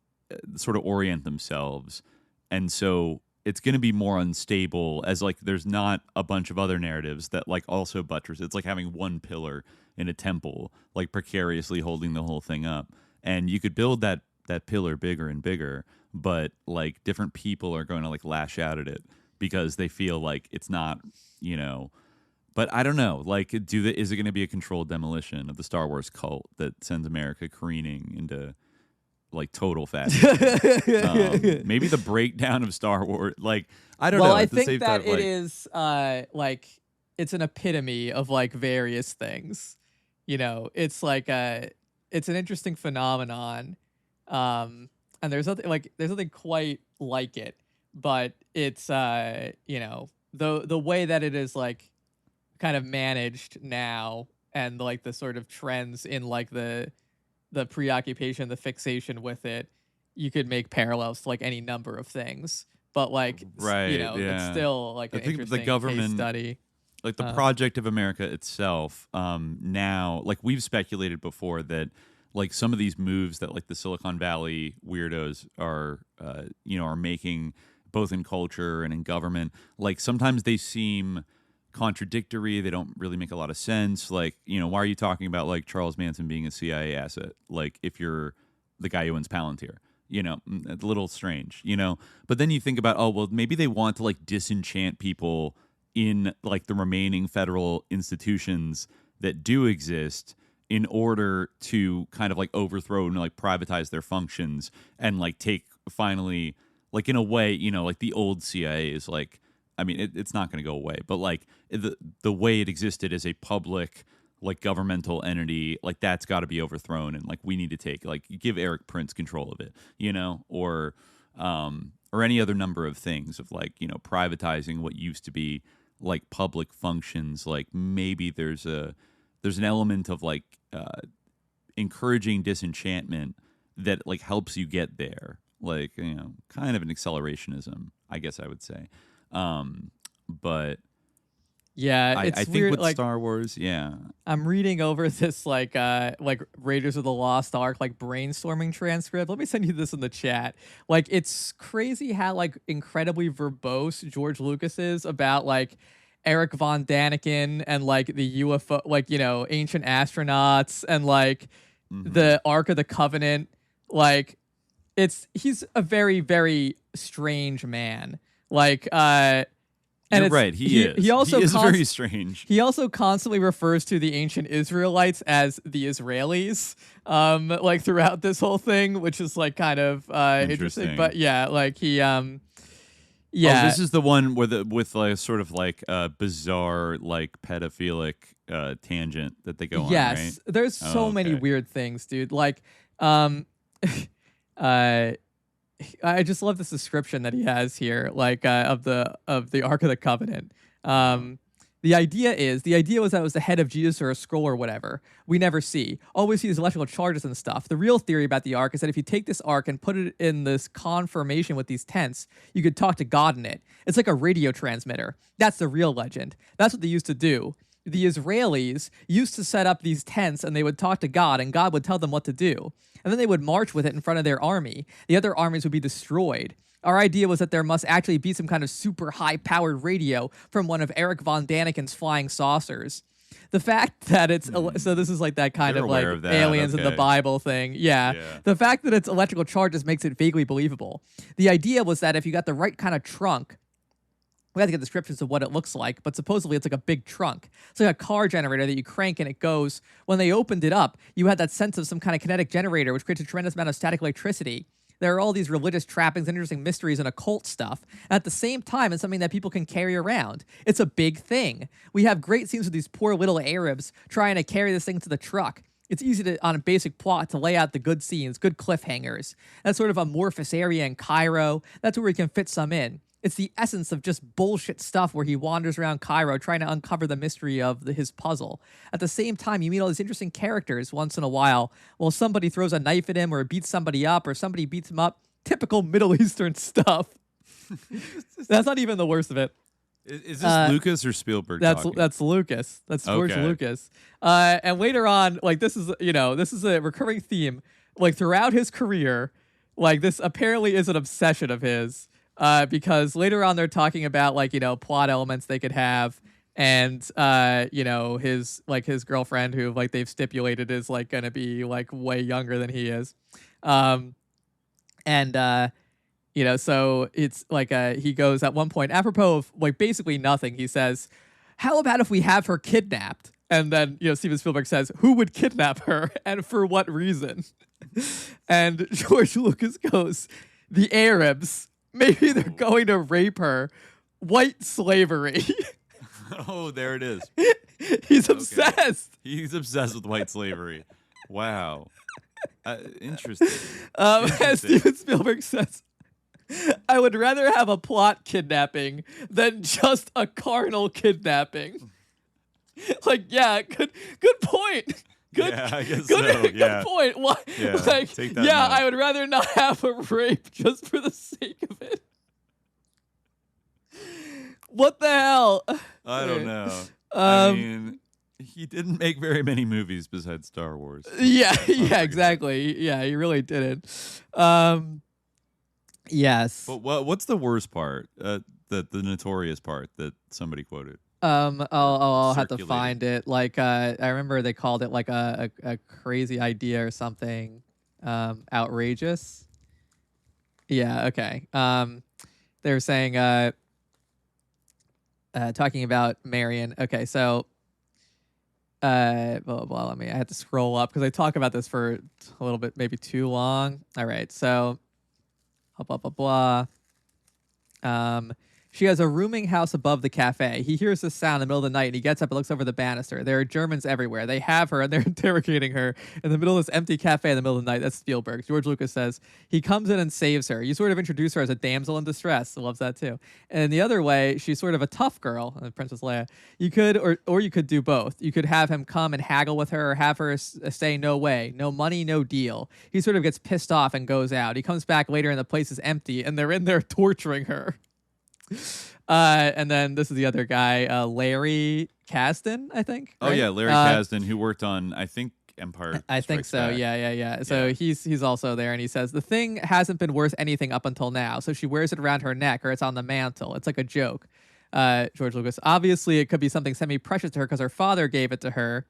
sort of orient themselves. And so it's going to be more unstable, as like there's not a bunch of other narratives that like also buttress. It's like having one pillar in a temple, like precariously holding the whole thing up. And you could build that pillar bigger and bigger, but like different people are going to like lash out at it because they feel like it's not, but I don't know. Like, is it going to be a controlled demolition of the Star Wars cult that sends America careening into like total fascism? Maybe the breakdown of Star Wars. Like, I don't know. Well, I At the think same that time, it is like it's an epitome of like various things. It's like it's an interesting phenomenon, and there's nothing quite like it, but it's the way that it is like kind of managed now, and like the sort of trends in like the preoccupation, the fixation with it, you could make parallels to like any number of things. But like, it's still like an interesting case study. Like the Project of America itself, now, like we've speculated before that like some of these moves that like the Silicon Valley weirdos are making both in culture and in government, like sometimes they seem contradictory. They don't really make a lot of sense. Like, why are you talking about like Charles Manson being a CIA asset? Like if you're the guy who owns Palantir, it's a little strange, but then you think about, oh, well, maybe they want to like disenchant people in like the remaining federal institutions that do exist in order to kind of like overthrow and like privatize their functions and like take finally, like in a way, like the old CIA is like, I mean, it's not going to go away, but like the way it existed as a public, like governmental entity, like that's got to be overthrown, and like we need to take like give Eric Prince control of it, or any other number of things of like privatizing what used to be like public functions. Like maybe there's an element of like encouraging disenchantment that like helps you get there, like kind of an accelerationism, I guess I would say. But yeah, I think weird, with like, Star Wars, I'm reading over this like Raiders of the Lost Ark like brainstorming transcript. Let me send you this in the chat. Like, it's crazy how like incredibly verbose George Lucas is about like Eric Von Daniken and like the UFO, like ancient astronauts and like the Ark of the Covenant. Like, he's a very, very strange man. Like, and you're right. He is. He is very strange. He also constantly refers to the ancient Israelites as the Israelis, like throughout this whole thing, which is like kind of interesting. But yeah, like he, yeah. Oh, this is the one with like sort of like a bizarre like pedophilic tangent that they go on. Yes, right? There's so many weird things, dude. Like, I just love this description that he has here, like of the Ark of the Covenant. The idea was that it was the head of Jesus or a scroll or whatever. We never see. All we see is electrical charges and stuff. The real theory about the Ark is that if you take this Ark and put it in this conformation with these tents, you could talk to God in it. It's like a radio transmitter. That's the real legend. That's what they used to do. The Israelis used to set up these tents and they would talk to God and God would tell them what to do. And then they would march with it in front of their army. The other armies would be destroyed. Our idea was that there must actually be some kind of super high-powered radio from one of Eric Von Daniken's flying saucers. The fact that it's... So this is like that kind of like aliens in the Bible thing. Yeah. The fact that it's electrical charges makes it vaguely believable. The idea was that if you got the right kind of trunk... We have to get descriptions of what it looks like, but supposedly it's like a big trunk. It's like a car generator that you crank and it goes. When they opened it up, you had that sense of some kind of kinetic generator, which creates a tremendous amount of static electricity. There are all these religious trappings, interesting mysteries, and occult stuff. And at the same time, it's something that people can carry around. It's a big thing. We have great scenes with these poor little Arabs trying to carry this thing to the truck. It's easy to, on a basic plot, to lay out the good scenes, good cliffhangers. That sort of amorphous area in Cairo, that's where we can fit some in. It's the essence of just bullshit stuff where he wanders around Cairo trying to uncover the mystery of his puzzle. At the same time, you meet all these interesting characters once in a while. Well, somebody throws a knife at him or beats somebody up or somebody beats him up. Typical Middle Eastern stuff. That's not even the worst of it. Is this Lucas or Spielberg talking? That's Lucas. That's George Lucas. And later on, like this is a recurring theme. Like throughout his career, like this apparently is an obsession of his. Because later on they're talking about like, plot elements they could have and, his girlfriend who like they've stipulated is like going to be like way younger than he is. So it's like he goes at one point, apropos of like basically nothing, he says, how about if we have her kidnapped? And then, Steven Spielberg says, who would kidnap her and for what reason? And George Lucas goes, the Arabs. Maybe they're going to rape her. White slavery. Oh, there it is. He's obsessed. He's obsessed with white slavery. Wow. Interesting. As Steven Spielberg says, I would rather have a plot kidnapping than just a carnal kidnapping. Like, yeah, good point. I guess so. Good point. Why? Yeah, like, take that note. I would rather not have a rape just for the sake of it. What the hell? I don't know. I mean, he didn't make very many movies besides Star Wars. Yeah, exactly. Yeah, he really didn't. Yes. But what's the worst part? The notorious part that somebody quoted. I'll have to find it. Like, I remember they called it like a crazy idea or something. Outrageous. Yeah. Okay. They were saying, talking about Marion. Okay. So, blah, blah, blah. I had to scroll up because I talk about this for a little bit, maybe too long. All right. So, blah, blah, blah. She has a rooming house above the cafe. He hears this sound in the middle of the night, and he gets up and looks over the banister. There are Germans everywhere. They have her, and they're interrogating her in the middle of this empty cafe in the middle of the night. That's Spielberg. George Lucas says, he comes in and saves her. You sort of introduce her as a damsel in distress. Loves that, too. And the other way, she's sort of a tough girl, Princess Leia. You could, or you could do both. You could have him come and haggle with her, or have her say, no way, no money, no deal. He sort of gets pissed off and goes out. He comes back later, and the place is empty, and they're in there torturing her. And then this is the other guy, Larry Kasdan, I think. Right? Oh yeah, Larry Kasdan, who worked on, I think, Empire. I think so. Back. Yeah. So he's also there, and he says the thing hasn't been worth anything up until now. So she wears it around her neck, or it's on the mantle. It's like a joke. George Lucas. Obviously, it could be something semi-precious to her because her father gave it to her.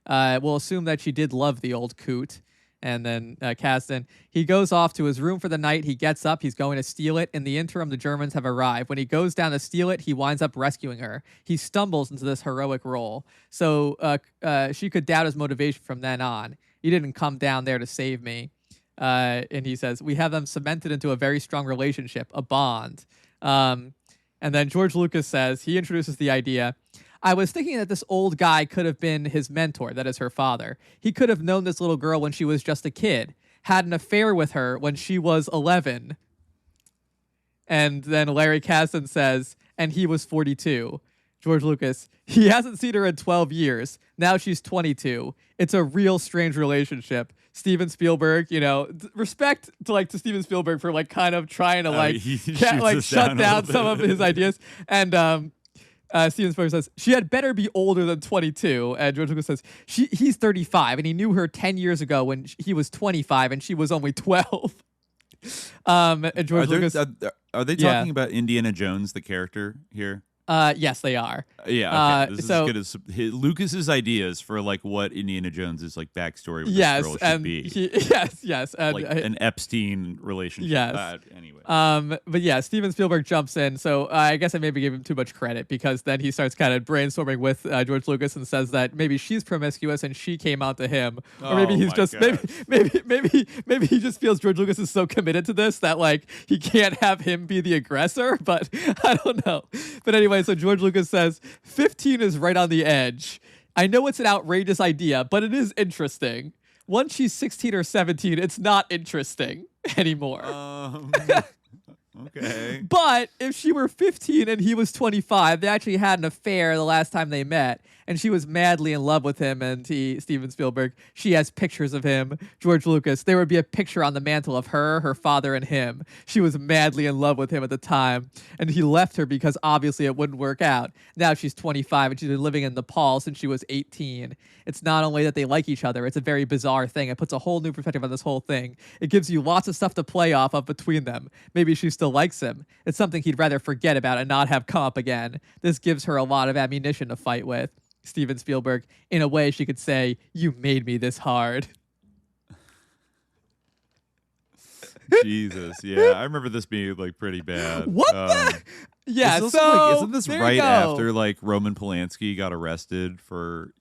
We'll assume that she did love the old coot. And then Kasdan, he goes off to his room for the night. He gets up. He's going to steal it. In the interim, the Germans have arrived. When he goes down to steal it, he winds up rescuing her. He stumbles into this heroic role. So she could doubt his motivation from then on. He didn't come down there to save me. And he says, we have them cemented into a very strong relationship, a bond. And then George Lucas says, he introduces the idea, I was thinking that this old guy could have been his mentor, that is her father. He could have known this little girl when she was just a kid, had an affair with her when she was 11. And then Larry Kasdan says, and he was 42. George Lucas, he hasn't seen her in 12 years. Now she's 22. It's a real strange relationship. Steven Spielberg, respect to Steven Spielberg for kind of trying to shut down some of his ideas. And Steven Spielberg says, she had better be older than 22. And George Lucas says, he's 35, and he knew her 10 years ago when he was 25, and she was only 12. And George Lucas... Are they talking about Indiana Jones, the character here? Yes, they are. Yeah, okay. This is as good as Lucas's ideas for what Indiana Jones's backstory with this girl should be. Yes. And, an Epstein relationship. Yes. Anyway. But yeah, Steven Spielberg jumps in. So I guess I maybe gave him too much credit because then he starts kind of brainstorming with George Lucas and says that maybe she's promiscuous and she came out to him, or maybe he's just maybe he just feels George Lucas is so committed to this that he can't have him be the aggressor. But I don't know. But anyway. So George Lucas says, 15 is right on the edge. I know it's an outrageous idea, but it is interesting. Once she's 16 or 17, it's not interesting anymore. Okay. But if she were 15 and he was 25, they actually had an affair the last time they met, and she was madly in love with him, and Steven Spielberg, she has pictures of him. George Lucas, there would be a picture on the mantle of her father, and him. She was madly in love with him at the time, and he left her because obviously it wouldn't work out. Now she's 25, and she's been living in Nepal since she was 18. It's not only that they like each other, it's a very bizarre thing. It puts a whole new perspective on this whole thing. It gives you lots of stuff to play off of between them. Maybe she still likes him. It's something he'd rather forget about and not have come up again. This gives her a lot of ammunition to fight with. Steven Spielberg, in a way she could say, you made me this hard. Jesus, yeah, I remember this being like pretty bad. What the? Yeah, isn't so isn't this there right you go. after like Roman Polanski got arrested for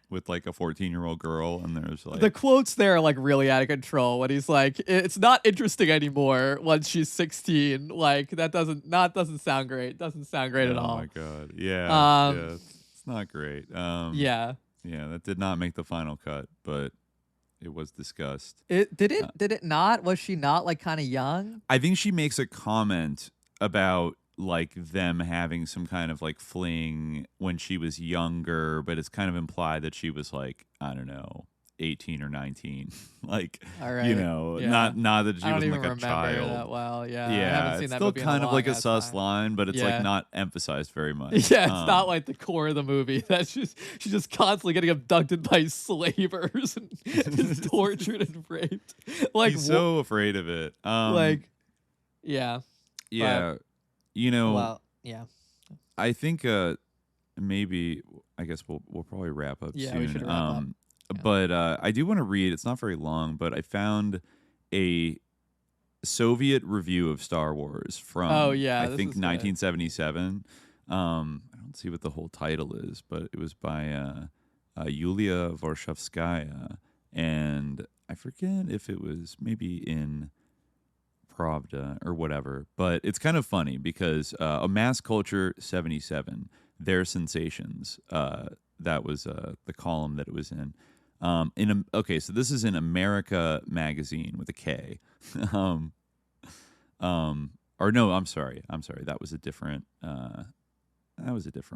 with like a 14-year-old girl, and there's like The quotes there are like really out of control when he's like, "It's not interesting anymore once she's 16." Like that doesn't sound great. Doesn't sound great at all. Oh my god, yeah, it's not great. Yeah. Yeah, that did not make the final cut, but it was discussed. Did it not? Was she not like kind of young? I think she makes a comment about like them having some kind of like fling when she was younger, but it's kind of implied that she was like, I don't know, 18 or 19. Like, All right. Yeah. not that she I don't was even like a remember child. that well. Yeah. I Yeah, haven't seen it's that still movie in a kind of like a long-ass sus time. line, but it's Yeah. like not emphasized very much. Yeah, it's not like the core of the movie. That's she's just constantly getting abducted by slavers and just tortured and raped. Like He's so afraid of it. yeah. Yeah. Well, yeah. I think maybe I guess we'll probably wrap up Yeah, soon. we should wrap up. Yeah. But I do want to read. It's not very long, but I found a Soviet review of Star Wars from I think 1977. I don't see what the whole title is, but it was by Yulia Varshavskaya, and I forget if it was maybe in Pravda or whatever, but it's kind of funny because a Mass Culture 77, their sensations, that was the column that it was in. Okay, so this is in America Magazine with a K. Or no, I'm sorry, that was a different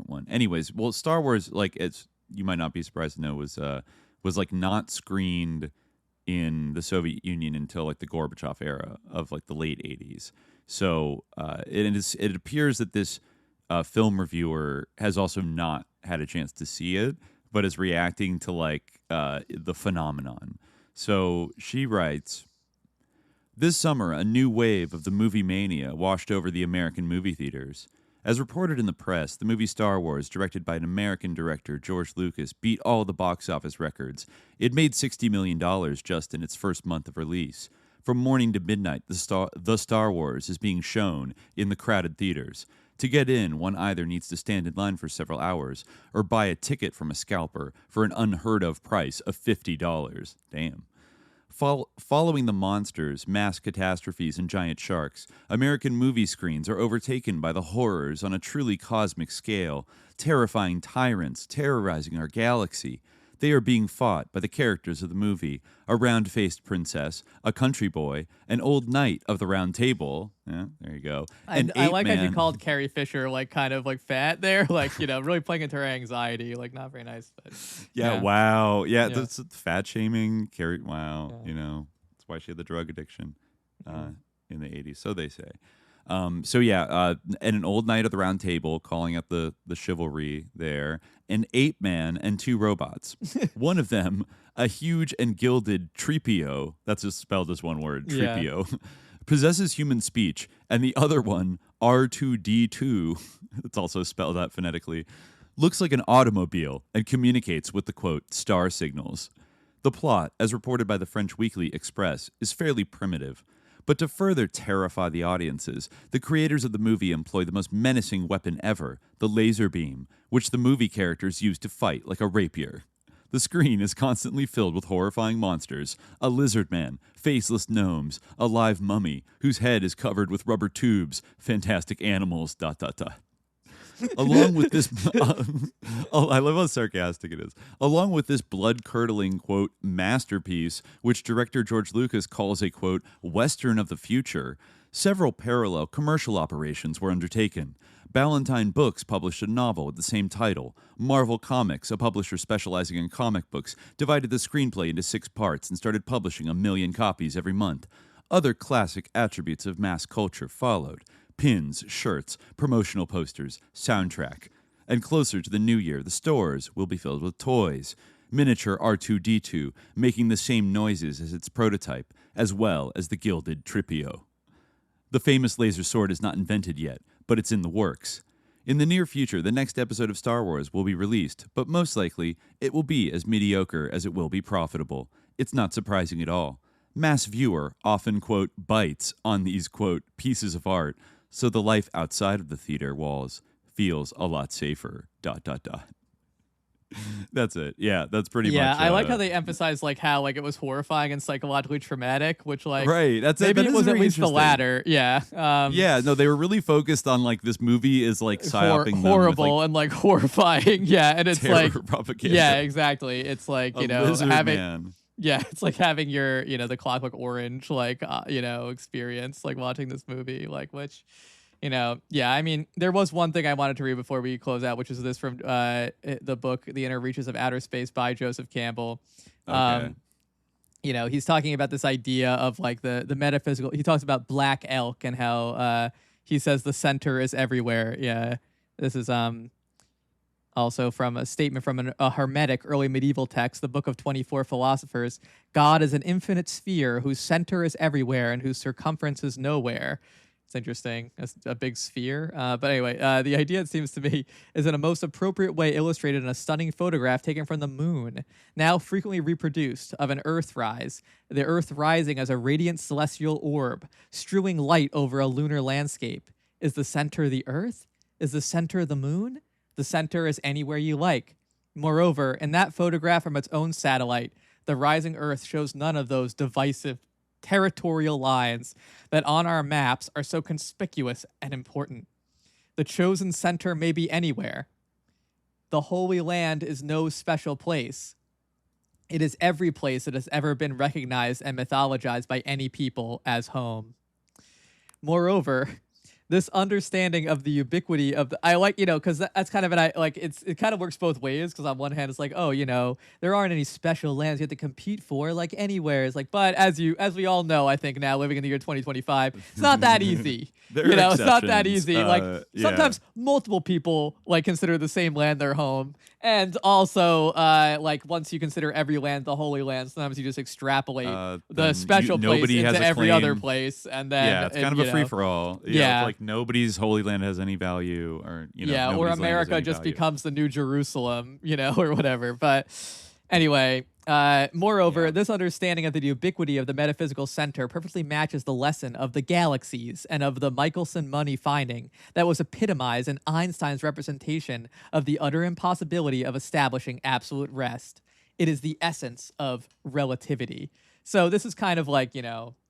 one. Anyways, well, Star Wars, like, it's, you might not be surprised to know, was like not screened in the Soviet Union until like the Gorbachev era of like the late 80s. So it appears that this film reviewer has also not had a chance to see it, but is reacting to like the phenomenon. So she writes, "This summer, a new wave of the movie mania washed over the American movie theaters. As reported in the press, the movie Star Wars, directed by an American director, George Lucas, beat all the box office records. It made $60 million just in its first month of release. From morning to midnight, the Star Wars is being shown in the crowded theaters. To get in, one either needs to stand in line for several hours or buy a ticket from a scalper for an unheard-of price of $50. Damn. Following the monsters, mass catastrophes, and giant sharks, American movie screens are overtaken by the horrors on a truly cosmic scale, terrifying tyrants terrorizing our galaxy. They are being fought by the characters of the movie, a round-faced princess, a country boy, an old knight of the round table." Yeah, there you go. I like how you called Carrie Fisher like kind of like fat there, like, really playing into her anxiety, like not very nice. But yeah. Wow. Yeah, that's fat shaming. Carrie. Wow. Yeah. That's why she had the drug addiction in the 80s. So they say. And an old knight of the round table, calling up the chivalry there, an ape man and two robots. One of them, a huge and gilded Tripio, that's just spelled as one word, Tripio, possesses human speech, and the other one, R2D2, it's also spelled out phonetically, looks like an automobile and communicates with the, quote, star signals. The plot, as reported by the French weekly Express, is fairly primitive. But to further terrify the audiences, the creators of the movie employ the most menacing weapon ever, the laser beam, which the movie characters use to fight like a rapier. The screen is constantly filled with horrifying monsters, a lizard man, faceless gnomes, a live mummy whose head is covered with rubber tubes, fantastic animals, ... Along with this, I love how sarcastic it is. Along with this blood-curdling, quote, masterpiece, which director George Lucas calls a, quote, Western of the future, several parallel commercial operations were undertaken. Ballantine Books published a novel with the same title. Marvel Comics, a publisher specializing in comic books, divided the screenplay into 6 parts and started publishing 1 million copies every month. Other classic attributes of mass culture followed. Pins, shirts, promotional posters, soundtrack. And closer to the new year, the stores will be filled with toys. Miniature R2-D2 making the same noises as its prototype, as well as the gilded Tripio. The famous laser sword is not invented yet, but it's in the works. In the near future, the next episode of Star Wars will be released, but most likely, it will be as mediocre as it will be profitable. It's not surprising at all. Mass viewer often, quote, bites on these, quote, pieces of art, so the life outside of the theater walls feels a lot safer, ... That's it. Yeah, that's pretty much. Yeah, I like how they emphasize like how like it was horrifying and psychologically traumatic, which like right. That's maybe it. it was at least the latter. Yeah. Yeah. No, they were really focused on like this movie is like psyoping horrible them with, like, and like horrifying. Yeah, and it's terror like propaganda. yeah, exactly. It's like A lizard having man. yeah, it's like having your the Clockwork Orange like experience like watching this movie like which. Yeah, I mean, there was one thing I wanted to read before we close out, which is this from the book, The Inner Reaches of Outer Space by Joseph Campbell. Okay. He's talking about this idea of like the metaphysical. He talks about black elk and how he says the center is everywhere. Yeah, this is also from a statement from a Hermetic early medieval text, the Book of 24 Philosophers. God is an infinite sphere whose center is everywhere and whose circumference is nowhere. It's interesting. It's a big sphere. But anyway, the idea, it seems to me, is in a most appropriate way illustrated in a stunning photograph taken from the moon, now frequently reproduced, of an Earthrise, the Earth rising as a radiant celestial orb, strewing light over a lunar landscape. Is the center the Earth? Is the center the moon? The center is anywhere you like. Moreover, in that photograph from its own satellite, the rising Earth shows none of those divisive territorial lines that on our maps are so conspicuous and important. The chosen center may be anywhere. The Holy Land is no special place. It is every place that has ever been recognized and mythologized by any people as home. Moreover, this understanding of the ubiquity of I like, because that's kind of it kind of works both ways. Because on one hand, it's like, oh, there aren't any special lands you have to compete for, like anywhere. It's like, but as we all know, I think now living in the year 2025, it's not that easy. It's not that easy. Sometimes multiple people like consider the same land their home, and also once you consider every land the Holy Land, sometimes you just extrapolate the special place into every other place, and then it's kind of a free for all. Yeah, like nobody's Holy Land has any value, or or America just becomes the New Jerusalem, or whatever. But anyway. Moreover, this understanding of the ubiquity of the metaphysical center perfectly matches the lesson of the galaxies and of the Michelson-Money finding that was epitomized in Einstein's representation of the utter impossibility of establishing absolute rest. It is the essence of relativity. So this is kind of like,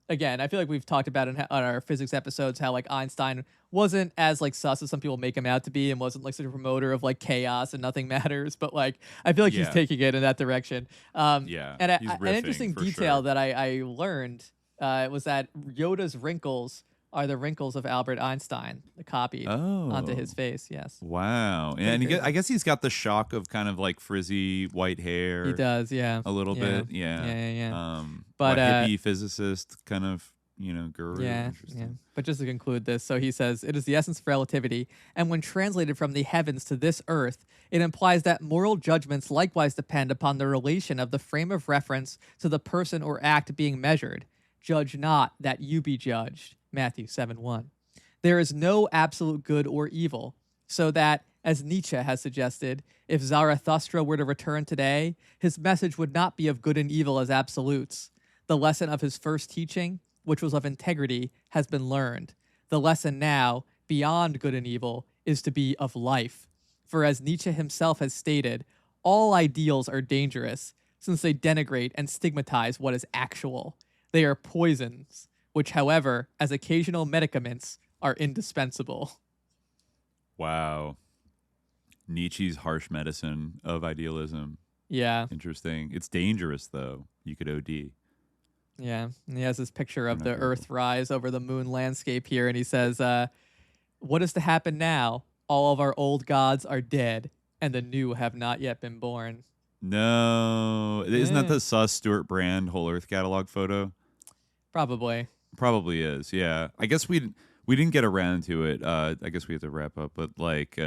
again, I feel like we've talked about on our physics episodes how like Einstein wasn't as like sus as some people make him out to be, and wasn't like such a promoter of like chaos and nothing matters. But like I feel like he's taking it in that direction. And an interesting detail that I learned was that Yoda's wrinkles are the wrinkles of Albert Einstein, copied onto his face. Yes. Wow. And I guess he's got the shock of kind of like frizzy white hair. He does, yeah. A little bit, yeah. But hippie physicist kind of, guru. Yeah. But just to conclude this, so he says, it is the essence of relativity, and when translated from the heavens to this earth, it implies that moral judgments likewise depend upon the relation of the frame of reference to the person or act being measured. Judge not that you be judged. Matthew 7:1. There is no absolute good or evil, so that, as Nietzsche has suggested, if Zarathustra were to return today, his message would not be of good and evil as absolutes. The lesson of his first teaching, which was of integrity, has been learned. The lesson now, beyond good and evil, is to be of life. For as Nietzsche himself has stated, all ideals are dangerous, since they denigrate and stigmatize what is actual. They are poisons, which, however, as occasional medicaments, are indispensable. Wow. Nietzsche's harsh medicine of idealism. Yeah. Interesting. It's dangerous, though. You could OD. Yeah. And he has this picture of the Earth rise over the moon landscape here, and he says, what is to happen now? All of our old gods are dead, and the new have not yet been born. No. Isn't that the sus Stuart Brand Whole Earth catalog photo? Probably. Probably is, yeah. I guess we didn't get around to it. I guess we have to wrap up, but like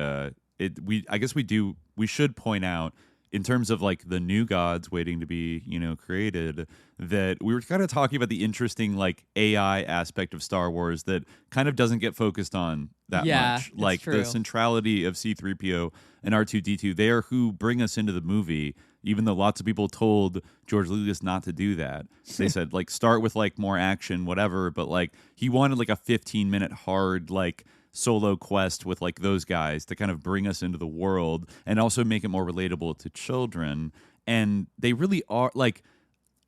we should point out in terms of like the new gods waiting to be, created, that we were kind of talking about the interesting like AI aspect of Star Wars that kind of doesn't get focused on that much. Like the centrality of C-3PO and R2-D2, they are who bring us into the movie, even though lots of people told George Lucas not to do that. They said, like, start with, like, more action, whatever, but, like, he wanted, like, a 15-minute hard, like, solo quest with, like, those guys to kind of bring us into the world and also make it more relatable to children. And they really are, like,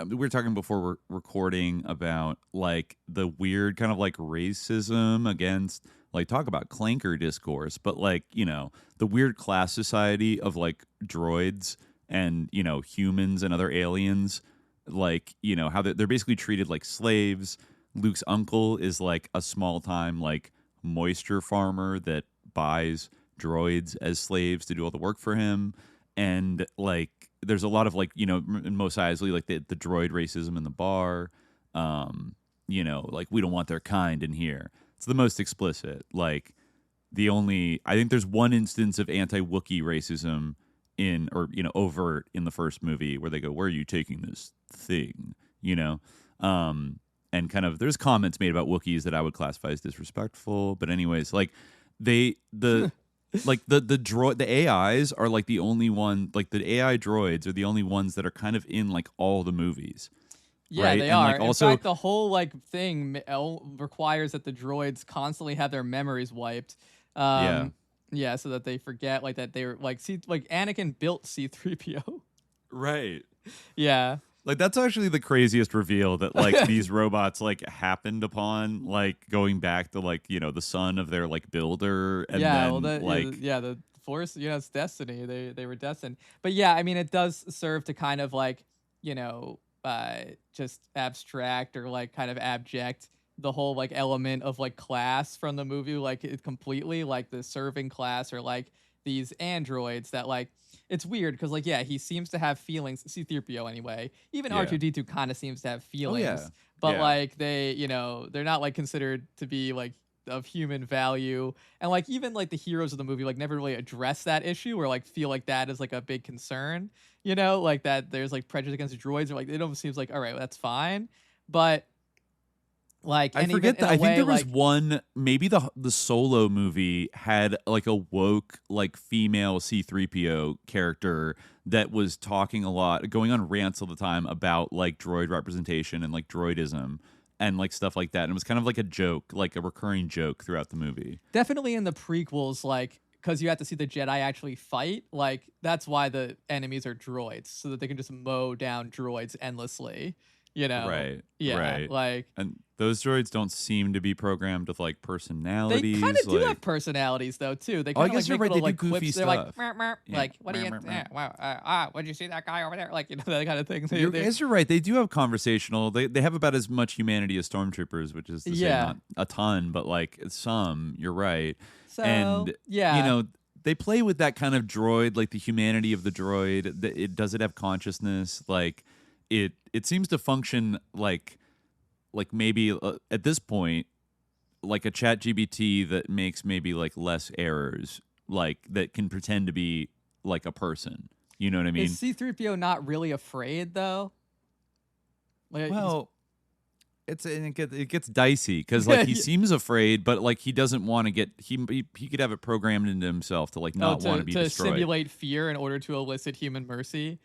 we were talking before we're recording about, like, the weird kind of, like, racism against, like, talk about clanker discourse, but, like, the weird class society of, like, droids and humans and other aliens, like how they're basically treated like slaves. Luke's uncle is like a small time like moisture farmer that buys droids as slaves to do all the work for him, and like there's a lot of like in Mos Eisley, like the droid racism in the bar. Like we don't want their kind in here. It's the most explicit. Like I think there's one instance of anti-Wookiee racism overt in the first movie where they go, where are you taking this thing? And kind of there's comments made about Wookiees that I would classify as disrespectful. But anyways, like the AIs are like the only one, like the AI droids are the only ones that are kind of in like all the movies. Yeah, right? they and, are. like, also, in fact, the whole like thing requires that the droids constantly have their memories wiped. Yeah, so that they forget, like, that they were, like, Anakin built C-3PO. Right. Yeah. Like, that's actually the craziest reveal that, like, these robots, like, happened upon, like, going back to, like, the son of their, like, builder. And the Force, it's destiny. They were destined. But, yeah, I mean, it does serve to kind of, like, just abstract or, like, kind of abject the whole like element of like class from the movie, like it completely, like the serving class or like these androids that like it's weird because like he seems to have feelings. C-3PO anyway, even R2-D2 kind of seems to have feelings, but like they they're not like considered to be like of human value, and like even like the heroes of the movie like never really address that issue or like feel like that is like a big concern, like that there's like prejudice against droids, or like it almost seems like all right, that's fine, but like, I forget that. I think there was one, maybe the Solo movie had like a woke, like female C-3PO character that was talking a lot, going on rants all the time about like droid representation and like droidism and like stuff like that. And it was kind of like a joke, like a recurring joke throughout the movie. Definitely in the prequels, like, because you have to see the Jedi actually fight, like that's why the enemies are droids, so that they can just mow down droids endlessly. Right. Yeah. Right. Like, and those droids don't seem to be programmed with like personalities. They kind of do have personalities though too. They kind of like make little like goofy quips. stuff. They're like, mer, mer, like what do you? Wow. What did you see that guy over there? Like that kind of thing. You're right. They do have conversational. They have about as much humanity as stormtroopers, which is to say not a ton, but like some. You're right. So and they play with that kind of droid, like the humanity of the droid. Does it have consciousness? Like. It seems to function like maybe at this point like a ChatGPT that makes maybe like less errors, like that can pretend to be like a person. You know what I mean? Is C-3PO not really afraid though? Like, well, it gets dicey because like he seems afraid, but like he doesn't want to get he could have it programmed into himself to like not want to be destroyed. To simulate fear in order to elicit human mercy.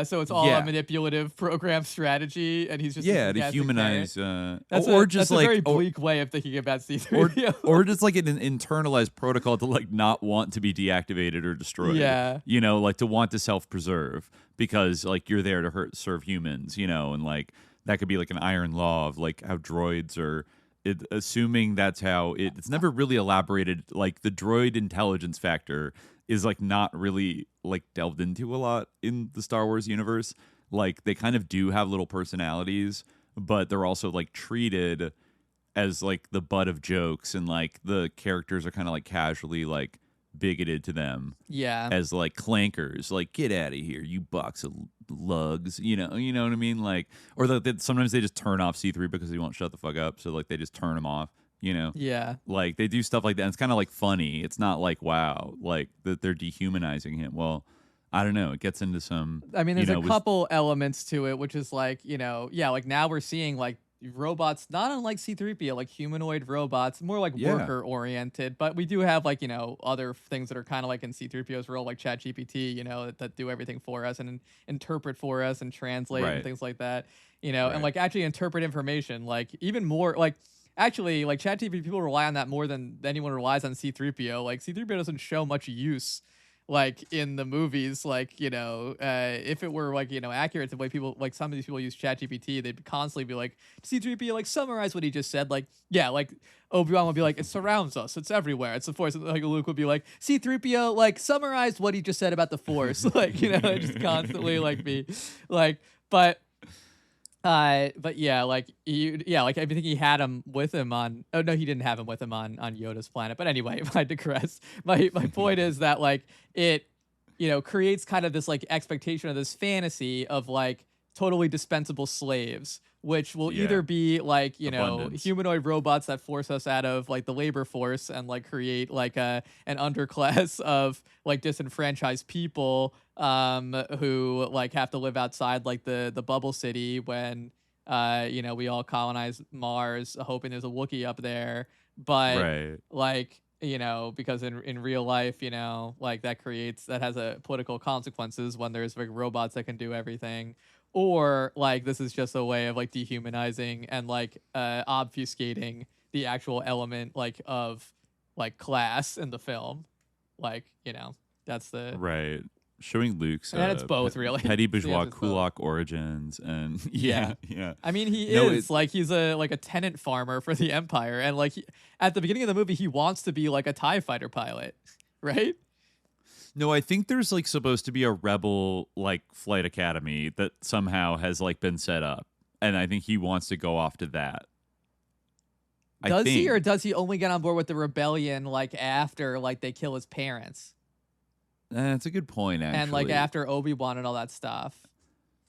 So it's all a manipulative program strategy, and he's just to humanize, that's a very bleak way of thinking about C-3PO. or just like an internalized protocol to like not want to be deactivated or destroyed. Yeah, like to want to self-preserve because like you're there to serve humans, and like that could be like an iron law of like how droids are. Assuming that's how it's never really elaborated. Like the droid intelligence factor is like not really like delved into a lot in the Star Wars universe. Like they kind of do have little personalities, but they're also like treated as like the butt of jokes, and like the characters are kind of like casually like bigoted to them. Yeah. As like clankers, like get out of here, you box of lugs. You know what I mean? Like, or sometimes they just turn off C3 because he won't shut the fuck up. So like they just turn him off. Yeah, like they do stuff like that. And it's kind of like funny. It's not like wow, like that they're dehumanizing him. Well, I don't know. It gets into some. I mean, there's you know, a couple elements to it, which is like, like now we're seeing like robots, not unlike C-3PO, like humanoid robots, more like worker oriented. But we do have like, other things that are kind of like in C-3PO's role, like ChatGPT, that do everything for us and interpret for us and translate and things like that, and like actually interpret information, like even more like. Actually, like ChatGPT, people rely on that more than anyone relies on C-3PO. Like C-3PO doesn't show much use, like in the movies. Like if it were like accurate the way people like some of these people use ChatGPT, they'd constantly be like C-3PO like summarize what he just said. Like like Obi-Wan would be like it surrounds us, it's everywhere, it's the Force. And, like Luke would be like C-3PO like summarize what he just said about the Force. Like just constantly like be like but yeah, like like I think he had him with him on. Oh no, he didn't have him with him on Yoda's planet. But anyway, I digress. My point is that like it, creates kind of this like expectation of this fantasy of like totally dispensable slaves, which will either be like Abundance. humanoid robots that force us out of like the labor force and like create like an underclass of like disenfranchised people who like have to live outside like the bubble city when we all colonize Mars hoping there's a Wookiee up there, but like because in real life like that has a political consequences when there's like robots that can do everything. Or like this is just a way of like dehumanizing and like obfuscating the actual element like of like class in the film, like that's the showing Luke's and it's both really petty bourgeois kulak origins and yeah. I mean he's a tenant farmer for the Empire, and like at the beginning of the movie he wants to be like a TIE fighter pilot, right? No, I think there's like supposed to be a rebel like flight academy that somehow has like been set up, and I think he wants to go off to that. Does he, or does he only get on board with the rebellion like after like they kill his parents? That's a good point, actually. And like after Obi-Wan and all that stuff.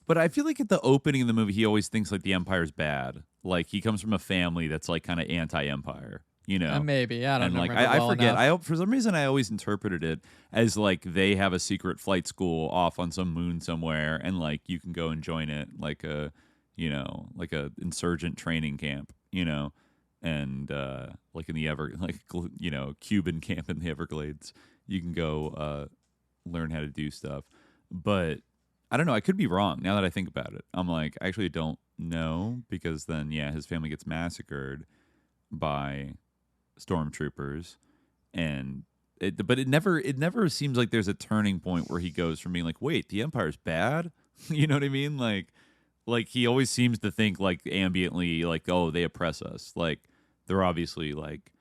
But I feel like at the opening of the movie, he always thinks like the Empire's bad. Like he comes from a family that's like kind of anti-Empire. Maybe I don't know. Like I forget. For some reason, I always interpreted it as like they have a secret flight school off on some moon somewhere, and like you can go and join it, like a insurgent training camp, and like in the Cuban camp in the Everglades, you can go learn how to do stuff. But I don't know. I could be wrong. Now that I think about it, I'm like I actually don't know, because then his family gets massacred by stormtroopers, and it never seems like there's a turning point where he goes from being like, wait, the Empire's bad, you know what I mean? Like he always seems to think like ambiently like, oh, they oppress us, like they're obviously like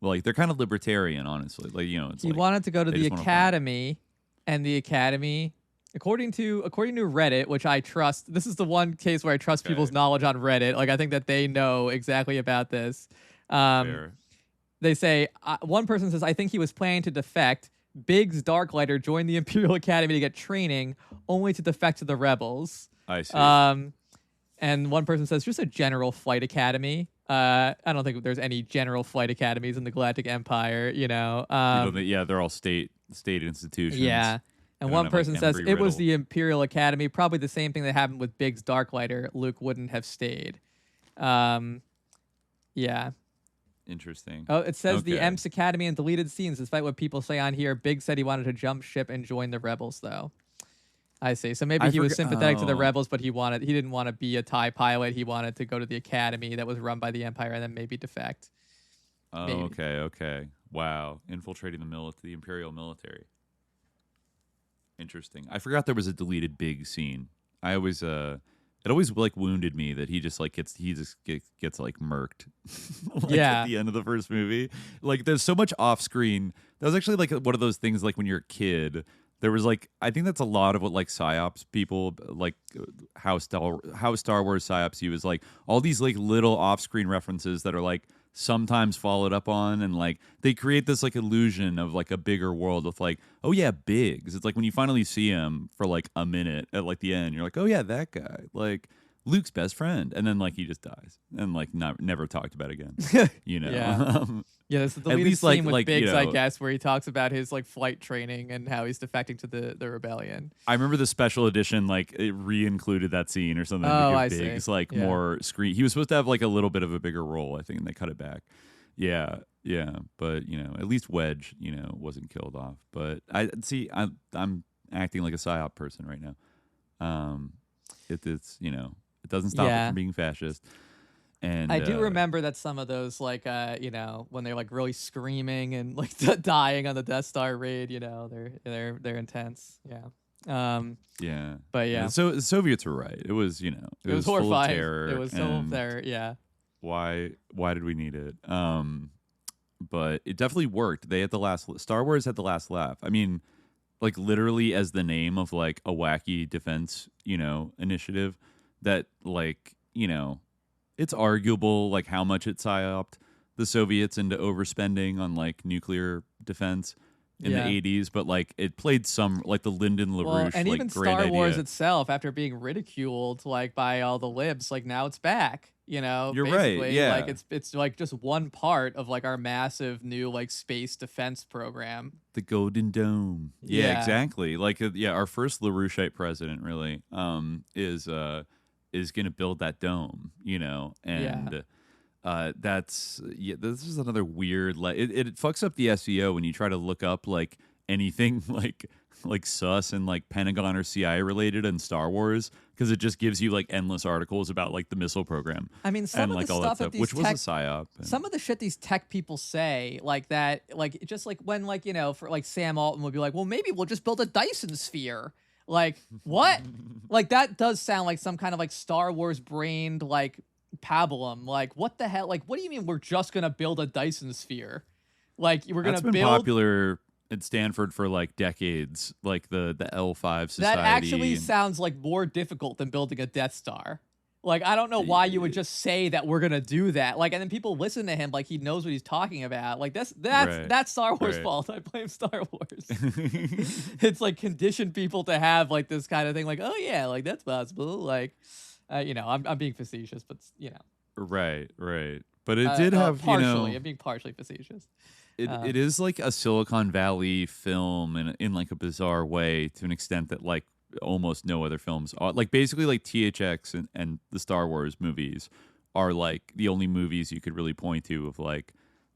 like they're kind of libertarian, honestly, like it's he like, wanted to go to the academy, and the academy, according to Reddit, which I trust, this is the one case where I trust people's knowledge on Reddit. Like I think that they know exactly about this. They say one person says, I think he was planning to defect. Biggs Darklighter joined the Imperial Academy to get training, only to defect to the rebels. I see. And one person says just a general flight academy. I don't think there's any general flight academies in the Galactic Empire. They're all state institutions. Yeah. And one person says it was the Imperial Academy, probably the same thing that happened with Biggs Darklighter. Luke wouldn't have stayed. Yeah. Interesting. Oh, it says the EMS Academy in deleted scenes, despite what people say on here. Biggs said he wanted to jump ship and join the rebels, though. I see. So maybe he was sympathetic to the rebels, but he didn't want to be a TIE pilot. He wanted to go to the academy that was run by the Empire and then maybe defect. Oh, maybe. Okay. Wow. Infiltrating the Imperial military. Interesting. I forgot there was a deleted big scene. It always like wounded me that he just gets like murked at the end of the first movie. Like there's so much off screen. That was actually like one of those things like when you're a kid. There was like, I think that's a lot of what like psyops people like how Star Wars psyops you is like all these like little off screen references that are like sometimes followed up on, and like they create this like illusion of like a bigger world with like, oh yeah, Biggs. It's like when you finally see him for like a minute at like the end, you're like, oh yeah, that guy. Like Luke's best friend, and then like he just dies and like never talked about again. You know, yeah. This is the at least least scene with like Biggs, you know, I guess, where he talks about his like flight training and how he's defecting to the rebellion. I remember the special edition like it re-included that scene or something Oh, to I give see. Biggs like more screen. He was supposed to have like a little bit of a bigger role, I think, and they cut it back. Yeah, but you know, at least Wedge, you know, wasn't killed off. But I'm acting like a psyop person right now. It's you know, it doesn't stop it from being fascist. And I do remember that some of those, like, you know, when they're like really screaming and like dying on the Death Star raid, you know, they're intense. Yeah. But yeah. So the Soviets were right. It was, you know, it was horrifying. Full of terror. It was full of terror. Yeah. Why did we need it? But it definitely worked. They had Star Wars had the last laugh. I mean, like literally as the name of like a wacky defense, you know, initiative that like, you know, it's arguable like how much it psyoped the Soviets into overspending on like nuclear defense in the 80s, but like it played some like the Lyndon LaRouche and like even great Star Wars idea. itself, after being ridiculed like by all the libs, like now it's back. You know, You're basically, right. Yeah, like it's like just one part of like our massive new like space defense program. The Golden Dome. Yeah, exactly. Like our first LaRoucheite president really is going to build that dome, you know, and this is another weird it fucks up the SEO when you try to look up like anything like sus and like Pentagon or CIA related in Star Wars, because it just gives you like endless articles about like the missile program. I mean, some of like the all stuff that that these which was tech, a psyop. Some of the shit these tech people say, like that, like just like when like, you know, for like Sam Altman would be like, well, maybe we'll just build a Dyson sphere. Like what? Like that does sound like some kind of like Star Wars brained like pablum. Like what the hell? Like what do you mean we're just gonna build a Dyson sphere? Like we're gonna build popular at Stanford for like decades, like the L5 society. That actually sounds like more difficult than building a Death Star. Like I don't know why you would just say that we're gonna do that. Like, and then people listen to him like he knows what he's talking about. Like that's Star Wars fault. I blame Star Wars. It's like conditioned people to have like this kind of thing. Like, oh yeah, like that's possible. Like, you know, I'm being facetious, but you know. Right. But it did have partially. I'm being partially facetious. It is like a Silicon Valley film in like a bizarre way, to an extent that like almost no other films are. Like basically like THX and the Star Wars movies are like the only movies you could really point to of like,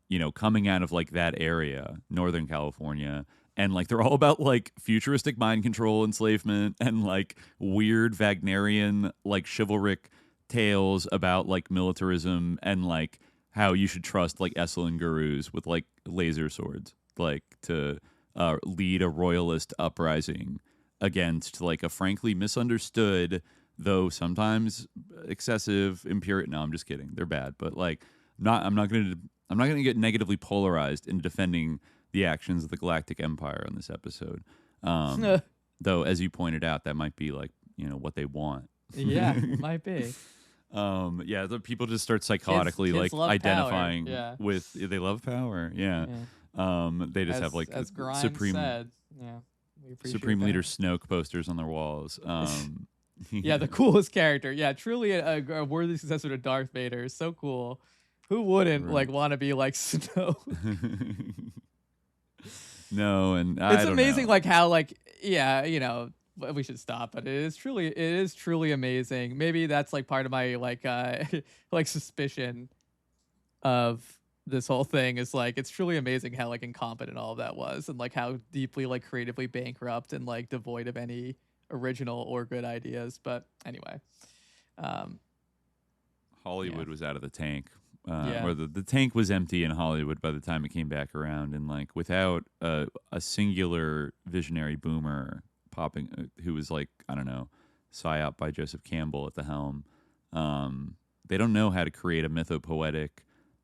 you know, coming out of like that area, Northern California. And like they're all about like futuristic mind control, enslavement, and like weird Wagnerian like chivalric tales about like militarism and like how you should trust like Esalen gurus with like laser swords, like to lead a royalist uprising against like a frankly misunderstood, though sometimes excessive imperial. No, I'm just kidding. They're bad, but like I'm not gonna get negatively polarized in defending the actions of the Galactic Empire on this episode. Though, as you pointed out, that might be like, you know, what they want. Yeah, it might be. The people just start psychotically kids like identifying power. with they love power. They just have like as Grimes supreme said. Yeah, we appreciate Supreme that. Leader Snoke posters on their walls. Yeah, the coolest character. Yeah, truly a worthy successor to Darth Vader. So cool. Who wouldn't like want to be like Snoke? No, and it's amazing like how like you know, we should stop, but it is truly amazing. Maybe that's like part of my like like suspicion of this whole thing is like it's truly amazing how like incompetent all of that was, and like how deeply like creatively bankrupt and like devoid of any original or good ideas. But anyway, Hollywood was out of the tank. Or the tank was empty in Hollywood by the time it came back around, and like without a singular visionary boomer popping, who was like, I don't know, psyop by Joseph Campbell at the helm. They don't know how to create a mythopoetic,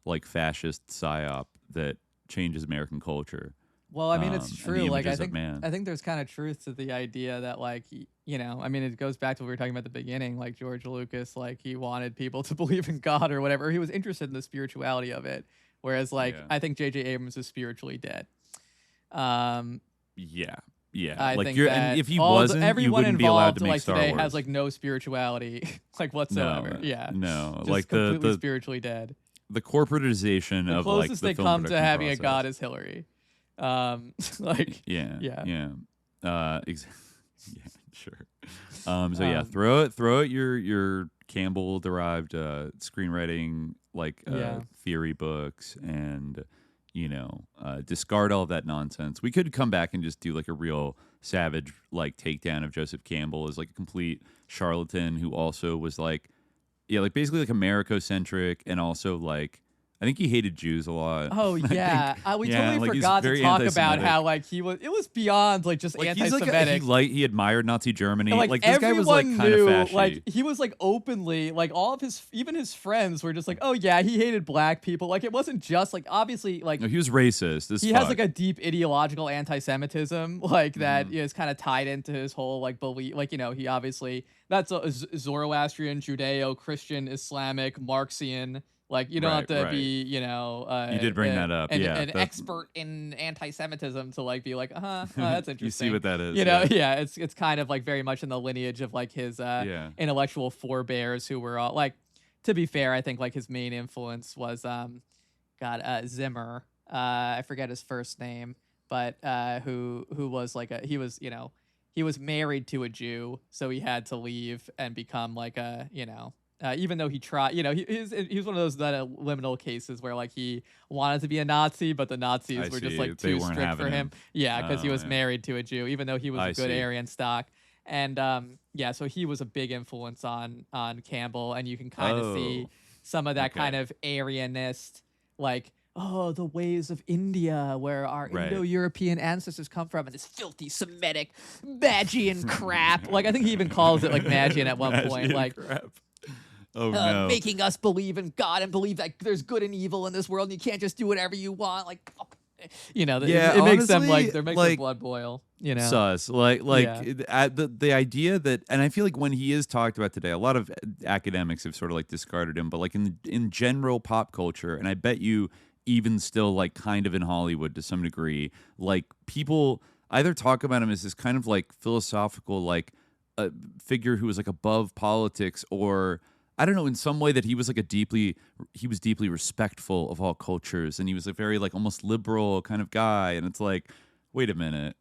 like fascist psyop that changes American culture. Well, I mean, it's true. Like, I think there's kind of truth to the idea that, like, you know, I mean, it goes back to what we were talking about at the beginning. Like George Lucas, like he wanted people to believe in God or whatever. He was interested in the spirituality of it. Whereas, like, I think J.J. Abrams is spiritually dead. Yeah, Yeah, I like think you're, that and if he all wasn't, you everyone wouldn't be allowed involved to make like Star today Wars. has like no spirituality like whatsoever. No, Yeah, no, just like completely the spiritually dead. the corporatization The of like closest the they film come to production having process. a god is Hillary. Like Yeah, yeah. yeah, yeah, sure. So yeah, throw it your Campbell derived screenwriting like theory books, and discard all of that nonsense. We could come back and just do like a real savage like takedown of Joseph Campbell as like a complete charlatan who also was like basically like Americocentric, and also like I think he hated Jews a lot. Oh yeah, we totally like, forgot to very talk about anti-Semitic. how like it was beyond like just Like, anti-Semitic. He admired Nazi Germany. And, like this guy was like everyone kind of knew, fashy. like he was like openly, like all of even his friends were just like, oh yeah, he hated black people. Like it wasn't just like obviously like no, he was racist. He has like a deep ideological anti-Semitism, like that is kind of tied into his whole like belief. Like he obviously that's a Zoroastrian, Judeo-Christian, Islamic, Marxian. Like you don't have to be, you did bring that up, an expert in anti-Semitism to like be like, that's interesting. You see what that is? It's kind of like very much in the lineage of like his intellectual forebears who were all like. To be fair, I think like his main influence was Zimmer. I forget his first name, but who was like he was married to a Jew, so he had to leave and become like even though he tried, he was one of those liminal cases where like he wanted to be a Nazi, but the Nazis were just like too strict for him. Yeah, because he was married to a Jew, even though he was a good Aryan stock. And so he was a big influence on Campbell, and you can kind of see some of that kind of Aryanist, like, oh, the ways of India, where our Indo-European ancestors come from, and this filthy Semitic Magian crap. Like, I think he even calls it like Magian at one point. Like, crap. Oh, no. Making us believe in God and believe that there's good and evil in this world, and you can't just do whatever you want. Like, it makes them like their blood boil. Sus. The idea that, and I feel like when he is talked about today, a lot of academics have sort of like discarded him, but like in general pop culture, and I bet you even still like kind of in Hollywood to some degree, like people either talk about him as this kind of like philosophical like figure who was like above politics, or I don't know, in some way that he was deeply respectful of all cultures, and he was a very like almost liberal kind of guy. And it's like, wait a minute,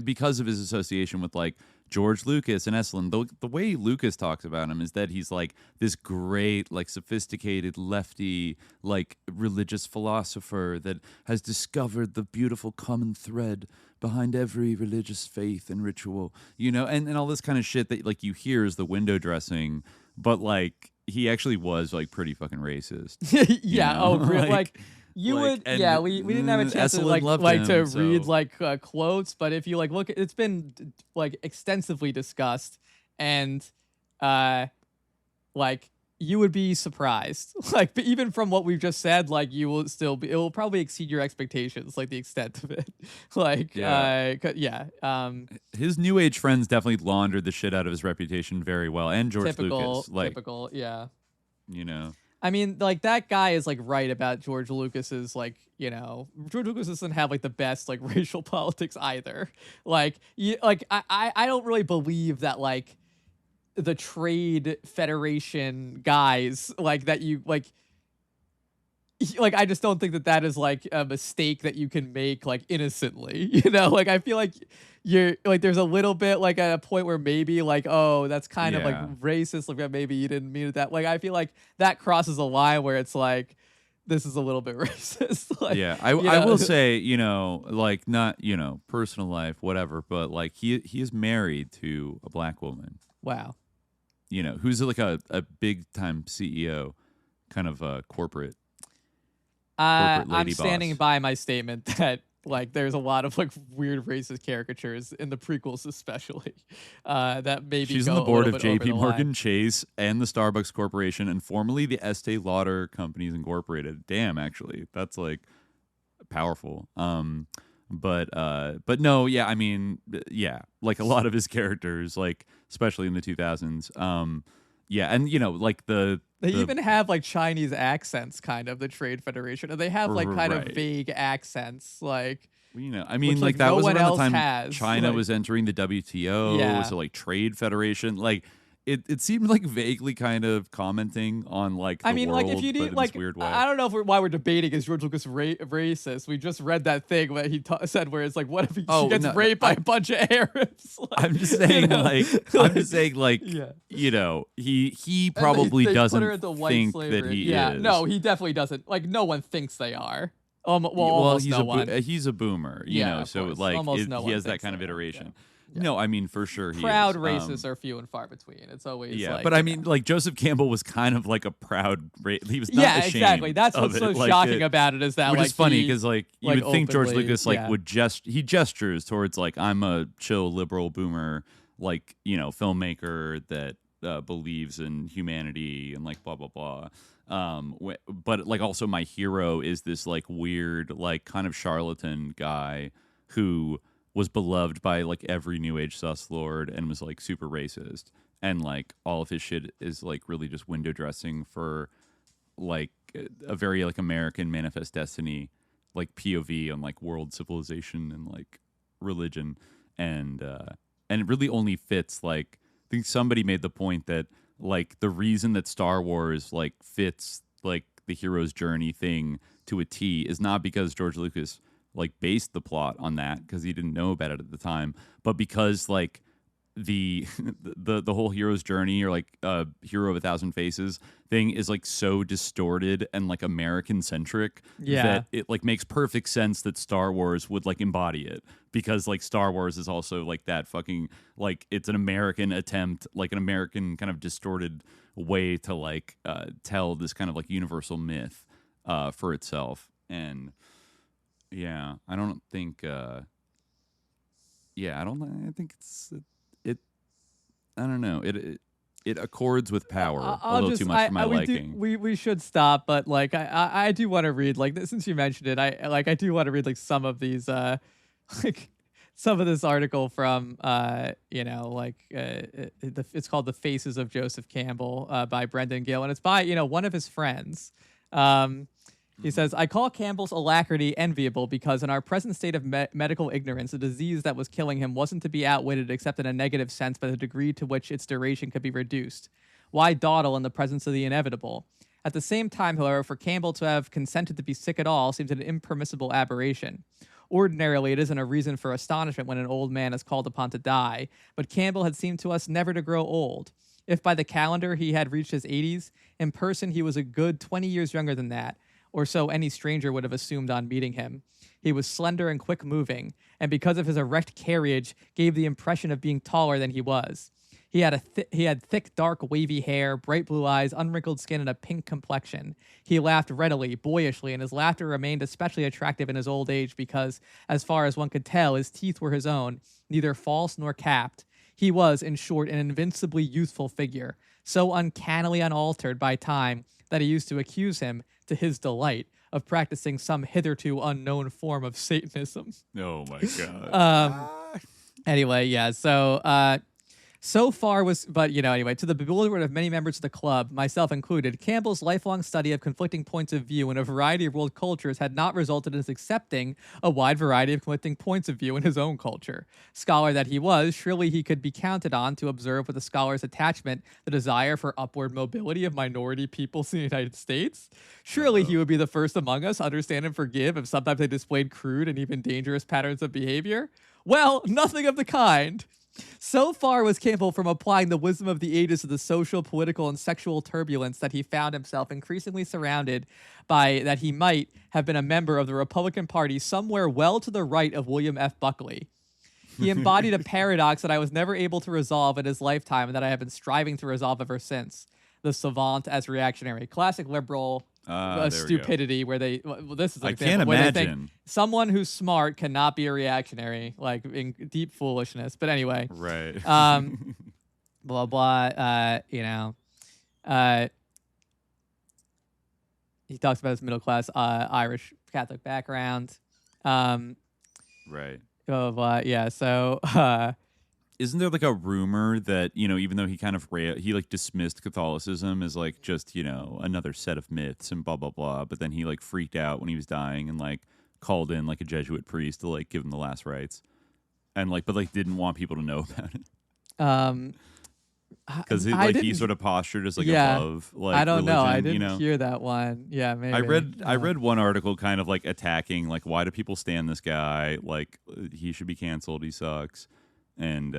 because of his association with like George Lucas and Esalen, the way Lucas talks about him is that he's like this great, like sophisticated lefty, like religious philosopher that has discovered the beautiful common thread behind every religious faith and ritual, and all this kind of shit that like you hear is the window dressing. But like he actually was like pretty fucking racist. Yeah. Oh, really? We didn't have a chance to read like quotes, but if you like look, it's been like extensively discussed, and like you would be surprised. Like, but even from what we've just said, like it will probably exceed your expectations, like the extent of it. His New Age friends definitely laundered the shit out of his reputation very well, and George Lucas. Typical, yeah. I mean, like that guy is like right about George Lucas's like, George Lucas doesn't have like the best like racial politics either. Like, I don't really believe that like the Trade Federation guys like that you like I just don't think that is like a mistake that you can make like innocently. Like I feel like you're like there's a little bit like at a point where maybe like, oh, that's kind of like racist, like maybe you didn't mean it that. Like I feel like that crosses a line where it's like this is a little bit racist. Like, I will say, like not, personal life, whatever, but like he is married to a black woman. Wow. Who's like a big time CEO, kind of corporate. I'm standing by my statement that like there's a lot of like weird racist caricatures in the prequels, especially that maybe she's on the board of J.P. Morgan Chase and the Starbucks Corporation, and formerly the Estee Lauder Companies Incorporated. Damn, actually, that's like powerful. But no, yeah, I mean, yeah, like a lot of his characters, like especially in the 2000s, yeah, and like they even have like Chinese accents, kind of the Trade Federation, and they have like kind of vague accents, like You know, I mean, Which, like that no was one around the else time has. China Like- was entering the WTO, Yeah. so like trade federation. Like it seemed like vaguely kind of commenting on like the I mean, world, like if you but need in like, this weird way. I don't know why we're debating is George Lucas racist. We just read that thing where he said where it's like, what if he gets raped by a bunch of Arabs? Like, I'm just saying, yeah. you know, he And probably they doesn't put her into white think slavery. that he yeah, is. no, he definitely doesn't. Like, no one thinks they are. Well, well, almost he's no a one. he's a boomer, you Yeah, know. of So course. like Almost no he one has that thinks kind of they are, iteration. yeah. No, I mean for sure he Proud is. racists are few and far between. It's always Yeah, like, but I mean, like Joseph Campbell was kind of like a proud. He was not yeah, ashamed exactly. That's of what's so it. Like, shocking about it is that which like is funny he, because like you like, would think George openly- Lucas like yeah. would he gestures towards like I'm a chill liberal boomer, like you know filmmaker that believes in humanity and like blah blah blah. But like also my hero is this like weird like kind of charlatan guy who was beloved by like every new age sus lord and was like super racist, and like all of his shit is like really just window dressing for like a very like American manifest destiny like POV on like world civilization and like religion, and it really only fits like I think somebody made the point that like the reason that Star Wars like fits like the hero's journey thing to a T is not because George Lucas like based the plot on that because he didn't know about it at the time, but because like the whole hero's journey or like Hero of a Thousand Faces thing is like so distorted and like American centric that it like makes perfect sense that Star Wars would like embody it, because like Star Wars is also like that fucking like it's an American attempt, like an American kind of distorted way to like tell this kind of like universal myth for itself. And yeah, I don't think I think it's I don't know. It accords with power a little too much for my liking. We should stop, but like I do want to read like since you mentioned it, I do want to read like some of these like some of this article from it's called The Faces of Joseph Campbell by Brendan Gill, and it's by one of his friends. He says, I call Campbell's alacrity enviable because in our present state of medical ignorance, the disease that was killing him wasn't to be outwitted except in a negative sense by the degree to which its duration could be reduced. Why dawdle in the presence of the inevitable? At the same time, however, for Campbell to have consented to be sick at all seems an impermissible aberration. Ordinarily, it isn't a reason for astonishment when an old man is called upon to die, but Campbell had seemed to us never to grow old. If by the calendar he had reached his 80s, in person he was a good 20 years younger than that, or so any stranger would have assumed on meeting him. He was slender and quick-moving, and because of his erect carriage, gave the impression of being taller than he was. He had thick, dark, wavy hair, bright blue eyes, unwrinkled skin, and a pink complexion. He laughed readily, boyishly, and his laughter remained especially attractive in his old age because, as far as one could tell, his teeth were his own, neither false nor capped. He was, in short, an invincibly youthful figure, so uncannily unaltered by time that he used to accuse him, to his delight, of practicing some hitherto unknown form of Satanism. Oh my God. Anyway, yeah, to the bewilderment of many members of the club, myself included, Campbell's lifelong study of conflicting points of view in a variety of world cultures had not resulted in his accepting a wide variety of conflicting points of view in his own culture. Scholar that he was, surely he could be counted on to observe with a scholar's attachment the desire for upward mobility of minority peoples in the United States. Surely he would be the first among us to understand and forgive if sometimes they displayed crude and even dangerous patterns of behavior. Well, nothing of the kind. So far was Campbell from applying the wisdom of the ages to the social, political, and sexual turbulence that he found himself increasingly surrounded by, that he might have been a member of the Republican Party somewhere well to the right of William F. Buckley. He embodied a paradox that I was never able to resolve in his lifetime and that I have been striving to resolve ever since. The savant as reactionary. Classic liberal stupidity where they... Well, this is an I example can't where they imagine. think someone who's smart cannot be a reactionary, like in deep foolishness. But anyway. Right. Blah, blah, he talks about his middle class Irish Catholic background. Right. Blah, blah, blah. Yeah, so... Isn't there like a rumor that, even though he kind of he like dismissed Catholicism as like just, another set of myths and blah, blah, blah, but then he like freaked out when he was dying and like called in like a Jesuit priest to like give him the last rites, and like but like didn't want people to know about it. Because he sort of postured as like above like I don't religion, know. I didn't you know? hear that one. Yeah, maybe. I read one article kind of like attacking like why do people stand this guy? Like he should be canceled. He sucks, and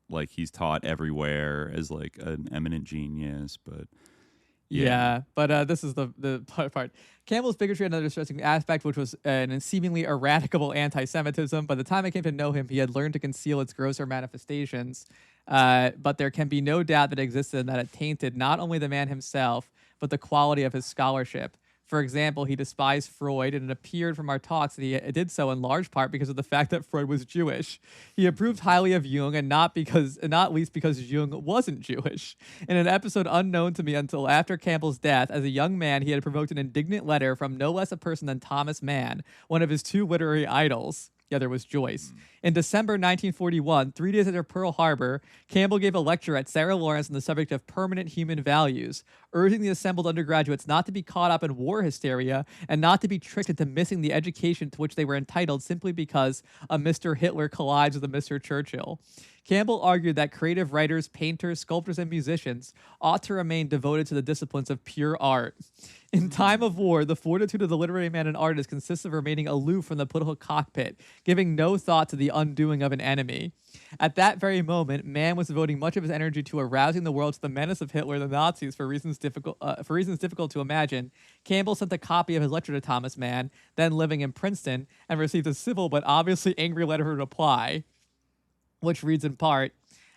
like he's taught everywhere as like an eminent genius, but. Yeah, but this is the part. Campbell's bigotry had another distressing aspect, which was an seemingly eradicable anti-Semitism. By the time I came to know him, he had learned to conceal its grosser manifestations. But there can be no doubt that it existed and that it tainted not only the man himself, but the quality of his scholarship. For example, he despised Freud, and it appeared from our talks that he did so in large part because of the fact that Freud was Jewish. He approved highly of Jung, and not least because Jung wasn't Jewish. In an episode unknown to me until after Campbell's death, as a young man, he had provoked an indignant letter from no less a person than Thomas Mann, one of his two literary idols. The other was Joyce. In December 1941, 3 days after Pearl Harbor, Campbell gave a lecture at Sarah Lawrence on the subject of permanent human values, urging the assembled undergraduates not to be caught up in war hysteria and not to be tricked into missing the education to which they were entitled simply because a Mr. Hitler collides with a Mr. Churchill. Campbell argued that creative writers, painters, sculptors, and musicians ought to remain devoted to the disciplines of pure art. In time of war, the fortitude of the literary man and artist consists of remaining aloof from the political cockpit, giving no thought to the undoing of an enemy. At that very moment, Mann was devoting much of his energy to arousing the world to the menace of Hitler and the Nazis for reasons difficult to imagine. Campbell sent a copy of his lecture to Thomas Mann, then living in Princeton, and received a civil but obviously angry letter in reply, which reads in part,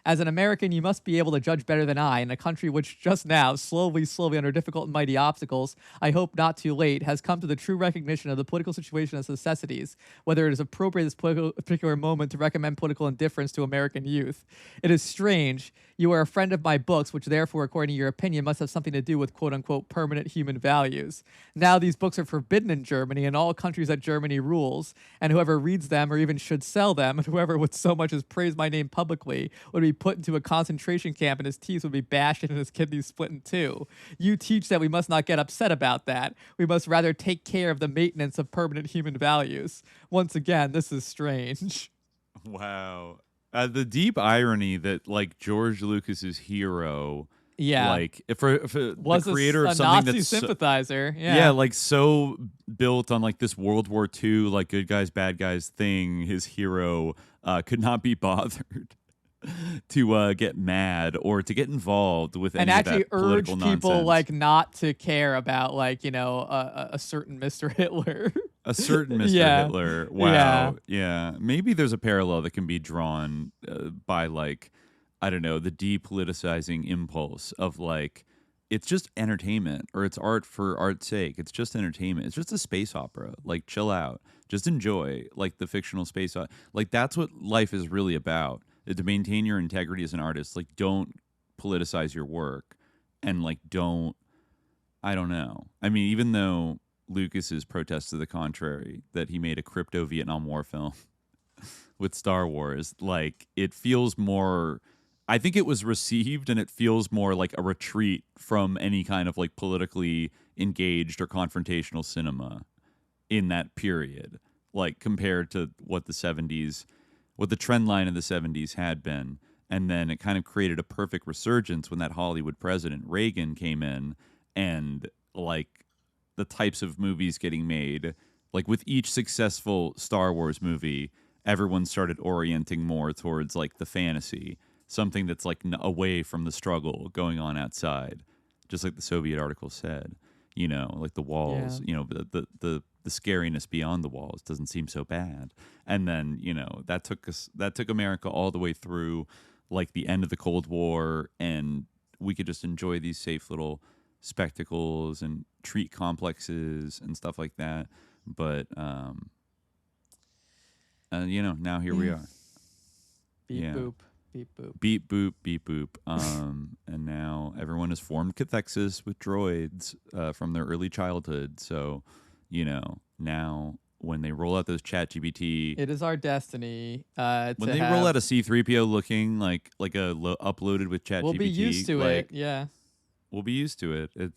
"As an American, you must be able to judge better than I, in a country which just now, slowly, under difficult and mighty obstacles, I hope not too late, has come to the true recognition of the political situation as necessities, whether it is appropriate at this particular moment to recommend political indifference to American youth. It is strange. You are a friend of my books, which therefore, according to your opinion, must have something to do with quote-unquote permanent human values. Now these books are forbidden in Germany and all countries that Germany rules, and whoever reads them or even should sell them, and whoever would so much as praise my name publicly, would be put into a concentration camp and his teeth would be bashed and his kidneys split in two. You teach that we must not get upset about that. We must rather take care of the maintenance of permanent human values. Once again, this is strange." Wow. The deep irony that like George Lucas's hero, like for was the creator a of something Nazi that's sympathizer, like so built on like this World War II like good guys bad guys thing, his hero could not be bothered to get mad or to get involved with and any actually of that urge political people nonsense. like not to care about like a certain Mr. Hitler. A certain Mr. Hitler. Wow. Yeah. Maybe there's a parallel that can be drawn by like, I don't know, the depoliticizing impulse of like, it's just entertainment or it's art for art's sake. It's just entertainment. It's just a space opera. Like, chill out. Just enjoy like the fictional space. Like, that's what life is really about. To maintain your integrity as an artist. Like, don't politicize your work and like, I don't know. I mean, even though Lucas's protests to the contrary, that he made a crypto Vietnam War film with Star Wars, like it feels more, I think it was received and it feels more like a retreat from any kind of like politically engaged or confrontational cinema in that period, like compared to what the 70s, what the trend line of the 70s had been. And then it kind of created a perfect resurgence when that Hollywood president Reagan came in, and like the types of movies getting made, like with each successful Star Wars movie, everyone started orienting more towards like the fantasy, something that's like away from the struggle going on outside, just like the Soviet article said, you know, like the walls, you know, the scariness beyond the walls doesn't seem so bad. And then, you know, that took America all the way through like the end of the Cold War, and we could just enjoy these safe little spectacles and treat complexes and stuff like that. But you know, now here we are. Beep boop, beep boop. Beep boop, beep boop. And now everyone has formed cathexis with droids from their early childhood. So, you know, now when they roll out those ChatGPT, it is our destiny. When they roll out a C-3PO looking like uploaded with ChatGPT, we'll be used to like, it. Yeah. We'll be used to it. And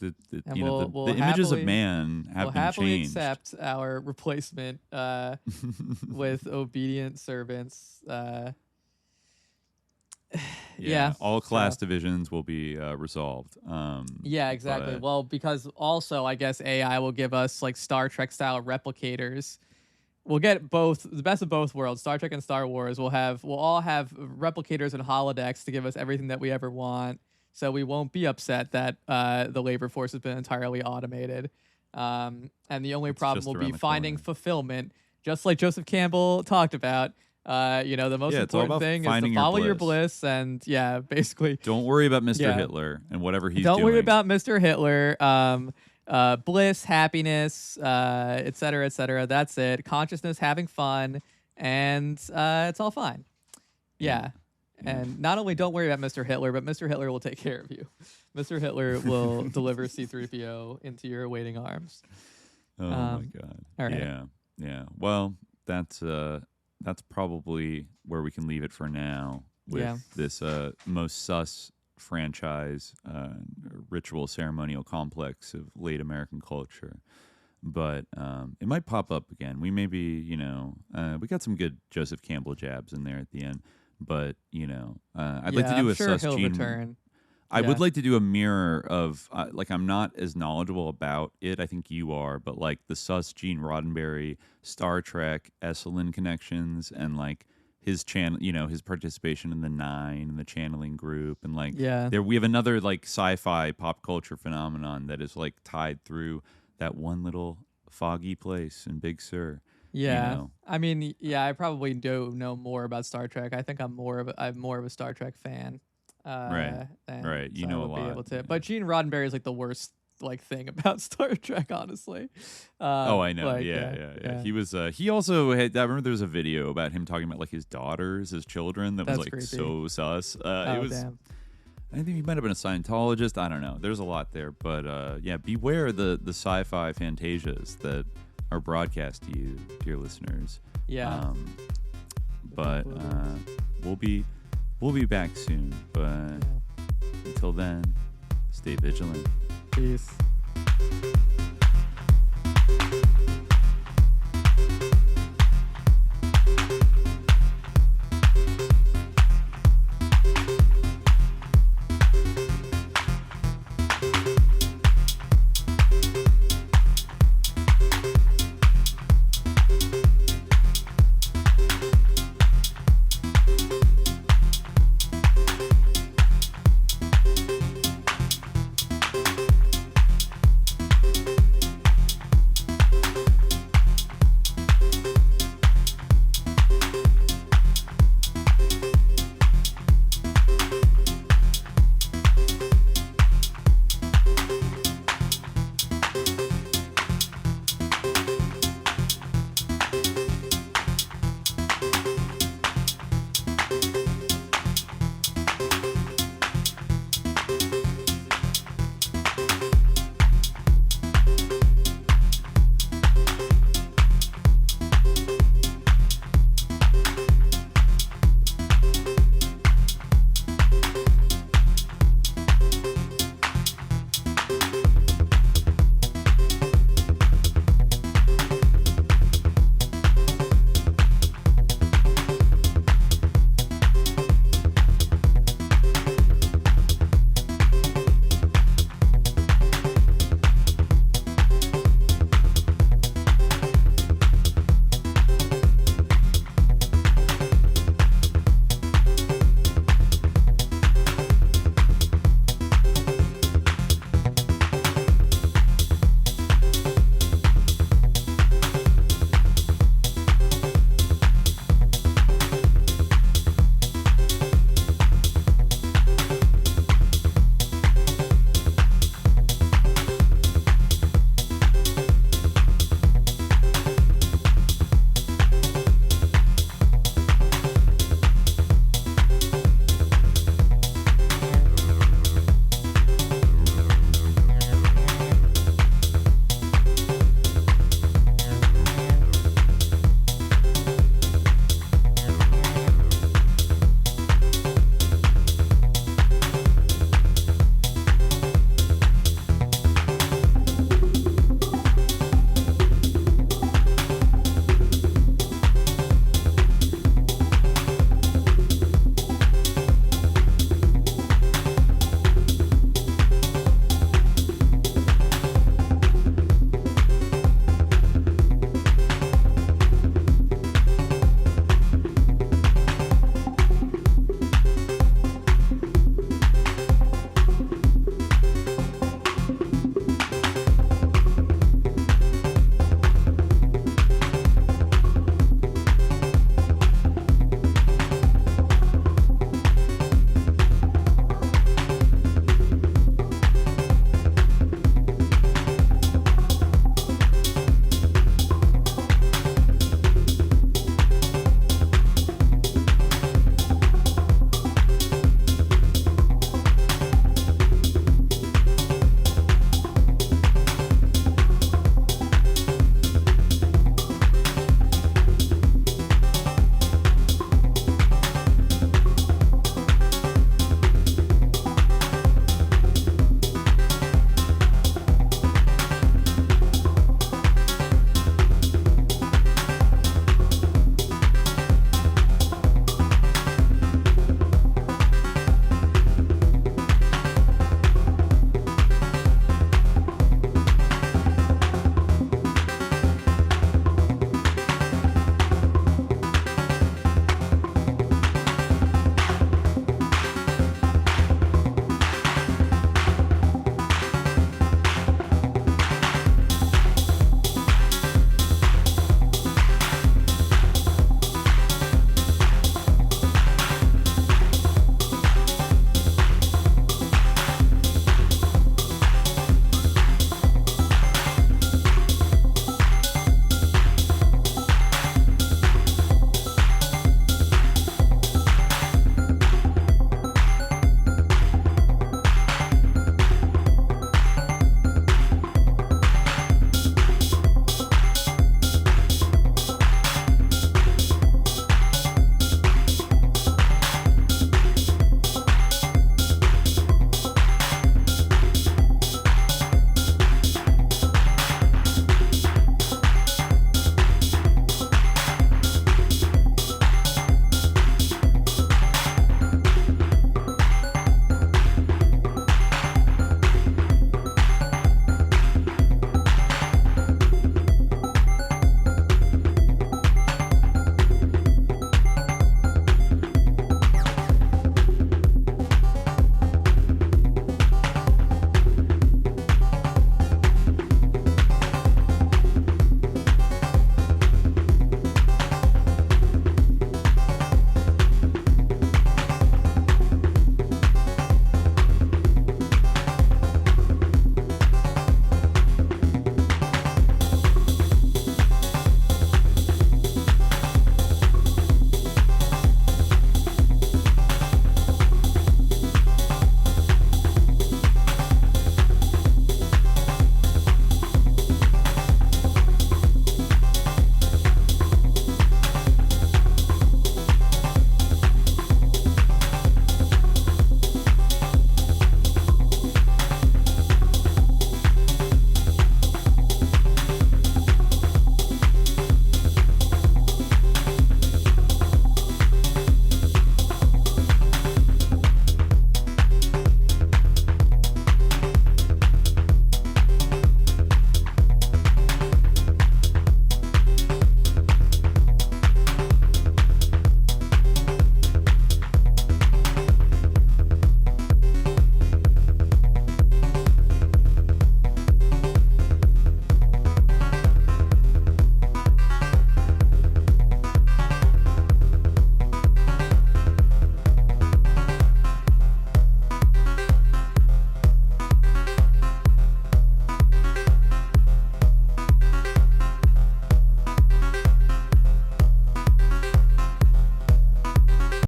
You know, the images of man have we'll been happily changed. accept our replacement with obedient servants. Yeah. All class divisions will be resolved. Yeah, exactly. But Well, because also I guess AI will give us like Star Trek style replicators. We'll get both the best of both worlds, Star Trek and Star Wars. We'll all have replicators and holodecks to give us everything that we ever want. So we won't be upset that the labor force has been entirely automated. And the only problem will be finding fulfillment, just like Joseph Campbell talked about. You know, the most important thing is to follow your bliss, and basically don't worry about Mr. Hitler and whatever he's don't doing. worry about Mr. Hitler. Bliss, happiness, et cetera, et cetera. That's it. Consciousness, having fun, and it's all fine. Yeah. And not only don't worry about Mr. Hitler, but Mr. Hitler will take care of you. Mr. Hitler will deliver C-3PO into your waiting arms. Oh my God. All right. Yeah. Well, that's probably where we can leave it for now with this most sus franchise ritual ceremonial complex of late American culture. But it might pop up again. We maybe, you know, we got some good Joseph Campbell jabs in there at the end. But, you know, I'd like to do a sus gene. Return. I would like to do a mirror of, like, I'm not as knowledgeable about it. I think you are. But, like, the sus Gene Roddenberry, Star Trek, Esalen connections, and, like, his channel, you know, his participation in the Nine and the channeling group. And, like, we have another, like, sci-fi pop culture phenomenon that is, like, tied through that one little foggy place in Big Sur. Yeah, you know? I mean, I probably do know more about Star Trek. I think I'm more of a Star Trek fan. Right. You know a lot. But Gene Roddenberry is like the worst like thing about Star Trek, honestly. I know. Like, yeah. He was. He also had. I remember there was a video about him talking about like his daughters, his children. That was like creepy. So sus. It was. Damn. I think he might have been a Scientologist. I don't know. There's a lot there, but beware the sci-fi fantasias that are broadcast to you, dear listeners. Yeah. But we'll be back soon. But until then, stay vigilant. Peace.